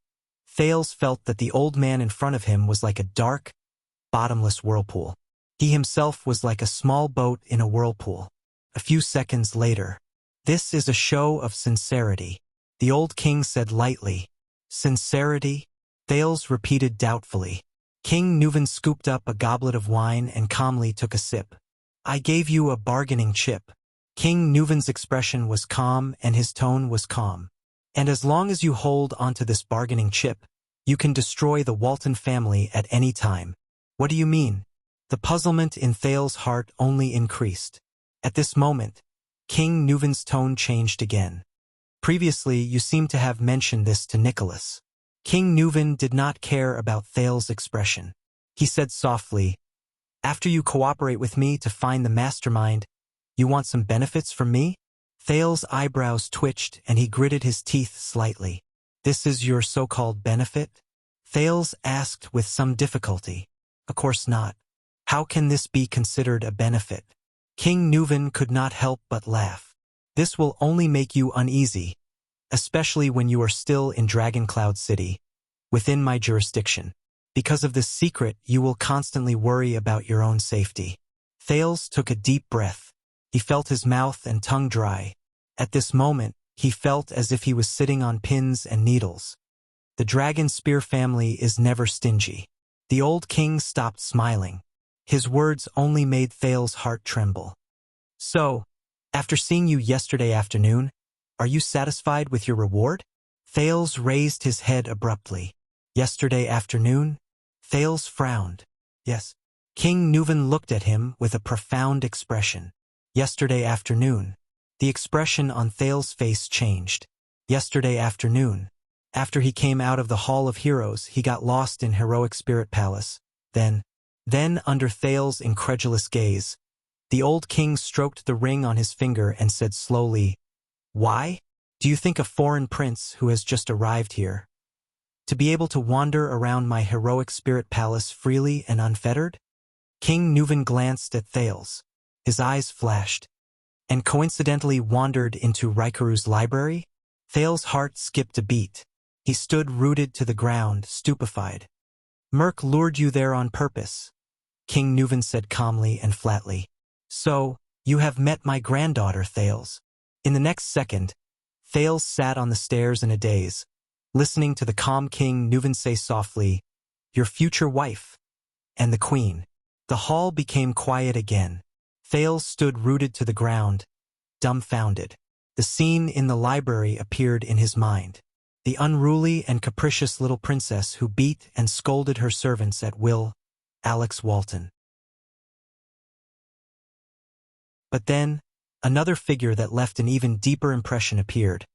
Thales felt that the old man in front of him was like a dark, bottomless whirlpool. He himself was like a small boat in a whirlpool. A few seconds later, "This is a show of sincerity," the old king said lightly. "Sincerity?" Thales repeated doubtfully. King Nuvan scooped up a goblet of wine and calmly took a sip. "I gave you a bargaining chip." King Nuvan's expression was calm and his tone was calm. "And as long as you hold onto this bargaining chip, you can destroy the Walton family at any time." "What do you mean?" The puzzlement in Thales' heart only increased. At this moment, King Nuvan's tone changed again. "Previously, you seem to have mentioned this to Nicholas." King Nuvan did not care about Thales' expression. He said softly, "After you cooperate with me to find the mastermind, you want some benefits from me?" Thales' eyebrows twitched and he gritted his teeth slightly. "This is your so-called benefit?" Thales asked with some difficulty. "Of course not. How can this be considered a benefit?" King Nuvan could not help but laugh. "This will only make you uneasy, especially when you are still in Dragon Cloud City, within my jurisdiction. Because of this secret, you will constantly worry about your own safety." Thales took a deep breath. He felt his mouth and tongue dry. At this moment, he felt as if he was sitting on pins and needles. The Dragon Spear family is never stingy. The old king stopped smiling. His words only made Thales' heart tremble. "So, after seeing you yesterday afternoon, are you satisfied with your reward?" Thales raised his head abruptly. "Yesterday afternoon?" Thales frowned. "Yes." King Nuvan looked at him with a profound expression. "Yesterday afternoon." The expression on Thales' face changed. "Yesterday afternoon. After he came out of the Hall of Heroes, he got lost in Heroic Spirit Palace. Then, under Thales' incredulous gaze, the old king stroked the ring on his finger and said slowly, "Why? Do you think a foreign prince who has just arrived here To be able to wander around my heroic spirit palace freely and unfettered? King Nuvan glanced at Thales. His eyes flashed, and coincidentally wandered into Raikaru's library? Thales' heart skipped a beat. He stood rooted to the ground, stupefied. Merc lured you there on purpose, King Nuvan said calmly and flatly. So, you have met my granddaughter, Thales. In the next second, Thales sat on the stairs in a daze, listening to the calm King Nuvan say softly, "Your future wife," and the queen. The hall became quiet again. Thales stood rooted to the ground, dumbfounded. The scene in the library appeared in his mind. The unruly and capricious little princess who beat and scolded her servants at will, Alex Walton. But then, another figure that left an even deeper impression appeared.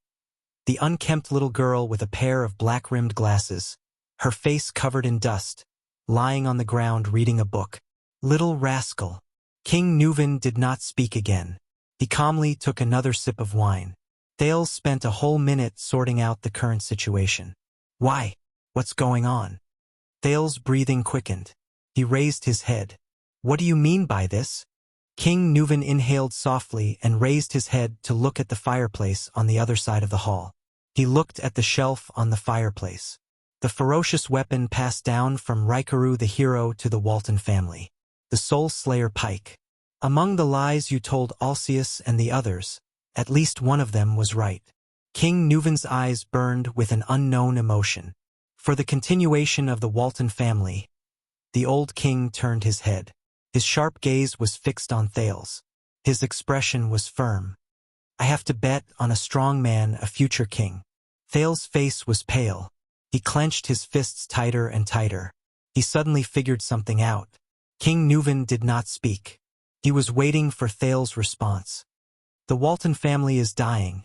The unkempt little girl with a pair of black-rimmed glasses, her face covered in dust, lying on the ground reading a book. Little rascal. King Nuvan did not speak again. He calmly took another sip of wine. Thales spent a whole minute sorting out the current situation. Why? What's going on? Thales' breathing quickened. He raised his head. What do you mean by this? King Nuvan inhaled softly and raised his head to look at the fireplace on the other side of the hall. He looked at the shelf on the fireplace. The ferocious weapon passed down from Raikaru the hero to the Walton family. The Soul Slayer pike. Among the lies you told Alceus and the others, at least one of them was right. King Nuvan's eyes burned with an unknown emotion. For the continuation of the Walton family, the old king turned his head. His sharp gaze was fixed on Thales. His expression was firm. I have to bet on a strong man, a future king. Thales' face was pale. He clenched his fists tighter and tighter. He suddenly figured something out. King Nuvan did not speak. He was waiting for Thales' response. The Walton family is dying,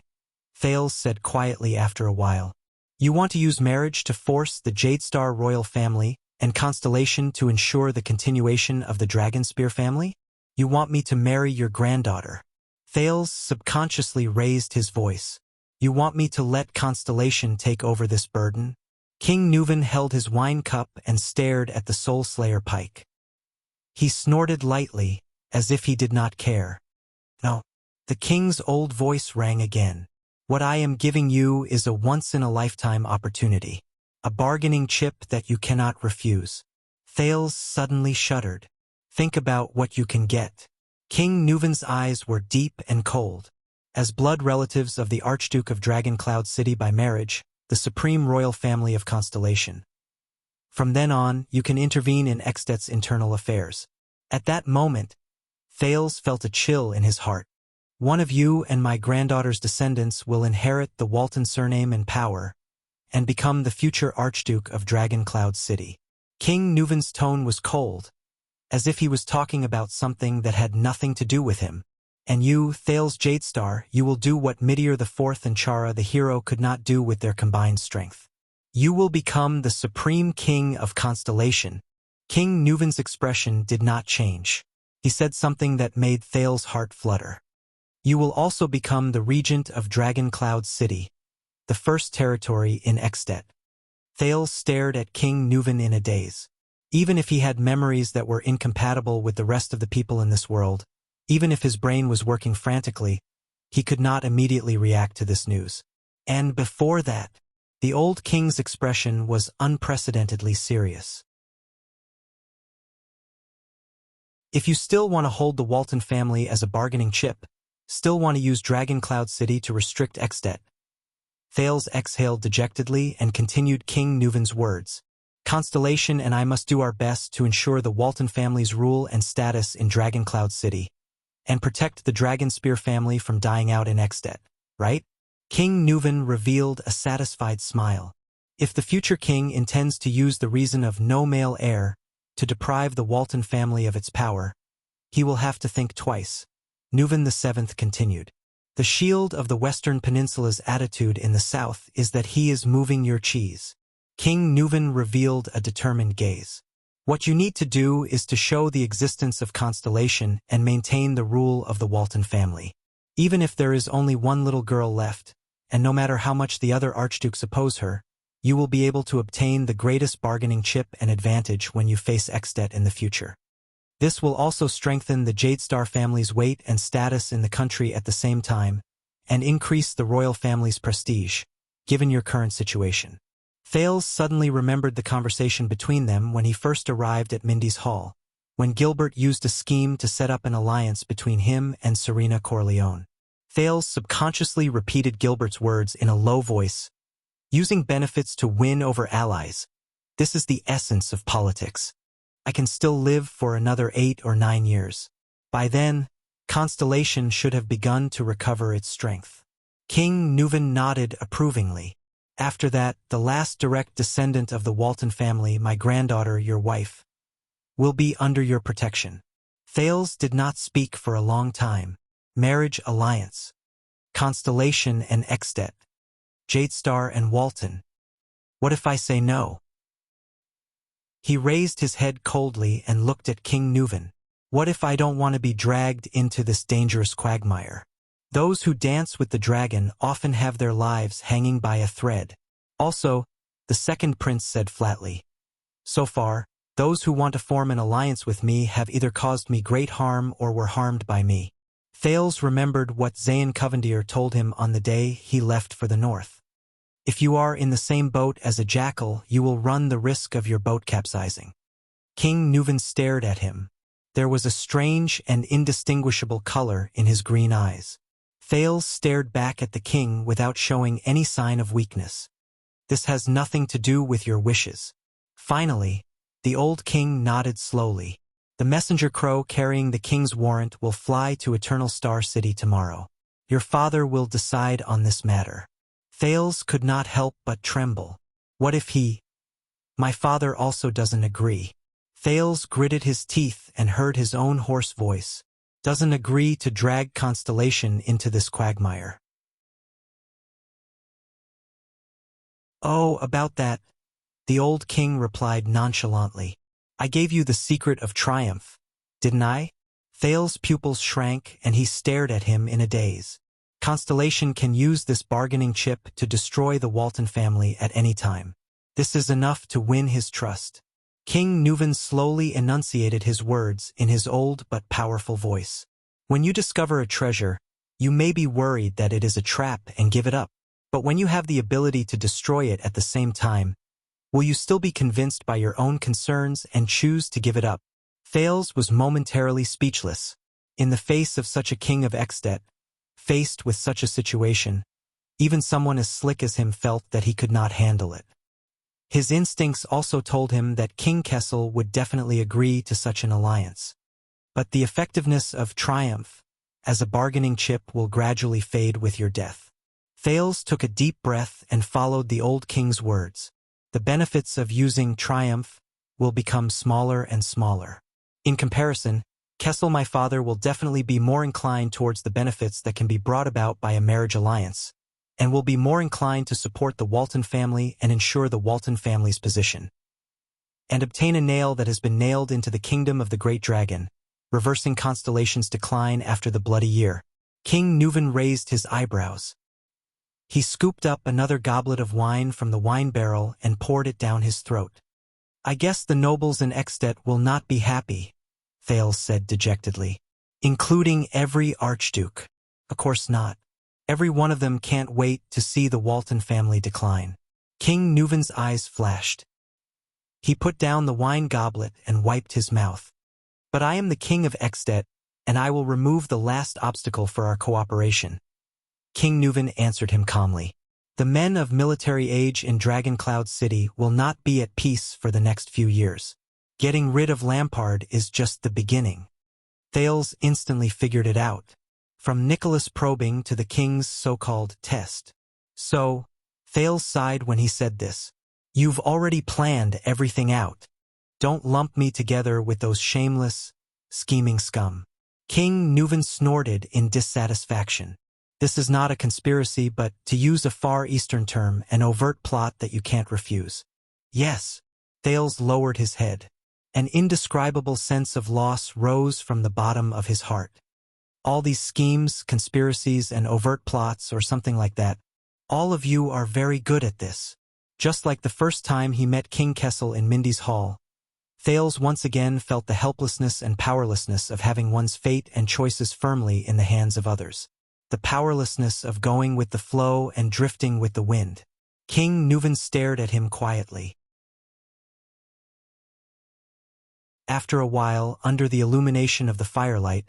Thales said quietly after a while. You want to use marriage to force the Jadestar royal family and Constellation to ensure the continuation of the Dragonspear family? You want me to marry your granddaughter. Thales subconsciously raised his voice. You want me to let Constellation take over this burden? King Nuvan held his wine cup and stared at the Soul Slayer pike. He snorted lightly, as if he did not care. No. The king's old voice rang again. What I am giving you is a once-in-a-lifetime opportunity. A bargaining chip that you cannot refuse. Thales suddenly shuddered. Think about what you can get. King Nuvan's eyes were deep and cold. As blood relatives of the Archduke of Dragoncloud City by marriage, the supreme royal family of Constellation. From then on, you can intervene in Extet's internal affairs. At that moment, Thales felt a chill in his heart. One of you and my granddaughter's descendants will inherit the Walton surname and power, and become the future Archduke of Dragoncloud City. King Nuvan's tone was cold, as if he was talking about something that had nothing to do with him. And you, Thales Jadestar, you will do what Midir IV and Chara the hero could not do with their combined strength. You will become the supreme king of Constellation. King Nuvan's expression did not change. He said something that made Thales' heart flutter. You will also become the regent of Dragoncloud City, the first territory in Extet. Thales stared at King Nuvan in a daze. Even if he had memories that were incompatible with the rest of the people in this world, even if his brain was working frantically, he could not immediately react to this news. And before that, the old king's expression was unprecedentedly serious. If you still want to hold the Walton family as a bargaining chip, still want to use Dragoncloud City to restrict Extet, Thales exhaled dejectedly and continued King Nuvan's words. Constellation and I must do our best to ensure the Walton family's rule and status in Dragoncloud City, and protect the Dragonspear family from dying out in Extet, right? King Nuvan revealed a satisfied smile. If the future king intends to use the reason of no male heir to deprive the Walton family of its power, he will have to think twice. Nuvan VII continued. The shield of the Western Peninsula's attitude in the south is that he is moving your cheese. King Nuvan revealed a determined gaze. What you need to do is to show the existence of Constellation and maintain the rule of the Walton family. Even if there is only one little girl left, and no matter how much the other archdukes oppose her, you will be able to obtain the greatest bargaining chip and advantage when you face Exdet in the future. This will also strengthen the Jadestar family's weight and status in the country at the same time, and increase the royal family's prestige, given your current situation. Thales suddenly remembered the conversation between them when he first arrived at Mindy's Hall, when Gilbert used a scheme to set up an alliance between him and Serena Corleone. Thales subconsciously repeated Gilbert's words in a low voice, using benefits to win over allies. This is the essence of politics. I can still live for another 8 or 9 years. By then, Constellation should have begun to recover its strength. King Nuvan nodded approvingly. After that, the last direct descendant of the Walton family, my granddaughter, your wife, will be under your protection. Thales did not speak for a long time. Marriage alliance. Constellation and Exdet. Jadestar and Walton. What if I say no? He raised his head coldly and looked at King Nuvan. What if I don't want to be dragged into this dangerous quagmire? Those who dance with the dragon often have their lives hanging by a thread. Also, the second prince said flatly, so far, those who want to form an alliance with me have either caused me great harm or were harmed by me. Thales remembered what Zayn Covendier told him on the day he left for the north. If you are in the same boat as a jackal, you will run the risk of your boat capsizing. King Nuvan stared at him. There was a strange and indistinguishable color in his green eyes. Thales stared back at the king without showing any sign of weakness. This has nothing to do with your wishes. Finally, the old king nodded slowly. The messenger crow carrying the king's warrant will fly to Eternal Star City tomorrow. Your father will decide on this matter. Thales could not help but tremble. What if he? My father also doesn't agree. Thales gritted his teeth and heard his own hoarse voice. Doesn't agree to drag Constellation into this quagmire. Oh, about that, the old king replied nonchalantly. I gave you the secret of triumph, didn't I? Thales' pupils shrank and he stared at him in a daze. Constellation can use this bargaining chip to destroy the Walton family at any time. This is enough to win his trust. King Nuvan slowly enunciated his words in his old but powerful voice. When you discover a treasure, you may be worried that it is a trap and give it up. But when you have the ability to destroy it at the same time, will you still be convinced by your own concerns and choose to give it up? Thales was momentarily speechless. In the face of such a king of Exdet, faced with such a situation, even someone as slick as him felt that he could not handle it. His instincts also told him that King Kessel would definitely agree to such an alliance. But the effectiveness of triumph as a bargaining chip will gradually fade with your death. Thales took a deep breath and followed the old king's words. The benefits of using triumph will become smaller and smaller. In comparison, Kessel, my father, will definitely be more inclined towards the benefits that can be brought about by a marriage alliance, and will be more inclined to support the Walton family and ensure the Walton family's position. And obtain a nail that has been nailed into the kingdom of the great dragon, reversing Constellation's decline after the bloody year. King Nuvan raised his eyebrows. He scooped up another goblet of wine from the wine barrel and poured it down his throat. I guess the nobles in Exdet will not be happy, Thales said dejectedly. Including every archduke. Of course not. Every one of them can't wait to see the Walton family decline. King Nuvan's eyes flashed. He put down the wine goblet and wiped his mouth. But I am the king of Exdet, and I will remove the last obstacle for our cooperation. King Nuvan answered him calmly. The men of military age in Dragoncloud City will not be at peace for the next few years. Getting rid of Lampard is just the beginning. Thales instantly figured it out. From Nicholas probing to the king's so-called test. So, Thales sighed when he said this. You've already planned everything out. Don't lump me together with those shameless, scheming scum. King Nuvan snorted in dissatisfaction. This is not a conspiracy, but, to use a Far Eastern term, an overt plot that you can't refuse. Yes. Thales lowered his head. An indescribable sense of loss rose from the bottom of his heart. All these schemes, conspiracies, and overt plots, or something like that, all of you are very good at this. Just like the first time he met King Kessel in Mindy's hall, Thales once again felt the helplessness and powerlessness of having one's fate and choices firmly in the hands of others. The powerlessness of going with the flow and drifting with the wind. King Nuvan stared at him quietly. After a while, under the illumination of the firelight,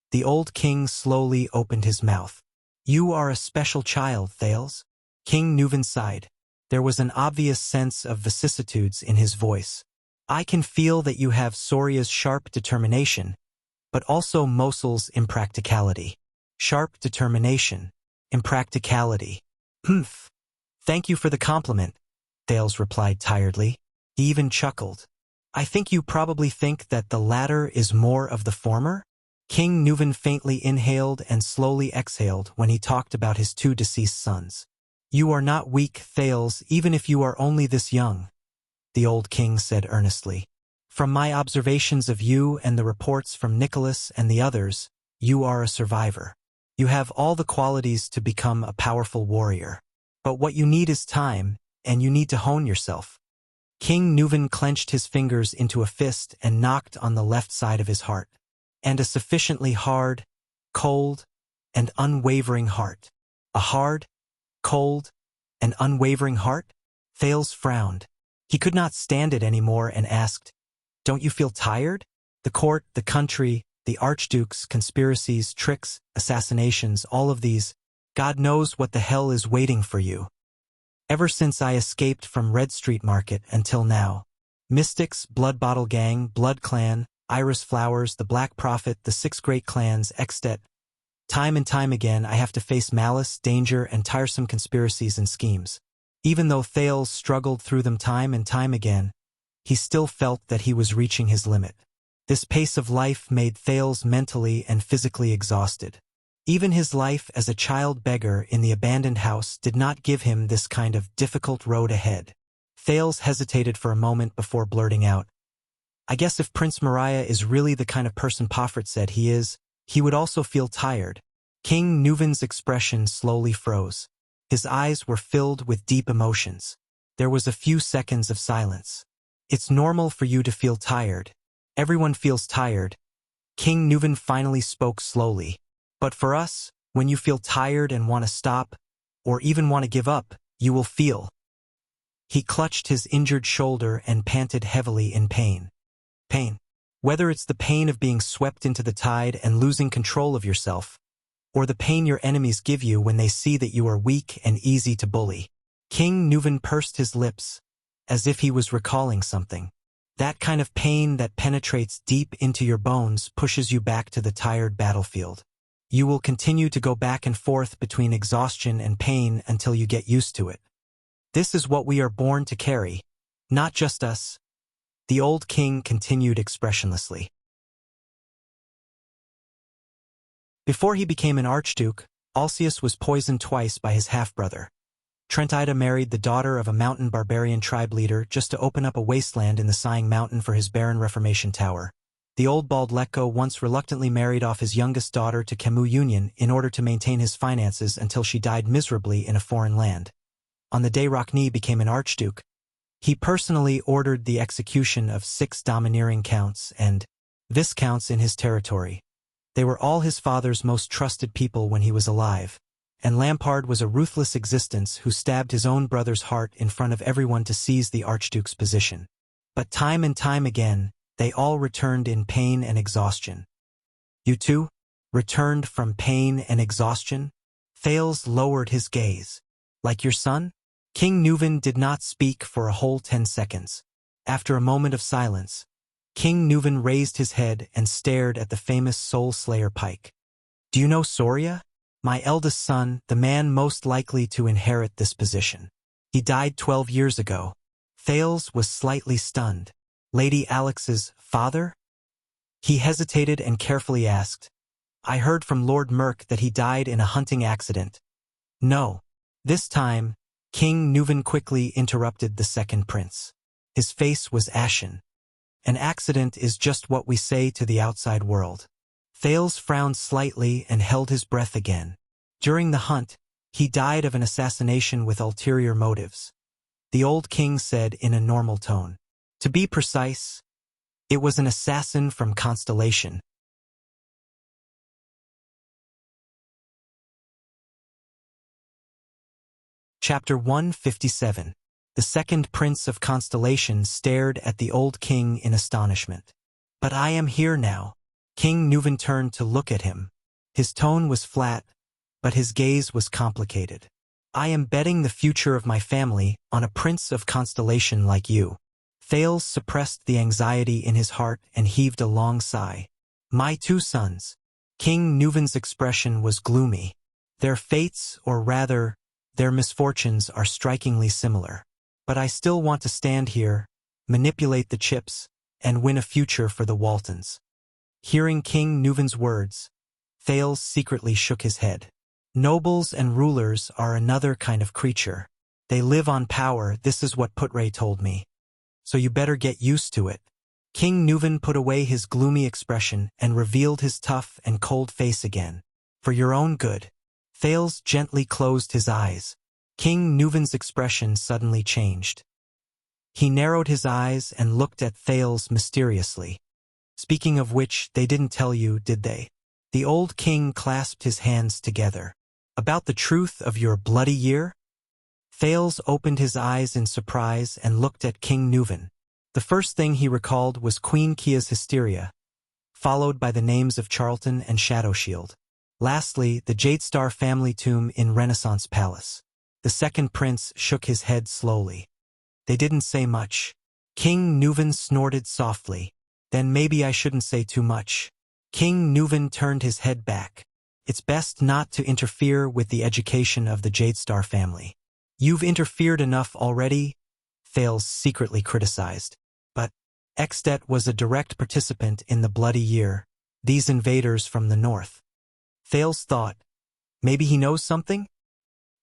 the old king slowly opened his mouth. "You are a special child, Thales." King Nuvan sighed. There was an obvious sense of vicissitudes in his voice. "I can feel that you have Soria's sharp determination, but also Mosul's impracticality." Sharp determination, impracticality. "Humph. Thank you for the compliment," Thales replied tiredly. He even chuckled. "I think you probably think that the latter is more of the former?" King Nuvan faintly inhaled and slowly exhaled when he talked about his two deceased sons. "You are not weak, Thales, even if you are only this young," the old king said earnestly. "From my observations of you and the reports from Nicholas and the others, you are a survivor. You have all the qualities to become a powerful warrior. But what you need is time, and you need to hone yourself." King Nuvan clenched his fingers into a fist and knocked on the left side of his heart. "And a sufficiently hard, cold, and unwavering heart." "A hard, cold, and unwavering heart?" Thales frowned. He could not stand it anymore and asked, "Don't you feel tired? The court, the country, the archdukes, conspiracies, tricks, assassinations, all of these, God knows what the hell is waiting for you. Ever since I escaped from Red Street Market until now. Mystics, Blood Bottle Gang, Blood Clan, Iris Flowers, the Black Prophet, the Six Great Clans, Extet. Time and time again I have to face malice, danger, and tiresome conspiracies and schemes. Even though Thales struggled through them time and time again, he still felt that he was reaching his limit. This pace of life made Thales mentally and physically exhausted. Even his life as a child beggar in the abandoned house did not give him this kind of difficult road ahead. Thales hesitated for a moment before blurting out, "I guess if Prince Mariah is really the kind of person Poffert said he is, he would also feel tired." King Nuvan's expression slowly froze. His eyes were filled with deep emotions. There was a few seconds of silence. "It's normal for you to feel tired. Everyone feels tired." King Nuvan finally spoke slowly. "But for us, when you feel tired and want to stop, or even want to give up, you will feel." He clutched his injured shoulder and panted heavily in pain. Pain. Whether it's the pain of being swept into the tide and losing control of yourself, or the pain your enemies give you when they see that you are weak and easy to bully. King Nuvan pursed his lips, as if he was recalling something. That kind of pain that penetrates deep into your bones pushes you back to the tired battlefield. You will continue to go back and forth between exhaustion and pain until you get used to it. This is what we are born to carry, not just us. The old king continued expressionlessly. Before he became an archduke, Alcius was poisoned twice by his half-brother. Trentida married the daughter of a mountain barbarian tribe leader just to open up a wasteland in the Sighing Mountain for his barren Reformation tower. The old bald Lekko once reluctantly married off his youngest daughter to Camus Union in order to maintain his finances until she died miserably in a foreign land. On the day Rockne became an archduke, he personally ordered the execution of 6 domineering counts and viscounts in his territory. They were all his father's most trusted people when he was alive, and Lampard was a ruthless existence who stabbed his own brother's heart in front of everyone to seize the archduke's position. But time and time again, they all returned in pain and exhaustion. "You too? Returned from pain and exhaustion?" Thales lowered his gaze. "Like your son?" King Nuvan did not speak for a whole 10 seconds. After a moment of silence, King Nuvan raised his head and stared at the famous Soul Slayer Pike. "Do you know Soria? My eldest son, the man most likely to inherit this position. He died 12 years ago." Thales was slightly stunned. "Lady Alex's father?" He hesitated and carefully asked, "I heard from Lord Merk that he died in a hunting accident." "No." This time, King Nuvan quickly interrupted the second prince. His face was ashen. "An accident is just what we say to the outside world." Thales frowned slightly and held his breath again. "During the hunt, he died of an assassination with ulterior motives." the old king said in a normal tone. To be precise, it was an assassin from Constellation. Chapter 157. The second prince of Constellation stared at the old king in astonishment. But I am here now. King Nuven turned to look at him. His tone was flat, but his gaze was complicated. I am betting the future of my family on a prince of Constellation like you. Thales suppressed the anxiety in his heart and heaved a long sigh. My two sons. King Nuven's expression was gloomy. Their fates, or rather, their misfortunes are strikingly similar. But I still want to stand here, manipulate the chips, and win a future for the Waltons. Hearing King Nuven's words, Thales secretly shook his head. Nobles and rulers are another kind of creature. They live on power, this is what Putre told me. So you better get used to it. King Nuven put away his gloomy expression and revealed his tough and cold face again. For your own good. Thales gently closed his eyes. King Nuven's expression suddenly changed. He narrowed his eyes and looked at Thales mysteriously. Speaking of which, they didn't tell you, did they? The old king clasped his hands together. About the truth of your bloody year? Thales opened his eyes in surprise and looked at King Nuven. The first thing he recalled was Queen Kia's hysteria, followed by the names of Charlton and Shadowshield. Lastly, the Jadestar family tomb in Renaissance Palace. The second prince shook his head slowly. They didn't say much. King Nuven snorted softly. Then maybe I shouldn't say too much. King Nuven turned his head back. It's best not to interfere with the education of the Jadestar family. You've interfered enough already, Thales secretly criticized. But Extet was a direct participant in the bloody year, these invaders from the north. Thales thought, maybe he knows something?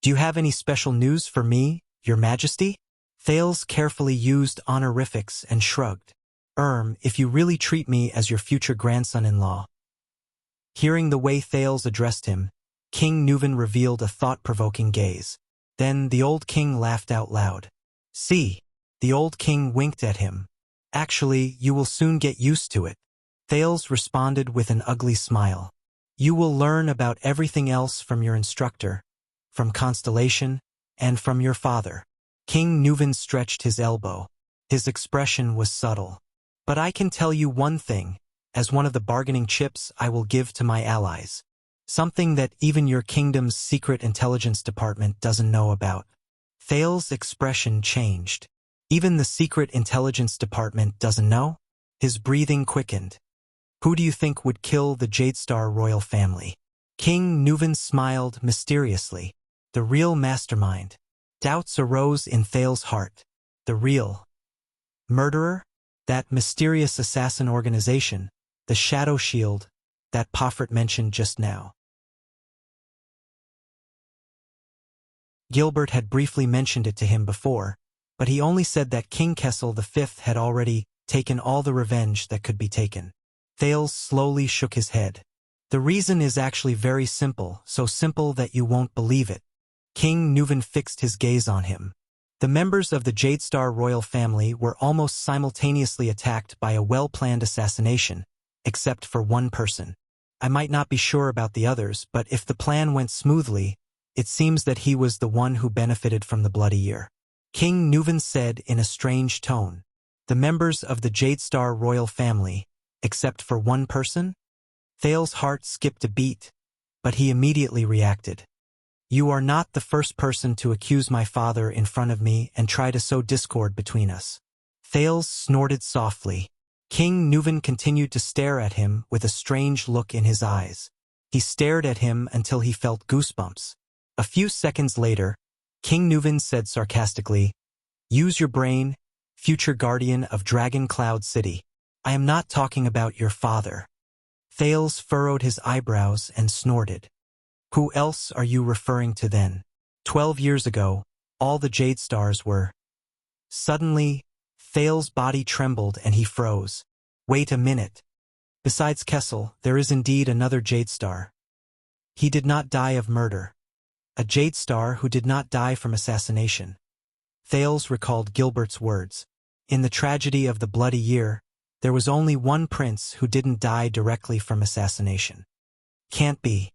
Do you have any special news for me, your majesty? Thales carefully used honorifics and shrugged. If you really treat me as your future grandson-in-law. Hearing the way Thales addressed him, King Nuven revealed a thought-provoking gaze. Then the old king laughed out loud. See, the old king winked at him. Actually, you will soon get used to it. Thales responded with an ugly smile. You will learn about everything else from your instructor, from Constellation, and from your father. King Nuven stretched his elbow. His expression was subtle. But I can tell you one thing, as one of the bargaining chips I will give to my allies. Something that even your kingdom's secret intelligence department doesn't know about. Thales' expression changed. Even the secret intelligence department doesn't know? His breathing quickened. Who do you think would kill the Jadestar royal family? King Nuven smiled mysteriously. The real mastermind. Doubts arose in Thales' heart. The real murderer? That mysterious assassin organization, the Shadow Shield, that Pofert mentioned just now. Gilbert had briefly mentioned it to him before, but he only said that King Kessel V had already taken all the revenge that could be taken. Thales slowly shook his head. The reason is actually very simple, so simple that you won't believe it. King Nuven fixed his gaze on him. The members of the Jadestar royal family were almost simultaneously attacked by a well-planned assassination, except for one person. I might not be sure about the others, but if the plan went smoothly, it seems that he was the one who benefited from the bloody year. King Nuven said in a strange tone, the members of the Jadestar royal family, except for one person? Thales' heart skipped a beat, but he immediately reacted. You are not the first person to accuse my father in front of me and try to sow discord between us. Thales snorted softly. King Nuven continued to stare at him with a strange look in his eyes. He stared at him until he felt goosebumps. A few seconds later, King Nuven said sarcastically, Use your brain, future guardian of Dragon Cloud City. I am not talking about your father. Thales furrowed his eyebrows and snorted. Who else are you referring to then? 12 years ago, all the Jadestars were. Suddenly, Thales' body trembled and he froze. Wait a minute. Besides Kessel, there is indeed another Jadestar. He did not die of murder. A Jadestar who did not die from assassination. Thales recalled Gilbert's words. In the tragedy of the Bloody Year, there was only one prince who didn't die directly from assassination. Can't be.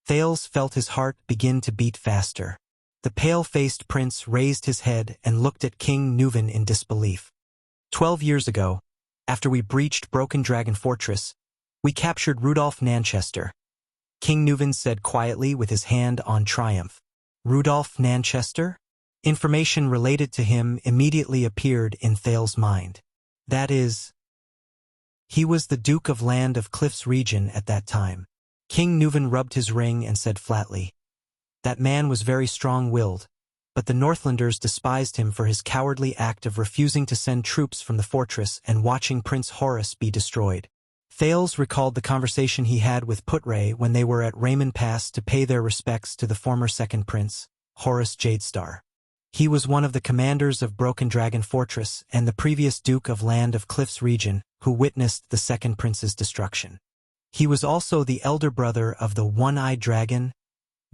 Thales felt his heart begin to beat faster. The pale-faced prince raised his head and looked at King Nuvan in disbelief. 12 years ago, after we breached Broken Dragon Fortress, we captured Rudolf Nanchester. King Nuvan said quietly with his hand on triumph. Rudolf Nanchester? Information related to him immediately appeared in Thales' mind. That is, he was the Duke of Land of Cliffs region at that time. King Nuvan rubbed his ring and said flatly, "That man was very strong-willed, but the Northlanders despised him for his cowardly act of refusing to send troops from the fortress and watching Prince Horus be destroyed." Thales recalled the conversation he had with Putray when they were at Raymond Pass to pay their respects to the former second prince, Horus Jadestar. He was one of the commanders of Broken Dragon Fortress and the previous Duke of Land of Cliffs region who witnessed the second prince's destruction. He was also the elder brother of the one-eyed dragon,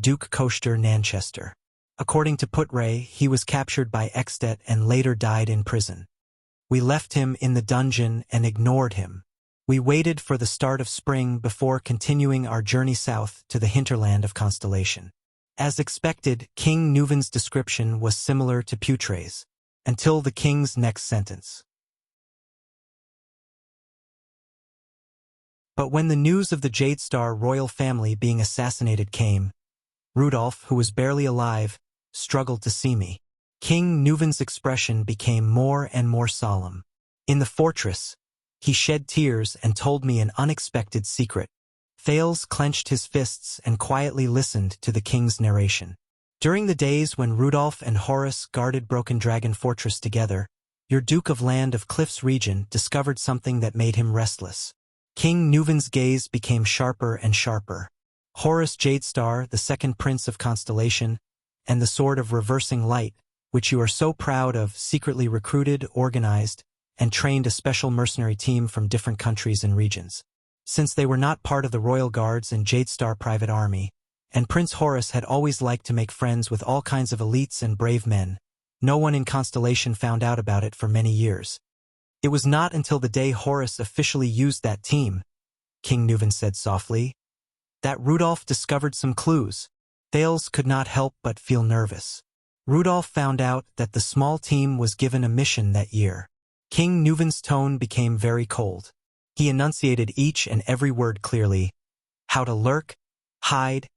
Duke Koster Nanchester. According to Putray, he was captured by Extet and later died in prison. We left him in the dungeon and ignored him. We waited for the start of spring before continuing our journey south to the hinterland of Constellation. As expected, King Nuvan's description was similar to Putray's, until the king's next sentence. But when the news of the Jadestar royal family being assassinated came, Rudolf, who was barely alive, struggled to see me. King Nuvan's expression became more and more solemn. In the fortress, he shed tears and told me an unexpected secret. Thales clenched his fists and quietly listened to the king's narration. During the days when Rudolf and Horus guarded Broken Dragon Fortress together, your Duke of Land of Cliffs region discovered something that made him restless. King Nuvan's gaze became sharper and sharper. Horus Jadestar, the second prince of Constellation, and the Sword of Reversing Light, which you are so proud of, secretly recruited, organized, and trained a special mercenary team from different countries and regions. Since they were not part of the Royal Guards and Jadestar private army, and Prince Horus had always liked to make friends with all kinds of elites and brave men, no one in Constellation found out about it for many years. It was not until the day Horus officially used that team, King Nuvan said softly, that Rudolf discovered some clues. Thales could not help but feel nervous. Rudolf found out that the small team was given a mission that year. King Nuvan's tone became very cold. He enunciated each and every word clearly. How to lurk, hide,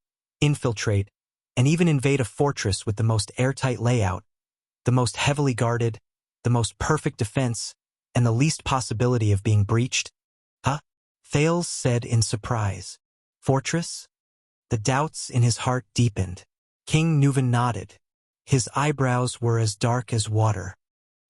infiltrate, and even invade a fortress with the most airtight layout, the most heavily guarded, the most perfect defense, and the least possibility of being breached. Huh? Thales said in surprise. Fortress? The doubts in his heart deepened. King Nuvan nodded. His eyebrows were as dark as water.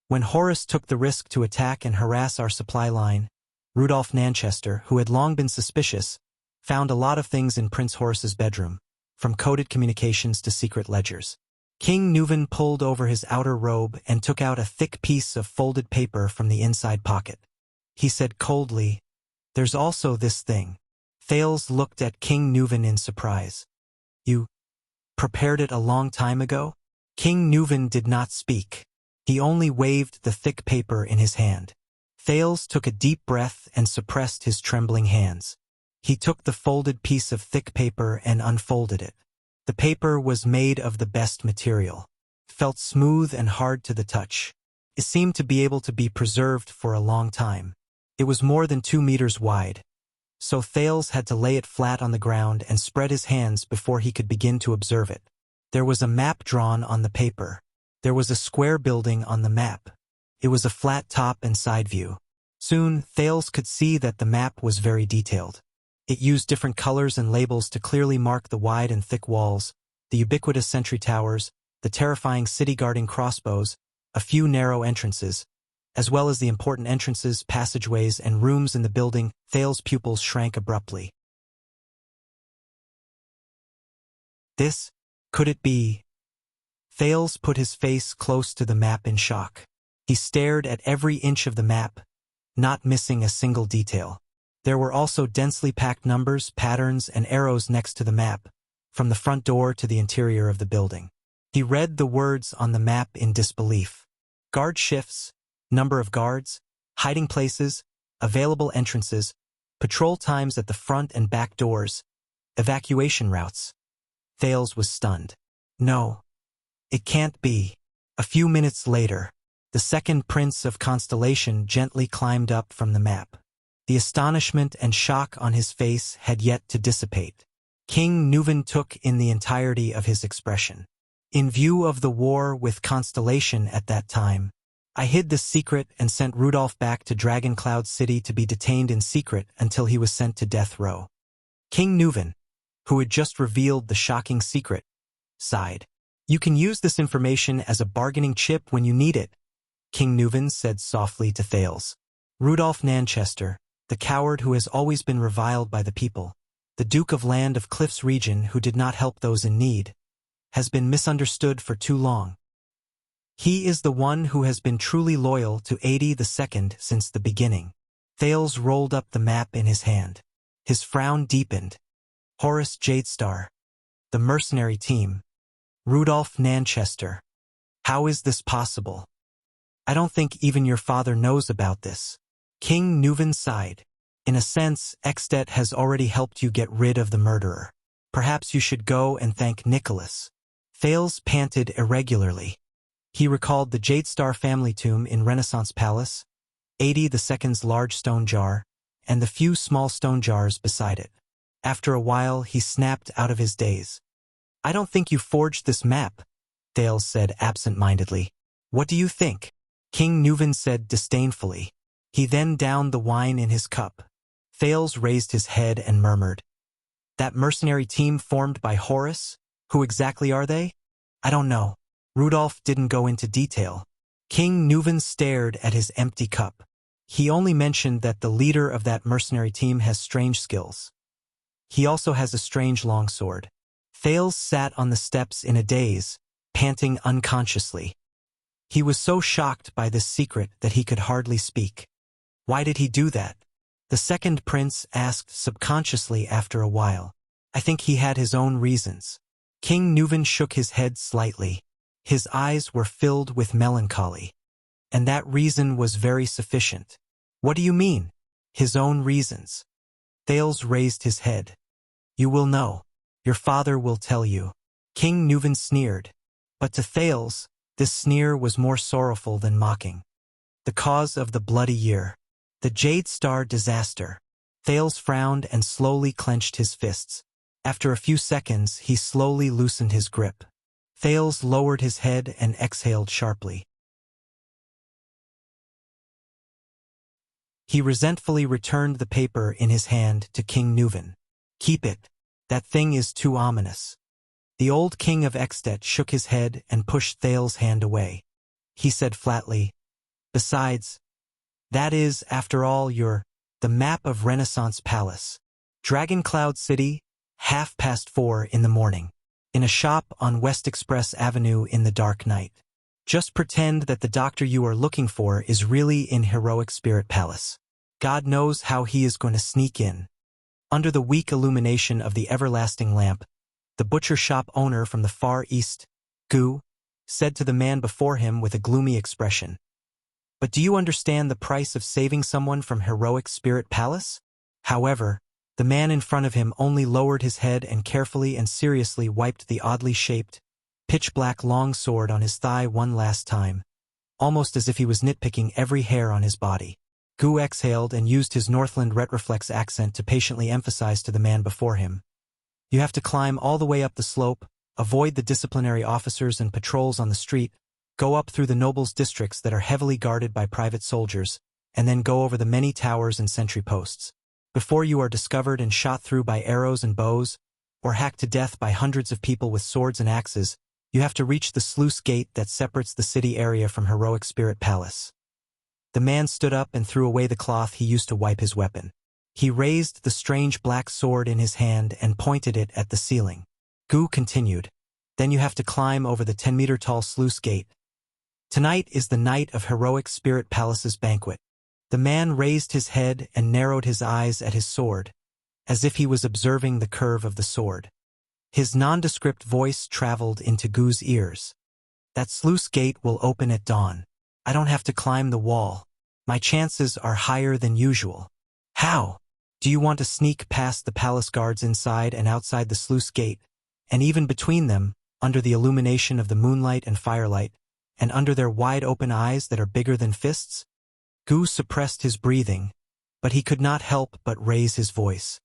When Horus took the risk to attack and harass our supply line, Rudolf Nanchester, who had long been suspicious, found a lot of things in Prince Horus's bedroom, from coded communications to secret ledgers. King Nuvan pulled over his outer robe and took out a thick piece of folded paper from the inside pocket. He said coldly, "There's also this thing." Thales looked at King Nuvan in surprise. "You prepared it a long time ago?" King Nuvan did not speak. He only waved the thick paper in his hand. Thales took a deep breath and suppressed his trembling hands. He took the folded piece of thick paper and unfolded it. The paper was made of the best material. It felt smooth and hard to the touch. It seemed to be able to be preserved for a long time. It was more than 2 meters wide, so Thales had to lay it flat on the ground and spread his hands before he could begin to observe it. There was a map drawn on the paper. There was a square building on the map. It was a flat top and side view. Soon, Thales could see that the map was very detailed. It used different colors and labels to clearly mark the wide and thick walls, the ubiquitous sentry towers, the terrifying city-guarding crossbows, a few narrow entrances, as well as the important entrances, passageways, and rooms in the building. Thales' pupils shrank abruptly. This, could it be? Thales put his face close to the map in shock. He stared at every inch of the map, not missing a single detail. There were also densely packed numbers, patterns, and arrows next to the map, from the front door to the interior of the building. He read the words on the map in disbelief. Guard shifts, number of guards, hiding places, available entrances, patrol times at the front and back doors, evacuation routes. Thales was stunned. No, it can't be. A few minutes later, the second prince of Constellation gently climbed up from the map. The astonishment and shock on his face had yet to dissipate. King Nuven took in the entirety of his expression. In view of the war with Constellation at that time, I hid the secret and sent Rudolph back to Dragon Cloud City to be detained in secret until he was sent to death row. King Nuven, who had just revealed the shocking secret, sighed. You can use this information as a bargaining chip when you need it, King Nuven said softly to Thales. Rudolph Nanchester, the coward who has always been reviled by the people, the Duke of Land of Cliffs region who did not help those in need, has been misunderstood for too long. He is the one who has been truly loyal to 82nd since the beginning. Thales rolled up the map in his hand. His frown deepened. Horus Jadestar, the mercenary team, Rudolph Nanchester. How is this possible? I don't think even your father knows about this. King Nuven sighed. In a sense, Extet has already helped you get rid of the murderer. Perhaps you should go and thank Nicholas. Thales panted irregularly. He recalled the Jadestar family tomb in Renaissance Palace, 82nd's large stone jar, and the few small stone jars beside it. After a while, he snapped out of his daze. I don't think you forged this map, Thales said absent-mindedly. What do you think? King Nuven said disdainfully. He then downed the wine in his cup. Thales raised his head and murmured. That mercenary team formed by Horus? Who exactly are they? I don't know. Rudolph didn't go into detail. King Nuven stared at his empty cup. He only mentioned that the leader of that mercenary team has strange skills. He also has a strange longsword. Thales sat on the steps in a daze, panting unconsciously. He was so shocked by this secret that he could hardly speak. Why did he do that? The second prince asked subconsciously after a while. I think he had his own reasons. King Nuven shook his head slightly. His eyes were filled with melancholy. And that reason was very sufficient. What do you mean? His own reasons. Thales raised his head. You will know. Your father will tell you. King Nuven sneered. But to Thales, this sneer was more sorrowful than mocking. The cause of the bloody year. The Jadestar disaster. Thales frowned and slowly clenched his fists. After a few seconds, he slowly loosened his grip. Thales lowered his head and exhaled sharply. He resentfully returned the paper in his hand to King Nuven. Keep it. That thing is too ominous. The old king of Extet shook his head and pushed Thales' hand away. He said flatly, Besides, that is, after all, the map of Renaissance Palace. Dragon Cloud City, 4:30 in the morning. In a shop on West Express Avenue in the dark night. Just pretend that the doctor you are looking for is really in Heroic Spirit Palace. God knows how he is going to sneak in. Under the weak illumination of the everlasting lamp, the butcher shop owner from the Far East, Gu, said to the man before him with a gloomy expression, But do you understand the price of saving someone from Heroic Spirit Palace? However, the man in front of him only lowered his head and carefully and seriously wiped the oddly shaped, pitch-black long sword on his thigh one last time, almost as if he was nitpicking every hair on his body. Gu exhaled and used his Northland retroflex accent to patiently emphasize to the man before him. You have to climb all the way up the slope, avoid the disciplinary officers and patrols on the street, go up through the nobles' districts that are heavily guarded by private soldiers, and then go over the many towers and sentry posts. Before you are discovered and shot through by arrows and bows, or hacked to death by hundreds of people with swords and axes, you have to reach the sluice gate that separates the city area from Heroic Spirit Palace. The man stood up and threw away the cloth he used to wipe his weapon. He raised the strange black sword in his hand and pointed it at the ceiling. Gu continued, Then you have to climb over the 10-meter-tall sluice gate. Tonight is the night of Heroic Spirit Palace's banquet. The man raised his head and narrowed his eyes at his sword, as if he was observing the curve of the sword. His nondescript voice traveled into Gu's ears. That sluice gate will open at dawn. I don't have to climb the wall. My chances are higher than usual. How? Do you want to sneak past the palace guards inside and outside the sluice gate, and even between them, under the illumination of the moonlight and firelight, and under their wide-open eyes that are bigger than fists? Gu suppressed his breathing, but he could not help but raise his voice.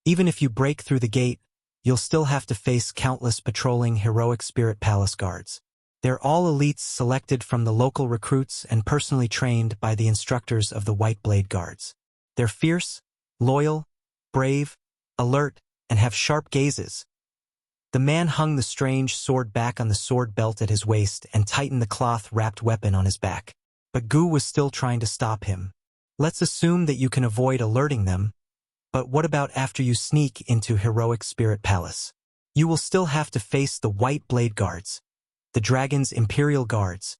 Even if you break through the gate, you'll still have to face countless patrolling heroic spirit palace guards. They're all elites selected from the local recruits and personally trained by the instructors of the White Blade Guards. They're fierce, loyal, brave, alert, and have sharp gazes. The man hung the strange sword back on the sword belt at his waist and tightened the cloth-wrapped weapon on his back. But Gu was still trying to stop him. Let's assume that you can avoid alerting them, but what about after you sneak into Heroic Spirit Palace? You will still have to face the White Blade Guards, the dragon's Imperial Guards.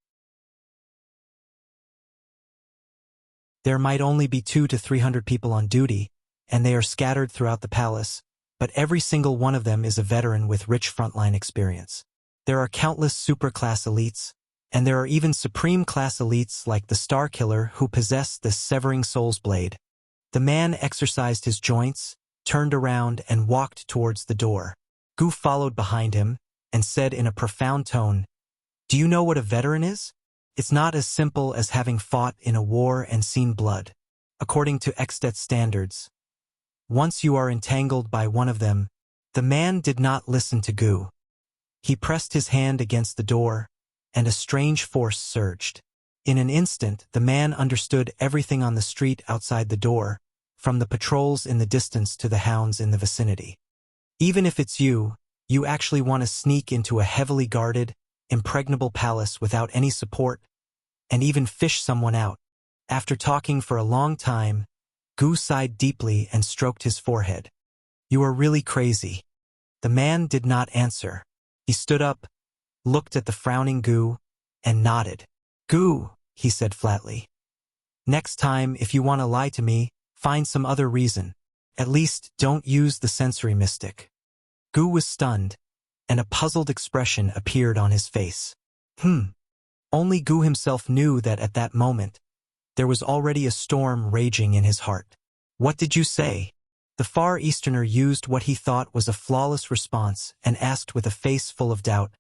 There might only be 200 to 300 people on duty, and they are scattered throughout the palace, but every single one of them is a veteran with rich frontline experience. There are countless superclass elites, and there are even supreme-class elites like the Star Killer who possess the Severing Soul's blade. The man exercised his joints, turned around, and walked towards the door. Gu followed behind him and said in a profound tone, "Do you know what a veteran is? It's not as simple as having fought in a war and seen blood. According to Extet standards, once you are entangled by one of them." The man did not listen to Gu. He pressed his hand against the door, and a strange force surged. In an instant, the man understood everything on the street outside the door, from the patrols in the distance to the hounds in the vicinity. Even if it's you actually want to sneak into a heavily guarded, impregnable palace without any support, and even fish someone out. After talking for a long time, Gu sighed deeply and stroked his forehead. "You are really crazy." The man did not answer. He stood up, looked at the frowning Gu, and nodded. "Gu," he said flatly. "Next time, if you want to lie to me, find some other reason. At least, don't use the sensory mystic." Gu was stunned, and a puzzled expression appeared on his face. Only Gu himself knew that at that moment, there was already a storm raging in his heart. "What did you say?" The Far Easterner used what he thought was a flawless response and asked with a face full of doubt,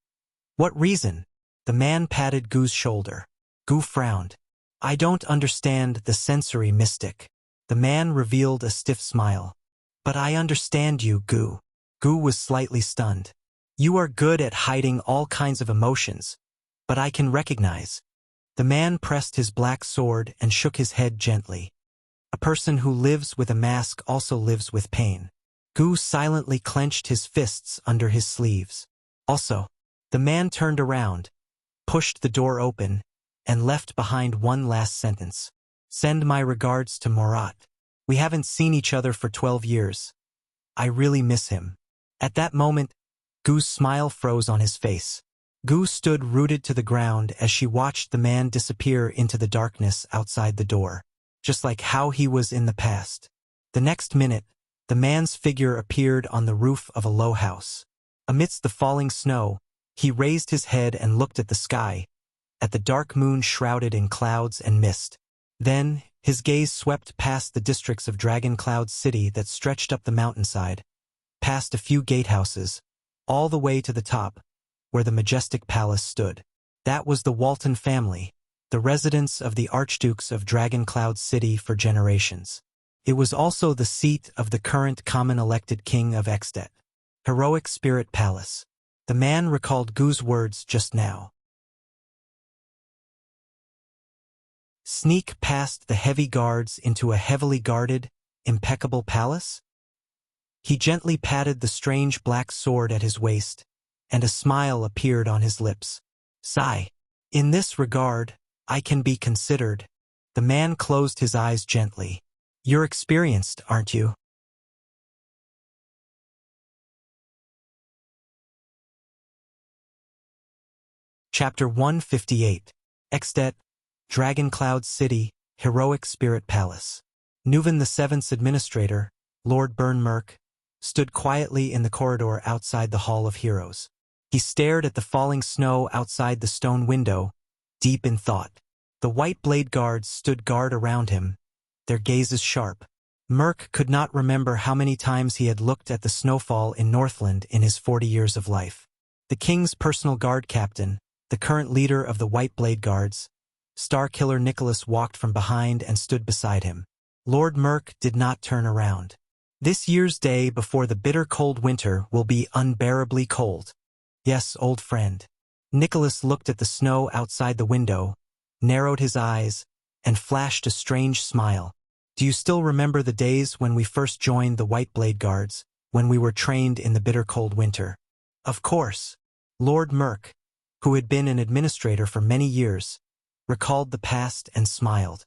"What reason?" The man patted Gu's shoulder. Gu frowned. "I don't understand the sensory mystic." The man revealed a stiff smile. "But I understand you, Gu." Gu was slightly stunned. "You are good at hiding all kinds of emotions, but I can recognize." The man pressed his black sword and shook his head gently. "A person who lives with a mask also lives with pain." Gu silently clenched his fists under his sleeves. "Also," the man turned around, pushed the door open, and left behind one last sentence. "Send my regards to Morat. We haven't seen each other for 12 years. I really miss him." At that moment, Gu's smile froze on his face. Gu stood rooted to the ground as she watched the man disappear into the darkness outside the door, just like how he was in the past. The next minute, the man's figure appeared on the roof of a low house. Amidst the falling snow, he raised his head and looked at the sky, at the dark moon shrouded in clouds and mist. Then, his gaze swept past the districts of Dragon Cloud City that stretched up the mountainside, past a few gatehouses, all the way to the top, where the majestic palace stood. That was the Walton family, the residence of the Archdukes of Dragon Cloud City for generations. It was also the seat of the current common-elected king of Extet. Heroic Spirit Palace. The man recalled Gu's words just now. Sneak past the heavy guards into a heavily guarded, impeccable palace? He gently patted the strange black sword at his waist, and a smile appeared on his lips. "Sigh. In this regard, I can be considered." The man closed his eyes gently. "You're experienced, aren't you?" Chapter 158. Extet, Dragon Cloud City, Heroic Spirit Palace. Nuven the Seventh's administrator, Lord Burnmerk, stood quietly in the corridor outside the Hall of Heroes. He stared at the falling snow outside the stone window, deep in thought. The white blade guards stood guard around him, their gazes sharp. Merc could not remember how many times he had looked at the snowfall in Northland in his 40 years of life. The king's personal guard captain, the current leader of the White Blade Guards, Star Killer Nicholas, walked from behind and stood beside him. Lord Merc did not turn around. This year's day before the bitter cold winter will be unbearably cold. Yes, old friend. Nicholas looked at the snow outside the window, narrowed his eyes, and flashed a strange smile. Do you still remember the days when we first joined the White Blade Guards, when we were trained in the bitter cold winter? Of course. Lord Merc, who had been an administrator for many years, recalled the past and smiled.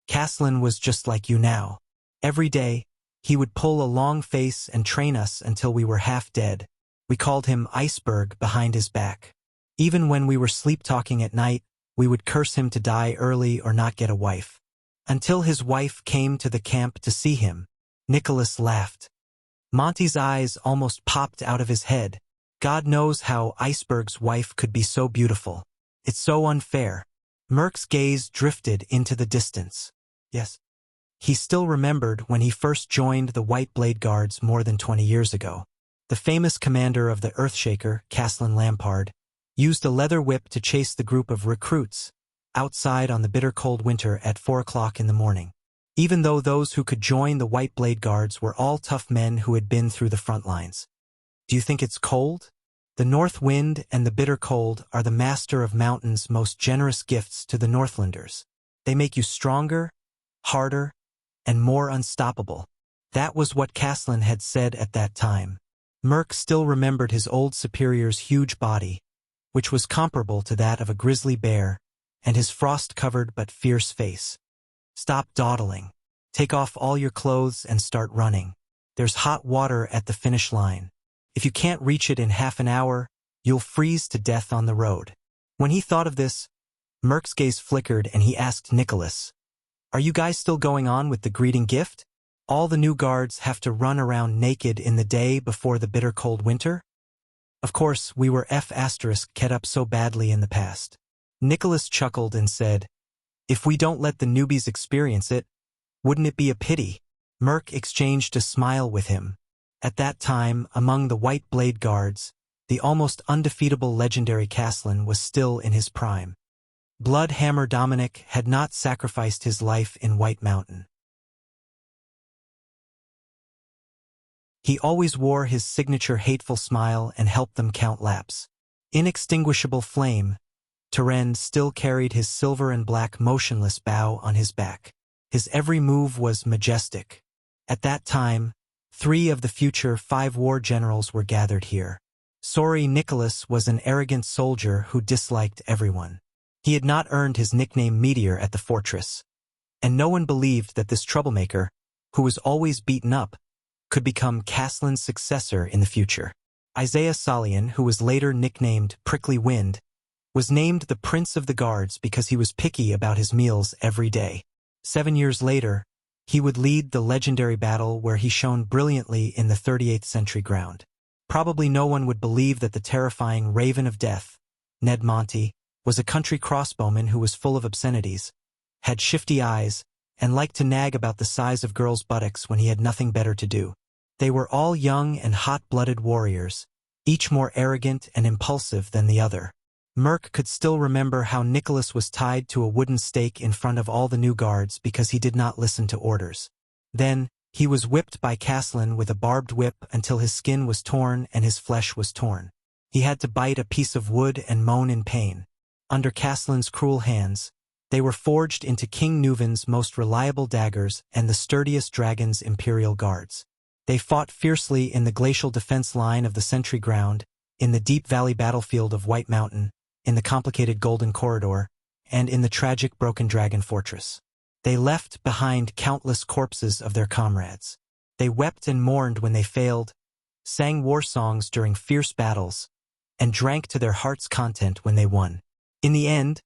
Caslin was just like you now. Every day, he would pull a long face and train us until we were half dead. We called him Iceberg behind his back. Even when we were sleep-talking at night, we would curse him to die early or not get a wife. Until his wife came to the camp to see him. Nicholas laughed. Monty's eyes almost popped out of his head. God knows how Iceberg's wife could be so beautiful. It's so unfair. Merc's gaze drifted into the distance. Yes. He still remembered when he first joined the White Blade Guards more than 20 years ago. The famous commander of the Earthshaker, Caslin Lampard, used a leather whip to chase the group of recruits outside on the bitter cold winter at 4 o'clock in the morning. Even though those who could join the White Blade Guards were all tough men who had been through the front lines. Do you think it's cold? The north wind and the bitter cold are the master of mountain's most generous gifts to the Northlanders. They make you stronger, harder, and more unstoppable. That was what Caslin had said at that time. Merc still remembered his old superior's huge body, which was comparable to that of a grizzly bear, and his frost-covered but fierce face. Stop dawdling. Take off all your clothes and start running. There's hot water at the finish line. If you can't reach it in half an hour, you'll freeze to death on the road. When he thought of this, Merc's gaze flickered and he asked Nicholas, "Are you guys still going on with the greeting gift? All the new guards have to run around naked in the day before the bitter cold winter?" Of course, we were kept up so badly in the past. Nicholas chuckled and said, "If we don't let the newbies experience it, wouldn't it be a pity?" Merc exchanged a smile with him. At that time, among the White Blade Guards, the almost undefeatable legendary Caslin was still in his prime. Blood Hammer Dominic had not sacrificed his life in White Mountain. He always wore his signature hateful smile and helped them count laps. Inextinguishable Flame, Terend still carried his silver and black motionless bow on his back. His every move was majestic. At that time, 3 of the future 5 war generals were gathered here. Sorry Nicholas was an arrogant soldier who disliked everyone. He had not earned his nickname Meteor at the fortress. And no one believed that this troublemaker, who was always beaten up, could become Caslin's successor in the future. Isaiah Salian, who was later nicknamed Prickly Wind, was named the Prince of the Guards because he was picky about his meals every day. 7 years later, he would lead the legendary battle where he shone brilliantly in the 38th century ground. Probably no one would believe that the terrifying Raven of Death, Ned Monty, was a country crossbowman who was full of obscenities, had shifty eyes, and liked to nag about the size of girls' buttocks when he had nothing better to do. They were all young and hot-blooded warriors, each more arrogant and impulsive than the other. Merc could still remember how Nicholas was tied to a wooden stake in front of all the new guards because he did not listen to orders. Then, he was whipped by Caslin with a barbed whip until his skin was torn and his flesh was torn. He had to bite a piece of wood and moan in pain. Under Caslin's cruel hands, they were forged into King Nuven's most reliable daggers and the sturdiest dragon's imperial guards. They fought fiercely in the glacial defense line of the Sentry Ground, in the deep valley battlefield of White Mountain, in the complicated Golden Corridor, and in the tragic Broken Dragon Fortress. They left behind countless corpses of their comrades. They wept and mourned when they failed, sang war songs during fierce battles, and drank to their heart's content when they won. In the end,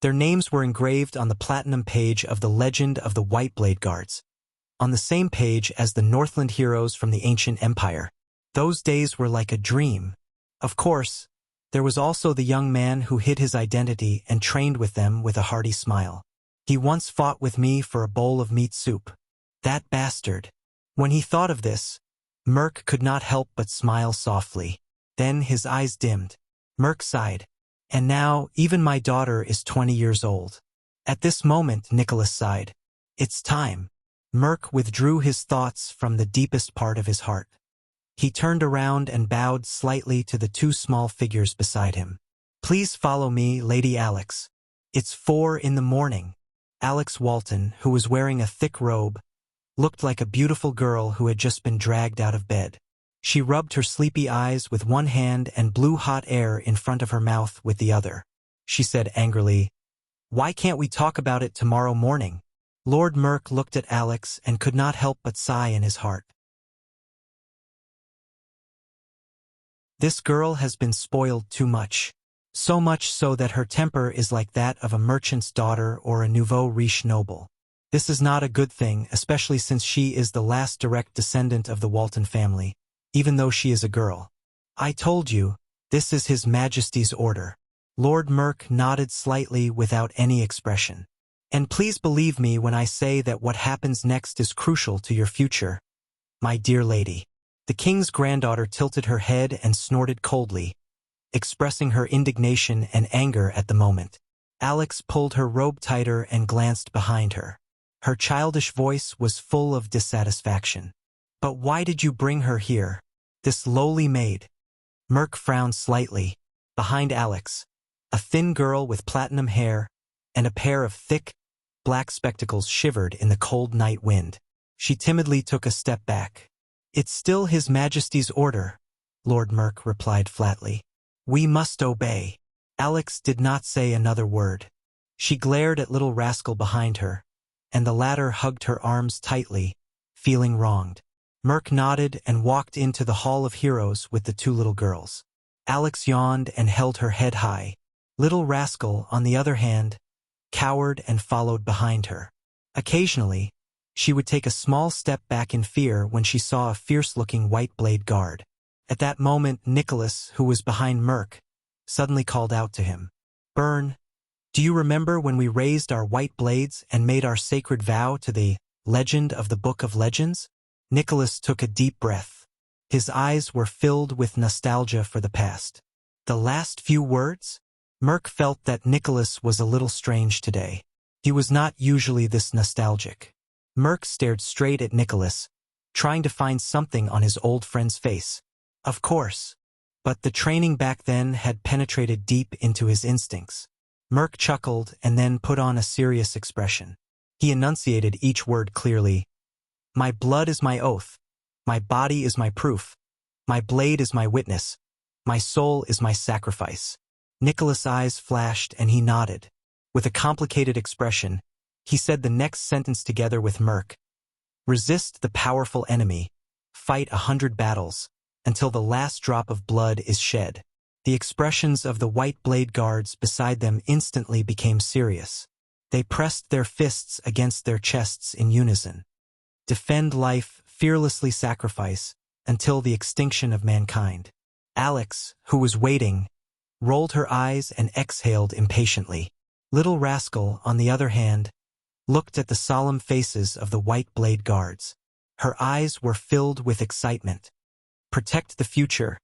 their names were engraved on the platinum page of the legend of the White Blade Guards, on the same page as the Northland heroes from the ancient empire. Those days were like a dream. Of course, there was also the young man who hid his identity and trained with them with a hearty smile. He once fought with me for a bowl of meat soup. That bastard. When he thought of this, Merc could not help but smile softly. Then his eyes dimmed. Merc sighed. And now, even my daughter is 20 years old. At this moment, Nicholas sighed. It's time. Merc withdrew his thoughts from the deepest part of his heart. He turned around and bowed slightly to the two small figures beside him. Please follow me, Lady Alex. It's 4 in the morning. Alex Walton, who was wearing a thick robe, looked like a beautiful girl who had just been dragged out of bed. She rubbed her sleepy eyes with one hand and blew hot air in front of her mouth with the other. She said angrily, "Why can't we talk about it tomorrow morning?" Lord Merc looked at Alex and could not help but sigh in his heart. This girl has been spoiled too much. So much so that her temper is like that of a merchant's daughter or a nouveau riche noble. This is not a good thing, especially since she is the last direct descendant of the Walton family, even though she is a girl. I told you, this is His Majesty's order. Lord Merc nodded slightly without any expression. And please believe me when I say that what happens next is crucial to your future, my dear lady. The king's granddaughter tilted her head and snorted coldly, expressing her indignation and anger at the moment. Alex pulled her robe tighter and glanced behind her. Her childish voice was full of dissatisfaction. But why did you bring her here? This lowly maid? Merc frowned slightly. Behind Alex, a thin girl with platinum hair and a pair of thick, black spectacles shivered in the cold night wind. She timidly took a step back. It's still His Majesty's order, Lord Merc replied flatly. We must obey. Alex did not say another word. She glared at little rascal behind her, and the latter hugged her arms tightly, feeling wronged. Merc nodded and walked into the Hall of Heroes with the two little girls. Alex yawned and held her head high. Little rascal, on the other hand, cowered and followed behind her. Occasionally, she would take a small step back in fear when she saw a fierce-looking white blade guard. At that moment, Nicholas, who was behind Merc, suddenly called out to him. Burn, do you remember when we raised our white blades and made our sacred vow to the legend of the Book of Legends? Nicholas took a deep breath. His eyes were filled with nostalgia for the past. The last few words? Merc felt that Nicholas was a little strange today. He was not usually this nostalgic. Merc stared straight at Nicholas, trying to find something on his old friend's face. Of course. But the training back then had penetrated deep into his instincts. Merc chuckled and then put on a serious expression. He enunciated each word clearly. My blood is my oath. My body is my proof. My blade is my witness. My soul is my sacrifice. Nicholas' eyes flashed and he nodded. With a complicated expression, he said the next sentence together with Merc. Resist the powerful enemy. Fight 100 battles, until the last drop of blood is shed. The expressions of the white blade guards beside them instantly became serious. They pressed their fists against their chests in unison. Defend life, fearlessly sacrifice, until the extinction of mankind. Alex, who was waiting, rolled her eyes and exhaled impatiently. Little rascal, on the other hand, looked at the solemn faces of the white blade guards. Her eyes were filled with excitement. Protect the future.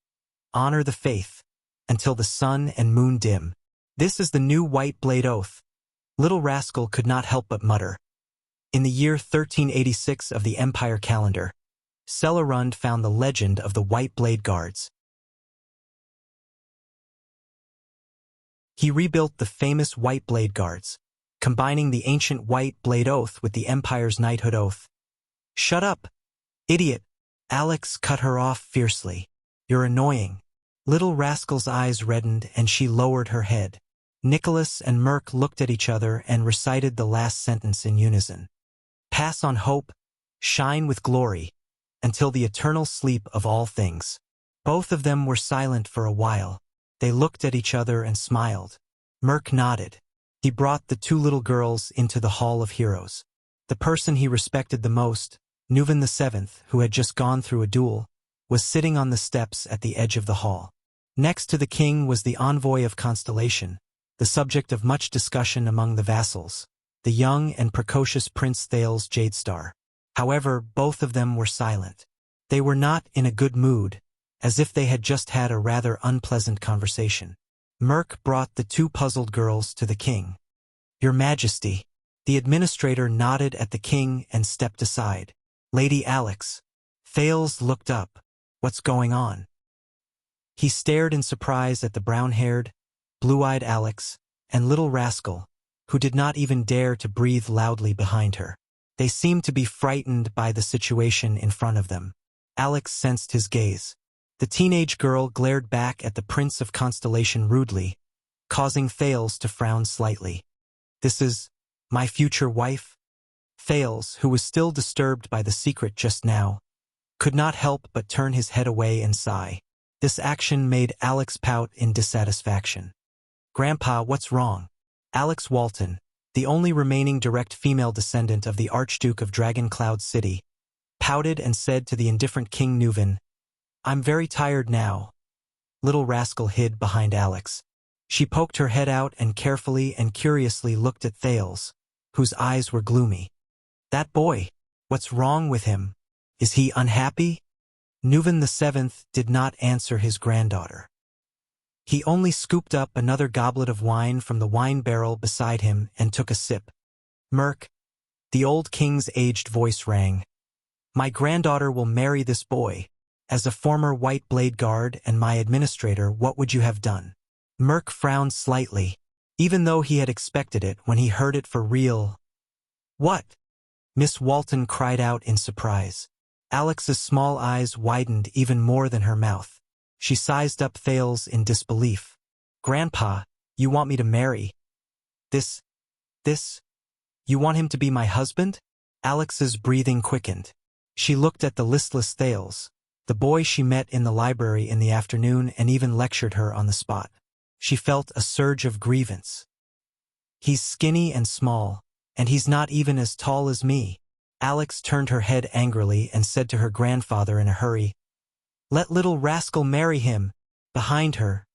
Honor the faith. Until the sun and moon dim. This is the new white blade oath. Little rascal could not help but mutter. In the year 1386 of the Empire calendar, Celerund found the legend of the white blade guards. He rebuilt the famous white blade guards, combining the ancient white blade oath with the Empire's knighthood oath. Shut up, idiot! Alex cut her off fiercely. You're annoying. Little rascal's eyes reddened and she lowered her head. Nicholas and Merc looked at each other and recited the last sentence in unison. Pass on hope, shine with glory, until the eternal sleep of all things. Both of them were silent for a while. They looked at each other and smiled. Merc nodded. He brought the two little girls into the Hall of Heroes. The person he respected the most, Nuvan VII, who had just gone through a duel, was sitting on the steps at the edge of the hall. Next to the king was the envoy of Constellation, the subject of much discussion among the vassals, the young and precocious Prince Thales Jadestar. However, both of them were silent. They were not in a good mood, as if they had just had a rather unpleasant conversation. Merk brought the two puzzled girls to the king. "Your Majesty." The administrator nodded at the king and stepped aside. "Lady Alex." Thales looked up. "What's going on?" He stared in surprise at the brown-haired, blue-eyed Alex and little rascal, who did not even dare to breathe loudly behind her. They seemed to be frightened by the situation in front of them. Alex sensed his gaze. The teenage girl glared back at the Prince of Constellation rudely, causing Thales to frown slightly. "This is my future wife?" Thales, who was still disturbed by the secret just now, could not help but turn his head away and sigh. This action made Alex pout in dissatisfaction. "Grandpa, what's wrong?" Alex Walton, the only remaining direct female descendant of the Archduke of Dragon Cloud City, pouted and said to the indifferent King Nuvan, "I'm very tired now." Little rascal hid behind Alex. She poked her head out and carefully and curiously looked at Thales, whose eyes were gloomy. "That boy, what's wrong with him? Is he unhappy?" Nuvan VII did not answer his granddaughter. He only scooped up another goblet of wine from the wine barrel beside him and took a sip. "Merk," the old king's aged voice rang, "my granddaughter will marry this boy. As a former White Blade Guard and my administrator, what would you have done?" Merk frowned slightly, even though he had expected it when he heard it for real. "What?" Miss Walton cried out in surprise. Alex's small eyes widened even more than her mouth. She sized up Thales in disbelief. "Grandpa, you want me to marry? This? You want him to be my husband?" Alex's breathing quickened. She looked at the listless Thales, the boy she met in the library in the afternoon and even lectured her on the spot. She felt a surge of grievance. "He's skinny and small, and he's not even as tall as me." Alex turned her head angrily and said to her grandfather in a hurry, "Let little rascal marry him." Behind her,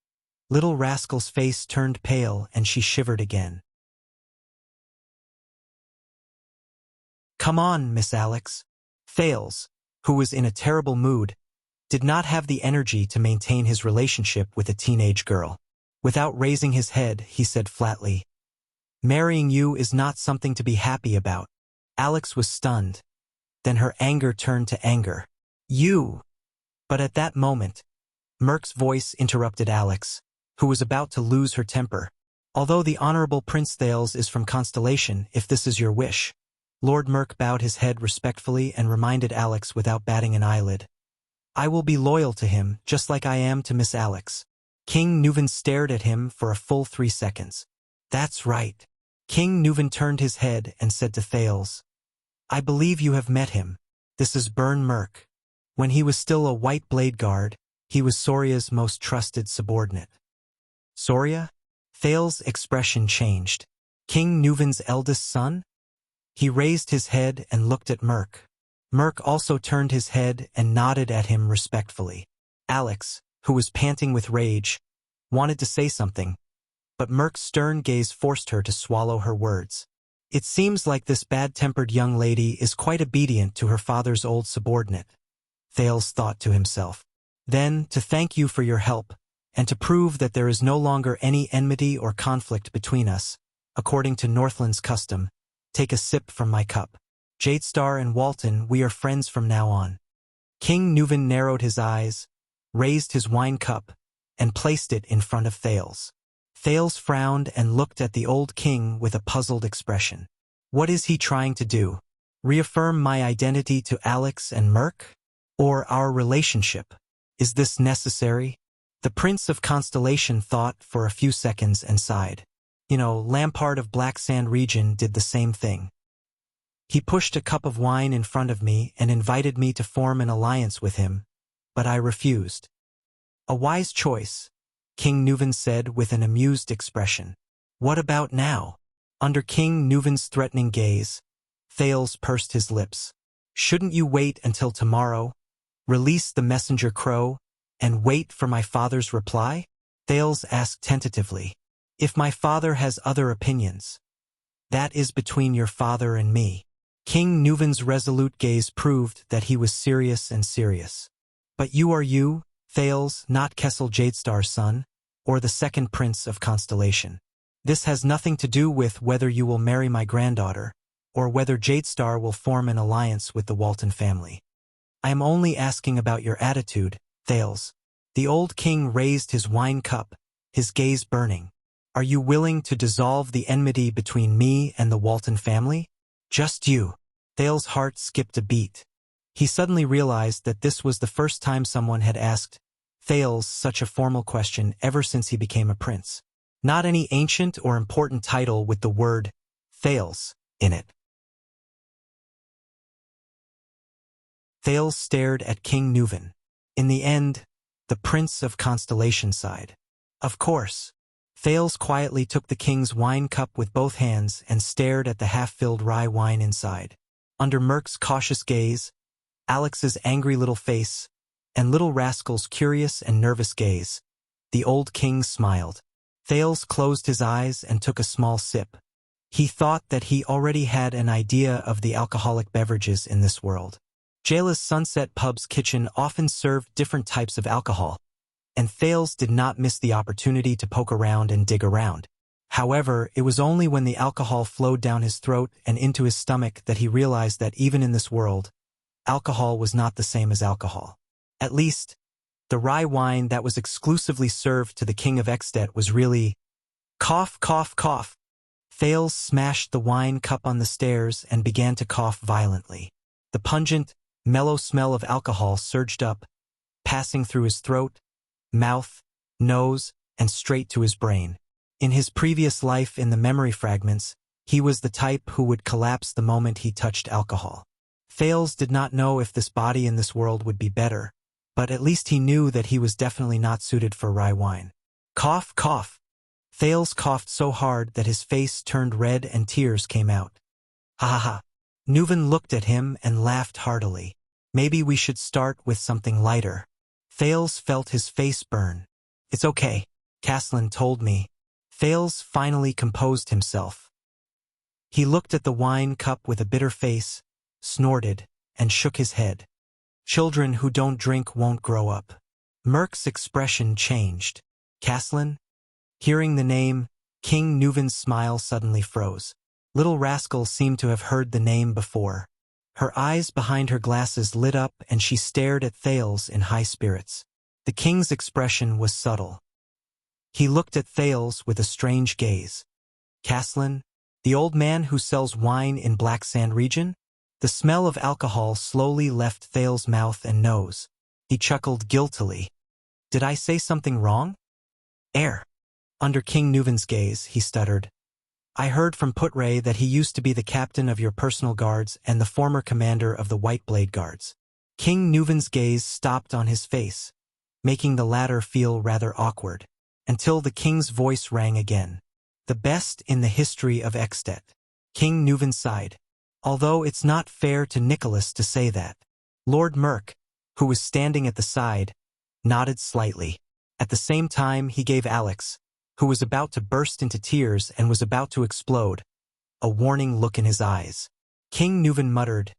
little rascal's face turned pale and she shivered again. "Come on, Miss Alex." Thales, who was in a terrible mood, did not have the energy to maintain his relationship with a teenage girl. Without raising his head, he said flatly, "Marrying you is not something to be happy about." Alex was stunned. Then her anger turned to anger. "You!" But at that moment, Merk's voice interrupted Alex, who was about to lose her temper. "Although the Honorable Prince Thales is from Constellation, if this is your wish." Lord Merk bowed his head respectfully and reminded Alex without batting an eyelid, "I will be loyal to him, just like I am to Miss Alex." King Nuvan stared at him for a full 3 seconds. "That's right." King Nuvan turned his head and said to Thales, "I believe you have met him. This is Bern Merk. When he was still a White Blade Guard, he was Soria's most trusted subordinate." "Soria?" Thales' expression changed. "King Nuvan's eldest son?" He raised his head and looked at Merk. Merk also turned his head and nodded at him respectfully. Alex, who was panting with rage, wanted to say something, but Merk's stern gaze forced her to swallow her words. "It seems like this bad-tempered young lady is quite obedient to her father's old subordinate," Thales thought to himself. "Then, to thank you for your help, and to prove that there is no longer any enmity or conflict between us, according to Northland's custom, take a sip from my cup. Jadestar and Walton, we are friends from now on." King Nuvan narrowed his eyes, raised his wine cup, and placed it in front of Thales. Thales frowned and looked at the old king with a puzzled expression. What is he trying to do? Reaffirm my identity to Alex and Merk? Or our relationship? Is this necessary? The Prince of Constellation thought for a few seconds and sighed. Lampard of Black Sand region did the same thing. He pushed a cup of wine in front of me and invited me to form an alliance with him, but I refused. "A wise choice," King Nuvan said with an amused expression. "What about now?" Under King Nuvan's threatening gaze, Thales pursed his lips. Shouldn't you wait until tomorrow, release the messenger crow, and wait for my father's reply? Thales asked tentatively. If my father has other opinions, that is between your father and me. King Nuvan's resolute gaze proved that he was serious and serious. But you are you, Thales, not Kessel Jadestar's son, or the second prince of Constellation. This has nothing to do with whether you will marry my granddaughter, or whether Jadestar will form an alliance with the Walton family. I am only asking about your attitude, Thales. The old king raised his wine cup, his gaze burning. Are you willing to dissolve the enmity between me and the Walton family? Just you. Thales' heart skipped a beat. He suddenly realized that this was the first time someone had asked Thales such a formal question ever since he became a prince. Not any ancient or important title with the word Thales in it. Thales stared at King Nuvan. In the end, the Prince of Constellation sighed. Of course. Thales quietly took the king's wine cup with both hands and stared at the half-filled rye wine inside. Under Merc's cautious gaze, Alex's angry little face, and little rascal's curious and nervous gaze, the old king smiled. Thales closed his eyes and took a small sip. He thought that he already had an idea of the alcoholic beverages in this world. Jayla's Sunset Pub's kitchen often served different types of alcohol, and Thales did not miss the opportunity to poke around and dig around. However, it was only when the alcohol flowed down his throat and into his stomach that he realized that even in this world, alcohol was not the same as alcohol. At least, the rye wine that was exclusively served to the King of Extet was really cough, cough, cough. Thales smashed the wine cup on the stairs and began to cough violently. The pungent, mellow smell of alcohol surged up, passing through his throat, mouth, nose, and straight to his brain. In his previous life in the memory fragments, he was the type who would collapse the moment he touched alcohol. Thales did not know if this body in this world would be better, but at least he knew that he was definitely not suited for rye wine. Cough, cough. Thales coughed so hard that his face turned red and tears came out. Ha ha ha. Nuvan looked at him and laughed heartily. Maybe we should start with something lighter. Thales felt his face burn. It's okay, Caslin told me. Thales finally composed himself. He looked at the wine cup with a bitter face, snorted, and shook his head. Children who don't drink won't grow up. Merc's expression changed. Caslin? Hearing the name, King Nuvan's smile suddenly froze. Little rascal seemed to have heard the name before. Her eyes behind her glasses lit up and she stared at Thales in high spirits. The king's expression was subtle. He looked at Thales with a strange gaze. Caslin, the old man who sells wine in Black Sand region? The smell of alcohol slowly left Thales' mouth and nose. He chuckled guiltily. Did I say something wrong? Air. Under King Nuvan's gaze, he stuttered. I heard from Putre that he used to be the captain of your personal guards and the former commander of the White Blade Guards. King Nuvan's gaze stopped on his face, making the latter feel rather awkward, until the king's voice rang again. The best in the history of Extet. King Nuvan sighed. Although it's not fair to Nicholas to say that. Lord Merc, who was standing at the side, nodded slightly. At the same time he gave Alex, who was about to burst into tears and was about to explode, a warning look in his eyes. King Nuvan muttered,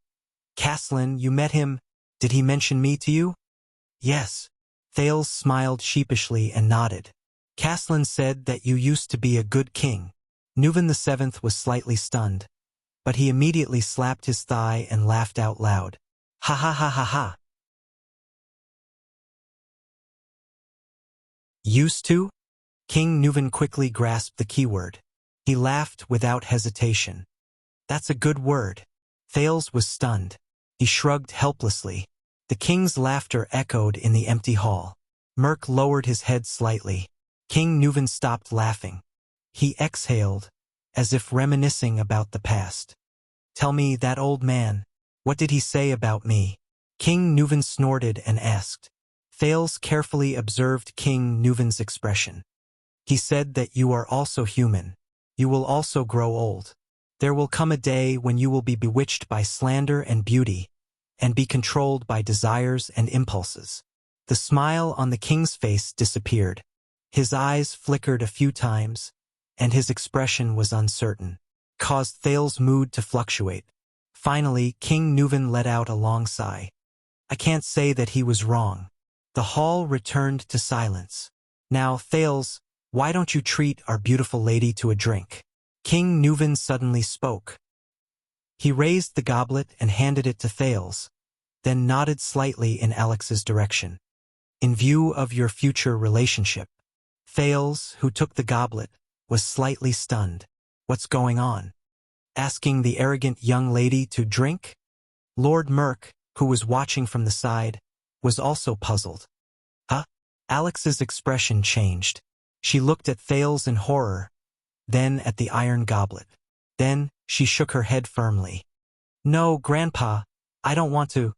Caslin, you met him. Did he mention me to you? Yes. Thales smiled sheepishly and nodded. Caslin said that you used to be a good king. Nuvan VII was slightly stunned, but he immediately slapped his thigh and laughed out loud. Ha ha ha ha ha. Used to? King Nuvan quickly grasped the keyword. He laughed without hesitation. That's a good word. Thales was stunned. He shrugged helplessly. The king's laughter echoed in the empty hall. Merc lowered his head slightly. King Nuvan stopped laughing. He exhaled, as if reminiscing about the past. Tell me, that old man, what did he say about me? King Nuvan snorted and asked. Thales carefully observed King Nuvan's expression. He said that you are also human. You will also grow old. There will come a day when you will be bewitched by slander and beauty, and be controlled by desires and impulses. The smile on the king's face disappeared. His eyes flickered a few times, and his expression was uncertain, caused Thales's mood to fluctuate. Finally, King Nuvan let out a long sigh. I can't say that he was wrong. The hall returned to silence. Now, Thales, why don't you treat our beautiful lady to a drink? King Nuvan suddenly spoke. He raised the goblet and handed it to Thales, then nodded slightly in Alex's direction. In view of your future relationship. Thales, who took the goblet, was slightly stunned. What's going on? Asking the arrogant young lady to drink? Lord Merk, who was watching from the side, was also puzzled. Huh? Alex's expression changed. She looked at Thales in horror, then at the iron goblet. Then, she shook her head firmly. No, Grandpa, I don't want to.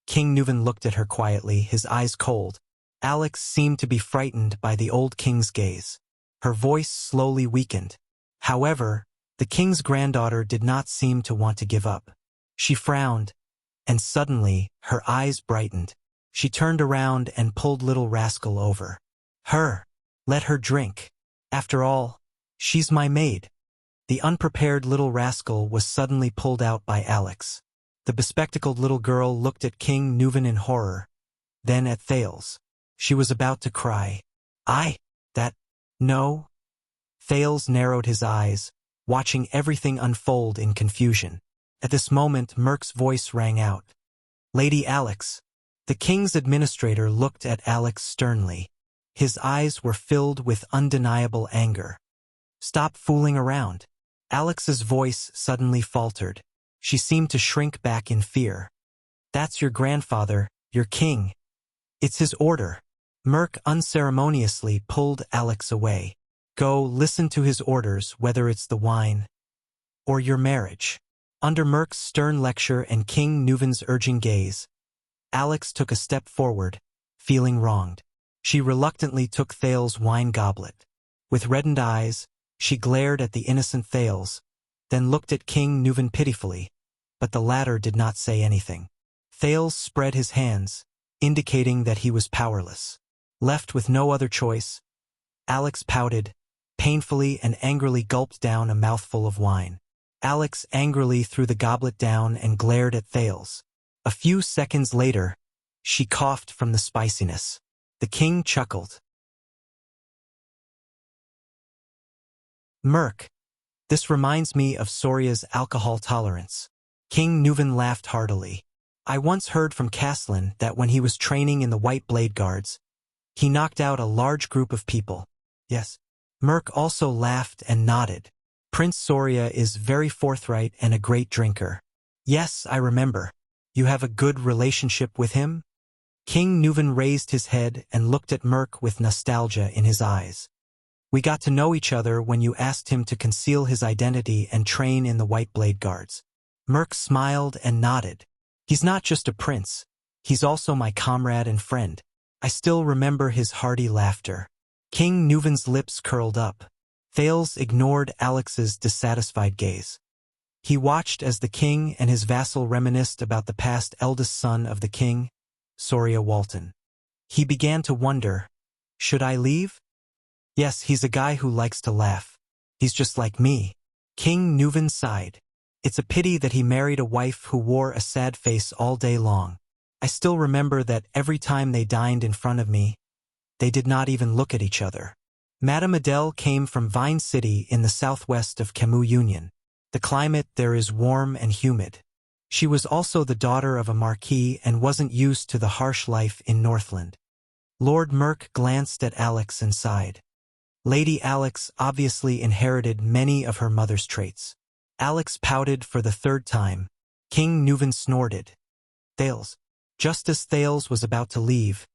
King Nuvan looked at her quietly, his eyes cold. Alex seemed to be frightened by the old king's gaze. Her voice slowly weakened. However, the king's granddaughter did not seem to want to give up. She frowned, and suddenly, her eyes brightened. She turned around and pulled little rascal over. Her. Let her drink. After all, she's my maid. The unprepared little rascal was suddenly pulled out by Alex. The bespectacled little girl looked at King Nuvan in horror, then at Thales. She was about to cry. No. Thales narrowed his eyes, watching everything unfold in confusion. At this moment, Merk's voice rang out. Lady Alex. The king's administrator looked at Alex sternly. His eyes were filled with undeniable anger. Stop fooling around. Alex's voice suddenly faltered. She seemed to shrink back in fear. That's your grandfather, your king. It's his order. Merk unceremoniously pulled Alex away. Go listen to his orders, whether it's the wine or your marriage. Under Merk's stern lecture and King Nuvan's urging gaze, Alex took a step forward, feeling wronged. She reluctantly took Thales's wine goblet. With reddened eyes, she glared at the innocent Thales, then looked at King Nuvan pitifully, but the latter did not say anything. Thales spread his hands, indicating that he was powerless. Left with no other choice, Alex pouted, painfully and angrily gulped down a mouthful of wine. Alex angrily threw the goblet down and glared at Thales. A few seconds later, she coughed from the spiciness. The king chuckled. Merk. This reminds me of Soria's alcohol tolerance. King Nuvan laughed heartily. I once heard from Caslin that when he was training in the White Blade Guards, he knocked out a large group of people. Yes. Merk also laughed and nodded. Prince Soria is very forthright and a great drinker. Yes, I remember. You have a good relationship with him? King Nuvan raised his head and looked at Merk with nostalgia in his eyes. We got to know each other when you asked him to conceal his identity and train in the White Blade Guards. Merk smiled and nodded. He's not just a prince. He's also my comrade and friend. I still remember his hearty laughter. King Nuvan's lips curled up. Thales ignored Alex's dissatisfied gaze. He watched as the king and his vassal reminisced about the past eldest son of the king, Soria Walton. He began to wonder, should I leave? Yes, he's a guy who likes to laugh. He's just like me. King Nuvan sighed. It's a pity that he married a wife who wore a sad face all day long. I still remember that every time they dined in front of me, they did not even look at each other. Madame Adele came from Vine City in the southwest of Camus Union. The climate there is warm and humid. She was also the daughter of a marquis and wasn't used to the harsh life in Northland. Lord Merk glanced at Alex and sighed. Lady Alex obviously inherited many of her mother's traits. Alex pouted for the third time. King Nuvan snorted. Thales. Just as Thales was about to leave,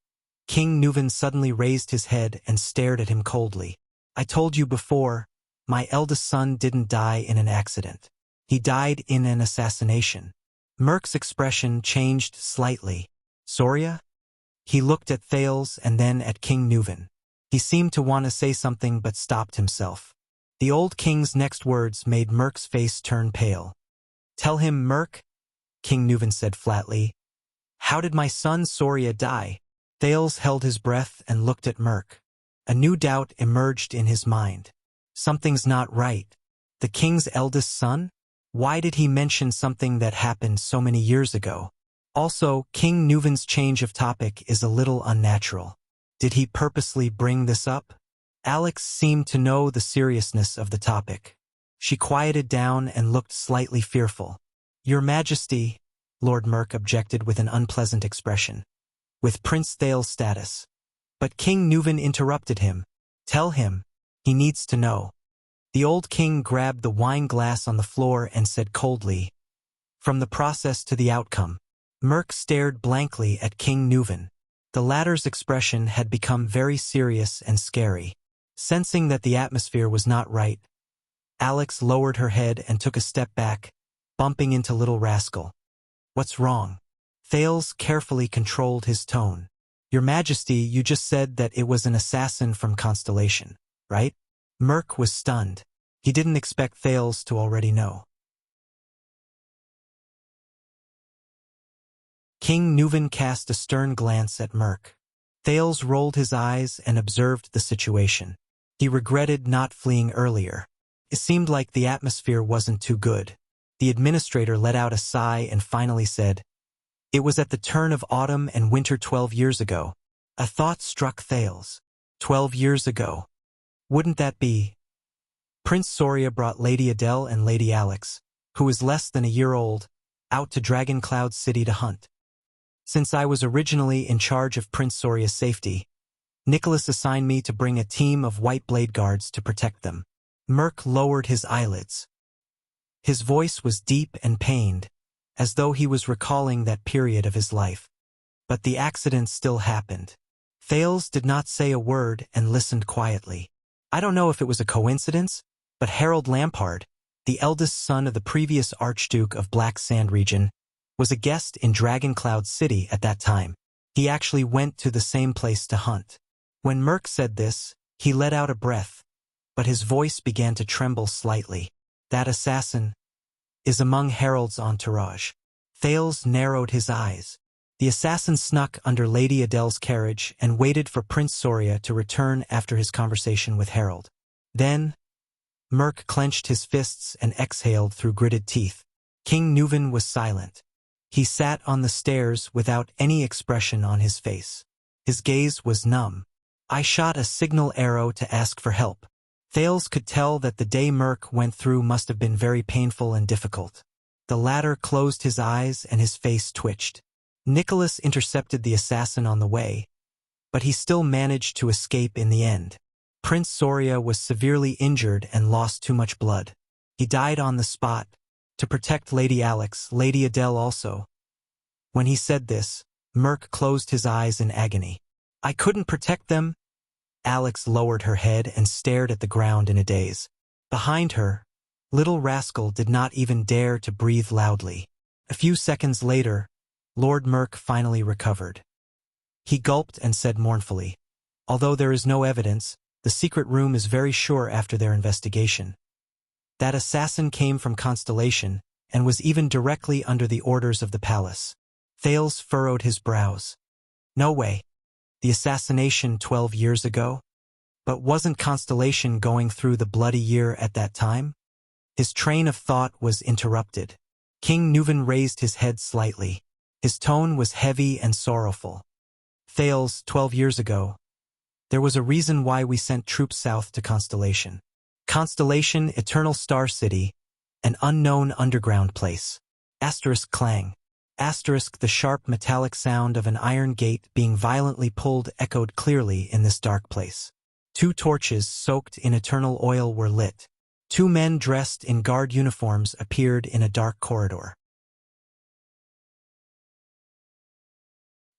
King Nuvan suddenly raised his head and stared at him coldly. I told you before, my eldest son didn't die in an accident. He died in an assassination. Merk's expression changed slightly. Soria? He looked at Thales and then at King Nuvan. He seemed to want to say something but stopped himself. The old king's next words made Merk's face turn pale. Tell him, Merk, King Nuvan said flatly. How did my son Soria die? Thales held his breath and looked at Merc. A new doubt emerged in his mind. Something's not right. The king's eldest son? Why did he mention something that happened so many years ago? Also, King Nuvan's change of topic is a little unnatural. Did he purposely bring this up? Alex seemed to know the seriousness of the topic. She quieted down and looked slightly fearful. Your Majesty, Lord Merc objected with an unpleasant expression. With Prince Thales' status. But King Nuvan interrupted him. Tell him. He needs to know. The old king grabbed the wine glass on the floor and said coldly, from the process to the outcome. Merc stared blankly at King Nuvan. The latter's expression had become very serious and scary. Sensing that the atmosphere was not right, Alex lowered her head and took a step back, bumping into Little Rascal. What's wrong? Thales carefully controlled his tone. Your Majesty, you just said that it was an assassin from Constellation, right? Merc was stunned. He didn't expect Thales to already know. King Nuvan cast a stern glance at Merc. Thales rolled his eyes and observed the situation. He regretted not fleeing earlier. It seemed like the atmosphere wasn't too good. The administrator let out a sigh and finally said, It was at the turn of autumn and winter 12 years ago. A thought struck Thales. 12 years ago. Wouldn't that be? Prince Soria brought Lady Adele and Lady Alex, who was less than a year old, out to Dragon Cloud City to hunt. Since I was originally in charge of Prince Soria's safety, Nicholas assigned me to bring a team of white blade guards to protect them. Merc lowered his eyelids. His voice was deep and pained, as though he was recalling that period of his life. But the accident still happened. Thales did not say a word and listened quietly. I don't know if it was a coincidence, but Harold Lampard, the eldest son of the previous Archduke of Black Sand region, was a guest in Dragon Cloud City at that time. He actually went to the same place to hunt. When Merc said this, he let out a breath, but his voice began to tremble slightly. That assassin is among Harold's entourage. Thales narrowed his eyes. The assassin snuck under Lady Adele's carriage and waited for Prince Soria to return after his conversation with Harold. Then, Merc clenched his fists and exhaled through gritted teeth. King Nuvan was silent. He sat on the stairs without any expression on his face. His gaze was numb. I shot a signal arrow to ask for help. Thales could tell that the day Merc went through must have been very painful and difficult. The latter closed his eyes and his face twitched. Nicholas intercepted the assassin on the way, but he still managed to escape in the end. Prince Soria was severely injured and lost too much blood. He died on the spot. To protect Lady Alex, Lady Adele also. When he said this, Merc closed his eyes in agony. I couldn't protect them? Alex lowered her head and stared at the ground in a daze. Behind her, Little Rascal did not even dare to breathe loudly. A few seconds later, Lord Merc finally recovered. He gulped and said mournfully, Although there is no evidence, the secret room is very sure after their investigation. That assassin came from Constellation and was even directly under the orders of the palace. Thales furrowed his brows. No way. The assassination 12 years ago? But wasn't Constellation going through the bloody year at that time? His train of thought was interrupted. King Nuvan raised his head slightly. His tone was heavy and sorrowful. Thales, 12 years ago. There was a reason why we sent troops south to Constellation. Constellation, Eternal Star City, an unknown underground place. Asterisk clang. Asterisk the sharp metallic sound of an iron gate being violently pulled echoed clearly in this dark place. 2 torches soaked in eternal oil were lit. 2 men dressed in guard uniforms appeared in a dark corridor.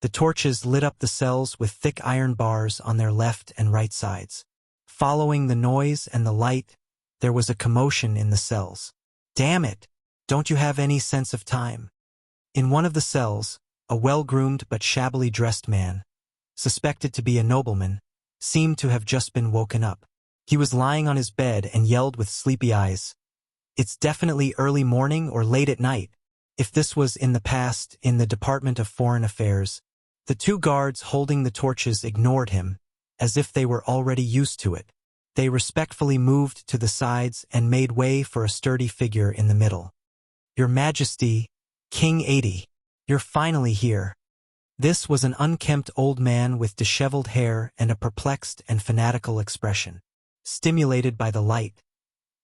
The torches lit up the cells with thick iron bars on their left and right sides. Following the noise and the light, there was a commotion in the cells. Damn it! Don't you have any sense of time? In one of the cells, a well-groomed but shabbily dressed man, suspected to be a nobleman, seemed to have just been woken up. He was lying on his bed and yelled with sleepy eyes, It's definitely early morning or late at night. If this was in the past, in the Department of Foreign Affairs, the two guards holding the torches ignored him, as if they were already used to it. They respectfully moved to the sides and made way for a sturdy figure in the middle. Your Majesty, King 80, you're finally here. This was an unkempt old man with disheveled hair and a perplexed and fanatical expression. Stimulated by the light,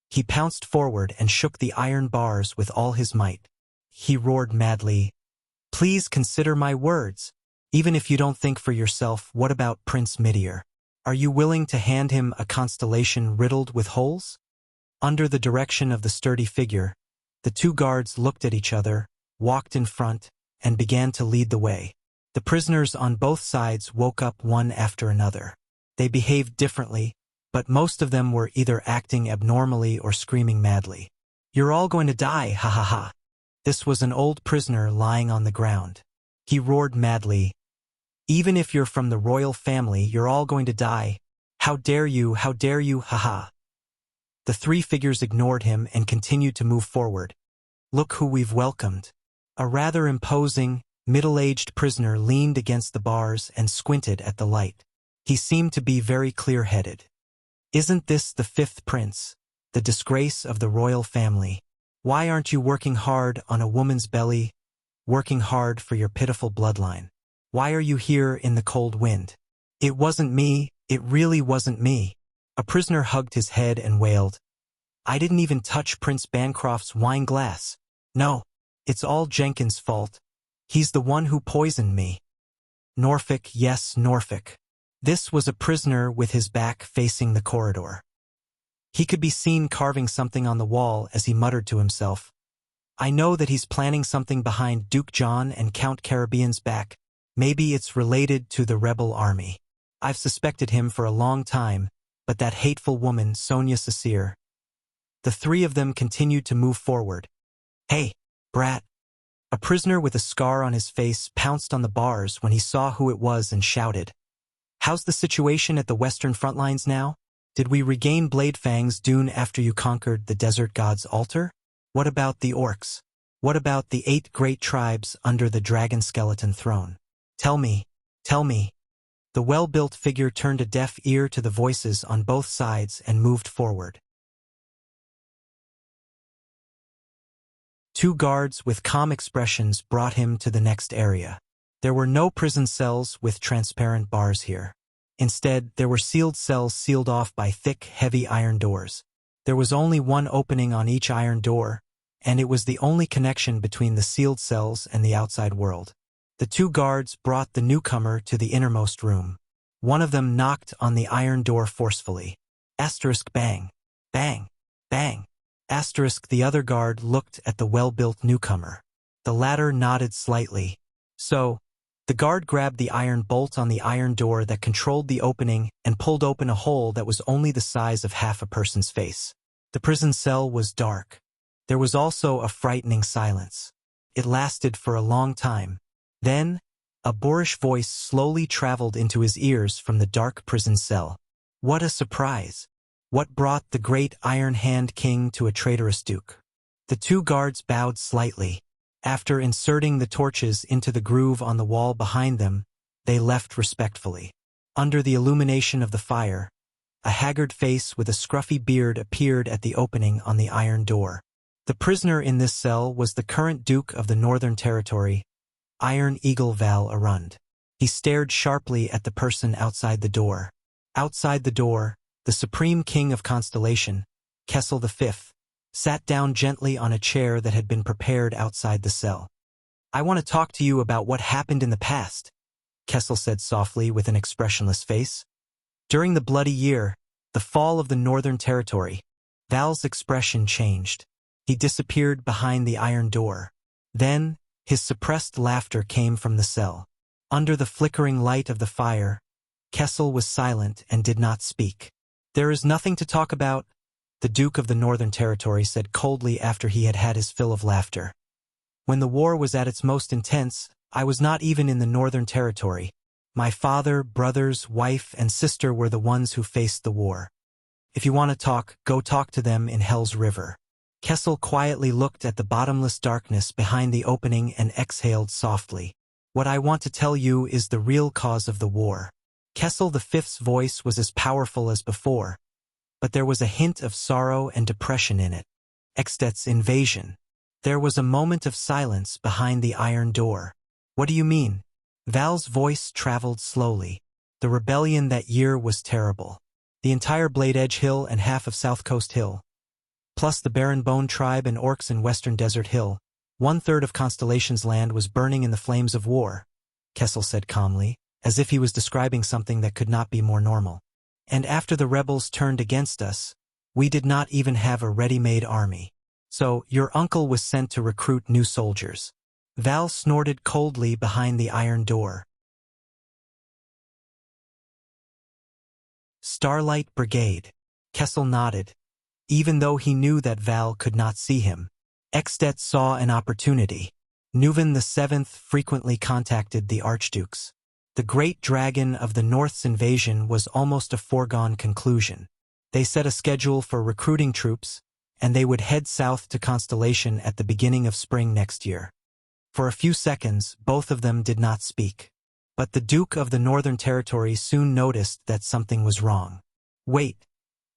he pounced forward and shook the iron bars with all his might. He roared madly, "Please consider my words. Even if you don't think for yourself, what about Prince Midir? Are you willing to hand him a constellation riddled with holes?" Under the direction of the sturdy figure, the two guards looked at each other, walked in front, and began to lead the way. The prisoners on both sides woke up one after another. They behaved differently, but most of them were either acting abnormally or screaming madly. "You're all going to die, ha ha ha." This was an old prisoner lying on the ground. He roared madly, "Even if you're from the royal family, you're all going to die. How dare you, ha ha." The three figures ignored him and continued to move forward. "Look who we've welcomed." A rather imposing, middle-aged prisoner leaned against the bars and squinted at the light. He seemed to be very clear-headed. "Isn't this the fifth prince, the disgrace of the royal family? Why aren't you working hard on a woman's belly, working hard for your pitiful bloodline? Why are you here in the cold wind?" "It wasn't me, it really wasn't me." A prisoner hugged his head and wailed, "I didn't even touch Prince Bancroft's wine glass. No, it's all Jenkins' fault. He's the one who poisoned me." "Norfolk, yes, Norfolk." This was a prisoner with his back facing the corridor. He could be seen carving something on the wall as he muttered to himself, "I know that he's planning something behind Duke John and Count Caribbean's back. Maybe it's related to the rebel army. I've suspected him for a long time, but that hateful woman, Sonia Cecere." The three of them continued to move forward. "Hey, brat." A prisoner with a scar on his face pounced on the bars when he saw who it was and shouted, "How's the situation at the western front lines now? Did we regain Bladefang's dune after you conquered the desert god's altar? What about the orcs? What about the 8 great tribes under the dragon skeleton throne? Tell me, tell me." The well-built figure turned a deaf ear to the voices on both sides and moved forward. Two guards with calm expressions brought him to the next area. There were no prison cells with transparent bars here. Instead, there were sealed cells sealed off by thick, heavy iron doors. There was only one opening on each iron door, and it was the only connection between the sealed cells and the outside world. The two guards brought the newcomer to the innermost room. One of them knocked on the iron door forcefully. Asterisk bang, bang, bang. Asterisk the other guard looked at the well-built newcomer. The latter nodded slightly. So, the guard grabbed the iron bolt on the iron door that controlled the opening and pulled open a hole that was only the size of half a person's face. The prison cell was dark. There was also a frightening silence. It lasted for a long time. Then, a boorish voice slowly traveled into his ears from the dark prison cell. What a surprise! What brought the great Iron Hand King to a traitorous duke? The two guards bowed slightly. After inserting the torches into the groove on the wall behind them, they left respectfully. Under the illumination of the fire, a haggard face with a scruffy beard appeared at the opening on the iron door. The prisoner in this cell was the current Duke of the Northern Territory, Iron Eagle Val Arund. He stared sharply at the person outside the door. Outside the door, the Supreme King of Constellation, Kessel V, sat down gently on a chair that had been prepared outside the cell. "I want to talk to you about what happened in the past," Kessel said softly with an expressionless face. "During the bloody year, the fall of the Northern Territory." Val's expression changed. He disappeared behind the iron door. Then, his suppressed laughter came from the cell. Under the flickering light of the fire, Kessel was silent and did not speak. "There is nothing to talk about," the Duke of the Northern Territory said coldly after he had had his fill of laughter. "When the war was at its most intense, I was not even in the Northern Territory. My father, brothers, wife, and sister were the ones who faced the war. If you want to talk, go talk to them in Hell's River." Kessel quietly looked at the bottomless darkness behind the opening and exhaled softly. What I want to tell you is the real cause of the war. Kessel V's voice was as powerful as before, but there was a hint of sorrow and depression in it. Extet's invasion. There was a moment of silence behind the iron door. What do you mean? Val's voice traveled slowly. The rebellion that year was terrible. The entire Blade Edge Hill and half of South Coast Hill, plus the Barren Bone tribe and orcs in Western Desert Hill, 1/3 of Constellation's land was burning in the flames of war, Kessel said calmly, as if he was describing something that could not be more normal. And after the rebels turned against us, we did not even have a ready-made army. So, your uncle was sent to recruit new soldiers. Val snorted coldly behind the iron door. Starlight Brigade. Kessel nodded, even though he knew that Val could not see him. Extet saw an opportunity. Nuven VII frequently contacted the archdukes. The great dragon of the North's invasion was almost a foregone conclusion. They set a schedule for recruiting troops, and they would head south to Constellation at the beginning of spring next year. For a few seconds, both of them did not speak. But the Duke of the Northern Territory soon noticed that something was wrong. Wait.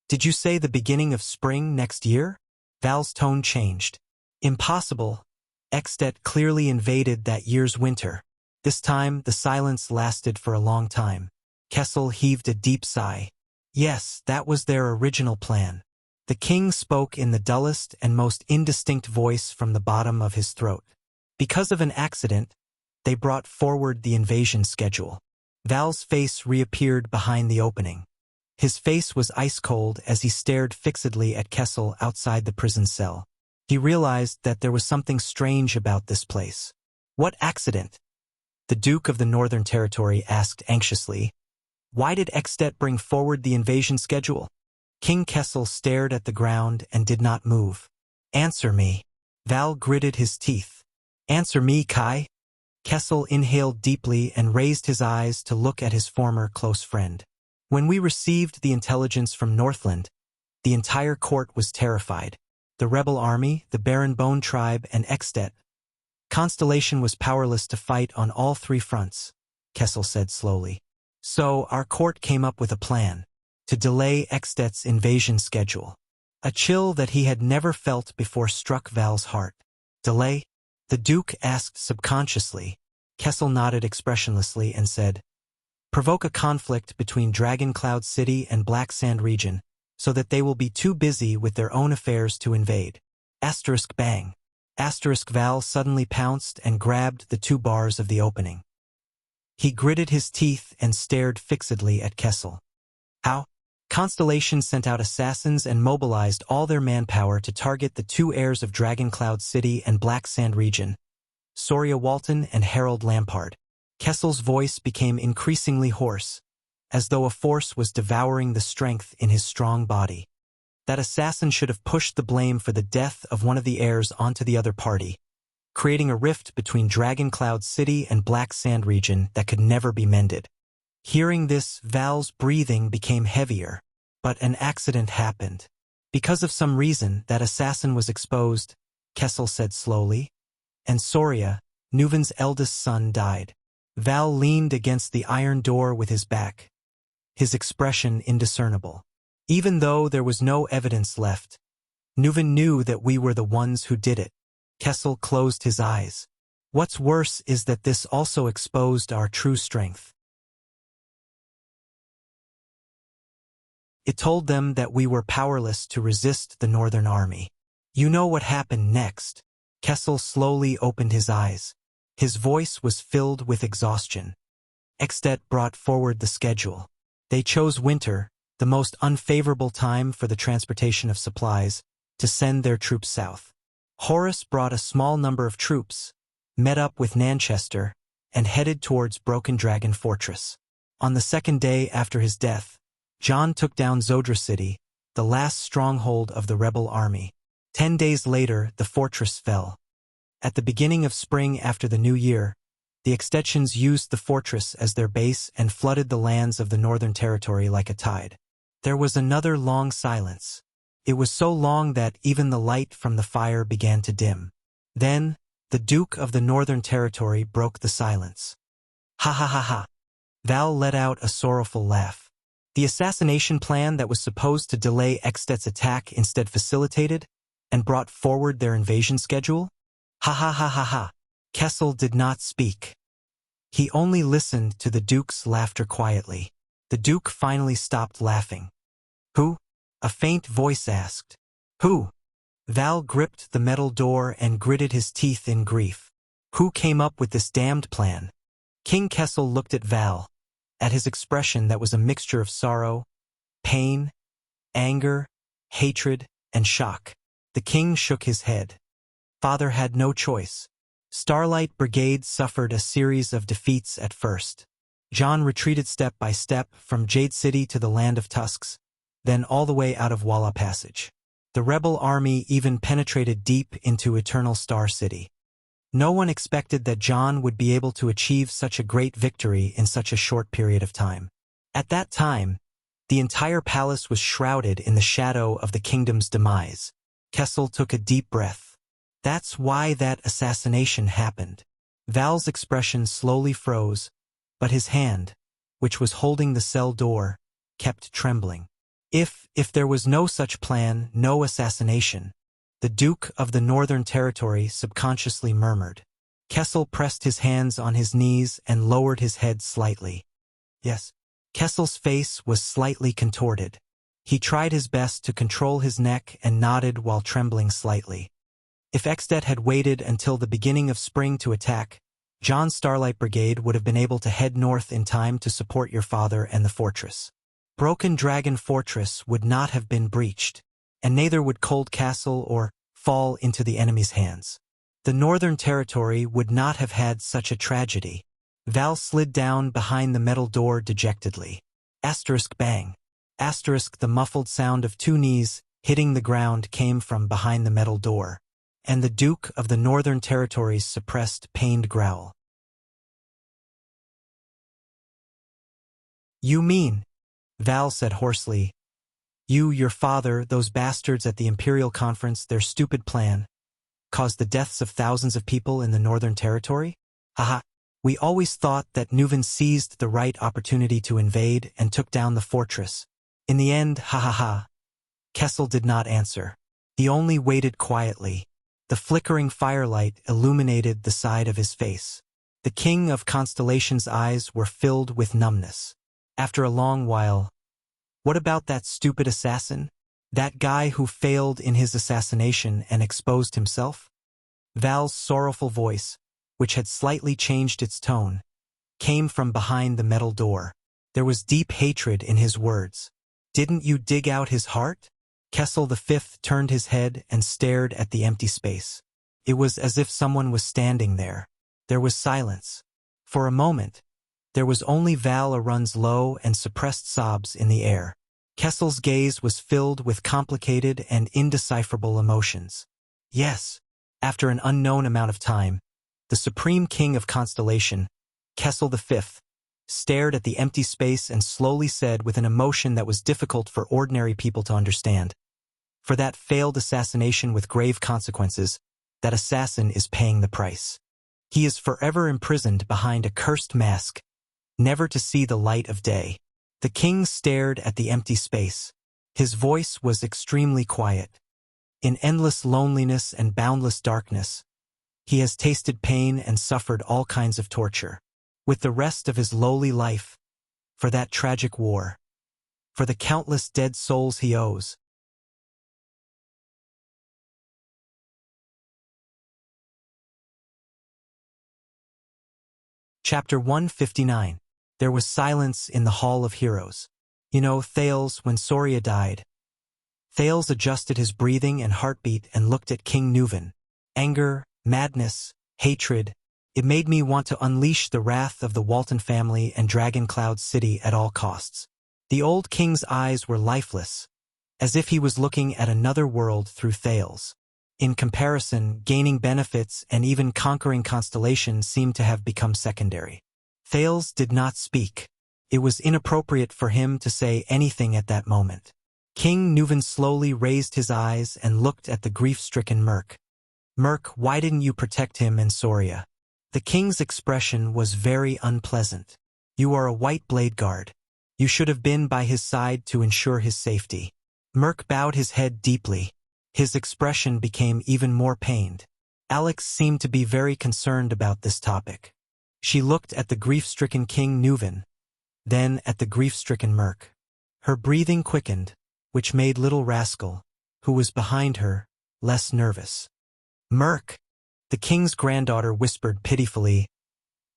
Did you say the beginning of spring next year? Val's tone changed. Impossible. Extet clearly invaded that year's winter. This time, the silence lasted for a long time. Kessel heaved a deep sigh. Yes, that was their original plan. The king spoke in the dullest and most indistinct voice from the bottom of his throat. Because of an accident, they brought forward the invasion schedule. Val's face reappeared behind the opening. His face was ice-cold as he stared fixedly at Kessel outside the prison cell. He realized that there was something strange about this place. What accident? The Duke of the Northern Territory asked anxiously. Why did Extet bring forward the invasion schedule? King Kessel stared at the ground and did not move. Answer me. Val gritted his teeth. Answer me, Kai. Kessel inhaled deeply and raised his eyes to look at his former close friend. When we received the intelligence from Northland, the entire court was terrified. The rebel army, the Barren Bone tribe, and Extet. Constellation was powerless to fight on all three fronts, Kessel said slowly. So our court came up with a plan to delay Extet's invasion schedule. A chill that he had never felt before struck Val's heart. Delay? The Duke asked subconsciously. Kessel nodded expressionlessly and said, provoke a conflict between Dragon Cloud City and Black Sand region, so that they will be too busy with their own affairs to invade. Asterisk bang. Asterisk Val suddenly pounced and grabbed the 2 bars of the opening. He gritted his teeth and stared fixedly at Kessel. How? Constellation sent out assassins and mobilized all their manpower to target the 2 heirs of Dragon Cloud City and Black Sand region, Soria Walton and Harold Lampard. Kessel's voice became increasingly hoarse, as though a force was devouring the strength in his strong body. That assassin should have pushed the blame for the death of one of the heirs onto the other party, creating a rift between Dragon Cloud City and Black Sand region that could never be mended. Hearing this, Val's breathing became heavier, but an accident happened. Because of some reason, that assassin was exposed, Kessel said slowly, and Soria, Nuven's eldest son, died. Val leaned against the iron door with his back, his expression indiscernible. Even though there was no evidence left, Nuven knew that we were the ones who did it. Kessel closed his eyes. What's worse is that this also exposed our true strength. It told them that we were powerless to resist the Northern Army. You know what happened next? Kessel slowly opened his eyes. His voice was filled with exhaustion. Extet brought forward the schedule. They chose winter, the most unfavorable time for the transportation of supplies, to send their troops south. Horus brought a small number of troops, met up with Nanchester, and headed towards Broken Dragon Fortress. On the 2nd day after his death, John took down Zodra City, the last stronghold of the rebel army. 10 days later, the fortress fell. At the beginning of spring after the new year, the Extensions used the fortress as their base and flooded the lands of the Northern Territory like a tide. There was another long silence. It was so long that even the light from the fire began to dim. Then, the Duke of the Northern Territory broke the silence. Ha ha ha ha. Val let out a sorrowful laugh. The assassination plan that was supposed to delay Extet's attack instead facilitated and brought forward their invasion schedule? Ha ha ha ha ha. Kessel did not speak. He only listened to the Duke's laughter quietly. The Duke finally stopped laughing. Who? A faint voice asked. Who? Val gripped the metal door and gritted his teeth in grief. Who came up with this damned plan? King Kessel looked at Val, at his expression that was a mixture of sorrow, pain, anger, hatred, and shock. The king shook his head. Father had no choice. Starlight Brigade suffered a series of defeats at first. John retreated step by step from Jade City to the Land of Tusks, then all the way out of Walla Passage. The rebel army even penetrated deep into Eternal Star City. No one expected that John would be able to achieve such a great victory in such a short period of time. At that time, the entire palace was shrouded in the shadow of the kingdom's demise. Kessel took a deep breath. That's why that assassination happened. Val's expression slowly froze, but his hand, which was holding the cell door, kept trembling. If there was no such plan, no assassination, the Duke of the Northern Territory subconsciously murmured. Kessel pressed his hands on his knees and lowered his head slightly. Yes. Kessel's face was slightly contorted. He tried his best to control his neck and nodded while trembling slightly. If Extet had waited until the beginning of spring to attack, John's Starlight Brigade would have been able to head north in time to support your father and the fortress. Broken Dragon Fortress would not have been breached, and neither would Cold Castle or fall into the enemy's hands. The Northern Territory would not have had such a tragedy. Val slid down behind the metal door dejectedly. Asterisk bang. Asterisk the muffled sound of two knees hitting the ground came from behind the metal door, and the Duke of the Northern Territory's suppressed, pained growl. You mean, Val said hoarsely, your father, those bastards at the Imperial Conference, their stupid plan, caused the deaths of thousands of people in the Northern Territory? Haha, we always thought that Nuven seized the right opportunity to invade and took down the fortress. In the end, ha ha ha. Kessel did not answer. He only waited quietly. The flickering firelight illuminated the side of his face. The King of Constellation's eyes were filled with numbness. After a long while, what about that stupid assassin? That guy who failed in his assassination and exposed himself? Val's sorrowful voice, which had slightly changed its tone, came from behind the metal door. There was deep hatred in his words. Didn't you dig out his heart? Kessel V turned his head and stared at the empty space. It was as if someone was standing there. There was silence. For a moment, there was only Val Arun's low and suppressed sobs in the air. Kessel's gaze was filled with complicated and indecipherable emotions. Yes, after an unknown amount of time, the Supreme King of Constellation, Kessel V, stared at the empty space and slowly said with an emotion that was difficult for ordinary people to understand. For that failed assassination with grave consequences, that assassin is paying the price. He is forever imprisoned behind a cursed mask, never to see the light of day. The king stared at the empty space. His voice was extremely quiet. In endless loneliness and boundless darkness, he has tasted pain and suffered all kinds of torture. With the rest of his lowly life, for that tragic war, for the countless dead souls he owes. Chapter 159. There was silence in the Hall of Heroes. You know, Thales, when Soria died. Thales adjusted his breathing and heartbeat and looked at King Nuven. Anger, madness, hatred. It made me want to unleash the wrath of the Walton family and Dragon Cloud City at all costs. The old king's eyes were lifeless, as if he was looking at another world through Thales. In comparison, gaining benefits and even conquering Constellation seemed to have become secondary. Thales did not speak. It was inappropriate for him to say anything at that moment. King Nuvan slowly raised his eyes and looked at the grief-stricken Merc. Merc, why didn't you protect him and Soria? The king's expression was very unpleasant. You are a white blade guard. You should have been by his side to ensure his safety. Merc bowed his head deeply. His expression became even more pained. Alex seemed to be very concerned about this topic. She looked at the grief-stricken King Nuvan, then at the grief-stricken Merc. Her breathing quickened, which made little Rascal, who was behind her, less nervous. Merc, the king's granddaughter whispered pitifully.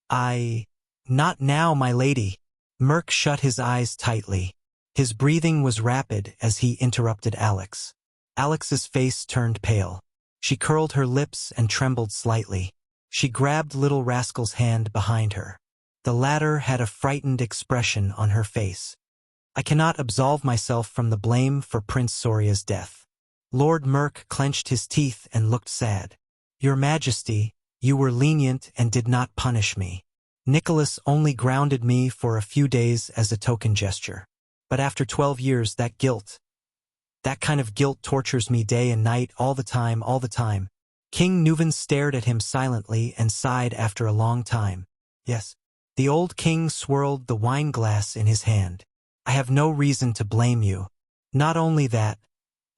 Not now, my lady. Merc shut his eyes tightly. His breathing was rapid as he interrupted Alex. Alex's face turned pale. She curled her lips and trembled slightly. She grabbed little Rascal's hand behind her. The latter had a frightened expression on her face. I cannot absolve myself from the blame for Prince Soria's death. Lord Merc clenched his teeth and looked sad. Your Majesty, you were lenient and did not punish me. Nicholas only grounded me for a few days as a token gesture. But after 12 years, that kind of guilt tortures me day and night, all the time. King Nuvan stared at him silently and sighed after a long time. Yes. The old king swirled the wine glass in his hand. I have no reason to blame you. Not only that,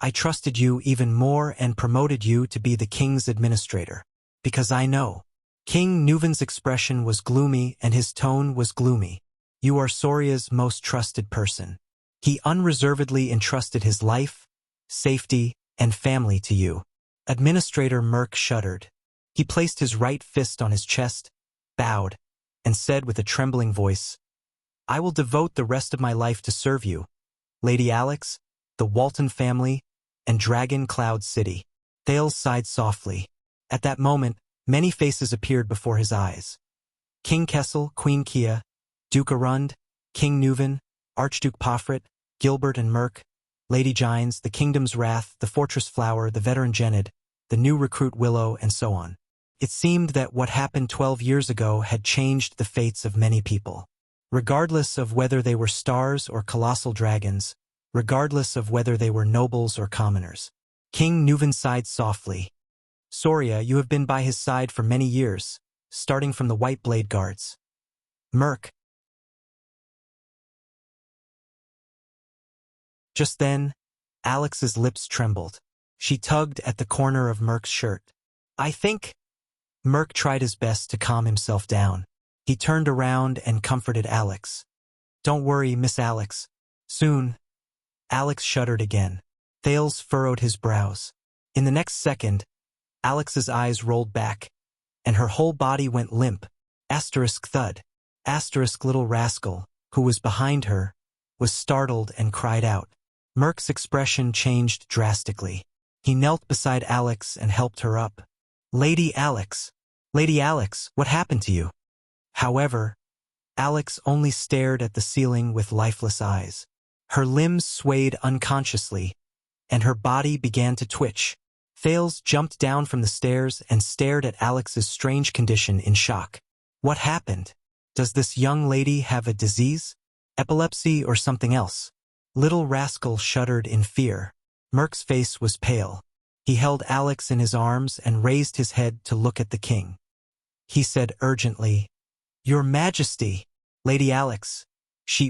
I trusted you even more and promoted you to be the king's administrator. Because I know. King Nuvan's expression was gloomy and his tone was gloomy. You are Soria's most trusted person. He unreservedly entrusted his life, safety, and family to you. Administrator Merc shuddered. He placed his right fist on his chest, bowed, and said with a trembling voice, I will devote the rest of my life to serve you, Lady Alex, the Walton family, and Dragon Cloud City. Thales sighed softly. At that moment, many faces appeared before his eyes. King Kessel, Queen Kia, Duke Arund, King Nuvan, Archduke Pofrit, Gilbert and Merc, Lady Gines, the Kingdom's Wrath, the Fortress Flower, the veteran Genid, the new recruit Willow, and so on. It seemed that what happened 12 years ago had changed the fates of many people. Regardless of whether they were stars or colossal dragons, regardless of whether they were nobles or commoners. King Nuvan sighed softly. Soria, you have been by his side for many years, starting from the White Blade Guards. Merc. Just then, Alex's lips trembled. She tugged at the corner of Merc's shirt. I think. Merc tried his best to calm himself down. He turned around and comforted Alex. Don't worry, Miss Alex. Soon. Alex shuddered again. Thales furrowed his brows. In the next second, Alex's eyes rolled back, and her whole body went limp. Asterisk thud. Asterisk little Rascal, who was behind her, was startled and cried out. Merc's expression changed drastically. He knelt beside Alex and helped her up. Lady Alex, what happened to you? However, Alex only stared at the ceiling with lifeless eyes. Her limbs swayed unconsciously, and her body began to twitch. Thales jumped down from the stairs and stared at Alex's strange condition in shock. What happened? Does this young lady have a disease? Epilepsy or something else? Little Rascal shuddered in fear. Merc's face was pale. He held Alex in his arms and raised his head to look at the king. He said urgently, Your Majesty, Lady Alex,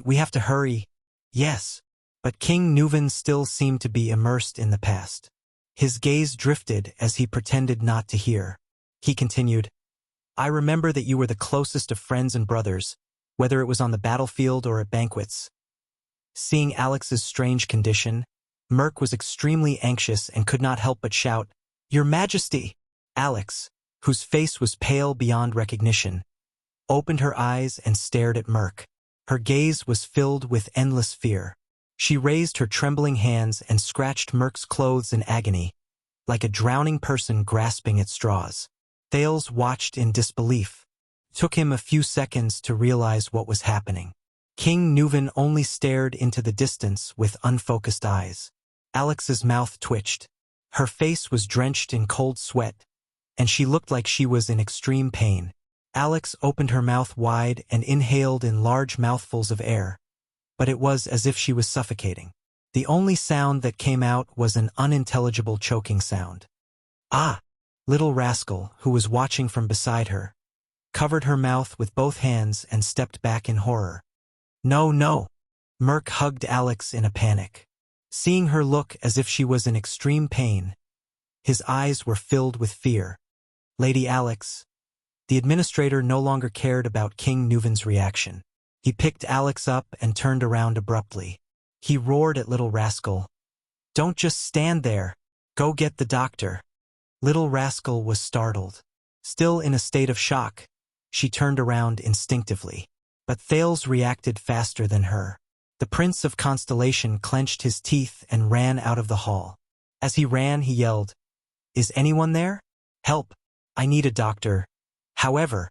we have to hurry. Yes. But King Nuvan still seemed to be immersed in the past. His gaze drifted as he pretended not to hear. He continued, I remember that you were the closest of friends and brothers, whether it was on the battlefield or at banquets. Seeing Alex's strange condition, Merc was extremely anxious and could not help but shout, Your Majesty! Alex, whose face was pale beyond recognition, opened her eyes and stared at Merc. Her gaze was filled with endless fear. She raised her trembling hands and scratched Merc's clothes in agony, like a drowning person grasping at straws. Thales watched in disbelief. It took him a few seconds to realize what was happening. King Nuvan only stared into the distance with unfocused eyes. Alex's mouth twitched. Her face was drenched in cold sweat, and she looked like she was in extreme pain. Alex opened her mouth wide and inhaled in large mouthfuls of air, but it was as if she was suffocating. The only sound that came out was an unintelligible choking sound. Ah! Little rascal, who was watching from beside her, covered her mouth with both hands and stepped back in horror. No, no! Merc hugged Alex in a panic. Seeing her look as if she was in extreme pain, his eyes were filled with fear. Lady Alex. The administrator no longer cared about King Nuven's reaction. He picked Alex up and turned around abruptly. He roared at Little Rascal. Don't just stand there. Go get the doctor. Little Rascal was startled. Still in a state of shock, she turned around instinctively. But Thales reacted faster than her. The Prince of Constellation clenched his teeth and ran out of the hall. As he ran, he yelled, "Is anyone there? Help! I need a doctor." However,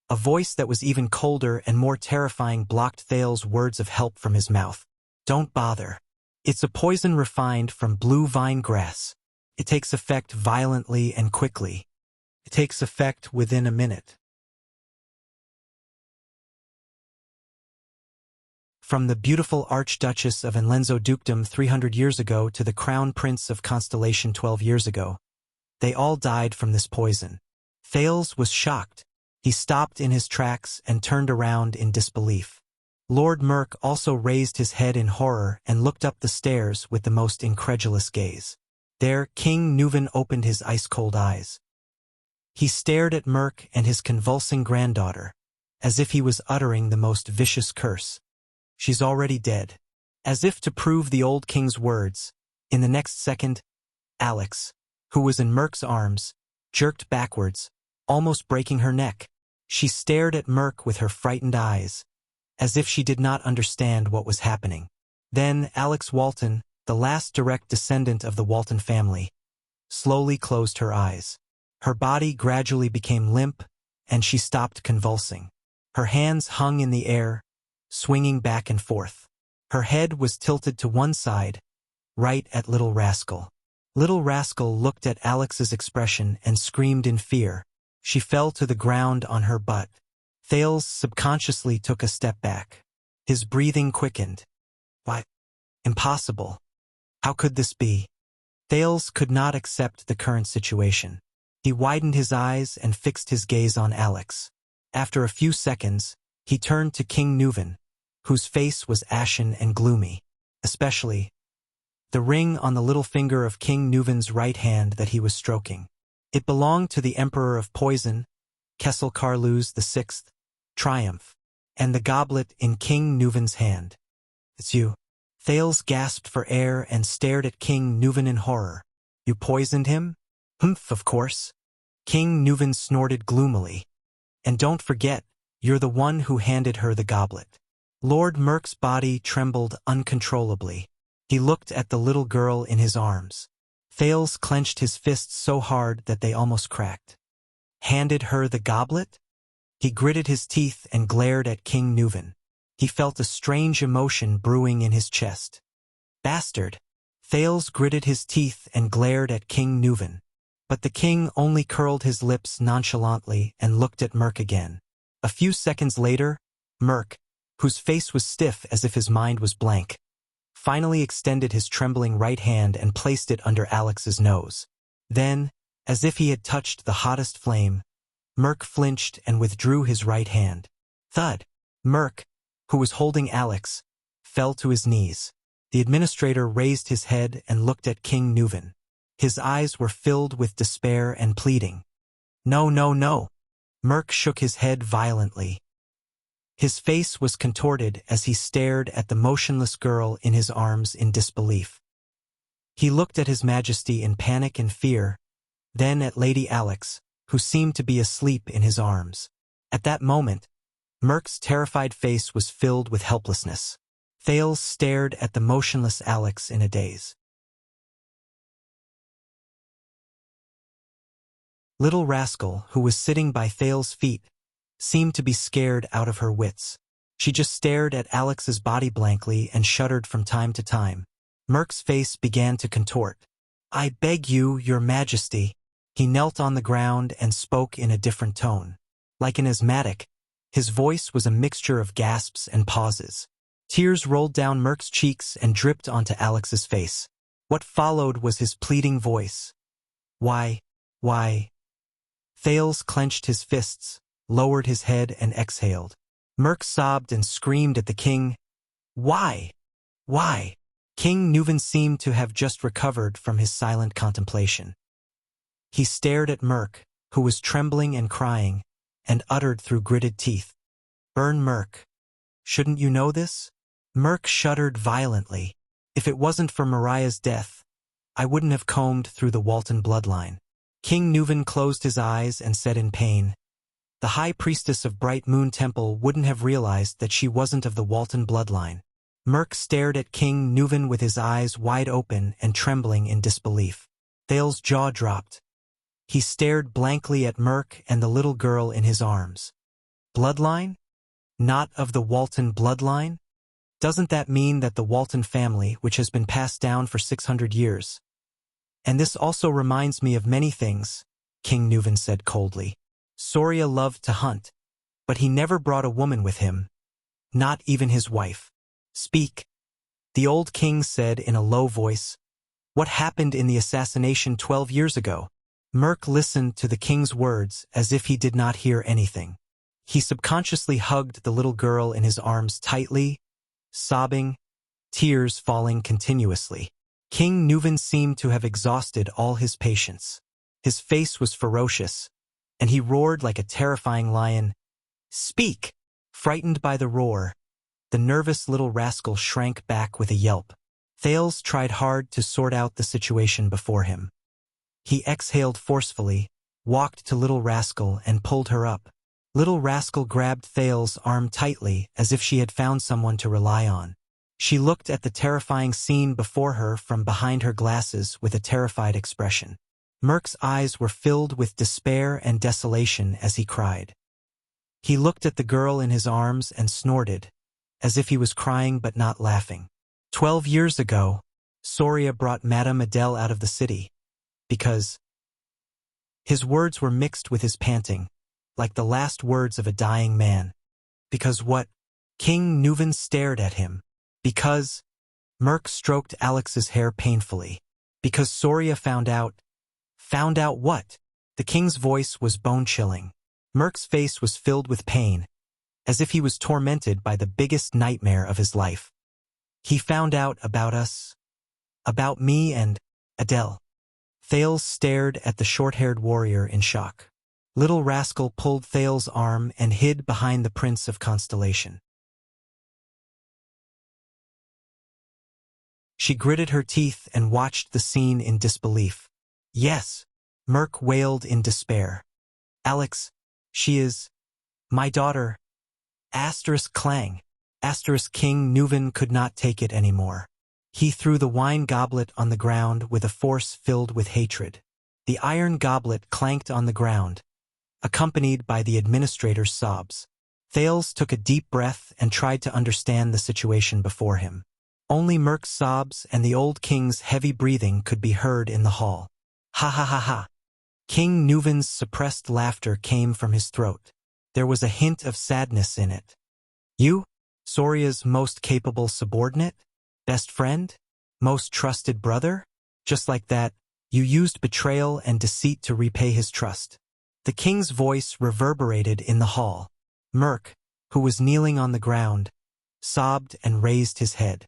a voice that was even colder and more terrifying blocked Thales' words of help from his mouth. Don't bother. It's a poison refined from blue vine grass. It takes effect violently and quickly. It takes effect within a minute. From the beautiful Archduchess of Enlenzo Dukedom 300 years ago to the Crown Prince of Constellation 12 years ago, they all died from this poison. Thales was shocked. He stopped in his tracks and turned around in disbelief. Lord Merc also raised his head in horror and looked up the stairs with the most incredulous gaze. There, King Nuven opened his ice-cold eyes. He stared at Merc and his convulsing granddaughter, as if he was uttering the most vicious curse. She's already dead. As if to prove the old king's words, in the next second, Alex, who was in Merc's arms, jerked backwards, almost breaking her neck. She stared at Merc with her frightened eyes, as if she did not understand what was happening. Then Alex Walton, the last direct descendant of the Walton family, slowly closed her eyes. Her body gradually became limp, and she stopped convulsing. Her hands hung in the air, swinging back and forth. Her head was tilted to one side, right at Little Rascal. Little Rascal looked at Alex's expression and screamed in fear. She fell to the ground on her butt. Thales subconsciously took a step back. His breathing quickened. Why? Impossible. How could this be? Thales could not accept the current situation. He widened his eyes and fixed his gaze on Alex. After a few seconds, he turned to King Nuven, whose face was ashen and gloomy, especially the ring on the little finger of King Nuven's right hand that he was stroking. It belonged to the Emperor of Poison, Kessel Carluz VI, Triumph, and the goblet in King Nuven's hand. It's you. Thales gasped for air and stared at King Nuven in horror. You poisoned him? Humph, of course. King Nuven snorted gloomily. And don't forget, you're the one who handed her the goblet. Lord Merc's body trembled uncontrollably. He looked at the little girl in his arms. Thales clenched his fists so hard that they almost cracked. Handed her the goblet? He gritted his teeth and glared at King Nuven. He felt a strange emotion brewing in his chest. Bastard! Thales gritted his teeth and glared at King Nuven. But the king only curled his lips nonchalantly and looked at Merc again. A few seconds later, Merc, whose face was stiff as if his mind was blank, finally extended his trembling right hand and placed it under Alex's nose. Then, as if he had touched the hottest flame, Merc flinched and withdrew his right hand. Thud! Merc, who was holding Alex, fell to his knees. The administrator raised his head and looked at King Nuven. His eyes were filled with despair and pleading. No, no, no! Merc shook his head violently. His face was contorted as he stared at the motionless girl in his arms in disbelief. He looked at His Majesty in panic and fear, then at Lady Alex, who seemed to be asleep in his arms. At that moment, Merc's terrified face was filled with helplessness. Thales stared at the motionless Alex in a daze. Little Rascal, who was sitting by Thales' feet, seemed to be scared out of her wits. She just stared at Alex's body blankly and shuddered from time to time. Merc's face began to contort. I beg you, Your Majesty. He knelt on the ground and spoke in a different tone. Like an asthmatic, his voice was a mixture of gasps and pauses. Tears rolled down Merc's cheeks and dripped onto Alex's face. What followed was his pleading voice. Why? Why? Thales clenched his fists, lowered his head and exhaled. Merc sobbed and screamed at the king. Why? Why? King Nuvan seemed to have just recovered from his silent contemplation. He stared at Merc, who was trembling and crying, and uttered through gritted teeth. Burn Merc. Shouldn't you know this? Merc shuddered violently. If it wasn't for Mariah's death, I wouldn't have combed through the Walton bloodline. King Nuvan closed his eyes and said in pain, the high priestess of Bright Moon Temple wouldn't have realized that she wasn't of the Walton bloodline. Merc stared at King Nuvan with his eyes wide open and trembling in disbelief. Thales' jaw dropped. He stared blankly at Merc and the little girl in his arms. Bloodline? Not of the Walton bloodline? Doesn't that mean that the Walton family, which has been passed down for 600 years? And this also reminds me of many things, King Nuvan said coldly. Soria loved to hunt, but he never brought a woman with him, not even his wife. Speak, the old king said in a low voice. What happened in the assassination 12 years ago? Merc listened to the king's words as if he did not hear anything. He subconsciously hugged the little girl in his arms tightly, sobbing, tears falling continuously. King Nuvan seemed to have exhausted all his patience. His face was ferocious, and he roared like a terrifying lion. Speak! Frightened by the roar, the nervous little rascal shrank back with a yelp. Thales tried hard to sort out the situation before him. He exhaled forcefully, walked to Little Rascal and pulled her up. Little Rascal grabbed Thales' arm tightly as if she had found someone to rely on. She looked at the terrifying scene before her from behind her glasses with a terrified expression. Merc's eyes were filled with despair and desolation as he cried. He looked at the girl in his arms and snorted, as if he was crying but not laughing. 12 years ago, Soria brought Madame Adele out of the city, because... His words were mixed with his panting, like the last words of a dying man. Because what? King Nuvan stared at him. Because... Merc stroked Alex's hair painfully. Because Soria found out... Found out what? The king's voice was bone-chilling. Merc's face was filled with pain, as if he was tormented by the biggest nightmare of his life. He found out about us. About me and Adele. Thales stared at the short-haired warrior in shock. Little Rascal pulled Thales' arm and hid behind the Prince of Constellation. She gritted her teeth and watched the scene in disbelief. Yes, Merc wailed in despair. Alex, she is... my daughter. Clang. King Nuvan could not take it anymore. He threw the wine goblet on the ground with a force filled with hatred. The iron goblet clanked on the ground, accompanied by the administrator's sobs. Thales took a deep breath and tried to understand the situation before him. Only Merc's sobs and the old king's heavy breathing could be heard in the hall. Ha ha ha ha. King Nuvan's suppressed laughter came from his throat. There was a hint of sadness in it. You? Soria's most capable subordinate? Best friend? Most trusted brother? Just like that, you used betrayal and deceit to repay his trust. The king's voice reverberated in the hall. Merc, who was kneeling on the ground, sobbed and raised his head.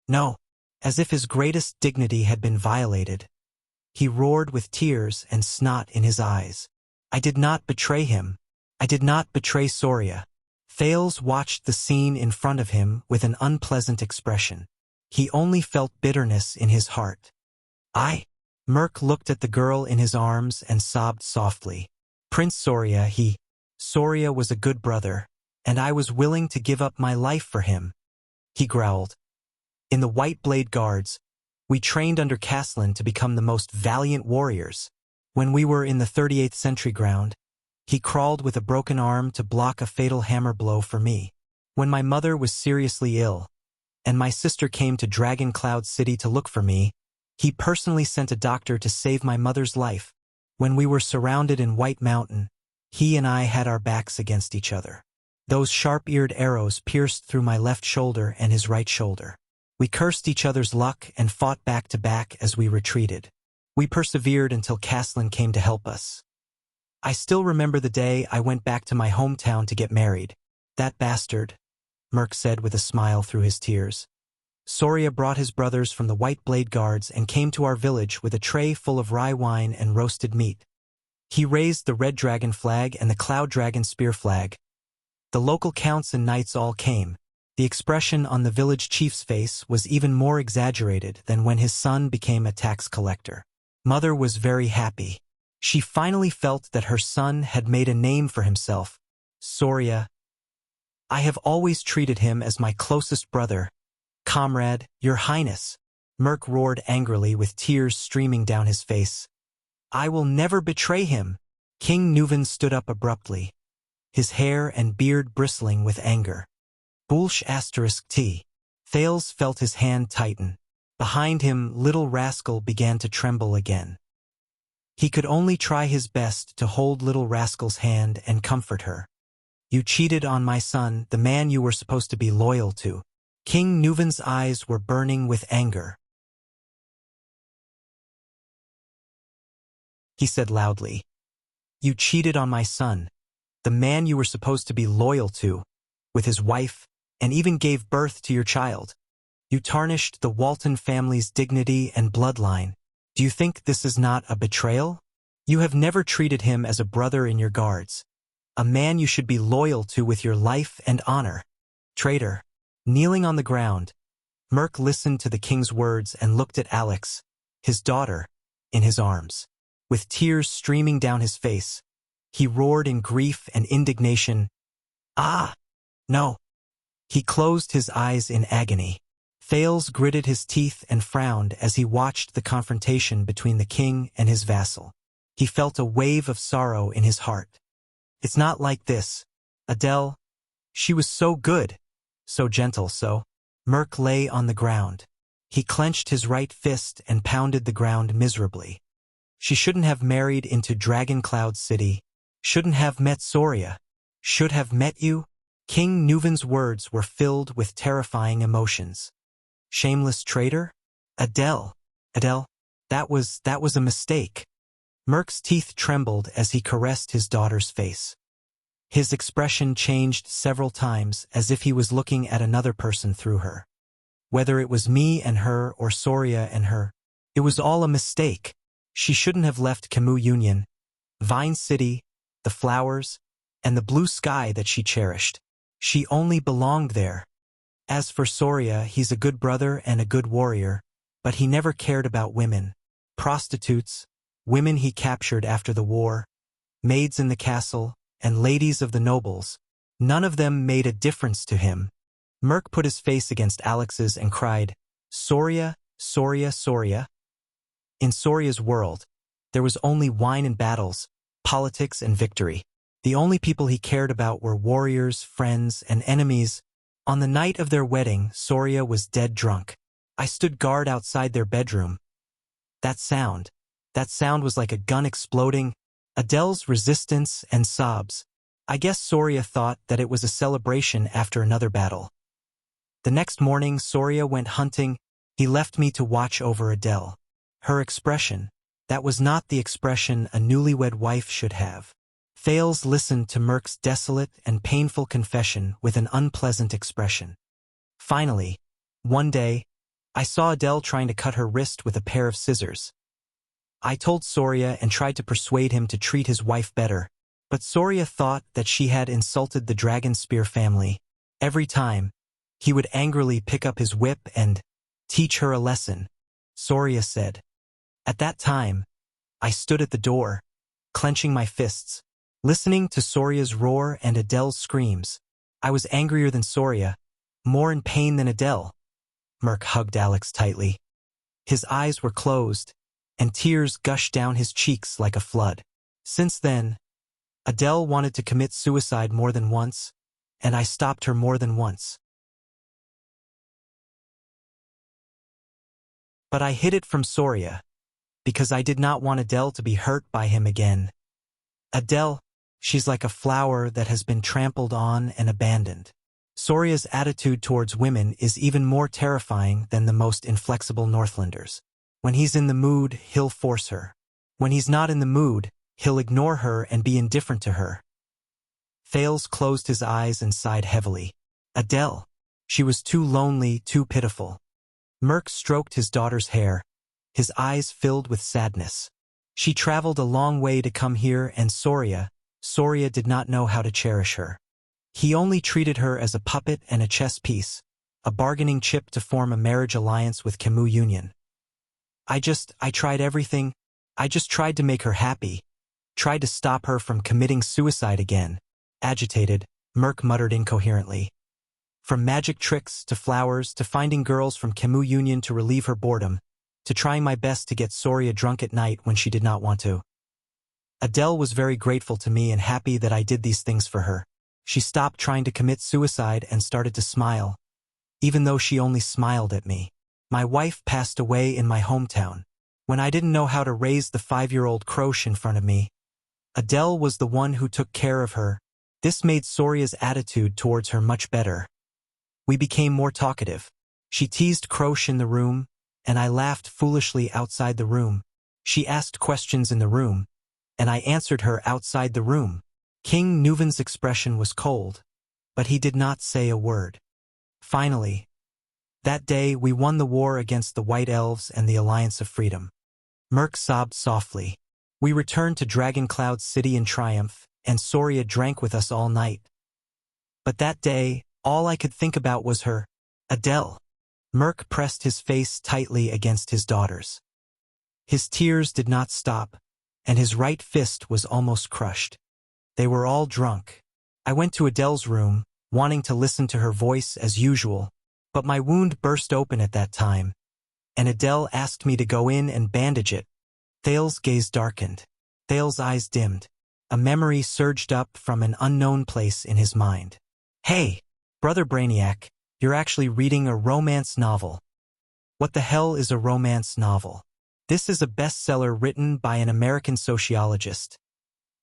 No, as if his greatest dignity had been violated. He roared with tears and snot in his eyes. I did not betray him. I did not betray Soria. Thales watched the scene in front of him with an unpleasant expression. He only felt bitterness in his heart. Merc looked at the girl in his arms and sobbed softly. Prince Soria, Soria was a good brother, and I was willing to give up my life for him. He growled. In the White Blade Guards, we trained under Caslin to become the most valiant warriors. When we were in the 38th Century ground, he crawled with a broken arm to block a fatal hammer blow for me. When my mother was seriously ill, and my sister came to Dragon Cloud City to look for me, he personally sent a doctor to save my mother's life. When we were surrounded in White Mountain, he and I had our backs against each other. Those sharp-eared arrows pierced through my left shoulder and his right shoulder. We cursed each other's luck and fought back to back as we retreated. We persevered until Caslin came to help us. I still remember the day I went back to my hometown to get married. That bastard, Merc said with a smile through his tears. Soria brought his brothers from the White Blade Guards and came to our village with a tray full of rye wine and roasted meat. He raised the Red Dragon flag and the Cloud Dragon spear flag. The local counts and knights all came. The expression on the village chief's face was even more exaggerated than when his son became a tax collector. Mother was very happy. She finally felt that her son had made a name for himself. Soria, I have always treated him as my closest brother. Comrade, your highness, Merc roared angrily with tears streaming down his face. I will never betray him. King Nuvan stood up abruptly, his hair and beard bristling with anger. Bulsh *T. Thales felt his hand tighten. Behind him, little rascal began to tremble again. He could only try his best to hold little rascal's hand and comfort her. You cheated on my son, the man you were supposed to be loyal to. King Nuvan's eyes were burning with anger. He said loudly, You cheated on my son, the man you were supposed to be loyal to, with his wife, and even gave birth to your child. You tarnished the Walton family's dignity and bloodline. Do you think this is not a betrayal? You have never treated him as a brother in your guards, a man you should be loyal to with your life and honor. Traitor. Kneeling on the ground, Merc listened to the king's words and looked at Alex, his daughter, in his arms. With tears streaming down his face, he roared in grief and indignation, Ah! No! He closed his eyes in agony. Thales gritted his teeth and frowned as he watched the confrontation between the king and his vassal. He felt a wave of sorrow in his heart. It's not like this. Adele, she was so good, so gentle, so. Merc lay on the ground. He clenched his right fist and pounded the ground miserably. She shouldn't have married into Dragon Cloud City. Shouldn't have met Soria. Should have met you. King Nuvan's words were filled with terrifying emotions. Shameless traitor? Adele, that was a mistake. Merc's teeth trembled as he caressed his daughter's face. His expression changed several times as if he was looking at another person through her. Whether it was me and her or Soria and her, it was all a mistake. She shouldn't have left Camus Union, Vine City, the flowers, and the blue sky that she cherished. She only belonged there. As for Soria, he's a good brother and a good warrior, but he never cared about women. Prostitutes, women he captured after the war, maids in the castle, and ladies of the nobles. None of them made a difference to him. Merc put his face against Alex's and cried, Soria, Soria, Soria. In Soria's world, there was only wine and battles, politics and victory. The only people he cared about were warriors, friends, and enemies. On the night of their wedding, Soria was dead drunk. I stood guard outside their bedroom. That sound was like a gun exploding, Adele's resistance and sobs. I guess Soria thought that it was a celebration after another battle. The next morning, Soria went hunting. He left me to watch over Adele. Her expression, that was not the expression a newlywed wife should have. Thales listened to Merc's desolate and painful confession with an unpleasant expression. Finally, one day, I saw Adele trying to cut her wrist with a pair of scissors. I told Soria and tried to persuade him to treat his wife better, but Soria thought that she had insulted the Dragon Spear family. Every time, he would angrily pick up his whip and teach her a lesson, Soria said. At that time, I stood at the door, clenching my fists, listening to Soria's roar and Adele's screams. I was angrier than Soria, more in pain than Adele. Merc hugged Alex tightly. His eyes were closed, and tears gushed down his cheeks like a flood. Since then, Adele wanted to commit suicide more than once, and I stopped her more than once. But I hid it from Soria, because I did not want Adele to be hurt by him again. Adele, She's like a flower that has been trampled on and abandoned. Soria's attitude towards women is even more terrifying than the most inflexible Northlanders. When he's in the mood, he'll force her. When he's not in the mood, he'll ignore her and be indifferent to her. Thales closed his eyes and sighed heavily. Adele. She was too lonely, too pitiful. Merc stroked his daughter's hair, his eyes filled with sadness. She traveled a long way to come here, and Soria did not know how to cherish her. He only treated her as a puppet and a chess piece, a bargaining chip to form a marriage alliance with Camus Union. I tried everything. I just tried to make her happy. Tried to stop her from committing suicide again. Agitated, Merc muttered incoherently. From magic tricks to flowers to finding girls from Camus Union to relieve her boredom, to trying my best to get Soria drunk at night when she did not want to. Adele was very grateful to me and happy that I did these things for her. She stopped trying to commit suicide and started to smile, even though she only smiled at me. My wife passed away in my hometown. When I didn't know how to raise the 5-year-old Croche in front of me, Adele was the one who took care of her. This made Soria's attitude towards her much better. We became more talkative. She teased Croche in the room, and I laughed foolishly outside the room. She asked questions in the room, and I answered her outside the room. King Nuven's expression was cold, but he did not say a word. Finally, that day we won the war against the White Elves and the Alliance of Freedom. Merc sobbed softly. We returned to Dragon Cloud City in triumph, and Soria drank with us all night. But that day, all I could think about was her. Adele. Merc pressed his face tightly against his daughter's. His tears did not stop, and his right fist was almost crushed. They were all drunk. I went to Adele's room, wanting to listen to her voice as usual, but my wound burst open at that time, and Adele asked me to go in and bandage it. Thales' gaze darkened. Thales' eyes dimmed. A memory surged up from an unknown place in his mind. Hey, Brother Brainiac, you're actually reading a romance novel. What the hell is a romance novel? This is a bestseller written by an American sociologist.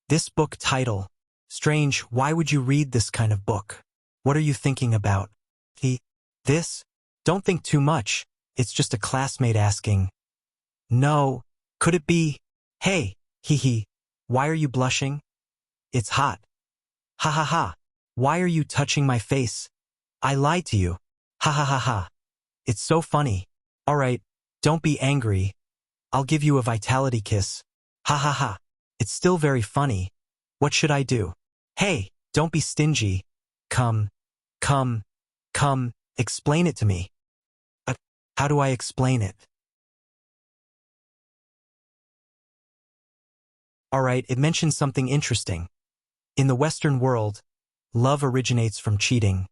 This book title. Strange, why would you read this kind of book? What are you thinking about? This? Don't think too much. It's just a classmate asking. No, could it be? Hey, hee. Why are you blushing? It's hot. Ha ha ha. Why are you touching my face? I lied to you. Ha ha ha ha. It's so funny. Alright, don't be angry. I'll give you a vitality kiss. Ha ha ha. It's still very funny. What should I do? Hey, don't be stingy. Come, explain it to me. How do I explain it? Alright, it mentions something interesting. In the Western world, love originates from cheating.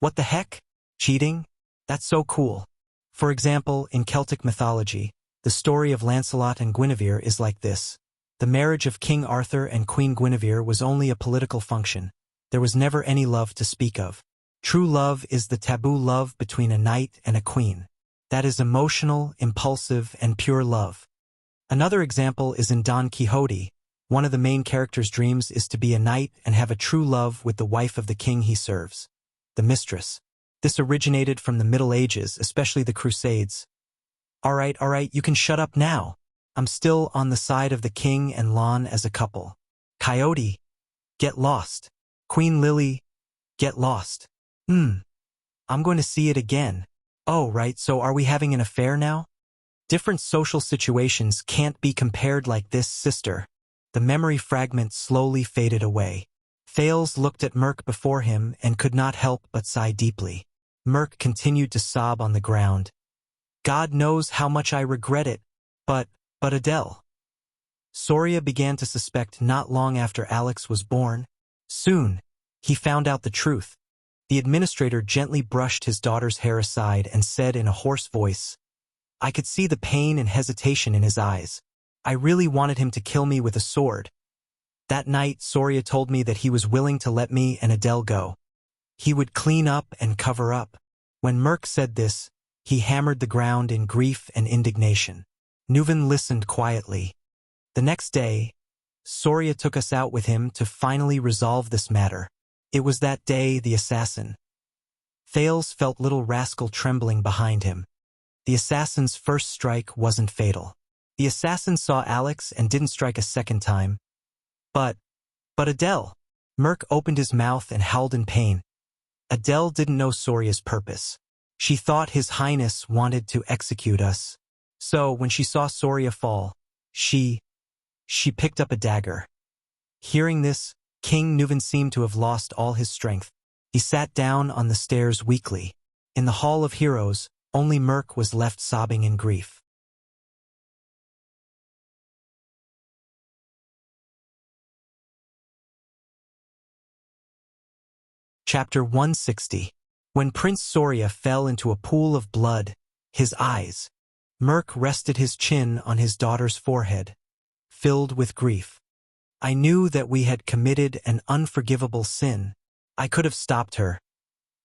What the heck? Cheating? That's so cool. For example, in Celtic mythology, the story of Lancelot and Guinevere is like this. The marriage of King Arthur and Queen Guinevere was only a political function. There was never any love to speak of. True love is the taboo love between a knight and a queen. That is emotional, impulsive, and pure love. Another example is in Don Quixote. One of the main character's dreams is to be a knight and have a true love with the wife of the king he serves, the mistress. This originated from the Middle Ages, especially the Crusades. Alright, you can shut up now. I'm still on the side of the king and Lon as a couple. Coyote, get lost. Queen Lily, get lost. I'm going to see it again. Oh, right, so are we having an affair now? Different social situations can't be compared like this, sister. The memory fragment slowly faded away. Thales looked at Merc before him and could not help but sigh deeply. Merc continued to sob on the ground. God knows how much I regret it, but Adele. Soria began to suspect not long after Alex was born. Soon, he found out the truth. The administrator gently brushed his daughter's hair aside and said in a hoarse voice, I could see the pain and hesitation in his eyes. I really wanted him to kill me with a sword. That night, Soria told me that he was willing to let me and Adele go. He would clean up and cover up. When Merc said this, he hammered the ground in grief and indignation. Nuven listened quietly. The next day, Soria took us out with him to finally resolve this matter. It was that day the assassin. Thales felt little rascal trembling behind him. The assassin's first strike wasn't fatal. The assassin saw Alex and didn't strike a second time. But Adele. Merc opened his mouth and howled in pain. Adele didn't know Soria's purpose. She thought His Highness wanted to execute us. So, when she saw Soria fall, she picked up a dagger. Hearing this, King Nuven seemed to have lost all his strength. He sat down on the stairs weakly. In the Hall of Heroes, only Merc was left sobbing in grief. Chapter 160. When Prince Soria fell into a pool of blood, his eyes, Merc rested his chin on his daughter's forehead, filled with grief. I knew that we had committed an unforgivable sin. I could have stopped her.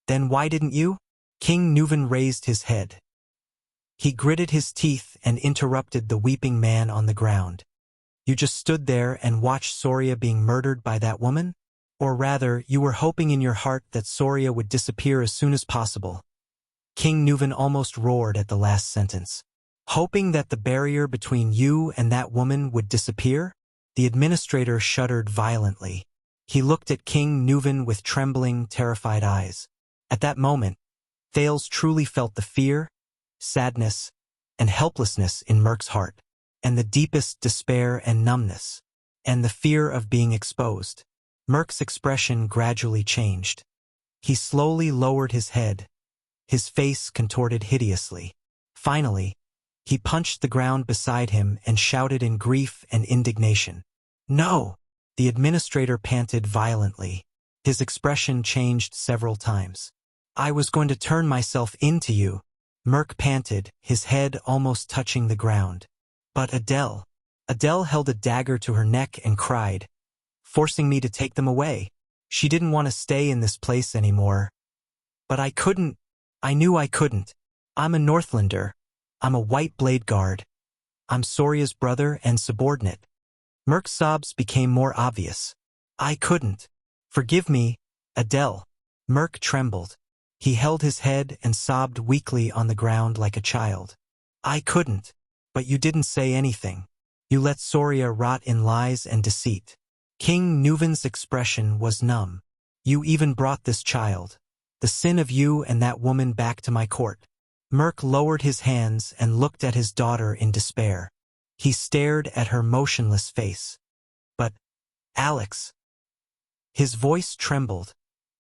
Then why didn't you? King Nuven raised his head. He gritted his teeth and interrupted the weeping man on the ground. You just stood there and watched Soria being murdered by that woman? Or rather, you were hoping in your heart that Soria would disappear as soon as possible. King Nuven almost roared at the last sentence. Hoping that the barrier between you and that woman would disappear? The administrator shuddered violently. He looked at King Nuven with trembling, terrified eyes. At that moment, Thales truly felt the fear, sadness, and helplessness in Merc's heart, and the deepest despair and numbness, and the fear of being exposed. Merc's expression gradually changed. He slowly lowered his head, his face contorted hideously. Finally, he punched the ground beside him and shouted in grief and indignation. No! The administrator panted violently. His expression changed several times. I was going to turn myself into you. Merc panted, his head almost touching the ground. But Adele. Adele held a dagger to her neck and cried, forcing me to take them away. She didn't want to stay in this place anymore. But I couldn't. I knew I couldn't. I'm a Northlander. I'm a White Blade Guard. I'm Soria's brother and subordinate. Merc's sobs became more obvious. I couldn't. Forgive me, Adele. Merc trembled. He held his head and sobbed weakly on the ground like a child. I couldn't. But you didn't say anything. You let Soria rot in lies and deceit. King Nuven's expression was numb. You even brought this child, the sin of you and that woman, back to my court. Merc lowered his hands and looked at his daughter in despair. He stared at her motionless face. But, Alex. His voice trembled,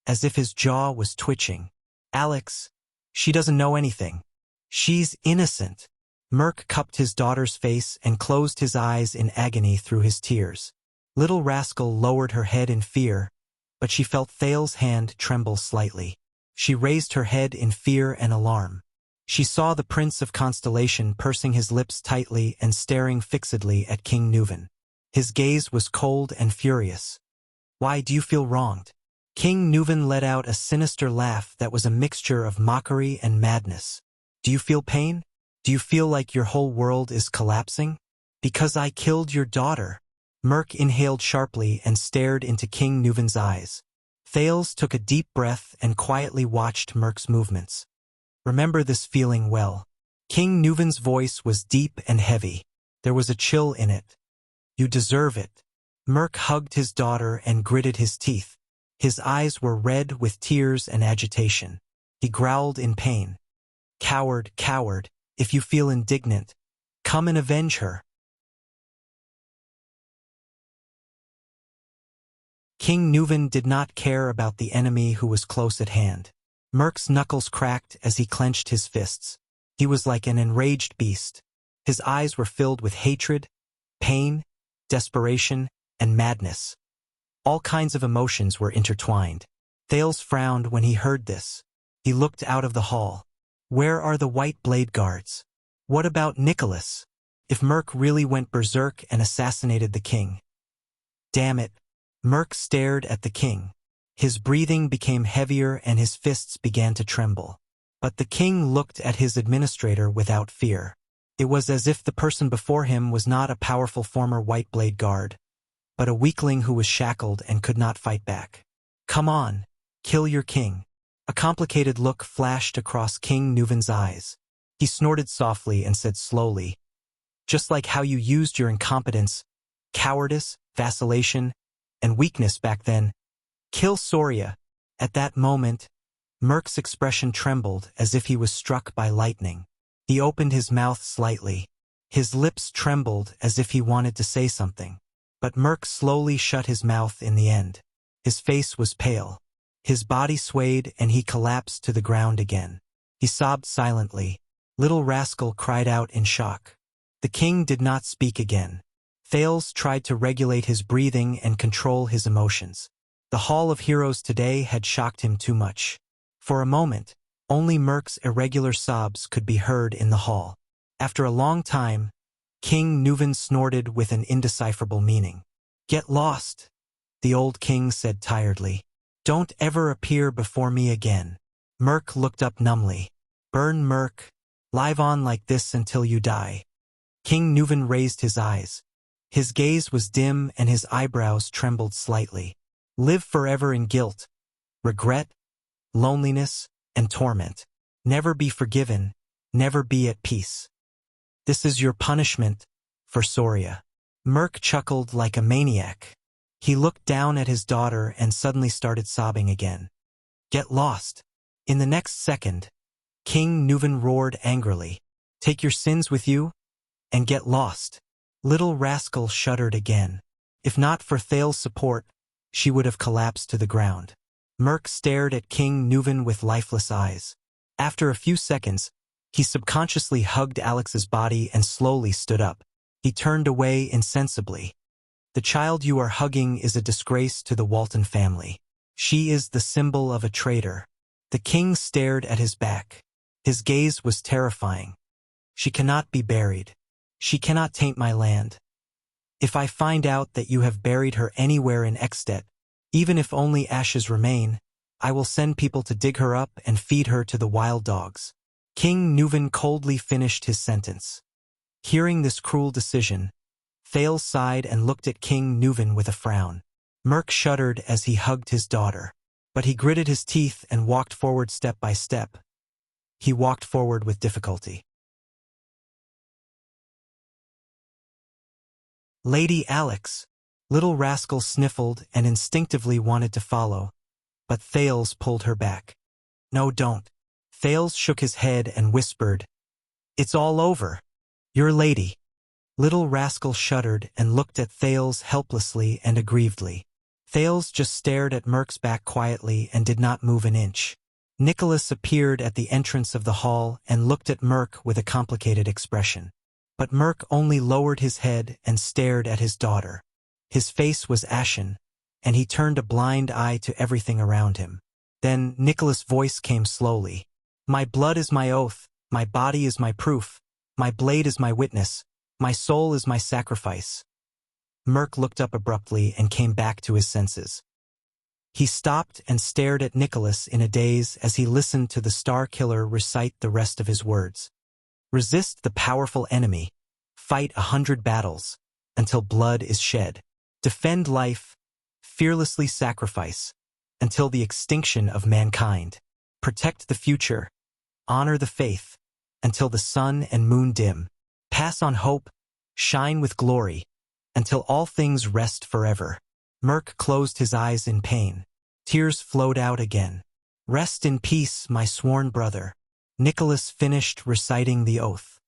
as if his jaw was twitching. Alex, she doesn't know anything. She's innocent. Merc cupped his daughter's face and closed his eyes in agony through his tears. Little Rascal lowered her head in fear, but she felt Thale's hand tremble slightly. She raised her head in fear and alarm. She saw the Prince of Constellation pursing his lips tightly and staring fixedly at King Nuven. His gaze was cold and furious. Why do you feel wronged? King Nuven let out a sinister laugh that was a mixture of mockery and madness. Do you feel pain? Do you feel like your whole world is collapsing? Because I killed your daughter. Merc inhaled sharply and stared into King Nuven's eyes. Thales took a deep breath and quietly watched Merc's movements. Remember this feeling well. King Nuven's voice was deep and heavy. There was a chill in it. You deserve it. Merc hugged his daughter and gritted his teeth. His eyes were red with tears and agitation. He growled in pain. Coward, coward, if you feel indignant, come and avenge her. King Nuven did not care about the enemy who was close at hand. Merc's knuckles cracked as he clenched his fists. He was like an enraged beast. His eyes were filled with hatred, pain, desperation, and madness. All kinds of emotions were intertwined. Thales frowned when he heard this. He looked out of the hall. Where are the White Blade Guards? What about Nicholas? If Merc really went berserk and assassinated the king? Damn it. Merc stared at the king. His breathing became heavier and his fists began to tremble. But the king looked at his administrator without fear. It was as if the person before him was not a powerful former White Blade Guard, but a weakling who was shackled and could not fight back. Come on, kill your king. A complicated look flashed across King Nuven's eyes. He snorted softly and said slowly, just like how you used your incompetence, cowardice, vacillation, and weakness back then. Kill Soria. At that moment, Merc's expression trembled as if he was struck by lightning. He opened his mouth slightly. His lips trembled as if he wanted to say something. But Merc slowly shut his mouth in the end. His face was pale. His body swayed and he collapsed to the ground again. He sobbed silently. Little Rascal cried out in shock. The king did not speak again. Thales tried to regulate his breathing and control his emotions. The Hall of Heroes today had shocked him too much. For a moment, only Merc's irregular sobs could be heard in the hall. After a long time, King Nuven snorted with an indecipherable meaning. Get lost, the old king said tiredly. Don't ever appear before me again. Merc looked up numbly. Burn Merc, live on like this until you die. King Nuven raised his eyes. His gaze was dim and his eyebrows trembled slightly. Live forever in guilt, regret, loneliness, and torment. Never be forgiven, never be at peace. This is your punishment for Soria. Merc chuckled like a maniac. He looked down at his daughter and suddenly started sobbing again. Get lost. In the next second, King Nuven roared angrily. Take your sins with you and get lost. Little Rascal shuddered again. If not for Thales' support, she would have collapsed to the ground. Merc stared at King Nuven with lifeless eyes. After a few seconds, he subconsciously hugged Alex's body and slowly stood up. He turned away insensibly. The child you are hugging is a disgrace to the Walton family. She is the symbol of a traitor. The king stared at his back. His gaze was terrifying. She cannot be buried. She cannot taint my land. If I find out that you have buried her anywhere in Extet, even if only ashes remain, I will send people to dig her up and feed her to the wild dogs. King Nuven coldly finished his sentence. Hearing this cruel decision, Thales sighed and looked at King Nuven with a frown. Merc shuddered as he hugged his daughter. But he gritted his teeth and walked forward step by step. He walked forward with difficulty. Lady Alex. Little Rascal sniffled and instinctively wanted to follow, but Thales pulled her back. No, don't. Thales shook his head and whispered, It's all over. Your lady. Little Rascal shuddered and looked at Thales helplessly and aggrievedly. Thales just stared at Merc's back quietly and did not move an inch. Nicholas appeared at the entrance of the hall and looked at Merc with a complicated expression. But Merc only lowered his head and stared at his daughter. His face was ashen, and he turned a blind eye to everything around him. Then Nicholas' voice came slowly. My blood is my oath, my body is my proof, my blade is my witness, my soul is my sacrifice. Merc looked up abruptly and came back to his senses. He stopped and stared at Nicholas in a daze as he listened to the Star Killer recite the rest of his words. Resist the powerful enemy. Fight 100 battles, until blood is shed. Defend life, fearlessly sacrifice, until the extinction of mankind. Protect the future, honor the faith, until the sun and moon dim. Pass on hope, shine with glory, until all things rest forever. Merc closed his eyes in pain. Tears flowed out again. Rest in peace, my sworn brother. Nicholas finished reciting the oath.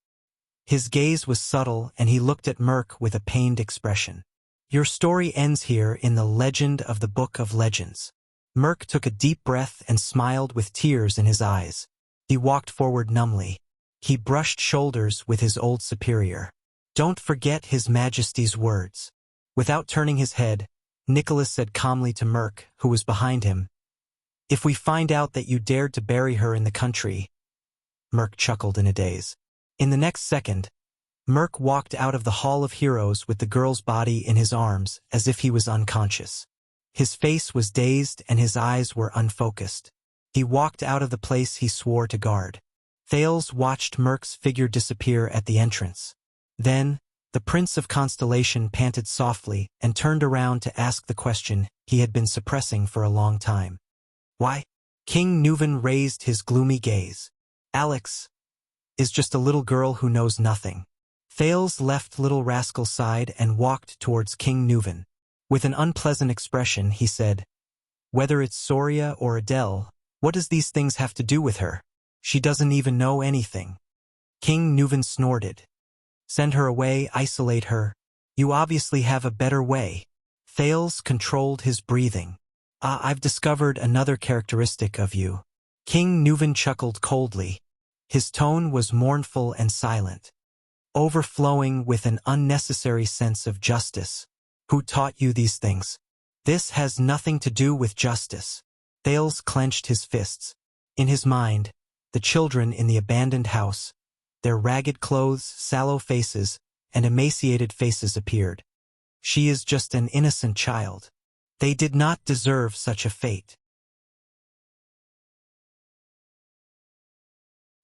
His gaze was subtle and he looked at Merc with a pained expression. Your story ends here in the legend of the Book of Legends. Merc took a deep breath and smiled with tears in his eyes. He walked forward numbly. He brushed shoulders with his old superior. Don't forget His Majesty's words. Without turning his head, Nicholas said calmly to Merc, who was behind him, If we find out that you dared to bury her in the country. Merc chuckled in a daze. In the next second, Merc walked out of the Hall of Heroes with the girl's body in his arms as if he was unconscious. His face was dazed and his eyes were unfocused. He walked out of the place he swore to guard. Thales watched Merc's figure disappear at the entrance. Then, The Prince of Constellation panted softly and turned around to ask the question he had been suppressing for a long time. Why? King Nuven raised his gloomy gaze. Alex is just a little girl who knows nothing. Thales left little rascal's side and walked towards King Nuven. With an unpleasant expression, he said, "Whether it's Soria or Adele, what does these things have to do with her? She doesn't even know anything." King Nuven snorted. "Send her away, isolate her. You obviously have a better way." Thales controlled his breathing. I've discovered another characteristic of you." King Nuven chuckled coldly. His tone was mournful and silent, overflowing with an unnecessary sense of justice. "Who taught you these things?" "This has nothing to do with justice." Thales clenched his fists. In his mind, the children in the abandoned house, their ragged clothes, sallow faces, and emaciated faces appeared. She is just an innocent child. They did not deserve such a fate.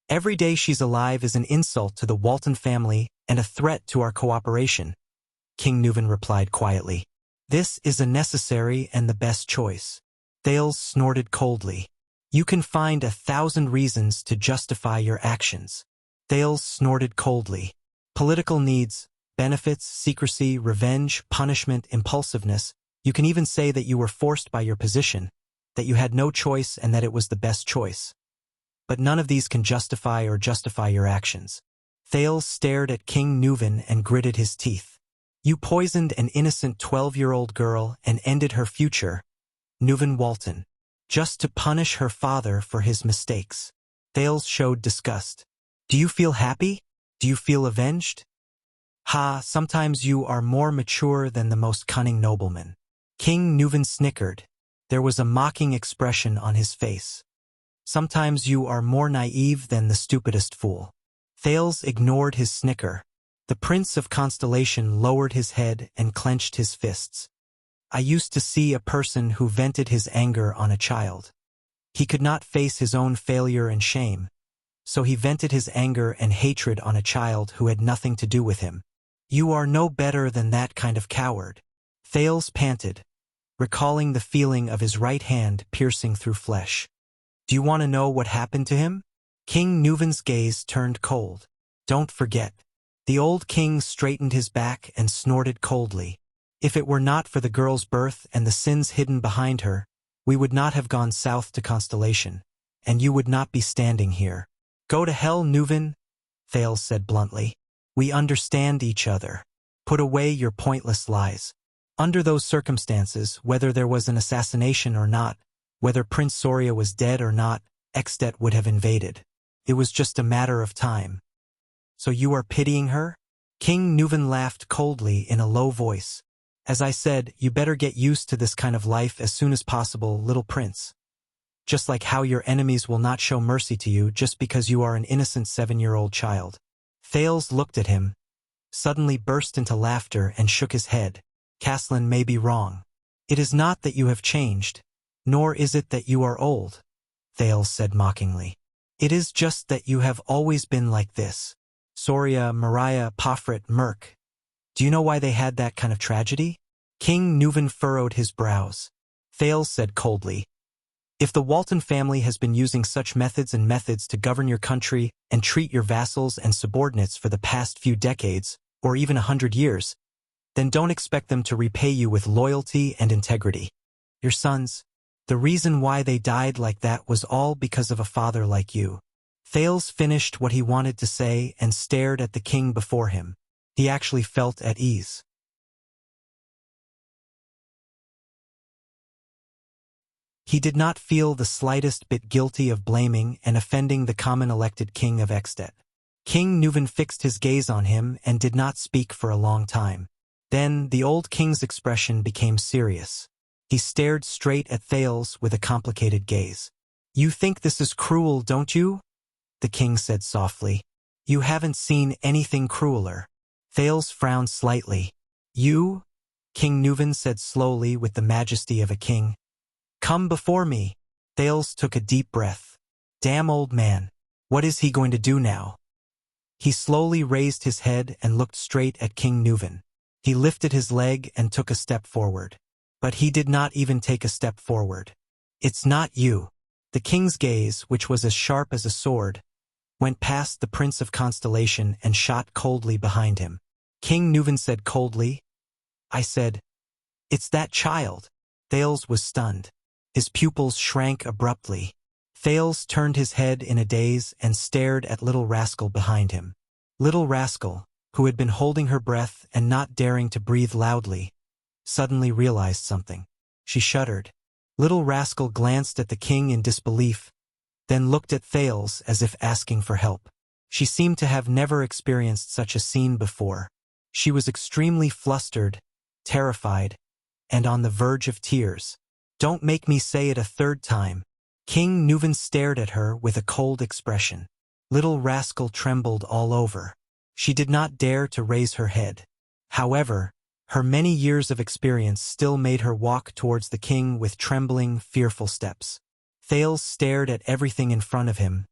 Every day she's alive is an insult to the Walton family and a threat to our cooperation, King Nuven replied quietly. This is a necessary and the best choice. Thales snorted coldly. You can find 1,000 reasons to justify your actions. Thales snorted coldly. Political needs, benefits, secrecy, revenge, punishment, impulsiveness. You can even say that you were forced by your position, that you had no choice and that it was the best choice. But none of these can justify your actions. Thales stared at King Nuven and gritted his teeth. You poisoned an innocent 12-year-old girl and ended her future, Nuven Walton, just to punish her father for his mistakes. Thales showed disgust. Do you feel happy? Do you feel avenged? Sometimes you are more mature than the most cunning nobleman. King Nuven snickered. There was a mocking expression on his face. Sometimes you are more naive than the stupidest fool. Thales ignored his snicker. The Prince of Constellation lowered his head and clenched his fists. I used to see a person who vented his anger on a child. He could not face his own failure and shame, so he vented his anger and hatred on a child who had nothing to do with him. You are no better than that kind of coward. Thales panted, recalling the feeling of his right hand piercing through flesh. Do you want to know what happened to him? King Nuven's gaze turned cold. Don't forget. The old king straightened his back and snorted coldly. If it were not for the girl's birth and the sins hidden behind her, we would not have gone south to Constellation, and you would not be standing here. Go to hell, Nuven, Thales said bluntly. We understand each other. Put away your pointless lies. Under those circumstances, whether there was an assassination or not, whether Prince Soria was dead or not, Extet would have invaded. It was just a matter of time. So you are pitying her? King Nuven laughed coldly in a low voice. As I said, you better get used to this kind of life as soon as possible, little prince. Just like how your enemies will not show mercy to you just because you are an innocent 7-year-old child. Thales looked at him, suddenly burst into laughter and shook his head. Caslin may be wrong. It is not that you have changed, nor is it that you are old, Thales said mockingly. It is just that you have always been like this. Soria, Mariah, Pofret, Merc. Do you know why they had that kind of tragedy? King Nuven furrowed his brows. Thales said coldly, if the Walton family has been using such methods to govern your country and treat your vassals and subordinates for the past few decades, or even 100 years, then don't expect them to repay you with loyalty and integrity. Your sons, the reason why they died like that was all because of a father like you. Thales finished what he wanted to say and stared at the king before him. He actually felt at ease. He did not feel the slightest bit guilty of blaming and offending the common elected king of Extet. King Nuven fixed his gaze on him and did not speak for a long time. Then the old king's expression became serious. He stared straight at Thales with a complicated gaze. You think this is cruel, don't you? The king said softly. You haven't seen anything crueler. Thales frowned slightly. You? King Nuven said slowly with the majesty of a king. Come before me. Thales took a deep breath. Damn old man. What is he going to do now? He slowly raised his head and looked straight at King Nuven. He lifted his leg and took a step forward. But he did not even take a step forward. "It's not you." The king's gaze, which was as sharp as a sword, went past the Prince of Constellation and shot coldly behind him. King Nuven said coldly, "I said, it's that child." Thales was stunned. His pupils shrank abruptly. Thales turned his head in a daze and stared at Little Rascal behind him. Little Rascal, who had been holding her breath and not daring to breathe loudly, suddenly realized something. She shuddered. Little Rascal glanced at the king in disbelief, then looked at Thales as if asking for help. She seemed to have never experienced such a scene before. She was extremely flustered, terrified, and on the verge of tears. "Don't make me say it a third time." King Nuven stared at her with a cold expression. Little Rascal trembled all over. She did not dare to raise her head. However, her many years of experience still made her walk towards the king with trembling, fearful steps. Thales stared at everything in front of him,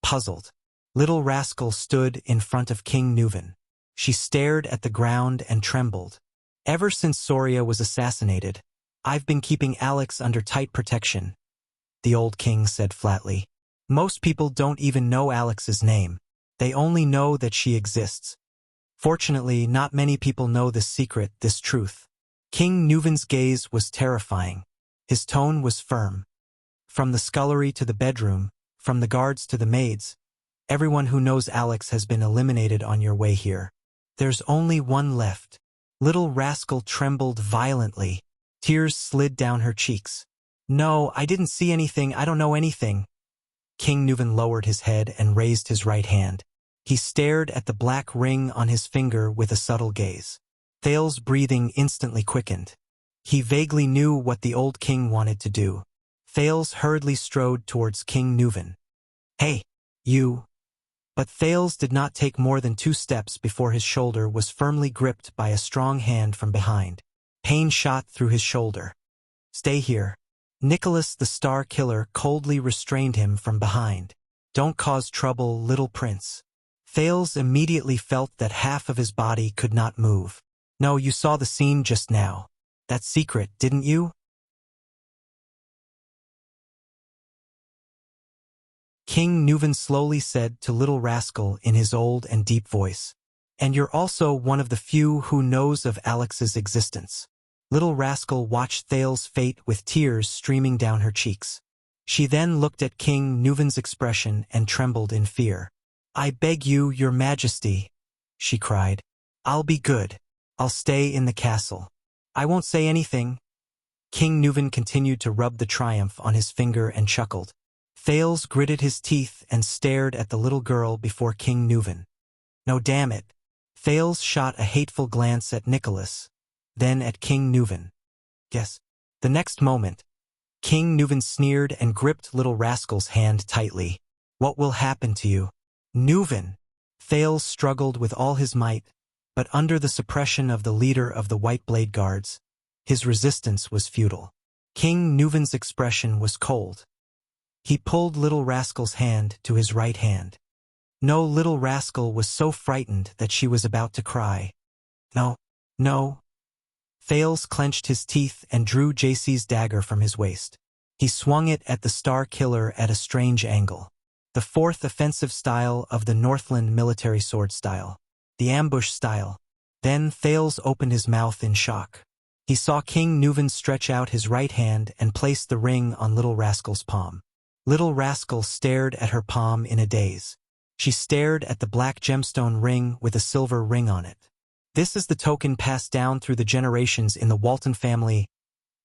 puzzled. Little Rascal stood in front of King Nuven. She stared at the ground and trembled. "Ever since Soria was assassinated, I've been keeping Alex under tight protection," the old king said flatly. "Most people don't even know Alex's name. They only know that she exists. Fortunately, not many people know this secret, this truth." King Nuven's gaze was terrifying. His tone was firm. "From the scullery to the bedroom, from the guards to the maids, everyone who knows Alex has been eliminated on your way here. There's only one left." Little Rascal trembled violently. Tears slid down her cheeks. "No, I didn't see anything. I don't know anything." King Nuven lowered his head and raised his right hand. He stared at the black ring on his finger with a subtle gaze. Thales' breathing instantly quickened. He vaguely knew what the old king wanted to do. Thales hurriedly strode towards King Nuven. "Hey, you." But Thales did not take more than 2 steps before his shoulder was firmly gripped by a strong hand from behind. Pain shot through his shoulder. "Stay here." Nicholas the Star Killer coldly restrained him from behind. "Don't cause trouble, little prince." Thales immediately felt that half of his body could not move. "No, you saw the scene just now. That's secret, didn't you?" King Nuven slowly said to Little Rascal in his old and deep voice, "And you're also one of the few who knows of Alex's existence." Little Rascal watched Thales' fate with tears streaming down her cheeks. She then looked at King Nuven's expression and trembled in fear. "I beg you, your majesty," she cried. "I'll be good. I'll stay in the castle. I won't say anything." King Nuven continued to rub the triumph on his finger and chuckled. Thales gritted his teeth and stared at the little girl before King Nuven. "No, damn it." Thales shot a hateful glance at Nicholas, then at King Nuven. "Guess." The next moment, King Nuven sneered and gripped Little Rascal's hand tightly. "What will happen to you?" "Nuven!" Thales struggled with all his might, but under the suppression of the leader of the White Blade Guards, his resistance was futile. King Nuven's expression was cold. He pulled Little Rascal's hand to his right hand. No, Little Rascal was so frightened that she was about to cry. "No, no." Thales clenched his teeth and drew JC's dagger from his waist. He swung it at the Star Killer at a strange angle. The 4th offensive style of the Northland military sword style. The ambush style. Then Thales opened his mouth in shock. He saw King Nuven stretch out his right hand and place the ring on Little Rascal's palm. Little Rascal stared at her palm in a daze. She stared at the black gemstone ring with a silver ring on it. "This is the token passed down through the generations in the Walton family.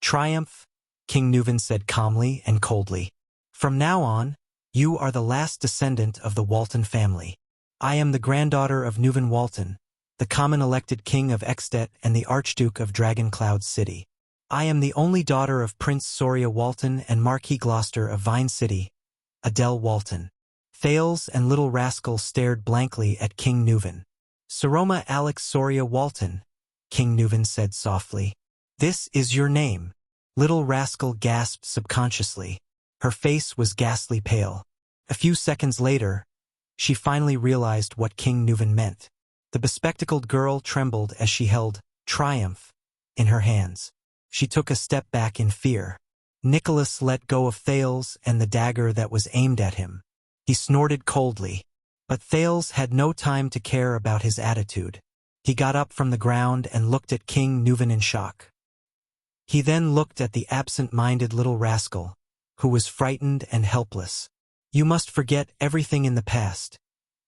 Triumph," King Nuven said calmly and coldly. "From now on, you are the last descendant of the Walton family. I am the granddaughter of Nuven Walton, the common elected king of Extet and the Archduke of Dragoncloud City. I am the only daughter of Prince Soria Walton and Marquis Gloucester of Vine City, Adele Walton." Thales and Little Rascal stared blankly at King Nuven. "Saroma Alex Soria Walton," King Nuven said softly. "This is your name." Little Rascal gasped subconsciously. Her face was ghastly pale. A few seconds later, she finally realized what King Nuven meant. The bespectacled girl trembled as she held triumph in her hands. She took a step back in fear. Nicholas let go of Thales and the dagger that was aimed at him. He snorted coldly. But Thales had no time to care about his attitude. He got up from the ground and looked at King Nuven in shock. He then looked at the absent-minded little rascal, who was frightened and helpless. You must forget everything in the past,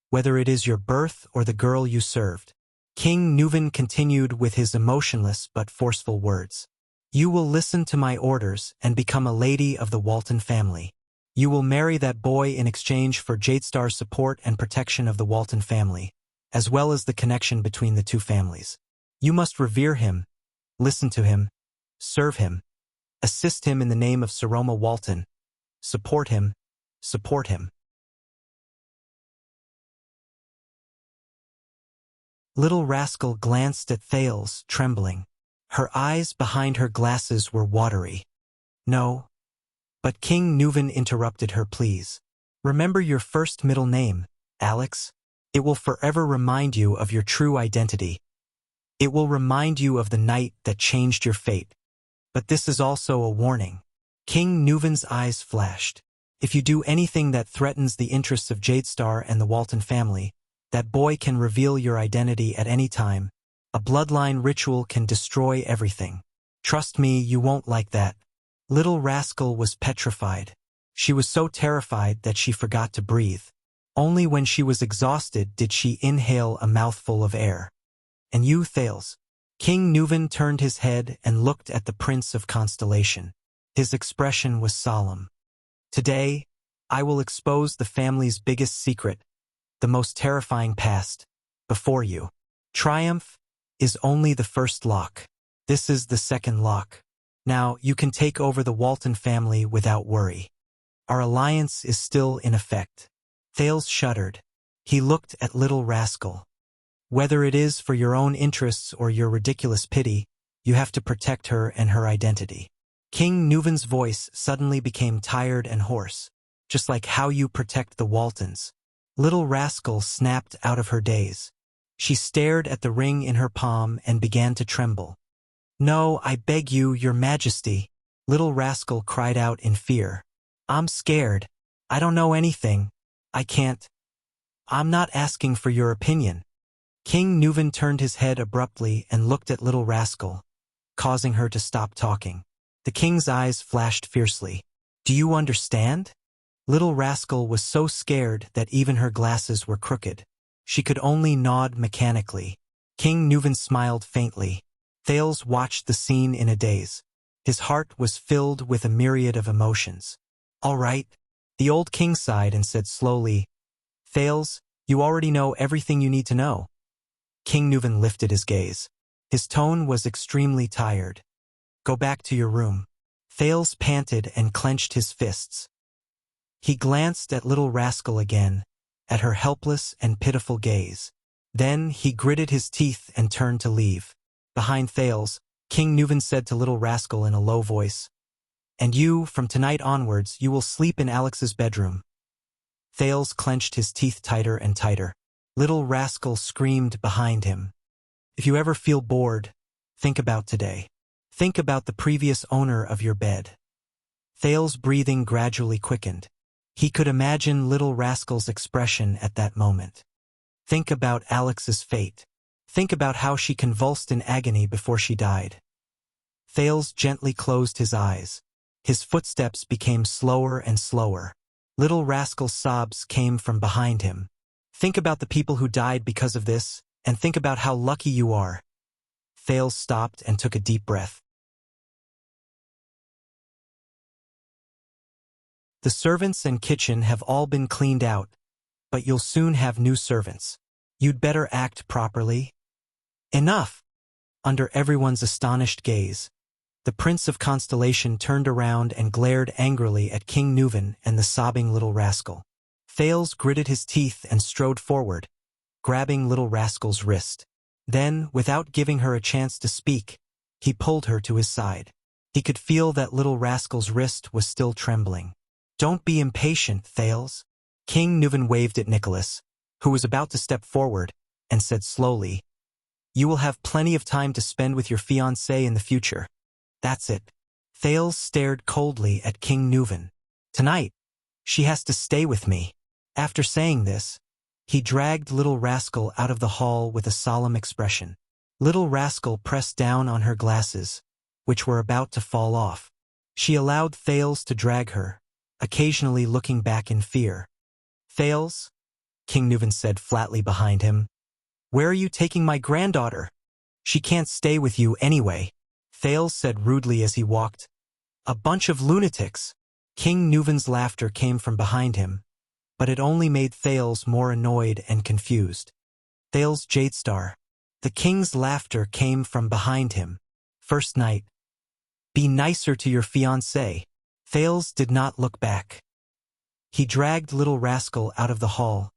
whether it is your birth or the girl you served. King Nuven continued with his emotionless but forceful words. You will listen to my orders and become a lady of the Walton family. You will marry that boy in exchange for Jadestar's support and protection of the Walton family, as well as the connection between the two families. You must revere him, listen to him, serve him, assist him in the name of Saroma Walton, support him, support him. Little rascal glanced at Thales, trembling. Her eyes behind her glasses were watery. No. But King Nuven interrupted her, please. Remember your first middle name, Alex. It will forever remind you of your true identity. It will remind you of the night that changed your fate. But this is also a warning. King Nuven's eyes flashed. If you do anything that threatens the interests of Jadestar and the Walton family, that boy can reveal your identity at any time. A bloodline ritual can destroy everything. Trust me, you won't like that. Little rascal was petrified. She was so terrified that she forgot to breathe. Only when she was exhausted did she inhale a mouthful of air. And you, Thales. King Nuven turned his head and looked at the Prince of Constellation. His expression was solemn. Today, I will expose the family's biggest secret, the most terrifying past, before you. Triumph is only the first lock. This is the second lock. Now, you can take over the Walton family without worry. Our alliance is still in effect. Thales shuddered. He looked at little rascal. Whether it is for your own interests or your ridiculous pity, you have to protect her and her identity. King Nuven's voice suddenly became tired and hoarse, just like how you protect the Waltons. Little rascal snapped out of her daze. She stared at the ring in her palm and began to tremble. No, I beg you, your majesty. Little rascal cried out in fear. I'm scared. I don't know anything. I can't. I'm not asking for your opinion. King Nuven turned his head abruptly and looked at little rascal, causing her to stop talking. The king's eyes flashed fiercely. Do you understand? Little rascal was so scared that even her glasses were crooked. She could only nod mechanically. King Nuven smiled faintly. Thales watched the scene in a daze. His heart was filled with a myriad of emotions. All right. The old king sighed and said slowly, Thales, you already know everything you need to know. King Nuven lifted his gaze. His tone was extremely tired. Go back to your room. Thales panted and clenched his fists. He glanced at little rascal again, at her helpless and pitiful gaze. Then he gritted his teeth and turned to leave. Behind Thales, King Nuven said to little rascal in a low voice, And you, from tonight onwards, you will sleep in Alex's bedroom. Thales clenched his teeth tighter and tighter. Little rascal screamed behind him. If you ever feel bored, think about today. Think about the previous owner of your bed. Thales' breathing gradually quickened. He could imagine little rascal's expression at that moment. Think about Alex's fate. Think about how she convulsed in agony before she died. Thales gently closed his eyes. His footsteps became slower and slower. Little rascal's sobs came from behind him. Think about the people who died because of this, and think about how lucky you are. Thales stopped and took a deep breath. The servants and kitchen have all been cleaned out, but you'll soon have new servants. You'd better act properly. Enough! Under everyone's astonished gaze, the Prince of Constellation turned around and glared angrily at King Nuven and the sobbing little rascal. Thales gritted his teeth and strode forward, grabbing little rascal's wrist. Then, without giving her a chance to speak, he pulled her to his side. He could feel that little rascal's wrist was still trembling. Don't be impatient, Thales. King Nuven waved at Nicholas, who was about to step forward, and said slowly, "You will have plenty of time to spend with your fiancée in the future. That's it." Thales stared coldly at King Nuven. "Tonight, she has to stay with me." After saying this, he dragged Little Rascal out of the hall with a solemn expression. Little Rascal pressed down on her glasses, which were about to fall off. She allowed Thales to drag her, occasionally looking back in fear. "Thales," King Nuven said flatly behind him, "where are you taking my granddaughter? She can't stay with you anyway." Thales said rudely as he walked, "A bunch of lunatics." King Nuven's laughter came from behind him, but it only made Thales more annoyed and confused. Thales Jadestar. The king's laughter came from behind him. "First night. Be nicer to your fiancée." Thales did not look back. He dragged Little Rascal out of the hall,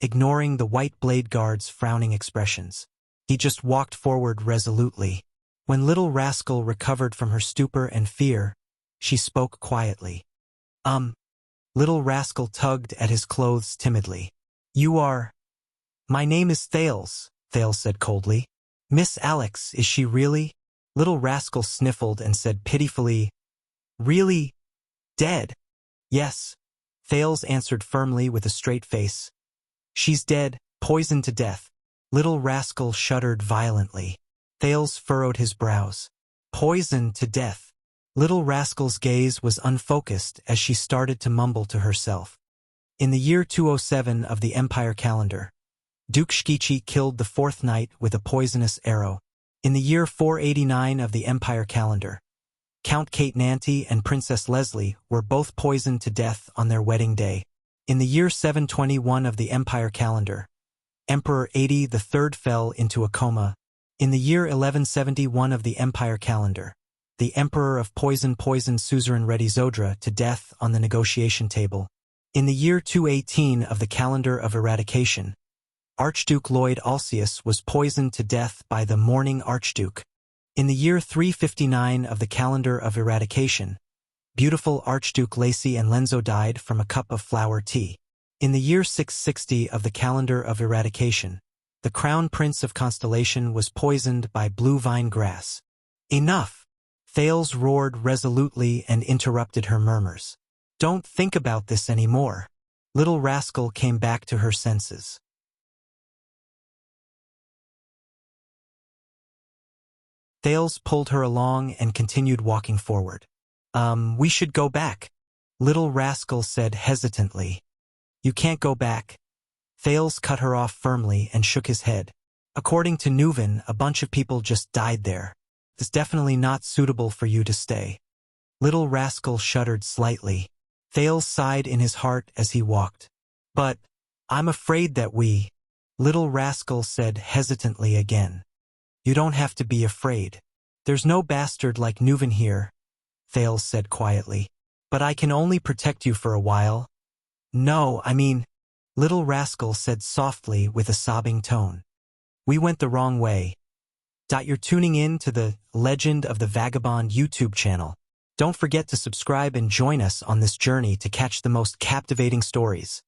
ignoring the white blade guard's frowning expressions. He just walked forward resolutely. When Little Rascal recovered from her stupor and fear, she spoke quietly. Little Rascal tugged at his clothes timidly. "You are—" "My name is Thales," Thales said coldly. "Miss Alex, is she really?" Little Rascal sniffled and said pitifully, "Really? Dead?" "Yes," Thales answered firmly with a straight face. "She's dead, poisoned to death." Little Rascal shuddered violently. Thales furrowed his brows. "Poisoned to death." Little Rascal's gaze was unfocused as she started to mumble to herself. In the year 207 of the Empire calendar, Duke Shkichi killed the fourth knight with a poisonous arrow. In the year 489 of the Empire calendar, Count Kate Nanty and Princess Leslie were both poisoned to death on their wedding day. In the year 721 of the Empire calendar, Emperor 80 III fell into a coma. In the year 1171 of the Empire calendar, the Emperor of Poison poisoned suzerain Redizodra to death on the negotiation table. In the year 218 of the calendar of eradication, Archduke Lloyd Alsius was poisoned to death by the Mourning Archduke. In the year 359 of the calendar of eradication, beautiful Archduke Lacy and Lenzo died from a cup of flower tea. In the year 660 of the calendar of eradication, the Crown Prince of Constellation was poisoned by blue vine grass. "Enough!" Thales roared resolutely and interrupted her murmurs. "Don't think about this anymore." Little Rascal came back to her senses. Thales pulled her along and continued walking forward. We should go back," Little Rascal said hesitantly. "You can't go back." Thales cut her off firmly and shook his head. "According to Nuven, a bunch of people just died there. It's definitely not suitable for you to stay." Little Rascal shuddered slightly. Thales sighed in his heart as he walked. "But I'm afraid that we—" Little Rascal said hesitantly again. "You don't have to be afraid. There's no bastard like Nuven here," Thales said quietly. "But I can only protect you for a while." "No, I mean," Little Rascal said softly with a sobbing tone. "We went the wrong way." You're tuning in to the Legend of the Vagabond YouTube channel. Don't forget to subscribe and join us on this journey to catch the most captivating stories.